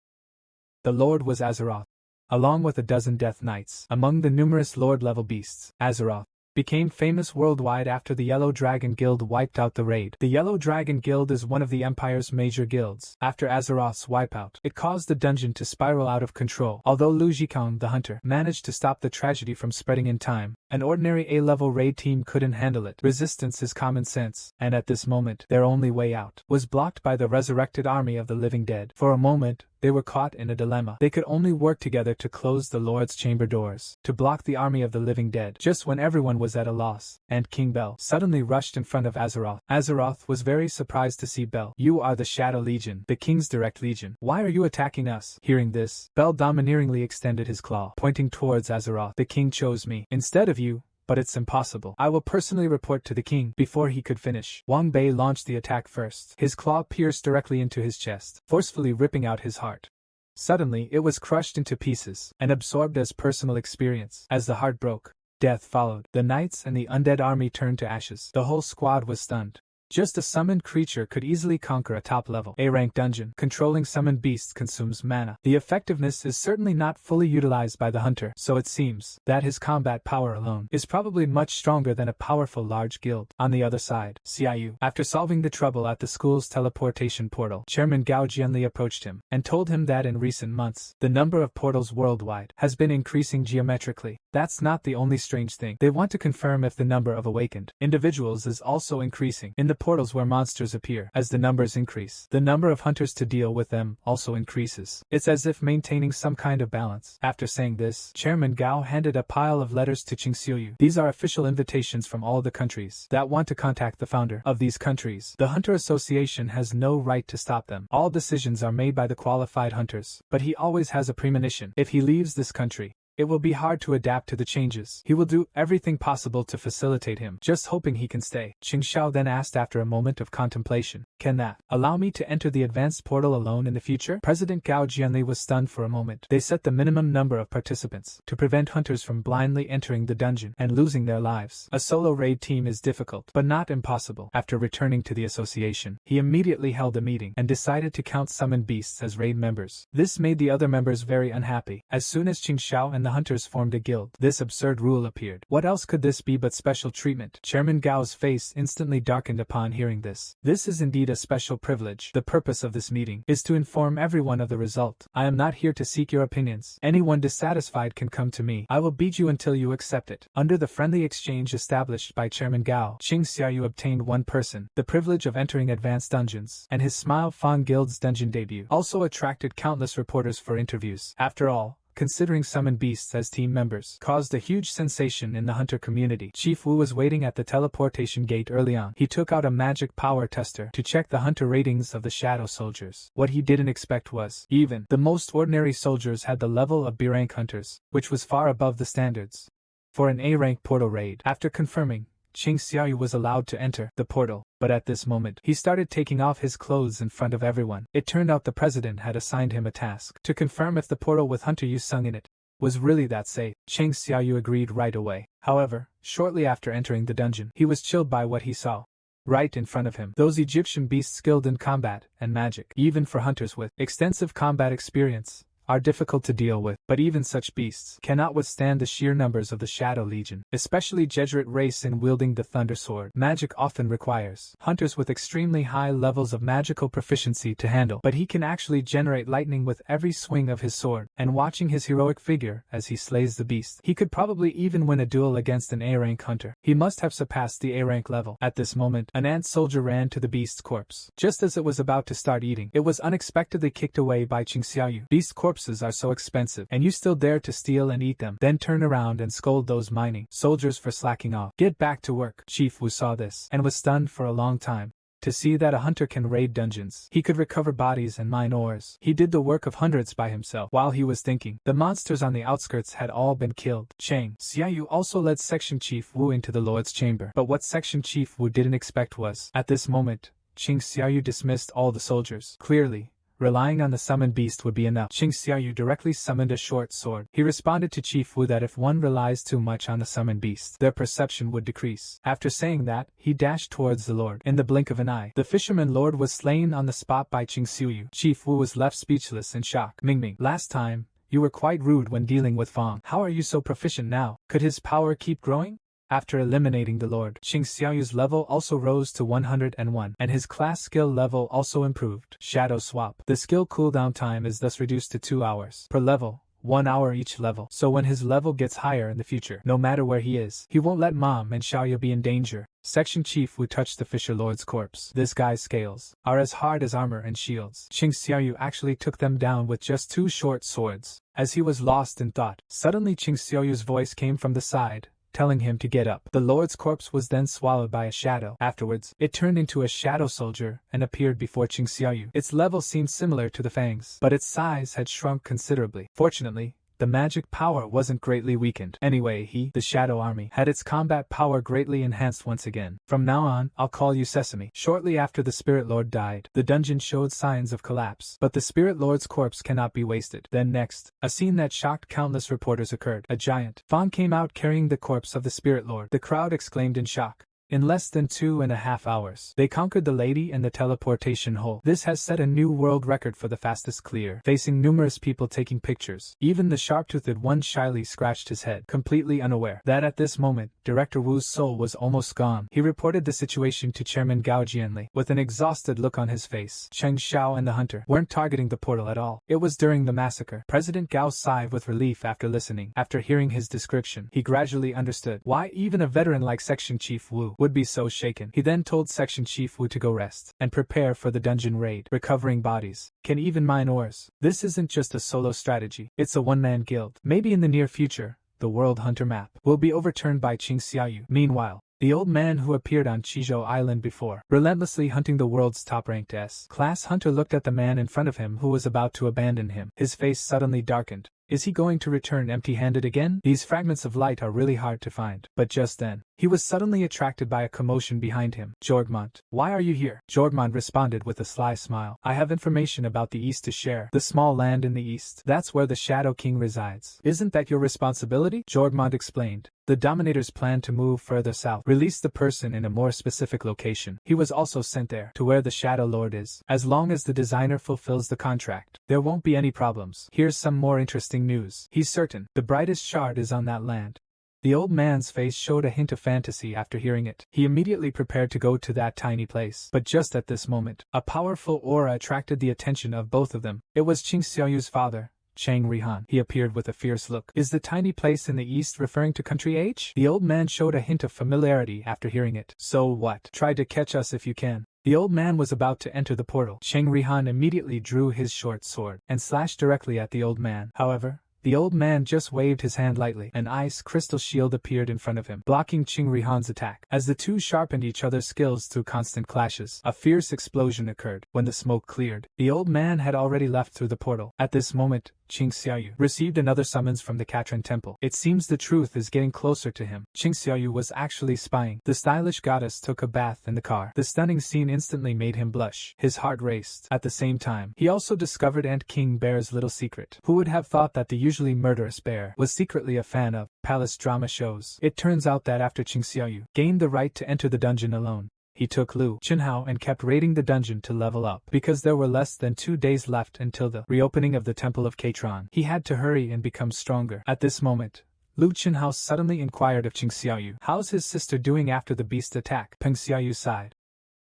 The lord was Azeroth, along with a dozen death knights. Among the numerous lord-level beasts, Azeroth became famous worldwide after the Yellow Dragon Guild wiped out the raid. The Yellow Dragon Guild is one of the Empire's major guilds. After Azeroth's wipeout, it caused the dungeon to spiral out of control. Although Lu Zhikang the Hunter managed to stop the tragedy from spreading in time, an ordinary A-level raid team couldn't handle it. Resistance is common sense, and at this moment, their only way out was blocked by the resurrected army of the living dead. For a moment, they were caught in a dilemma. They could only work together to close the Lord's chamber doors, to block the army of the living dead. Just when everyone was at a loss, and King Bell suddenly rushed in front of Azeroth. Azeroth was very surprised to see Bell. "You are the Shadow Legion, the King's direct legion. Why are you attacking us?" Hearing this, Bell domineeringly extended his claw, pointing towards Azeroth. "The King chose me instead of you, but it's impossible. I will personally report to the king." Before he could finish, Wang Bei launched the attack first. His claw pierced directly into his chest, forcefully ripping out his heart. Suddenly, it was crushed into pieces and absorbed as personal experience. As the heart broke, death followed. The knights and the undead army turned to ashes. The whole squad was stunned. Just a summoned creature could easily conquer a top-level A-rank dungeon. Controlling summoned beasts consumes mana. The effectiveness is certainly not fully utilized by the hunter, so it seems that his combat power alone is probably much stronger than a powerful large guild. On the other side, Xiaoyu, after solving the trouble at the school's teleportation portal, Chairman Gao Jianli approached him and told him that in recent months, the number of portals worldwide has been increasing geometrically. That's not the only strange thing. They want to confirm if the number of awakened individuals is also increasing. In the portals where monsters appear, as the numbers increase, the number of hunters to deal with them also increases. It's as if maintaining some kind of balance. After saying this, Chairman Gao handed a pile of letters to Ching Xiaoyu. These are official invitations from all the countries that want to contact the founder of these countries. The Hunter Association has no right to stop them. All decisions are made by the qualified hunters, but he always has a premonition. If he leaves this country, it will be hard to adapt to the changes. He will do everything possible to facilitate him, just hoping he can stay. Qing Xiao then asked after a moment of contemplation, "Can that allow me to enter the advanced portal alone in the future?" President Gao Jianli was stunned for a moment. They set the minimum number of participants to prevent hunters from blindly entering the dungeon and losing their lives. A solo raid team is difficult, but not impossible. After returning to the association, he immediately held a meeting and decided to count summoned beasts as raid members. This made the other members very unhappy. As soon as Qing Xiao and the hunters formed a guild, this absurd rule appeared. What else could this be but special treatment? Chairman Gao's face instantly darkened upon hearing this. This is indeed a special privilege. The purpose of this meeting is to inform everyone of the result. I am not here to seek your opinions. Anyone dissatisfied can come to me. I will beat you until you accept it. Under the friendly exchange established by Chairman Gao, Qing Xiaoyu obtained one person, the privilege of entering advanced dungeons, and his Smile Fang Guild's dungeon debut also attracted countless reporters for interviews. After all, considering summoned beasts as team members, caused a huge sensation in the hunter community. Chief Wu was waiting at the teleportation gate early on. He took out a magic power tester to check the hunter ratings of the shadow soldiers. What he didn't expect was, even the most ordinary soldiers had the level of B-rank hunters, which was far above the standards for an A-rank portal raid. After confirming, Qing Xiaoyu was allowed to enter the portal, but at this moment, he started taking off his clothes in front of everyone. It turned out the president had assigned him a task to confirm if the portal with Hunter Yu Sung in it was really that safe. Qing Xiaoyu agreed right away. However, shortly after entering the dungeon, he was chilled by what he saw. Right in front of him, those Egyptian beasts skilled in combat and magic, even for hunters with extensive combat experience, are difficult to deal with, but even such beasts cannot withstand the sheer numbers of the Shadow Legion, especially Jesuit race in wielding the Thunder Sword. Magic often requires hunters with extremely high levels of magical proficiency to handle, but he can actually generate lightning with every swing of his sword, and watching his heroic figure as he slays the beast, he could probably even win a duel against an A-rank hunter. He must have surpassed the A-rank level. At this moment, an ant soldier ran to the beast's corpse. Just as it was about to start eating, it was unexpectedly kicked away by Qing Xiaoyu. Beast corpses are so expensive, and you still dare to steal and eat them, then turn around and scold those mining soldiers for slacking off. Get back to work. Chief Wu saw this, and was stunned for a long time. To see that a hunter can raid dungeons, he could recover bodies and mine ores. He did the work of hundreds by himself. While he was thinking, the monsters on the outskirts had all been killed. Chang Xiaoyu also led Section Chief Wu into the Lord's chamber. But what Section Chief Wu didn't expect was, at this moment, Qing Xiaoyu dismissed all the soldiers. Clearly, relying on the summoned beast would be enough. Qing Xiaoyu directly summoned a short sword. He responded to Chief Wu that if one relies too much on the summoned beast, their perception would decrease. After saying that, he dashed towards the lord. In the blink of an eye, the fisherman lord was slain on the spot by Qing Xiaoyu. Chief Wu was left speechless in shock. Mingming, last time, you were quite rude when dealing with Fong. How are you so proficient now? Could his power keep growing? After eliminating the Lord, Qing Xiaoyu's level also rose to 101, and his class skill level also improved. Shadow Swap. The skill cooldown time is thus reduced to 2 hours per level, 1 hour each level. So when his level gets higher in the future, no matter where he is, he won't let Mom and Xiaoyu be in danger. Section Chief Wu touched the Fisher Lord's corpse. This guy's scales are as hard as armor and shields. Qing Xiaoyu actually took them down with just 2 short swords. As he was lost in thought, suddenly Qing Xiaoyu's voice came from the side, telling him to get up. The Lord's corpse was then swallowed by a shadow. Afterwards, it turned into a shadow soldier and appeared before Qing Xiaoyu. Its level seemed similar to the Fang's, but its size had shrunk considerably. Fortunately, the magic power wasn't greatly weakened. Anyway, the Shadow Army, had its combat power greatly enhanced once again. From now on, I'll call you Sesame. Shortly after the Spirit Lord died, the dungeon showed signs of collapse. But the Spirit Lord's corpse cannot be wasted. Then next, a scene that shocked countless reporters occurred. A giant Fong came out carrying the corpse of the Spirit Lord. The crowd exclaimed in shock. In less than 2.5 hours, they conquered the lady and the teleportation hole. This has set a new world record for the fastest clear, facing numerous people taking pictures. Even the sharp-toothed one shyly scratched his head, completely unaware that at this moment, Director Wu's soul was almost gone. He reported the situation to Chairman Gao Jianli. With an exhausted look on his face, Cheng Xiao and the hunter weren't targeting the portal at all. It was during the massacre. President Gao sighed with relief after listening. After hearing his description, he gradually understood why even a veteran like Section Chief Wu would be so shaken. He then told Section Chief Wu to go rest and prepare for the dungeon raid. Recovering bodies can even mine ores. This isn't just a solo strategy, it's a one-man guild. Maybe in the near future, the World Hunter map will be overturned by Qing Xiaoyu. Meanwhile, the old man who appeared on Chizhou Island before, relentlessly hunting the world's top-ranked S-class hunter, looked at the man in front of him who was about to abandon him. His face suddenly darkened. Is he going to return empty-handed again? These fragments of light are really hard to find. But just then, he was suddenly attracted by a commotion behind him. Jorgmont, why are you here? Jorgmont responded with a sly smile. I have information about the east to share. The small land in the east. That's where the Shadow King resides. Isn't that your responsibility? Jorgmont explained. The Dominator's plan to move further south, release the person in a more specific location. He was also sent there, to where the Shadow Lord is. As long as the designer fulfills the contract, there won't be any problems. Here's some more interesting news. He's certain the brightest shard is on that land. The old man's face showed a hint of fantasy after hearing it. He immediately prepared to go to that tiny place. But just at this moment, a powerful aura attracted the attention of both of them. It was Qing Xiaoyu's father, Chang Rihan. He appeared with a fierce look. Is the tiny place in the east referring to country H? The old man showed a hint of familiarity after hearing it. So what? Try to catch us if you can. The old man was about to enter the portal. Chang Rihan immediately drew his short sword and slashed directly at the old man. However, The old man just waved his hand lightly. An ice crystal shield appeared in front of him, blocking Qing Rihan's attack. As the two sharpened each other's skills through constant clashes, a fierce explosion occurred. When the smoke cleared, the old man had already left through the portal. At this moment, Qing Xiaoyu received another summons from the Katrin temple. It seems the truth is getting closer to him. Qing Xiaoyu was actually spying. The stylish goddess took a bath in the car. The stunning scene instantly made him blush. His heart raced. At the same time, he also discovered Ant King Bear's little secret. Who would have thought that the usually murderous bear was secretly a fan of palace drama shows? It turns out that after Qing Xiaoyu gained the right to enter the dungeon alone, he took Lu Chunhao and kept raiding the dungeon to level up. Because there were less than 2 days left until the reopening of the Temple of Katron, he had to hurry and become stronger. At this moment, Lu Chunhao suddenly inquired of Qing Xiaoyu. How's his sister doing after the beast attack? Peng Xiaoyu sighed.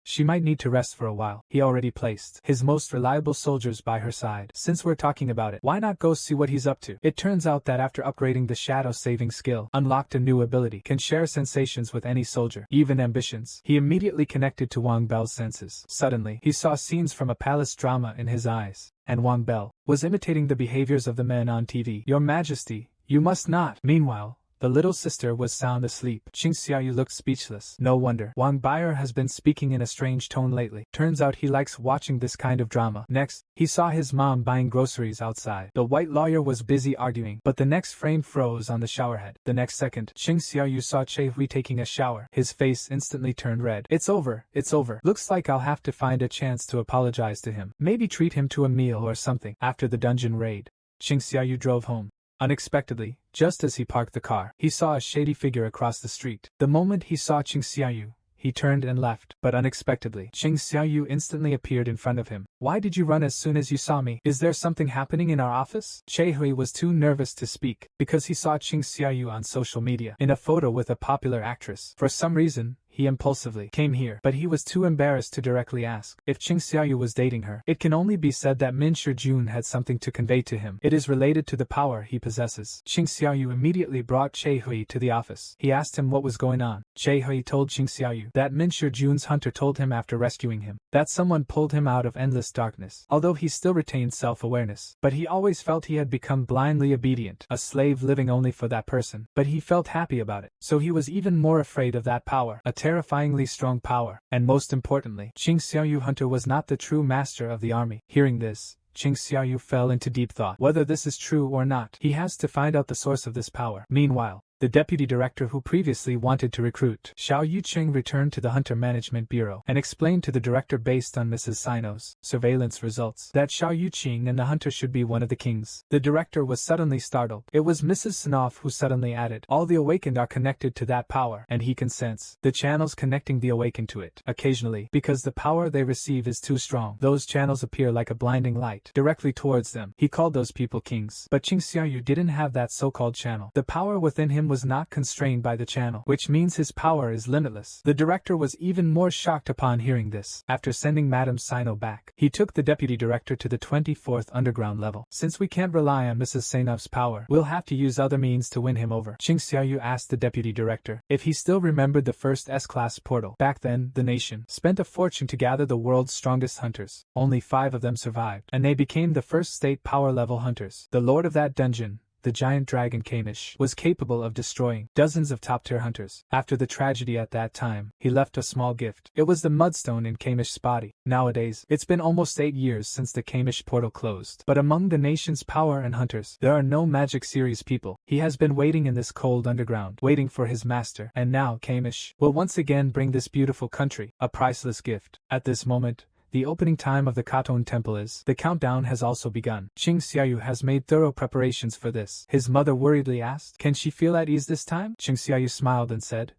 She might need to rest for a while. He already placed his most reliable soldiers by her side. Since we're talking about it, why not go see what he's up to? It turns out that after upgrading the shadow saving skill, unlocked a new ability, can share sensations with any soldier, even ambitions. He immediately connected to Wang Bel's senses. Suddenly, he saw scenes from a palace drama in his eyes, and Wang Bel was imitating the behaviors of the men on TV. Your Majesty, you must not. Meanwhile, the little sister was sound asleep. Qing Xiaoyu looked speechless. No wonder. Wang Baier has been speaking in a strange tone lately. Turns out he likes watching this kind of drama. Next, he saw his mom buying groceries outside. The white lawyer was busy arguing, but the next frame froze on the showerhead. The next second, Qing Xiaoyu saw Che Hui taking a shower. His face instantly turned red. It's over. It's over. Looks like I'll have to find a chance to apologize to him. Maybe treat him to a meal or something. After the dungeon raid, Qing Xiaoyu drove home. Unexpectedly, just as he parked the car, he saw a shady figure across the street. The moment he saw Qing Xiaoyu, he turned and left, but unexpectedly, Qing Xiaoyu instantly appeared in front of him. Why did you run as soon as you saw me? Is there something happening in our office? Che Hui was too nervous to speak, because he saw Qing Xiaoyu on social media, in a photo with a popular actress. For some reason, he impulsively came here, but he was too embarrassed to directly ask if Qing Xiaoyu was dating her. It can only be said that Min Shijun had something to convey to him. It is related to the power he possesses. Qing Xiaoyu immediately brought Che Hui to the office. He asked him what was going on. Che Hui told Qing Xiaoyu that Min Shijun's hunter told him after rescuing him that someone pulled him out of endless darkness. Although he still retained self-awareness, but he always felt he had become blindly obedient, a slave living only for that person. But he felt happy about it, so he was even more afraid of that power. A terrifyingly strong power, and most importantly, Qing Xiaoyu hunter was not the true master of the army. Hearing this, Qing Xiaoyu fell into deep thought. Whether this is true or not, he has to find out the source of this power. Meanwhile, the deputy director who previously wanted to recruit Xiao Yuqing returned to the Hunter Management Bureau and explained to the director based on Mrs. Sino's surveillance results that Xiao Yuqing and the hunter should be one of the kings. The director was suddenly startled. It was Mrs. Sinoff who suddenly added, all the awakened are connected to that power, and he can sense the channels connecting the awakened to it. Occasionally, because the power they receive is too strong, those channels appear like a blinding light directly towards them. He called those people kings. But Qing Xiaoyu didn't have that so-called channel. The power within him was not constrained by the channel, which means his power is limitless. The director was even more shocked upon hearing this. After sending Madame Sino back, he took the deputy director to the 24th underground level. Since we can't rely on Mrs. Sinoff's power, we'll have to use other means to win him over. Qing Xiaoyu asked the deputy director if he still remembered the first S-class portal. Back then, the nation spent a fortune to gather the world's strongest hunters. Only 5 of them survived, and they became the first state power level hunters. The lord of that dungeon, the giant dragon Kamish, was capable of destroying dozens of top-tier hunters. After the tragedy at that time, he left a small gift. It was the mudstone in Kamish's body. Nowadays, it's been almost 8 years since the Kamish portal closed. But among the nation's power and hunters, there are no magic series people. He has been waiting in this cold underground, waiting for his master. And now Kamish will once again bring this beautiful country a priceless gift. At this moment, the opening time of the Katon temple is. The countdown has also begun. Qing Xiaoyu has made thorough preparations for this. His mother worriedly asked, can she feel at ease this time? Qing Xiaoyu smiled and said,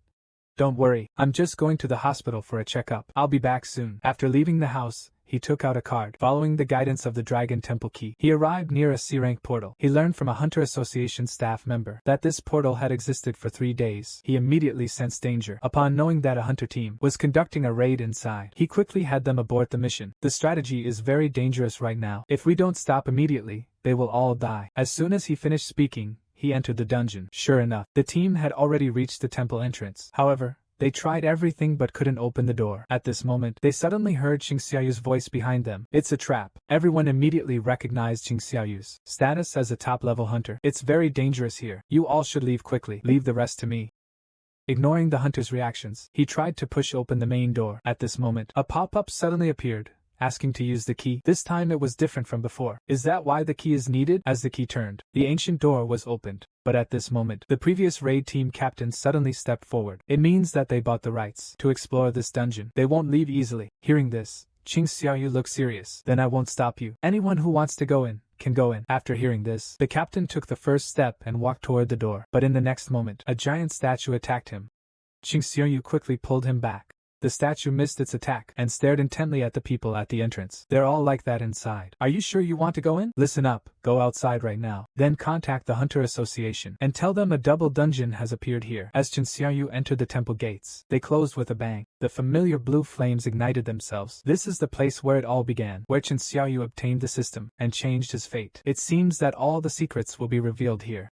don't worry, I'm just going to the hospital for a checkup. I'll be back soon. After leaving the house, he took out a card. Following the guidance of the Dragon Temple key, he arrived near a C-rank portal. He learned from a Hunter Association staff member that this portal had existed for 3 days. He immediately sensed danger. Upon knowing that a hunter team was conducting a raid inside, he quickly had them abort the mission. The strategy is very dangerous right now. If we don't stop immediately, they will all die. As soon as he finished speaking, he entered the dungeon. Sure enough, the team had already reached the temple entrance. However, They tried everything but couldn't open the door. At this moment, they suddenly heard Qing Xiaoyu's voice behind them. It's a trap. Everyone immediately recognized Qing Xiaoyu's status as a top-level hunter. It's very dangerous here. You all should leave quickly. Leave the rest to me. Ignoring the hunter's reactions, he tried to push open the main door. At this moment, a pop-up suddenly appeared, asking to use the key. This time it was different from before. Is that why the key is needed? As the key turned, the ancient door was opened. But at this moment, the previous raid team captain suddenly stepped forward. It means that they bought the rights to explore this dungeon. They won't leave easily. Hearing this, Qing Xiaoyu looked serious. Then I won't stop you. Anyone who wants to go in can go in. After hearing this, the captain took the first step and walked toward the door. But in the next moment, a giant statue attacked him. Qing Xiaoyu quickly pulled him back. The statue missed its attack and stared intently at the people at the entrance. They're all like that inside. Are you sure you want to go in? Listen up, go outside right now. Then contact the Hunter Association and tell them a double dungeon has appeared here. As Qin Xiaoyu entered the temple gates, they closed with a bang. The familiar blue flames ignited themselves. This is the place where it all began, where Qin Xiaoyu obtained the system and changed his fate. It seems that all the secrets will be revealed here.